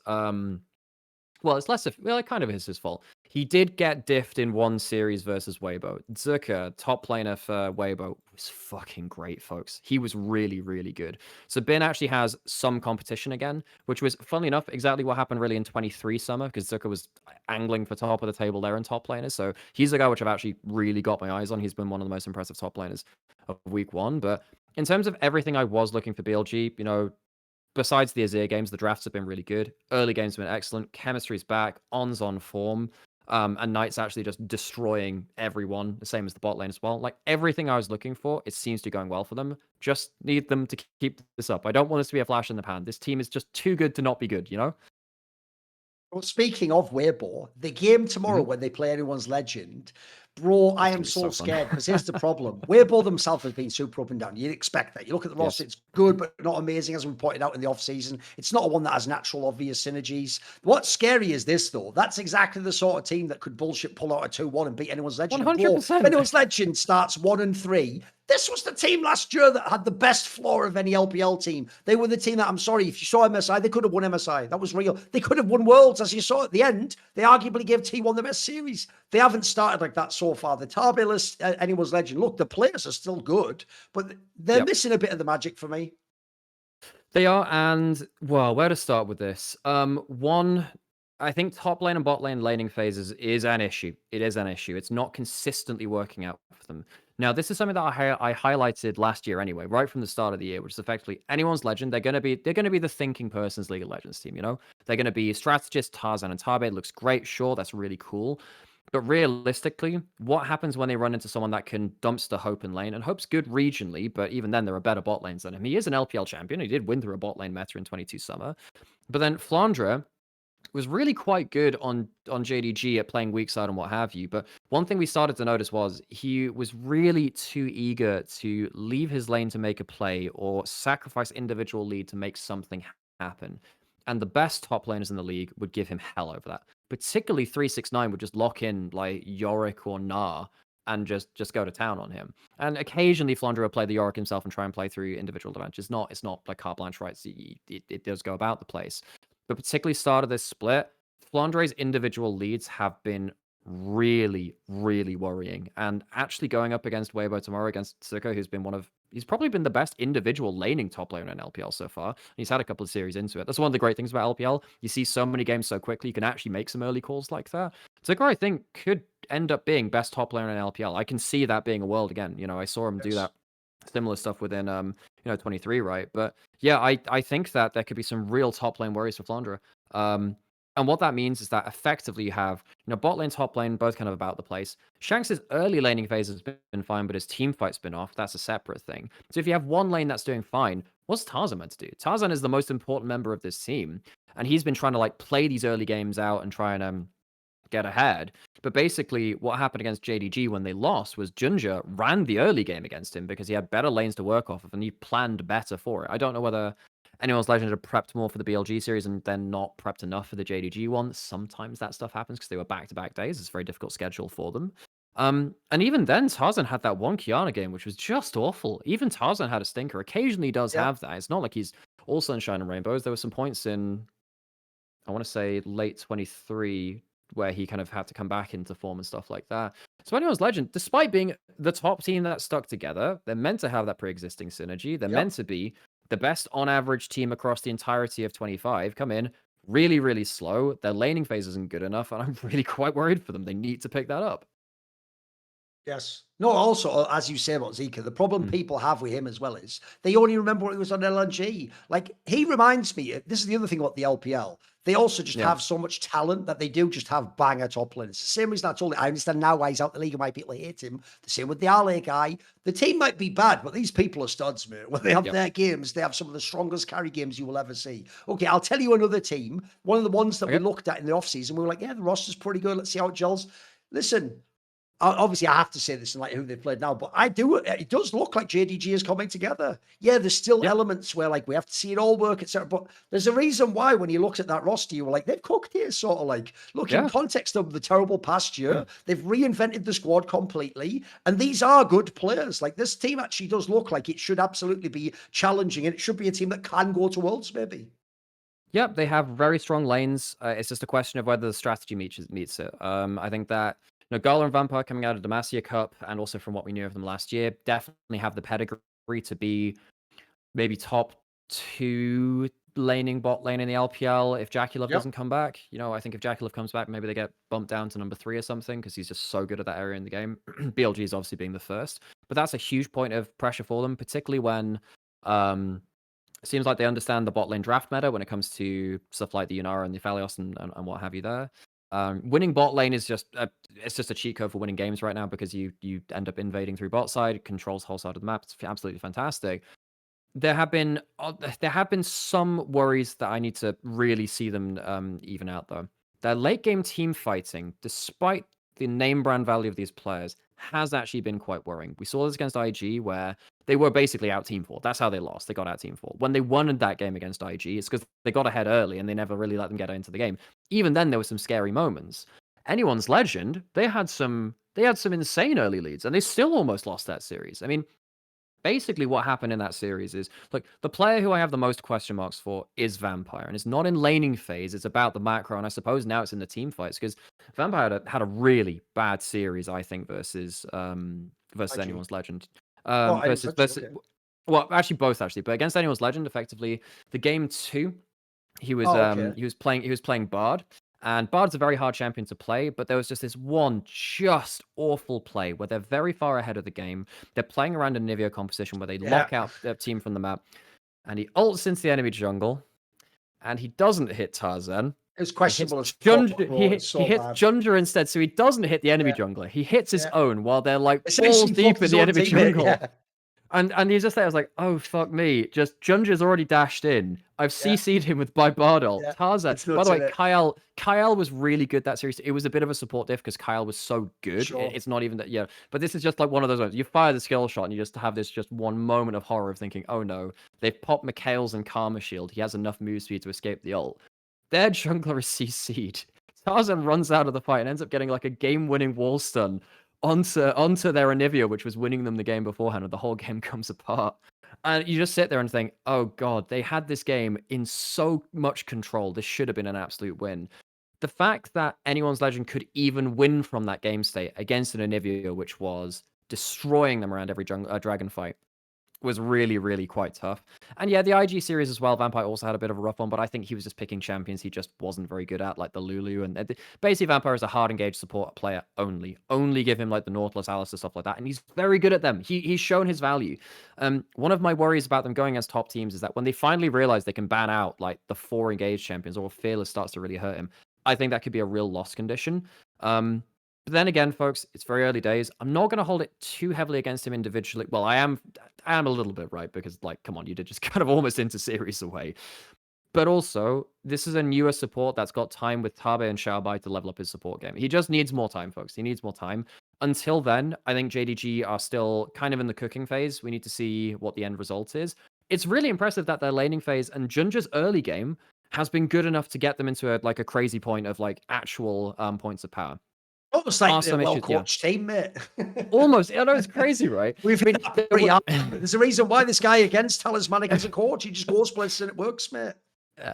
B: well, it's less of, well, it kind of is his fault. He did get diffed in one series versus Weibo. Zucker, top laner for Weibo, was fucking great, folks. He was really, really good. So Bin actually has some competition again, which was, funnily enough, exactly what happened really in 23 summer, because Zucker was angling for top of the table there in top laners. So he's a guy which I've actually really got my eyes on. He's been one of the most impressive top laners of week 1. But in terms of everything I was looking for BLG, you know, besides the Azir games, the drafts have been really good. Early games have been excellent. Chemistry's back. On's on form. And Knight's actually just destroying everyone, the same as the bot lane as well. Like, everything I was looking for, it seems to be going well for them. Just need them to keep this up. I don't want this to be a flash in the pan. This team is just too good to not be good, you know?
A: Well, speaking of Weibo, the game tomorrow when they play anyone's legend, bro, I am so scared, because here's the problem. Weibo themselves has been super up and down. You'd expect that. You look at the roster, it's good, but not amazing, as we pointed out in the off-season. It's not one that has natural, obvious synergies. What's scary is this, though. That's exactly the sort of team that could bullshit pull out a 2-1 and beat anyone's legend.
B: 100%.
A: Bro, if anyone's legend starts 1-3, this was the team last year that had the best floor of any LPL team. They were the team that, I'm sorry, if you saw MSI, they could have won MSI. That was real. They could have won Worlds, as you saw at the end. They arguably gave T1 the best series. They haven't started like that so far. The Tarbelis, anyone's legend. Look, the players are still good, but they're missing a bit of the magic for me.
B: They are, and, well, where to start with this? One, I think top lane and bot lane laning phases is an issue. It is an issue. It's not consistently working out for them. Now, this is something that I highlighted last year anyway, right from the start of the year, which is effectively anyone's legend. They're gonna be the thinking person's League of Legends team. You know, they're gonna be strategist Tarzan and Tarbade. Looks great, sure, that's really cool. But realistically, what happens when they run into someone that can dumpster Hope in lane? And Hope's good regionally, but even then, there are better bot lanes than him. He is an LPL champion. He did win through a bot lane meta in 22 summer. But then Flandre was really quite good on JDG at playing weak side and what have you. But one thing we started to notice was he was really too eager to leave his lane to make a play or sacrifice individual lead to make something happen. And the best top laners in the league would give him hell over that. Particularly 369 would just lock in like Yorick or Gnar and just go to town on him. And occasionally Flandre will play the Yorick himself and try and play through individual advantage. It's not like carte blanche, right? It does go about the place. But particularly start of this split, Flandre's individual leads have been really, really worrying. And actually going up against Weibo tomorrow against Sicko, he's probably been the best individual laning top laner in LPL so far. And he's had a couple of series into it. That's one of the great things about LPL. You see so many games so quickly, you can actually make some early calls like that. Sicko, I think, could end up being best top laner in LPL. I can see that being a world again. I saw him do that similar stuff within 23, right? But yeah, I think that there could be some real top lane worries for Flandre. And what that means is that effectively you have, bot lane, top lane, both kind of about the place. Shanks' early laning phase has been fine, but his team fight's been off. That's a separate thing. So if you have one lane that's doing fine, what's Tarzan meant to do? Tarzan is the most important member of this team, and he's been trying to like play these early games out and try and get ahead. But basically, what happened against JDG when they lost was Junja ran the early game against him because he had better lanes to work off of and he planned better for it. I don't know whether anyone's Legend had prepped more for the BLG series and then not prepped enough for the JDG one. Sometimes that stuff happens because they were back-to-back days. It's a very difficult schedule for them. And even then, Tarzan had that one Kiana game, which was just awful. Even Tarzan had a stinker. Occasionally does have that. It's not like he's all sunshine and rainbows. There were some points in, I want to say, late 23 where he kind of had to come back into form and stuff like that. So anyone's Legend, despite being the top team that stuck together, they're meant to have that pre-existing synergy. They're meant to be the best on average team across the entirety of 25. Come in really, really slow. Their laning phase isn't good enough, and I'm really quite worried for them. They need to pick that up.
A: Yes. No, also, as you say about Zika, the problem people have with him as well is they only remember what he was on LNG. Like, he reminds me, this is the other thing about the LPL. They also just have so much talent that they do just have banger top lanes. It's the same reason I told you. I understand now why he's out the league and why people hate him. The same with the LA guy. The team might be bad, but these people are studs, mate. When they have their games, they have some of the strongest carry games you will ever see. Okay, I'll tell you another team. One of the ones that we looked at in the offseason, we were like, yeah, the roster's pretty good. Let's see how it gels. Listen, obviously, I have to say this in like who they've played now, but it does look like JDG is coming together. Yeah, there's still elements where like we have to see it all work, etc. But there's a reason why when you looked at that roster, you were like, they've cooked here, sort of like, look, in context of the terrible past year, they've reinvented the squad completely. And these are good players. Like this team actually does look like it should absolutely be challenging, and it should be a team that can go to Worlds, maybe.
B: Yep, they have very strong lanes. It's just a question of whether the strategy meets it. I think that Gala and Vampire coming out of Demacia Cup, and also from what we knew of them last year, definitely have the pedigree to be maybe top 2 laning bot lane in the LPL if Jackie Love doesn't come back. I think if Jackie Love comes back, maybe they get bumped down to number 3 or something because he's just so good at that area in the game. BLG is obviously being the first, but that's a huge point of pressure for them, particularly when it seems like they understand the bot lane draft meta when it comes to stuff like the Unara and the Phalios and what have you there. Winning bot lane is just a cheat code for winning games right now because you end up invading through bot side, controls whole side of the map. It's absolutely fantastic. There have been some worries that I need to really see them even out though. Their late game team fighting, despite the name brand value of these players, has actually been quite worrying. We saw this against IG where they were basically out team 4. That's how they lost. They got out team 4. When they won that game against IG, it's because they got ahead early and they never really let them get into the game. Even then, there were some scary moments. Anyone's Legend, they had some insane early leads and they still almost lost that series. I mean, basically what happened in that series is, look, the player who I have the most question marks for is Vampire, and it's not in laning phase, it's about the macro, and I suppose now it's in the team fights, because Vampire had a really bad series, I think, versus Anyone's Legend. Well, actually both, but against Anyone's Legend, effectively, the game 2, he was playing Bard, and Bard's a very hard champion to play, but there was just this one just awful play where they're very far ahead of the game. They're playing around a Nivea composition where they lock out their team from the map, and he ults into the enemy jungle, and he doesn't hit Tarzan,
A: It was questionable as fuck,
B: Jungler,
A: bro. It's
B: he
A: so
B: hits
A: bad.
B: Jungler instead, so he doesn't hit the enemy
A: Yeah.
B: jungler. He hits his
A: Yeah.
B: own while they're like balls
A: Essentially
B: deep
A: fucked
B: in
A: his
B: the
A: own
B: enemy
A: teammate,
B: jungle.
A: yeah.
B: And he's just there. I was like, oh fuck me. Just Junger's already dashed in. I've
A: Yeah.
B: CC'd him with my Bardol.
A: Yeah.
B: Tarzan.
A: It's
B: By
A: nuts,
B: the way,
A: isn't it?
B: Kyle was really good that series. It was a bit of a support diff because Kyle was so good.
A: Sure.
B: It's not even that, yeah. But this is just like one of those ones. You fire the skill shot and you just have this just one moment of horror of thinking, oh no, they've popped Mikhail's and Karma Shield. He has enough move speed to escape the ult. Their jungler is CC'd. Tarzan runs out of the fight and ends up getting like a game-winning wall stun onto their Anivia, which was winning them the game beforehand, and the whole game comes apart. And you just sit there and think, oh god, they had this game in so much control. This should have been an absolute win. The fact that anyone's legend could even win from that game state against an Anivia, which was destroying them around every dragon fight, was really, really quite tough. And yeah, the IG series as well, Vampire also had a bit of a rough one, but I think he was just picking champions he just wasn't very good at, like the Lulu. And basically, Vampire is a hard engaged support player only. Only give him like the Nautilus, Alistair, stuff like that, and he's very good at them. He's shown his value. One of my worries about them going against top teams is that when they finally realize they can ban out like the 4 engaged champions, or Fearless starts to really hurt him, I think that could be a real loss condition. But then again, folks, it's very early days. I'm not going to hold it too heavily against him individually. Well, I am a little bit, right? Because, like, come on, you did just kind of almost into series away. But also, this is a newer support that's got time with Tabe and Xiaobai to level up his support game. He just needs more time, folks. He needs more time. Until then, I think JDG are still kind of in the cooking phase. We need to see what the end result is. It's really impressive that their laning phase and Junja's early game has been good enough to get them into a crazy point of like actual points of power.
A: Almost like
B: Awesome
A: a
B: issues, yeah.
A: well-coached team, mate.
B: Almost. I know it's crazy, right?
A: We've
B: I mean,
A: hit pretty hard. There's a reason why this guy against Talismanic as a coach. He just goes places and it works, mate.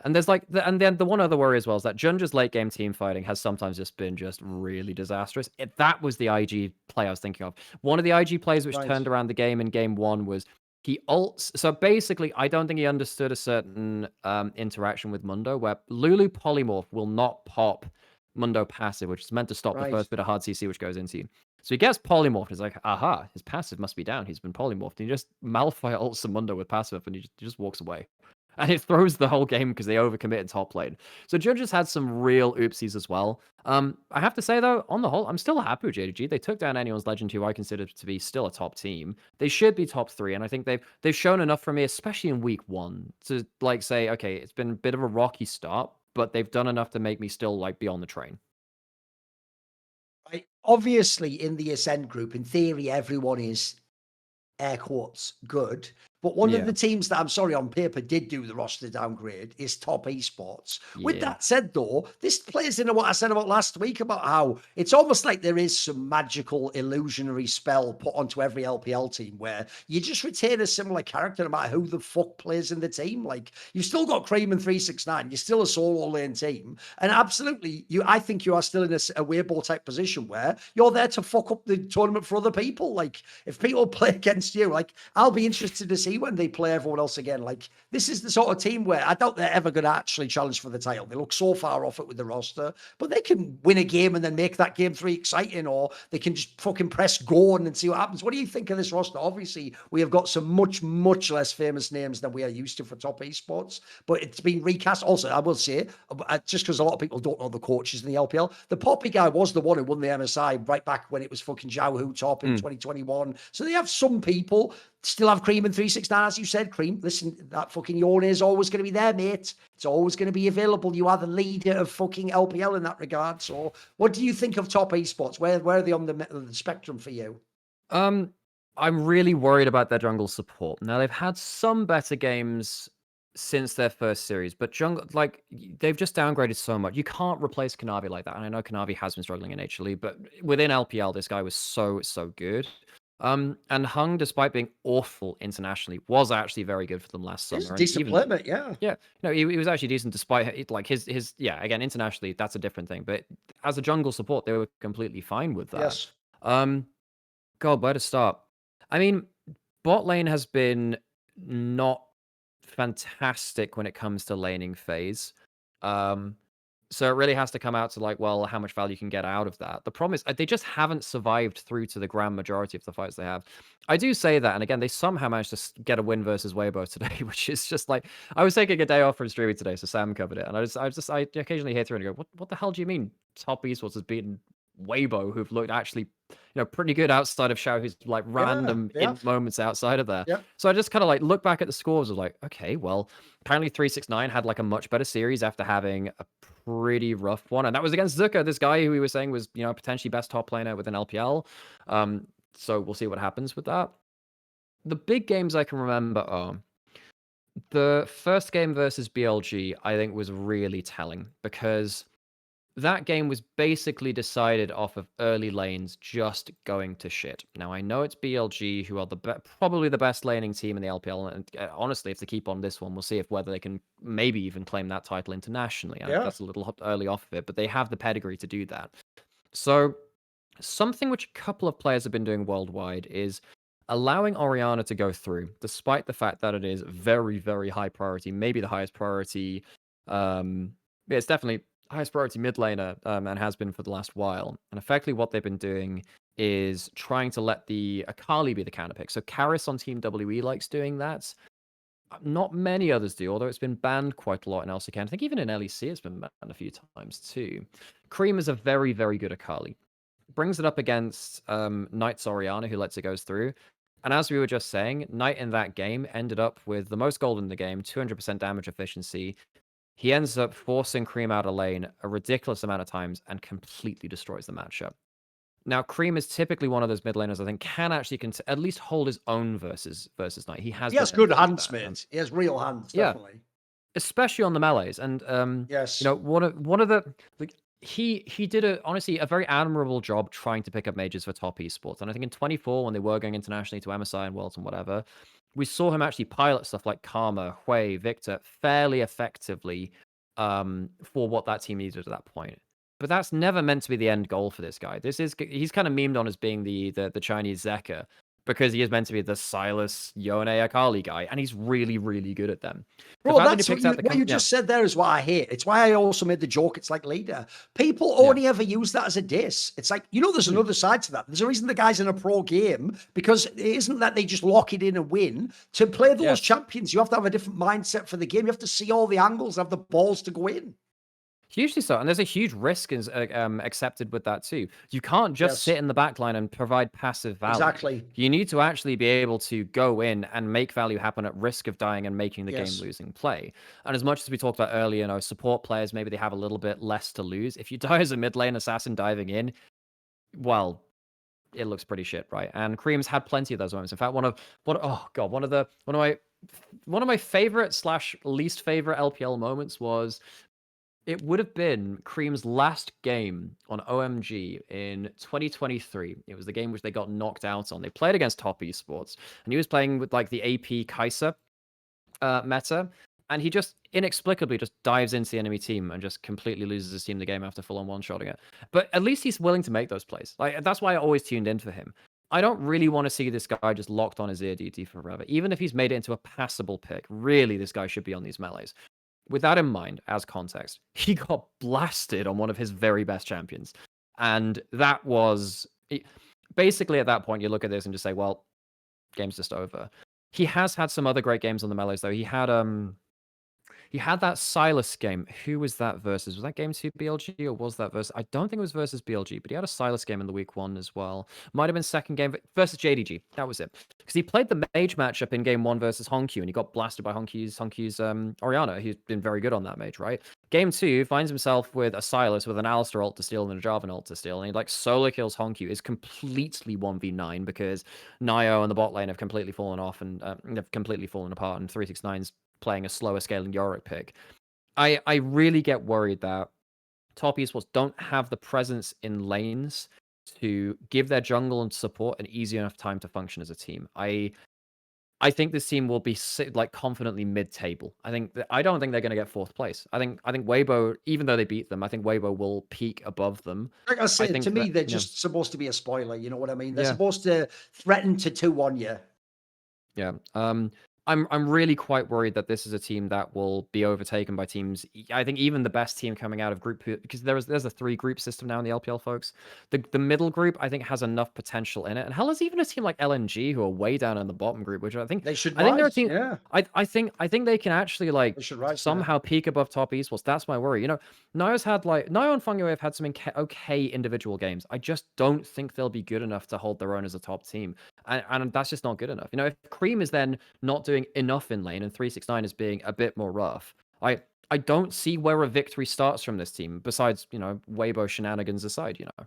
B: And there's like, and then the one other worry as well is that Junja's late game team fighting has sometimes just been really disastrous. That was the IG play I was thinking of. One of the IG plays which turned around the game in game 1 was he ults. So basically, I don't think he understood a certain interaction with Mundo where Lulu Polymorph will not pop Mundo passive, which is meant to stop the first bit of hard CC which goes into you. So he gets polymorphed. He's like, aha, his passive must be down. He's been polymorphed. And he just Malphite ults Mundo with passive and he just walks away. And it throws the whole game because they overcommit in top lane. So Judges had some real oopsies as well. I have to say, though, on the whole, I'm still happy with JDG. They took down anyone's legend who I consider to be still a top team. They should be top 3, and I think they've shown enough for me, especially in week 1, to like say, okay, it's been a bit of a rocky start, but they've done enough to make me still like be on the train.
A: Right. Obviously, in the Ascend group, in theory, everyone is air quotes good. But one of the teams that, I'm sorry, on paper did do the roster downgrade is Top Esports. With that said, though, this plays into what I said about last week about how it's almost like there is some magical illusionary spell put onto every LPL team where you just retain a similar character no matter who the fuck plays in the team. Like, you've still got Cream and 369, you're still a solo lane team. And absolutely, I think you are still in a Weibo type position where you're there to fuck up the tournament for other people. Like, if people play against you, like, I'll be interested to see when they play everyone else again. Like, this is the sort of team where I doubt they're ever going to actually challenge for the title. They look so far off it with the roster, but they can win a game and then make that game 3 exciting, or they can just fucking press go on and see what happens. What do you think of this roster? Obviously, we have got some much less famous names than we are used to for Top Esports, but it's been recast. Also, I will say, just because a lot of people don't know the coaches in the LPL, the Poppy guy was the one who won the MSI right back when it was fucking Zhao Hu top in 2021. So they have some people. Still have Cream and 369, as you said. Cream, listen, that fucking Yone is always going to be there, mate. It's always going to be available. You are the leader of fucking LPL in that regard. So what do you think of Top Esports? Where are they on the spectrum for you?
B: I'm really worried about their jungle support. Now, they've had some better games since their first series, but jungle, like, they've just downgraded so much. You can't replace Kanavi like that. And I know Kanavi has been struggling in HLE, but within LPL, this guy was so good. And Hung, despite being awful internationally, was actually very good for them last summer.
A: He's a decent player, mate, yeah.
B: Yeah, no, he was actually decent despite like his yeah. Again, internationally, that's a different thing. But as a jungle support, they were completely fine with that.
A: Yes.
B: God, where to start? I mean, bot lane has been not fantastic when it comes to laning phase. So it really has to come out to like, well, how much value you can get out of that. The problem is they just haven't survived through to the grand majority of the fights they have. I do say that, and again, they somehow managed to get a win versus Weibo today, which is just like I was taking a day off from streaming today, so Sam covered it, and I occasionally hear through and go, what the hell do you mean? Top Esports has beaten Weibo, who've looked actually, pretty good outside of Xiao, who's like
A: Yeah,
B: random
A: yeah,
B: moments outside of there.
A: yeah.
B: So I just kind of like look back at the scores of like, okay, well, apparently 369 had like a much better series after having a pretty rough one, and that was against Zuka, this guy who we were saying was potentially best top laner within LPL. So we'll see what happens with that. The big games I can remember are the first game versus BLG. I think was really telling because that game was basically decided off of early lanes just going to shit. Now, I know it's BLG, who are probably the best laning team in the LPL, and honestly, if they keep on this one, we'll see whether they can maybe even claim that title internationally.
A: Yeah.
B: That's a little early off of it, but they have the pedigree to do that. So, something which a couple of players have been doing worldwide is allowing Orianna to go through, despite the fact that it is very, very high priority, maybe the highest priority. Yeah, it's definitely highest priority mid laner, and has been for the last while. And effectively, what they've been doing is trying to let the Akali be the counter pick. So Karis on Team WE likes doing that. Not many others do, although it's been banned quite a lot in LCK. I think even in LEC it's been banned a few times too. Cream is a very, very good Akali. Brings it up against Knight's Orianna, who lets it go through. And as we were just saying, Knight in that game ended up with the most gold in the game, 200% damage efficiency. He ends up forcing Cream out of lane a ridiculous amount of times and completely destroys the matchup. Now, Cream is typically one of those mid laners I think can actually at least hold his own versus Knight. He has
A: Good
B: been
A: hands,
B: that.
A: mate. He has real hands,
B: Yeah,
A: definitely.
B: especially on the melees. And
A: Yes.
B: one of the like he did honestly a very admirable job trying to pick up majors for top esports. And I think in 24, when they were going internationally to MSI and Worlds and whatever, we saw him actually pilot stuff like Karma, Hui, Victor fairly effectively for what that team needed at that point. But that's never meant to be the end goal for this guy. He's kind of memed on as being the Chinese Zeka, because he is meant to be the Silas, Yone, Akali guy, and he's really, really good at them.
A: Bro, that's what you just said there is what I hate. It's why I also made the joke. It's like leader. People only ever use that as a diss. It's like, there's another side to that. There's a reason the guy's in a pro game, because it isn't that they just lock it in and win. To play those champions, you have to have a different mindset for the game. You have to see all the angles, have the balls to go in.
B: Hugely so, and there's a huge risk accepted with that too. You can't just sit in the backline and provide passive value.
A: Exactly.
B: You need to actually be able to go in and make value happen at risk of dying and making the game-losing play. And as much as we talked about earlier, support players, maybe they have a little bit less to lose. If you die as a mid lane assassin diving in, well, it looks pretty shit, right? And Cream's had plenty of those moments. In fact, one of my favorite / least favorite LPL moments was, it would have been Cream's last game on OMG in 2023. It was the game which they got knocked out on. They played against Top Esports, and he was playing with like the AP Kai'Sa meta, and he just inexplicably just dives into the enemy team and just completely loses his team the game after full-on one-shotting it. But at least he's willing to make those plays. Like, that's why I always tuned in for him. I don't really want to see this guy just locked on his ear DT forever. Even if he's made it into a passable pick, really, this guy should be on these melees. With that in mind, as context, he got blasted on one of his very best champions. And that was... basically, at that point, you look at this and just say, well, game's just over. He has had some other great games on the melees, though. He had that Silas game. Who was that versus? Was that game 2 BLG, or was that versus? I don't think it was versus BLG, but he had a Silas game in the week 1 as well. Might have been second game versus JDG. That was it. Because he played the mage matchup in game 1 versus Hongq, and he got blasted by Hongq's Orianna. He's been very good on that mage, right? Game 2 finds himself with a Silas with an Alistar ult to steal and a Jarvan ult to steal, and he like solo kills Hongq. Is completely 1v9 because Nio and the bot lane have completely fallen off and they've completely fallen apart, and 369's playing a slower scaling Yorick pick. I really get worried that top esports don't have the presence in lanes to give their jungle and support an easy enough time to function as a team. I think this team will be like confidently mid-table. I don't think they're going to get 4th place. I think Weibo, even though they beat them, I think Weibo will peak above them.
A: Like I said, to me, they're just supposed to be a spoiler. You know what I mean? They're supposed to threaten to 2-1 you.
B: Yeah. I'm really quite worried that this is a team that will be overtaken by teams. I think even the best team coming out of group, because there's a 3-group system now in the LPL, folks. The middle group I think has enough potential in it, and hell, there's even a team like LNG who are way down in the bottom group, which I think
A: They should
B: they're a
A: rise.
B: team.
A: Yeah,
B: I think they can actually like
A: they should rise.
B: somehow peak above top esports. That's my worry. You know, Nio's had like Nio and Fungo have had some okay individual games. I just don't think they'll be good enough to hold their own as a top team, and that's just not good enough. You know, if Cream is then not doing enough in lane and 369 is being a bit more rough, I don't see where a victory starts from this team. Besides, you know, Weibo shenanigans aside, you know.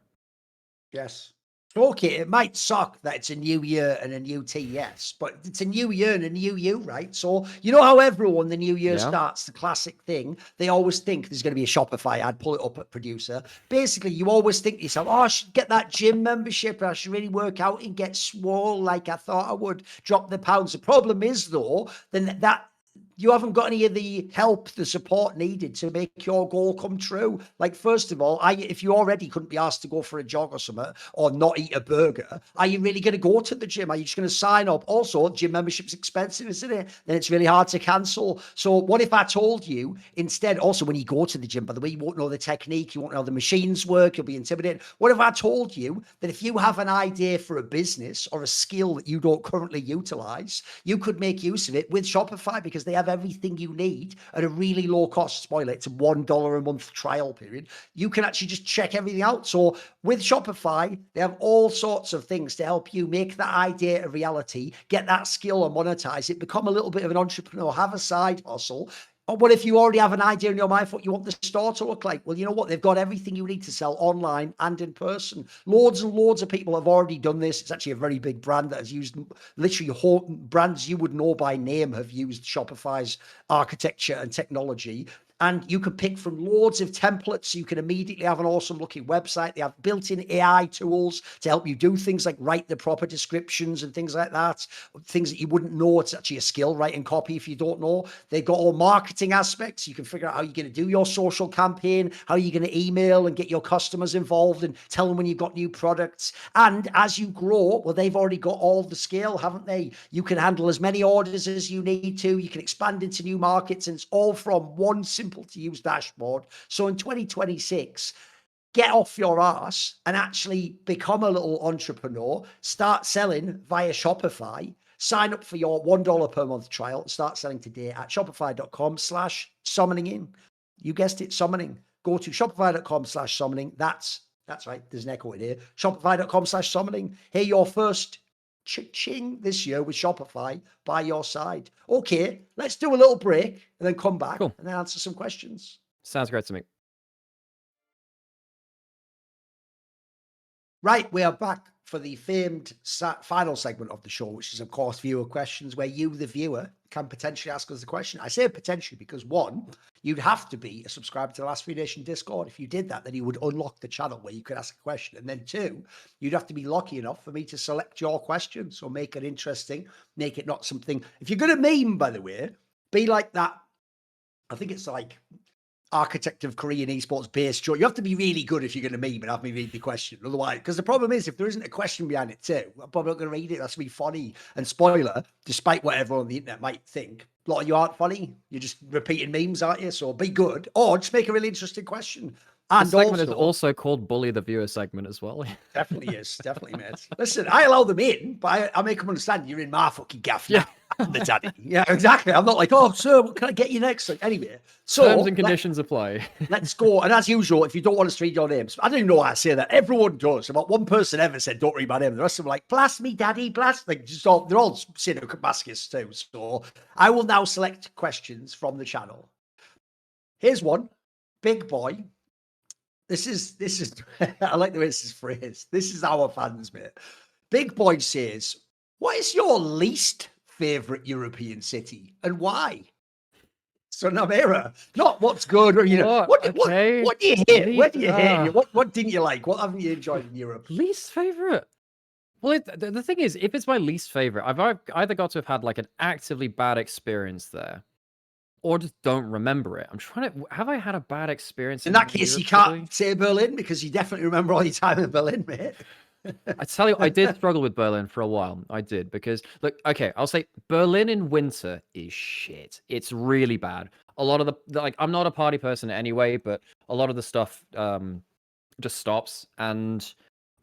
A: Yes. Okay, it might suck that it's a new year and a new T, yes, but it's a new year and a new you, right? So, you know how everyone, the new year
B: Yeah.
A: starts, the classic thing, they always think there's going to be a Shopify ad, pull it up at producer. Basically, you always think to yourself, oh, I should get that gym membership, I should really work out and get swole like I thought I would, drop the pounds. The problem is, though, then that you haven't got any of the help, the support needed to make your goal come true. Like, first of all, if you already couldn't be asked to go for a jog or something, or not eat a burger, are you really going to go to the gym? Are you just going to sign up? Also, gym membership's expensive, isn't it? Then it's really hard to cancel. So what if I told you instead, also when you go to the gym, by the way, you won't know the technique, you won't know how the machines work, you'll be intimidated. What if I told you that if you have an idea for a business or a skill that you don't currently utilize, you could make use of it with Shopify, because they have everything you need at a really low cost. Spoiler, it's a $1 a month trial period. You can actually just check everything out. So with Shopify, they have all sorts of things to help you make that idea a reality, get that skill and monetize it, become a little bit of an entrepreneur, have a side hustle. Or what if you already have an idea in your mind for what you want the store to look like? Well, you know what? They've got everything you need to sell online and in person. Loads and loads of people have already done this. It's actually a very big brand that has used, literally brands you would know by name have used Shopify's architecture and technology. And you can pick from loads of templates. So you can immediately have an awesome looking website. They have built-in AI tools to help you do things like write the proper descriptions and things like that. Things that you wouldn't know. It's actually a skill, writing copy, if you don't know. They've got all marketing aspects. You can figure out how you're going to do your social campaign, how you're going to email and get your customers involved and tell them when you've got new products. And as you grow, well, they've already got all the scale, haven't they? You can handle as many orders as you need to. You can expand into new markets, and it's all from one simple to use dashboard. So in 2026, get off your ass and actually become a little entrepreneur, start selling via Shopify, sign up for your $1 per month trial and start selling today at shopify.com/summoning. You guessed it, summoning. Go to shopify.com/summoning. That's right. There's an echo in here. Shopify.com/summoning. Hear your first ching this year with Shopify by your side. Okay, let's do a little break and then come back and then answer some questions.
B: Sounds great to me.
A: Right, we are back for the famed final segment of the show, which is, of course, viewer questions, where you, the viewer, can potentially ask us a question. I say potentially because, one, you'd have to be a subscriber to the Last Free Nation Discord. If you did that, then you would unlock the channel where you could ask a question. And then two, you'd have to be lucky enough for me to select your question. So make it interesting, make it not something. If you're going to meme, by the way, be like that. I think it's like architect of Korean esports based show. You have to be really good if you're going to meme and have me read the question. Otherwise, because the problem is, if there isn't a question behind it too, I'm probably not going to read it. That's to be funny. And spoiler, despite what everyone on the internet might think, a lot of you aren't funny. You're just repeating memes, aren't you? So be good, or just make a really interesting question. And
B: the segment is also called Bully the Viewer segment as well.
A: Definitely is. Definitely, mate. Listen, I allow them in, but I make them understand you're in my fucking gaff now. I'm the daddy. Yeah, exactly. I'm not like, oh, sir, what can I get you next? Like, anyway, so
B: terms and conditions apply.
A: Let's go. And as usual, if you don't want us to read your names, I don't even know why I say that. Everyone does. About one person ever said, don't read my name. The rest of them are like, blast me, daddy, blast. Like, just all, they're all masochists too. So I will now select questions from the channel. Here's one. Big boy. This is I like the way this is phrased. This is our fans, mate. Big boy says, what is your least favorite European city and why? So Namera, not what's good, or, you know, what do you hate? Where do you hate? What didn't you like? What haven't you enjoyed in Europe?
B: Least favorite? Well, the thing is, if it's my least favorite, I've either got to have had like an actively bad experience there, or just don't remember it. I'm trying to. Have I had a bad experience?
A: In that case, you can't say Berlin, because you definitely remember all your time in Berlin, mate.
B: I tell you, I did struggle with Berlin for a while. I did because look, okay, I'll say Berlin in winter is shit. It's really bad. A lot of the like, I'm not a party person anyway, but a lot of the stuff just stops. And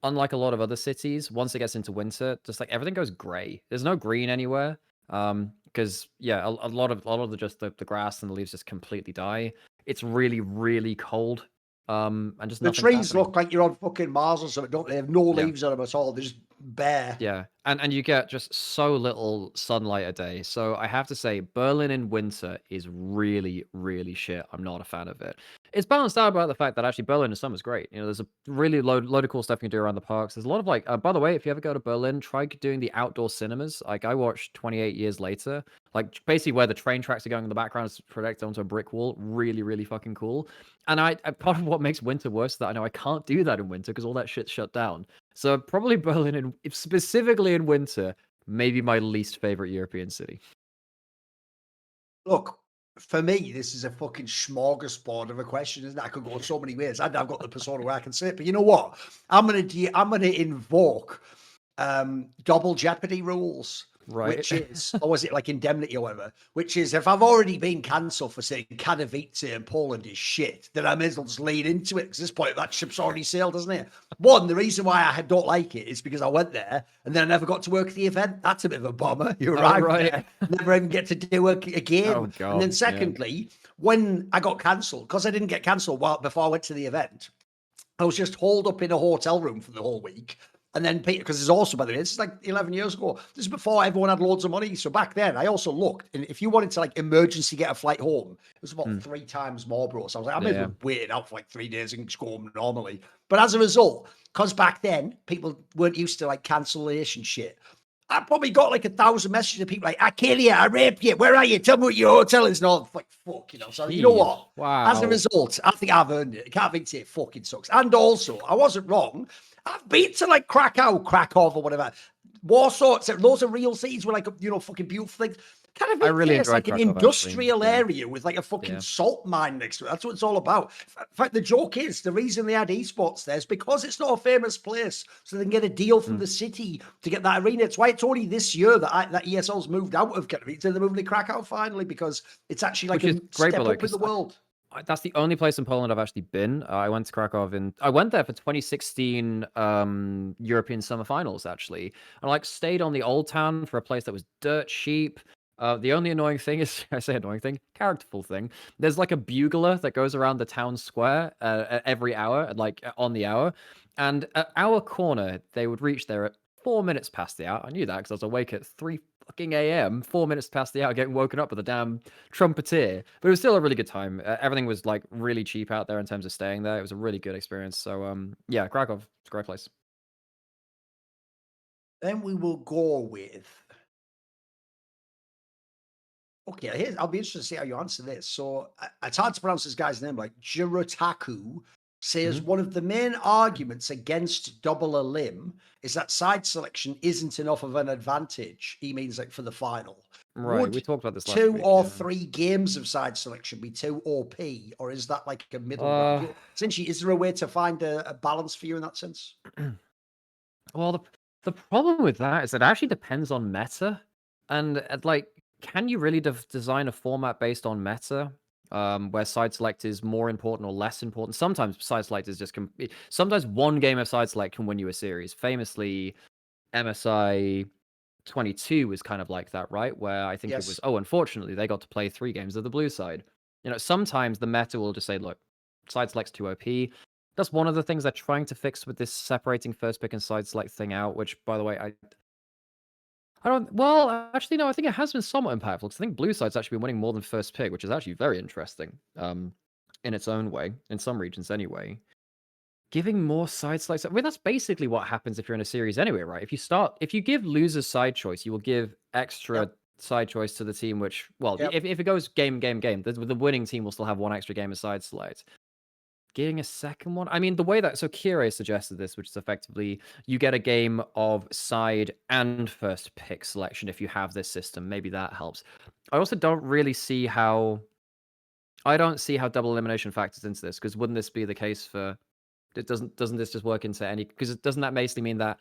B: unlike a lot of other cities, once it gets into winter, just like everything goes grey. There's no green anywhere. Because yeah, a lot of the grass and the leaves just completely die. It's really, really cold. And just
A: The
B: nothing's
A: trees
B: happening.
A: look like you're on fucking Mars or something, don't they? They have no
B: Yeah.
A: leaves on them at all. They're just bare.
B: Yeah, and you get just so little sunlight a day. So I have to say, Berlin in winter is really, really shit. I'm not a fan of it. It's balanced out by the fact that actually Berlin in summer is great. You know, there's a really load of cool stuff you can do around the parks. There's a lot of like, by the way, if you ever go to Berlin, try doing the outdoor cinemas. Like I watched 28 Years Later, like basically where the train tracks are going in the background is projected onto a brick wall. Really, really fucking cool. And part of what makes winter worse is that I know I can't do that in winter because all that shit's shut down. So probably Berlin, specifically in winter, maybe my least favorite European city.
A: Look, for me, this is a fucking smorgasbord of a question, isn't it? I could go so many ways. I've got the persona where I can say it, but you know what? I'm gonna invoke double jeopardy rules.
B: Right.
A: Which is, or was it like indemnity or whatever? Which is, if I've already been cancelled for saying Katowice and Poland is shit, then I may as well just lean into it because at this point that ship's already sailed, doesn't it? One, the reason why I don't like it is because I went there and then I never got to work at the event. That's a bit of a bummer. You arrive
B: right.
A: there, never even get to do a game.
B: Oh god.
A: And then
B: yeah.
A: secondly, when I got cancelled, because I didn't get cancelled before I went to the event, I was just holed up in a hotel room for the whole week. And then Peter, because it's also, by the way, this is like 11 years ago. This is before everyone had loads of money. So back then, I also looked, and if you wanted to like emergency get a flight home, it was about 3 times more, bro. So I was like, I may as well wait it out for like 3 days and just go home normally. But as a result, because back then people weren't used to like cancellation shit, I probably got like 1,000 messages of people like, I kill you, I rape you, where are you? Tell me what your hotel is. And all like, fuck, you know. So you know what?
B: Wow.
A: As a result, I think I've earned it. Can't think it fucking sucks. And also, I wasn't wrong. I've been to like Krakow or whatever. Warsaw, those are real cities with like, you know, fucking beautiful things. Kind of
B: I really enjoyed
A: like an
B: Krakow,
A: industrial
B: actually.
A: area with like a fucking salt mine next to it. That's what it's all about. In fact, the joke is the reason they had esports there is because it's not a famous place, so they can get a deal from the city to get that arena. It's why it's only this year that ESL's moved out of Katowice. They're moving to Krakow finally because it's actually like a step up in the world.
B: That's the only place in Poland I've actually been. I went to Krakow I went there for 2016 European Summer Finals actually, and I like stayed on the Old Town for a place that was dirt cheap. The only annoying thing is, I say annoying thing, characterful thing. There's like a bugler that goes around the town square every hour, like on the hour, and at our corner they would reach there at 4 minutes past the hour. I knew that because I was awake at 3 fucking a.m. 4 minutes past the hour, getting woken up with a damn trumpeter. But it was still a really good time. Everything was like really cheap out there in terms of staying there. It was a really good experience. So yeah, Krakow, it's a great place.
A: Then we will go with. Okay, I'll be interested to see how you answer this. So it's hard to pronounce this guy's name. Like Jirotaku says one of the main arguments against double a limb is that side selection isn't enough of an advantage. He means like for the final.
B: Right,
A: Would
B: we talked about this last
A: 2
B: week.
A: or 3 games of side selection be too OP, or is that like a middle ground? Essentially, is there a way to find a balance for you in that sense?
B: Well, the problem with that is it actually depends on meta, and like, can you really design a format based on meta? Where side select is more important or less important. Sometimes side select is just sometimes one game of side select can win you a series. Famously, MSI 22 was kind of like that, right? Where I think it was, unfortunately, they got to play 3 games of the blue side. You know, sometimes the meta will just say, look, side select's too OP. That's one of the things they're trying to fix with this separating first pick and side select thing out, which, by the way, I don't. Well, actually, no. I think it has been somewhat impactful because I think blue side's actually been winning more than first pick, which is actually very interesting. In its own way, in some regions anyway. Giving more side selects. I mean, that's basically what happens if you're in a series anyway, right? If you give losers side choice, you will give extra side choice to the team. Which, well, if it goes game, the winning team will still have 1 extra game of side select. Getting a second one. I mean, the way that Kire suggested this, which is effectively you get a game of side and first pick selection if you have this system. Maybe that helps. I also don't really see how. I don't see how double elimination factors into this because wouldn't this be the case for Doesn't this just work into any? Because doesn't that basically mean that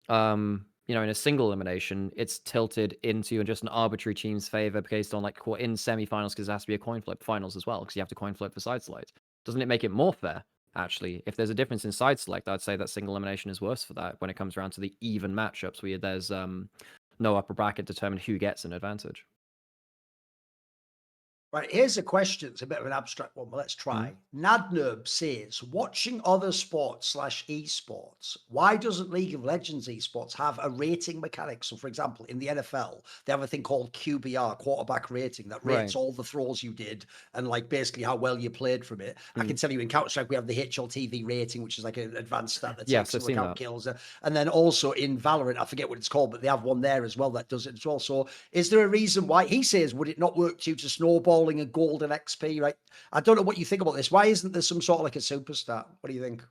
B: in a single elimination, it's tilted into just an arbitrary team's favor based on in semi-finals because it has to be a coin flip, finals as well because you have to coin flip for side select. Doesn't it make it more fair? Actually, if there's a difference in side select, I'd say that single elimination is worse for that when it comes around to the even matchups where there's no upper bracket determine who gets an advantage.
A: Right, here's a question. It's a bit of an abstract one, but let's try. Nadnub says, watching other sports / esports, why doesn't League of Legends esports have a rating mechanic? So, for example, in the NFL, they have a thing called QBR, quarterback rating, that rates
B: Right.
A: all the throws you did and basically how well you played from it. I can tell you in Counter-Strike, we have the HLTV rating, which is like an advanced stat that
B: Yes,
A: takes
B: I've
A: into
B: seen
A: account
B: that.
A: kills. And then also in Valorant, I forget what it's called, but they have one there as well that does it as well. So is there a reason why, he says, would it not work due to snowballing and golden XP, right? I don't know what you think about this. Why isn't there some sort of a superstar? What do you think?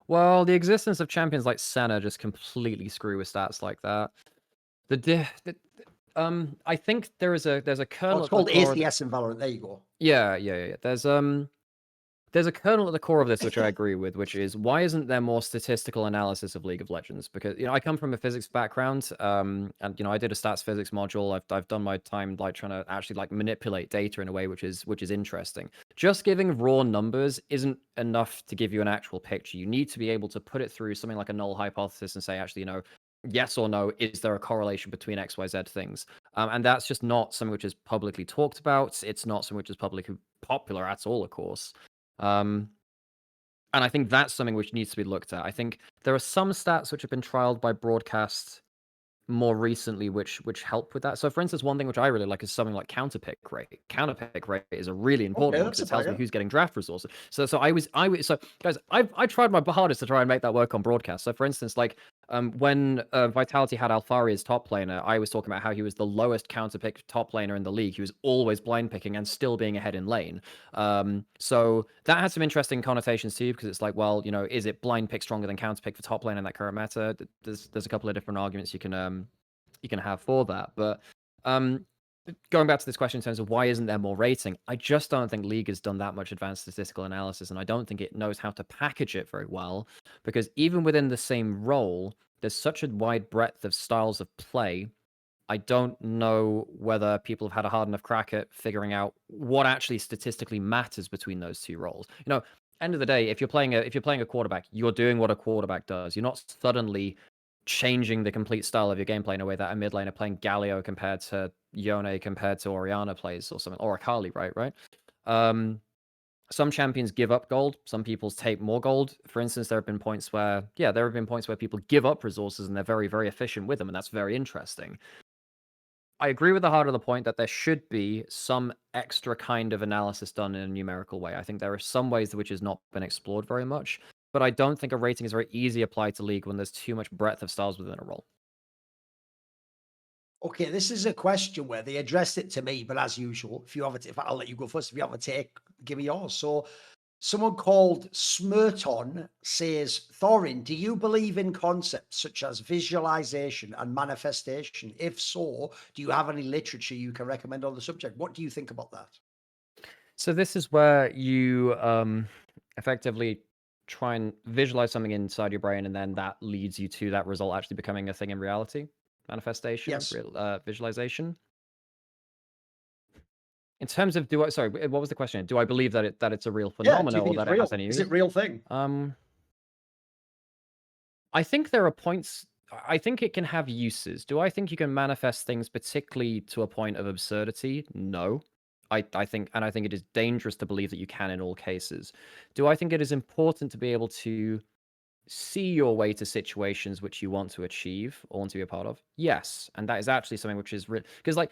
B: Well, the existence of champions like Senna just completely screw with stats like that. I think there's a
A: Oh,
B: kernel
A: it's
B: at the
A: called
B: core of
A: ACS in Valorant. There you go.
B: Yeah. There's a kernel at the core of this which I agree with, which is why isn't there more statistical analysis of League of Legends? Because I come from a physics background, and I did a stats physics module. I've done my time trying to actually manipulate data in a way which is interesting. Just giving raw numbers isn't enough to give you an actual picture. You need to be able to put it through something like a null hypothesis and say, actually, yes or no, is there a correlation between XYZ things? And that's just not something which is publicly talked about. It's not something which is publicly popular at all, of course. And I think that's something which needs to be looked at. I think there are some stats which have been trialed by broadcast more recently which help with that. So for instance, one thing which I really like is something like counter pick rate. Counter pick rate is a really important
A: Okay,
B: one because
A: that's
B: it
A: a
B: tells me
A: banger.
B: who's getting draft resources. So guys, I tried my hardest to try and make that work on broadcast. So for instance, when Vitality had Alfari as top laner, I was talking about how he was the lowest counter pick top laner in the league. He was always blind picking and still being ahead in lane. So that has some interesting connotations too, because it's like, well, is it blind pick stronger than counter pick for top lane in that current meta? There's a couple of different arguments you can have for that. But going back to this question in terms of why isn't there more rating, I just don't think League has done that much advanced statistical analysis, and I don't think it knows how to package it very well, because even within the same role, there's such a wide breadth of styles of play. I don't know whether people have had a hard enough crack at figuring out what actually statistically matters between those two roles. End of the day, if you're playing a quarterback, you're doing what a quarterback does. You're not suddenly changing the complete style of your gameplay in a way that a mid laner playing Galio compared to Yone compared to Orianna plays or something, or Akali, right? Some champions give up gold, some people take more gold. For instance, there have been points where people give up resources and they're very, very efficient with them, and that's very interesting. I agree with the heart of the point that there should be some extra kind of analysis done in a numerical way. I think there are some ways which has not been explored very much, but I don't think a rating is very easy applied to League when there's too much breadth of styles within a role.
A: Okay, this is a question where they addressed it to me, but as usual, if I'll let you go first, if you have a take, give me yours. So someone called Smirton says, Thorin, do you believe in concepts such as visualization and manifestation? If so, do you have any literature you can recommend on the subject? What do you think about that?
B: So this is where you effectively try and visualize something inside your brain, and then that leads you to that result actually becoming a thing in reality. Manifestation,
A: Yes.
B: visualization. In terms of sorry, what was the question? Do I believe that it's a real
A: Yeah. Do
B: phenomenon
A: you
B: or
A: think
B: that
A: it's
B: it has
A: real?
B: any
A: Is it
B: use?
A: a real thing?
B: I think there are points. I think it can have uses. Do I think you can manifest things particularly to a point of absurdity? No. I think it is dangerous to believe that you can in all cases. Do I think it is important to be able to see your way to situations which you want to achieve or want to be a part of? Yes. And that is actually something which is because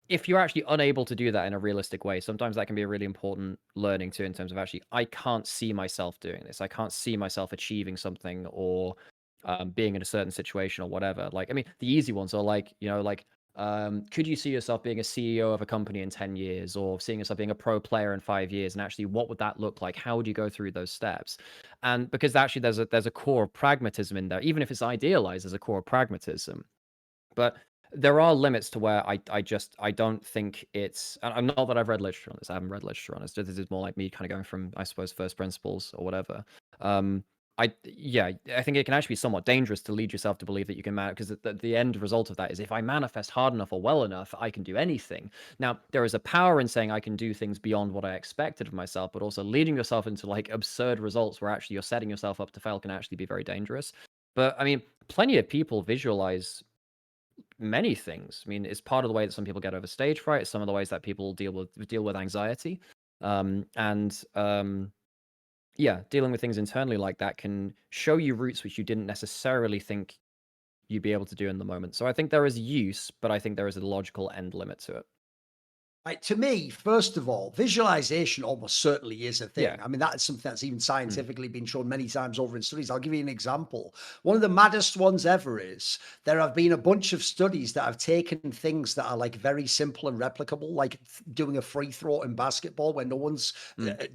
B: if you're actually unable to do that in a realistic way, sometimes that can be a really important learning too, in terms of actually, I can't see myself doing this. I can't see myself achieving something or being in a certain situation or whatever. The easy ones are could you see yourself being a CEO of a company in 10 years or seeing yourself being a pro player in 5 years? And actually, what would that look like? How would you go through those steps? And because actually there's a core of pragmatism in there, even if it's idealized, there's a core of pragmatism. But there are limits to where I don't think it's. And I'm not that I've read literature on this. I haven't read literature on this. This is more like me kind of going from, I suppose, first principles or whatever. I think it can actually be somewhat dangerous to lead yourself to believe that you can because the end result of that is if I manifest hard enough or well enough, I can do anything. Now, there is a power in saying I can do things beyond what I expected of myself, but also leading yourself into like absurd results where actually you're setting yourself up to fail can actually be very dangerous. But I mean, plenty of people visualize many things. I mean, it's part of the way that some people get over stage fright. It's some of the ways that people deal with anxiety. Yeah, dealing with things internally like that can show you routes which you didn't necessarily think you'd be able to do in the moment. So I think there is use, but I think there is a logical end limit to it.
A: Right, to me, first of all, visualization almost certainly is a thing.
B: Yeah.
A: I mean, that is something that's even scientifically been shown many times over in studies. I'll give you an example. One of the maddest ones ever is there have been a bunch of studies that have taken things that are like very simple and replicable, like doing a free throw in basketball where no one's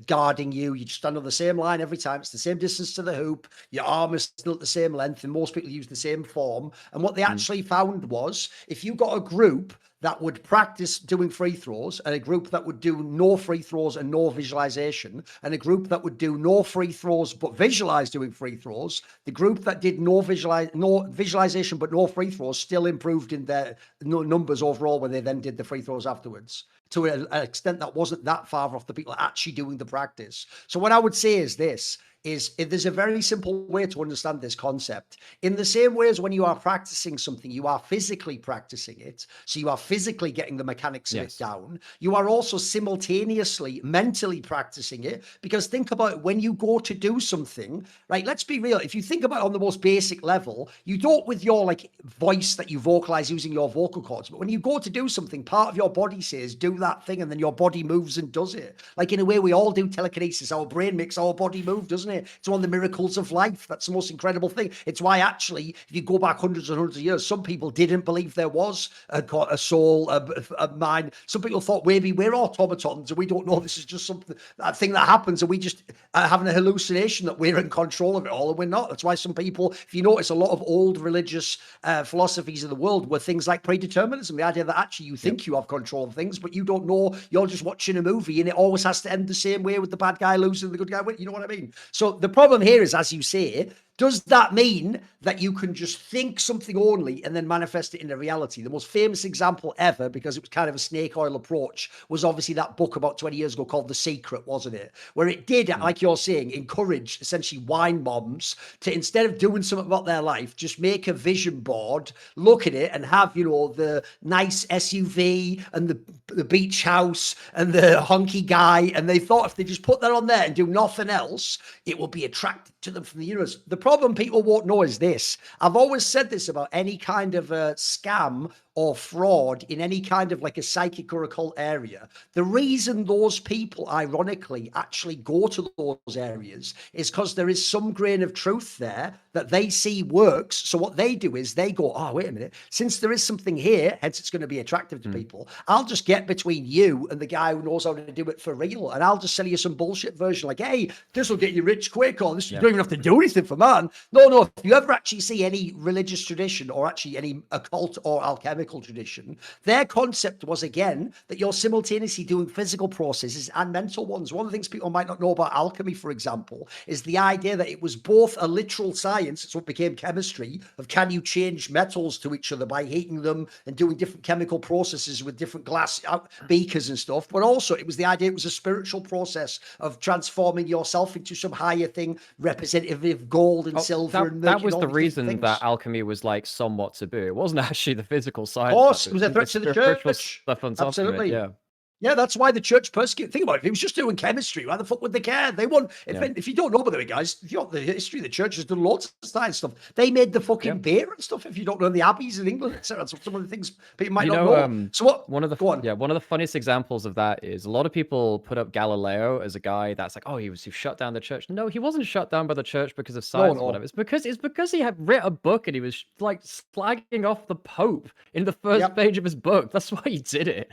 A: guarding you. You just stand on the same line every time. It's the same distance to the hoop. Your arm is still at the same length, and most people use the same form. And what they actually found was if you got a group that would practice doing free throws, and a group that would do no free throws and no visualization, and a group that would do no free throws but visualize doing free throws, the group that did no visualization but no free throws still improved in their numbers overall when they then did the free throws afterwards, to an extent that wasn't that far off the people actually doing the practice. So what I would say is this, is there's a very simple way to understand this concept. In the same way as when you are practicing something, you are physically practicing it. So you are physically getting the mechanics of it down. You are also simultaneously mentally practicing it, because think about it, when you go to do something, right? Let's be real. If you think about it on the most basic level, you don't with your like voice that you vocalize using your vocal cords. But when you go to do something, part of your body says, do that thing. And then your body moves and does it. Like in a way, we all do telekinesis. Our brain makes our body move, doesn't it? It's one of the miracles of life. That's the most incredible thing. It's why actually, if you go back hundreds and hundreds of years, some people didn't believe there was a soul, a mind. Some people thought maybe we're automatons and we don't know this is just something, that thing that happens, and we just having a hallucination that we're in control of it all, and we're not. That's why some people, if you notice, a lot of old religious philosophies of the world were things like predeterminism, the idea that actually you think you have control of things, but you don't know. You're just watching a movie and it always has to end the same way, with the bad guy losing and the good guy winning. You know what I mean? So the problem here is, as you say, does that mean that you can just think something only and then manifest it into reality? The most famous example ever, because it was kind of a snake oil approach, was obviously that book about 20 years ago called The Secret, wasn't it? Where it did, like you're saying, encourage essentially wine moms to, instead of doing something about their life, just make a vision board, look at it and have, you know, the nice SUV and the beach house and the honky guy. And they thought if they just put that on there and do nothing else, it will be attracted to them from the universe. The problem people won't know is this. I've always said this about any kind of a scam or fraud in any kind of like a psychic or occult area. The reason those people, ironically, actually go to those areas is because there is some grain of truth there that they see works. So what they do is they go, oh, wait a minute, since there is something here, hence it's going to be attractive to people, I'll just get between you and the guy who knows how to do it for real, and I'll just sell you some bullshit version like, hey, this will get you rich quick, or this, you don't even have to do anything for man. No, if you ever actually see any religious tradition or actually any occult or alchemical tradition, their concept was, again, that you're simultaneously doing physical processes and mental ones. One of the things people might not know about alchemy, for example, is the idea that it was both a literal science, it's what became chemistry, of can you change metals to each other by heating them and doing different chemical processes with different glass beakers and stuff, but also it was the idea it was a spiritual process of transforming yourself into some higher thing representative of gold and silver and
B: that was the reason that alchemy was like somewhat taboo. It wasn't actually the physical side.
A: Of course, it was a threat to the church. Absolutely. Yeah, that's why the church persecuted. Think about it. If he was just doing chemistry, why the fuck would they care? They want. If you don't know, by the way, guys, if you know the history, the church has done loads of science stuff. They made the fucking beer and stuff. If you don't know the abbeys in England, etc. Some of the things people might not know. So what?
B: One of the funniest examples of that is a lot of people put up Galileo as a guy that's like, oh, he shut down the church. No, he wasn't shut down by the church because of science or whatever. It's because he had written a book and he was like slagging off the Pope in the first page of his book. That's why he did it.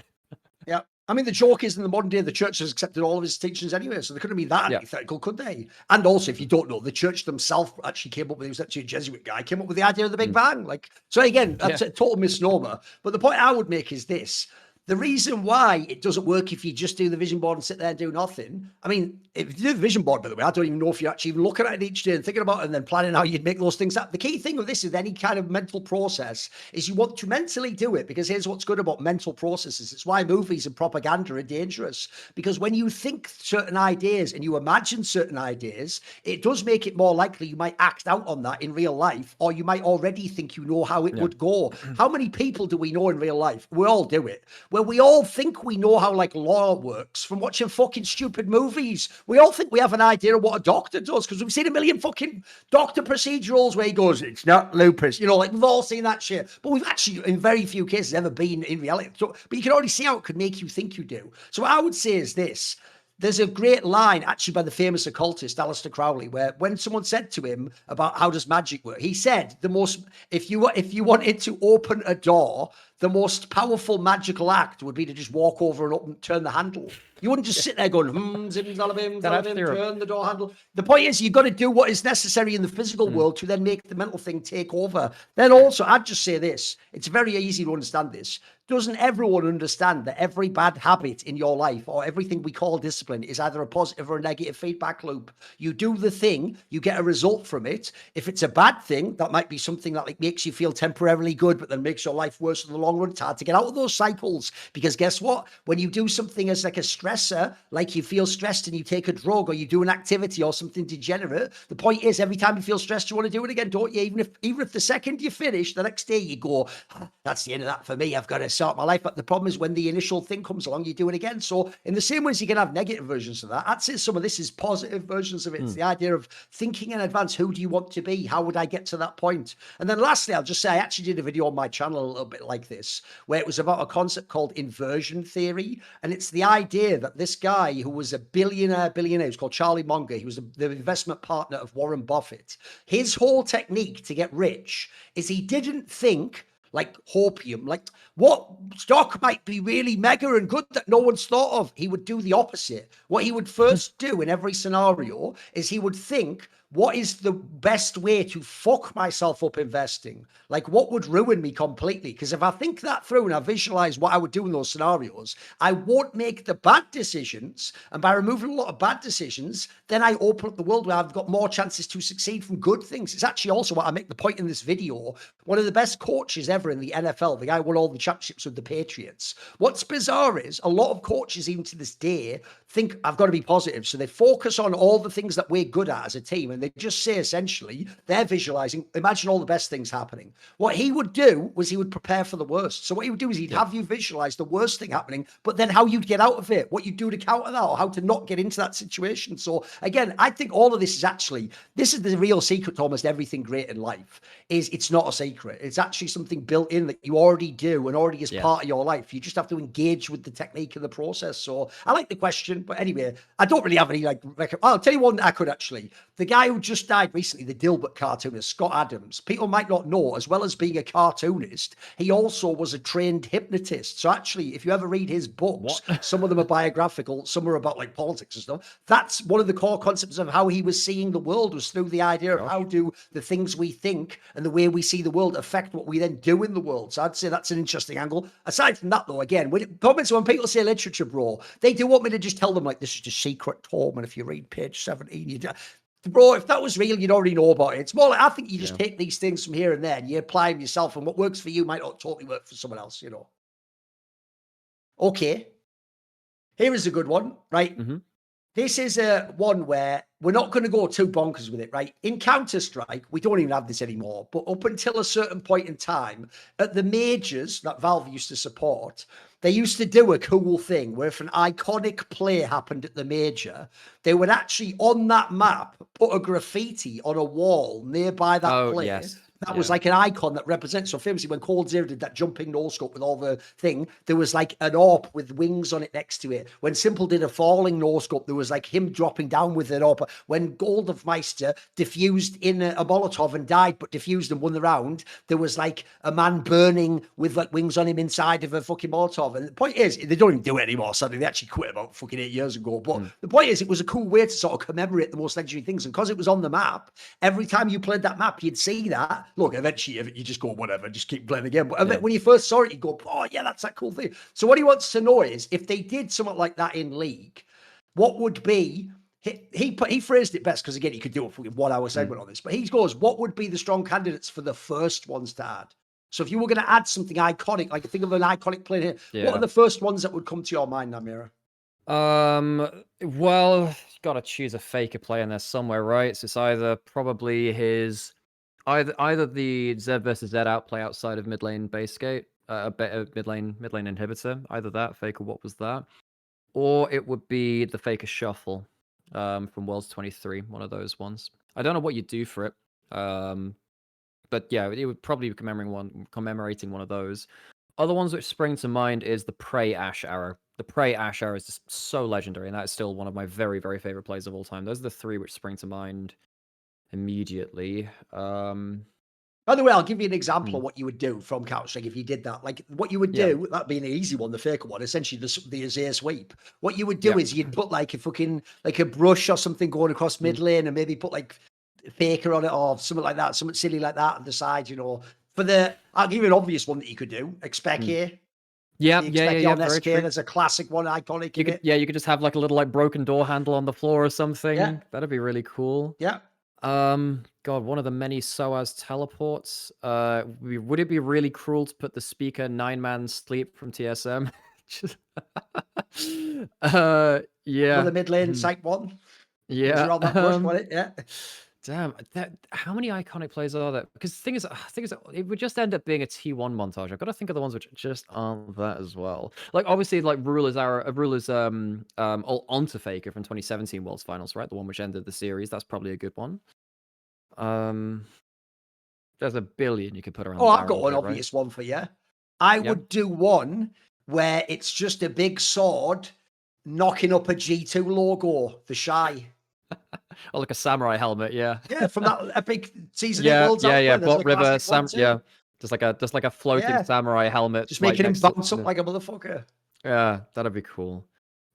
A: Yeah. I mean, the joke is in the modern day, the church has accepted all of his teachings anyway, so they couldn't be that
B: Yeah.
A: antithetical, could they? And also, if you don't know, the church themselves actually came up with, it was actually a Jesuit guy, came up with the idea of the Big Bang. Like, so again, that's a total misnomer. But the point I would make is this. The reason why it doesn't work if you just do the vision board and sit there and do nothing. I mean, if you do the vision board, by the way, I don't even know if you're actually even looking at it each day and thinking about it and then planning how you'd make those things up. The key thing with this is any kind of mental process is you want to mentally do it, because here's what's good about mental processes. It's why movies and propaganda are dangerous, because when you think certain ideas and you imagine certain ideas, it does make it more likely you might act out on that in real life, or you might already think you know how it would go. How many people do we know in real life? We all do it. Where we all think we know how like law works from watching fucking stupid movies. We all think we have an idea of what a doctor does because we've seen a million fucking doctor procedurals where he goes, it's not lupus. You know, like we've all seen that shit. But we've actually, in very few cases, ever been in reality. So, but you can already see how it could make you think you do. So what I would say is this. There's a great line actually by the famous occultist Aleister Crowley, where when someone said to him about how does magic work, he said the most, if you wanted to open a door, the most powerful magical act would be to just walk over and open, turn the handle. You wouldn't just sit there going, zim, zalabim, zalabim, turn the door handle. The point is, you've got to do what is necessary in the physical world to then make the mental thing take over. Then also, I'd just say this. It's very easy to understand this. Doesn't everyone understand that every bad habit in your life or everything we call discipline is either a positive or a negative feedback loop? You do the thing, you get a result from it. If it's a bad thing, that might be something that like makes you feel temporarily good, but then makes your life worse in the long run. It's hard to get out of those cycles, because guess what? When you do something as like a stressor, like you feel stressed and you take a drug or you do an activity or something degenerate, the point is every time you feel stressed, you want to do it again, don't you? Even if the second you finish, the next day you go, that's the end of that for me. I've got to start my life. But the problem is when the initial thing comes along, you do it again. So in the same way as you can have negative versions of that, I'd say some of this is positive versions of it. It's the idea of thinking in advance. Who do you want to be? How would I get to that point? And then lastly, I'll just say I actually did a video on my channel a little bit like this, where it was about a concept called inversion theory. And it's the idea that this guy who was a billionaire, he was called Charlie Munger. He was the investment partner of Warren Buffett. His whole technique to get rich is he didn't think like hopium, like what stock might be really mega and good that no one's thought of. He would do the opposite. What he would first do in every scenario is he would think, what is the best way to fuck myself up investing? Like what would ruin me completely? Because if I think that through and I visualize what I would do in those scenarios, I won't make the bad decisions. And by removing a lot of bad decisions, then I open up the world where I've got more chances to succeed from good things. It's actually also what I make the point in this video. One of the best coaches ever in the NFL, the guy who won all the championships with the Patriots. What's bizarre is a lot of coaches, even to this day, think I've got to be positive. So they focus on all the things that we're good at as a team. And they just say, essentially, they're visualizing, imagine all the best things happening. What he would do was he would prepare for the worst. So what he would do is he'd have you visualize the worst thing happening, but then how you'd get out of it, what you'd do to counter that, or how to not get into that situation. So again, I think all of this is actually, this is the real secret to almost everything great in life, is it's not a secret. It's actually something built in that you already do and already is part of your life. You just have to engage with the technique and the process. So I like the question, but anyway, I don't really have any like, I'll tell you one I could actually. The guy who just died recently, the Dilbert cartoonist, Scott Adams, people might not know, as well as being a cartoonist, he also was a trained hypnotist. So actually, if you ever read his books, some of them are biographical, some are about like politics and stuff. That's one of the core concepts of how he was seeing the world, was through the idea of how do the things we think and the way we see the world affect what we then do in the world. So I'd say that's an interesting angle. Aside from that, though, again, when people say literature, bro, they do want me to just tell them like, this is just secret tome, and if you read page 17, you bro, if that was real, you'd already know about it. It's more like, I think you just take these things from here and there and you apply them yourself, and what works for you might not totally work for someone else, you know. Okay. Here is a good one, right? This is one where we're not going to go too bonkers with it, right? In Counter-Strike, we don't even have this anymore, but up until a certain point in time, at the majors that Valve used to support, they used to do a cool thing where if an iconic play happened at the major, they would actually, on that map, put a graffiti on a wall nearby that play. that was like an icon that represents. So famously, when Cold Zero did that jumping no scope with all the thing, there was like an AWP with wings on it next to it. When Simple did a falling no scope, there was like him dropping down with an AWP. When Goldmeister diffused in a Molotov and died, but diffused and won the round, there was like a man burning with like wings on him inside of a fucking Molotov. And the point is, they don't even do it anymore. Sadly, they actually quit about fucking 8 years ago. But the point is, it was a cool way to sort of commemorate the most legendary things. And because it was on the map, every time you played that map, you'd see that. Look, eventually you just go, whatever, just keep playing again. But when you first saw it, you go, oh yeah, that's that cool thing. So what he wants to know is, if they did something like that in League, what would be, he phrased it best, because again, he could do a fucking 1 hour segment on this, but he goes, what would be the strong candidates for the first ones to add? So if you were going to add something iconic, like think of an iconic player here, what are the first ones that would come to your mind, Namira?
B: Well, you gotta choose a faker player in there somewhere, right? So it's either probably either the Z versus Z outplay outside of mid lane base gate, mid lane inhibitor, either that faker. What was that? Or it would be the faker shuffle, from Worlds 23, one of those ones. I don't know what you do for it, but yeah, it would probably be commemorating one of those. Other ones which spring to mind is the Prey Ash Arrow. The Prey Ash Arrow is just so legendary, and that is still one of my very, very favorite plays of all time. Those are the three which spring to mind immediately.
A: By the way, I'll give you an example of what you would do from Counter-Strike if you did that. Like, what you would do, that'd be an easy one, the faker one, essentially the Azir sweep. What you would do is you'd put like a fucking, like a brush or something going across mid lane, and maybe put like faker on it or something like that, something silly like that on the side, you know. I'll give you an obvious one that you could do. Expect here.
B: Yeah,
A: very true. There's a classic one, iconic.
B: You could just have like a little like broken door handle on the floor or something. Yeah. That'd be really cool.
A: Yeah.
B: God, one of the many SOAS teleports. Would it be really cruel to put the speaker 9-man sleep from TSM? Yeah.
A: Another mid lane site one.
B: Yeah.
A: On that brush, wasn't it? Yeah.
B: Damn, how many iconic plays are there? Because the thing is, it would just end up being a T1 montage. I've got to think of the ones which just aren't that as well. Like obviously, like Ruler's onto Faker from 2017 Worlds Finals, right? The one which ended the series. That's probably a good one. There's a billion you could put around.
A: Oh, I've got one obvious one for you. I would do one where it's just a big sword knocking up a G2 logo, the Shy.
B: Oh, like a samurai helmet, yeah.
A: Yeah, from that epic season.
B: Bot River, just like a floating samurai helmet,
A: just making him bounce up like a motherfucker.
B: Yeah, that'd be cool.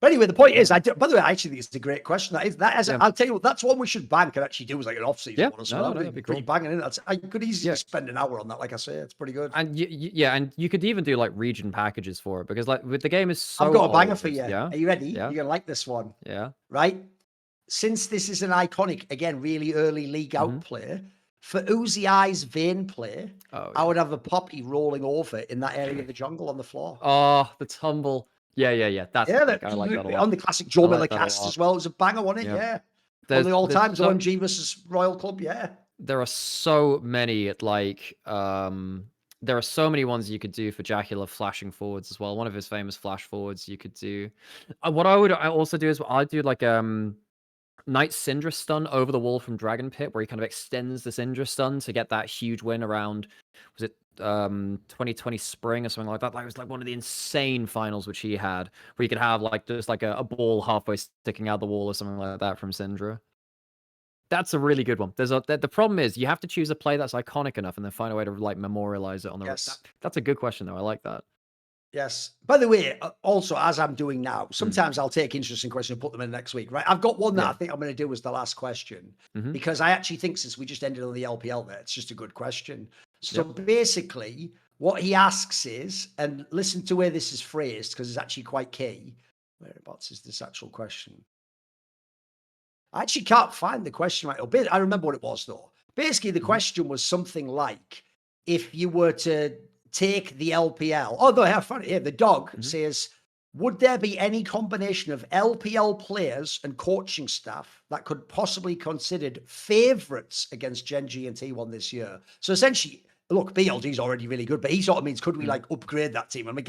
A: But anyway, the point is, by the way, I actually think it's a great question. I'll tell you what, that's one we should bank and actually do as like an off-season one. So that'd be pretty banging in. I could easily spend an hour on that. Like I say, it's pretty good.
B: And and you could even do like region packages for it, because like with the game is so.
A: I've got a banger for you. Yeah. Are you ready? Yeah. You're gonna like this one.
B: Yeah.
A: Right. Since this is an iconic, again, really early league out player, for Uzi Eye's Vayne play, I would have a Poppy rolling over in that area of the jungle on the floor.
B: Oh, the tumble. Yeah. That's I like that a lot.
A: On the classic Joe Miller cast as well. It was a banger, wasn't it? Yeah. On the all-time OMG versus Royal Club,
B: There are so many, like, there are so many ones you could do for Jackula flashing forwards as well. One of his famous flash forwards you could do. What I also do is I'd do like Knight Syndra stun over the wall from Dragon Pit, where he kind of extends the Syndra stun to get that huge win around, was it 2020 spring or something like that? That was like one of the insane finals which he had, where you could have like just like a ball halfway sticking out the wall or something like that from Syndra. That's a really good one. The problem is you have to choose a play that's iconic enough and then find a way to like memorialize it on the That's a good question though. I like that.
A: Yes. By the way, also, as I'm doing now, sometimes I'll take interesting questions and put them in next week, right? I've got one that I think I'm going to do as the last question, because I actually think, since we just ended on the LPL there, it's just a good question. So basically, what he asks is, and listen to where this is phrased, because it's actually quite key. Whereabouts is this actual question? I actually can't find the question right. I remember what it was, though. Basically, the question was something like, if you were to take the LPL. Although I found it here. The dog says, would there be any combination of LPL players and coaching staff that could possibly considered favorites against GenG and T1 this year? So essentially, look, BLG's already really good, but he sort of means, could we like upgrade that team? I mean,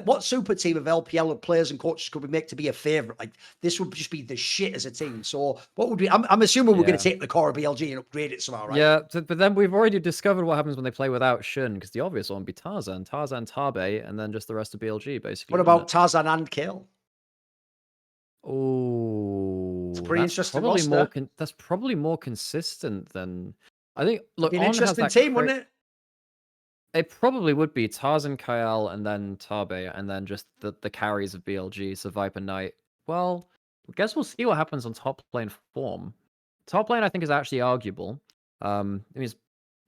A: what super team of LPL players and coaches could we make to be a favorite? Like, this would just be the shit as a team. So what would we, I'm assuming we're going to take the core of BLG and upgrade it somehow, right?
B: Yeah, but then we've already discovered what happens when they play without Shun, because the obvious one would be Tarzan, Tabe, and then just the rest of BLG, basically.
A: What about Tarzan and Kill?
B: Oh,
A: It's a pretty
B: that's
A: interesting
B: probably
A: roster.
B: that's probably more consistent than I think.
A: It'd
B: Look,
A: be an
B: On has
A: interesting
B: that
A: team, wouldn't it?
B: It probably would be Tarzan, Kyle, and then Tabe, and then just the carries of BLG, so Viper Knight. Well, I guess we'll see what happens on top lane form. Top lane, I think, is actually arguable. I mean, it's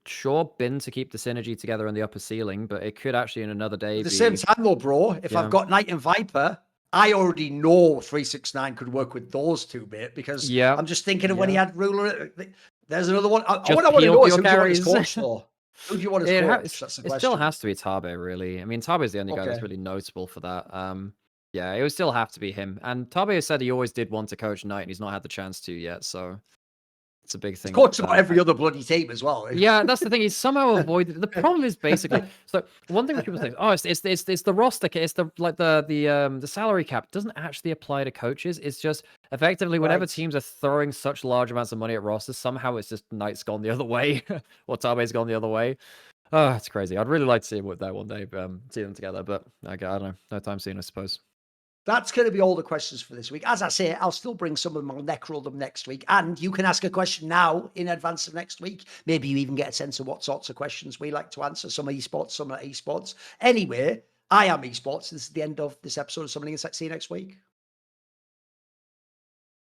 B: sure been to keep the synergy together in the upper ceiling, but it could actually in another day
A: At the
B: be.
A: same time, though, bro, if I've got Knight and Viper, I already know 369 could work with those two, mate, because I'm just thinking of when he had Ruler. There's another one. What I want to know is who do you want as coach, though? Who do you want as coach? That's the question.
B: It still has to be Tabe, really. I mean, Tabe is the only guy that's really notable for that. Yeah, it would still have to be him. And Tabe has said he always did want to coach Knight, and he's not had the chance to yet, so it's a big thing.
A: He's coached about every other bloody team as well.
B: Yeah, that's the thing. He's somehow avoided. The problem is basically so. One thing that people say, oh, it's the roster, it's the salary cap doesn't actually apply to coaches. It's just effectively whenever teams are throwing such large amounts of money at rosters, somehow it's just Knight's gone the other way, or Tabe's gone the other way. Oh, it's crazy. I'd really like to see him with that one day, see them together, but I don't know. No time soon, I suppose.
A: That's going to be all the questions for this week. As I say, I'll still bring some of them. I'll necroll them next week. And you can ask a question now in advance of next week. Maybe you even get a sense of what sorts of questions we like to answer. Some are esports, some are esports. Anyway, I am esports. This is the end of this episode of Summoning and See you next week.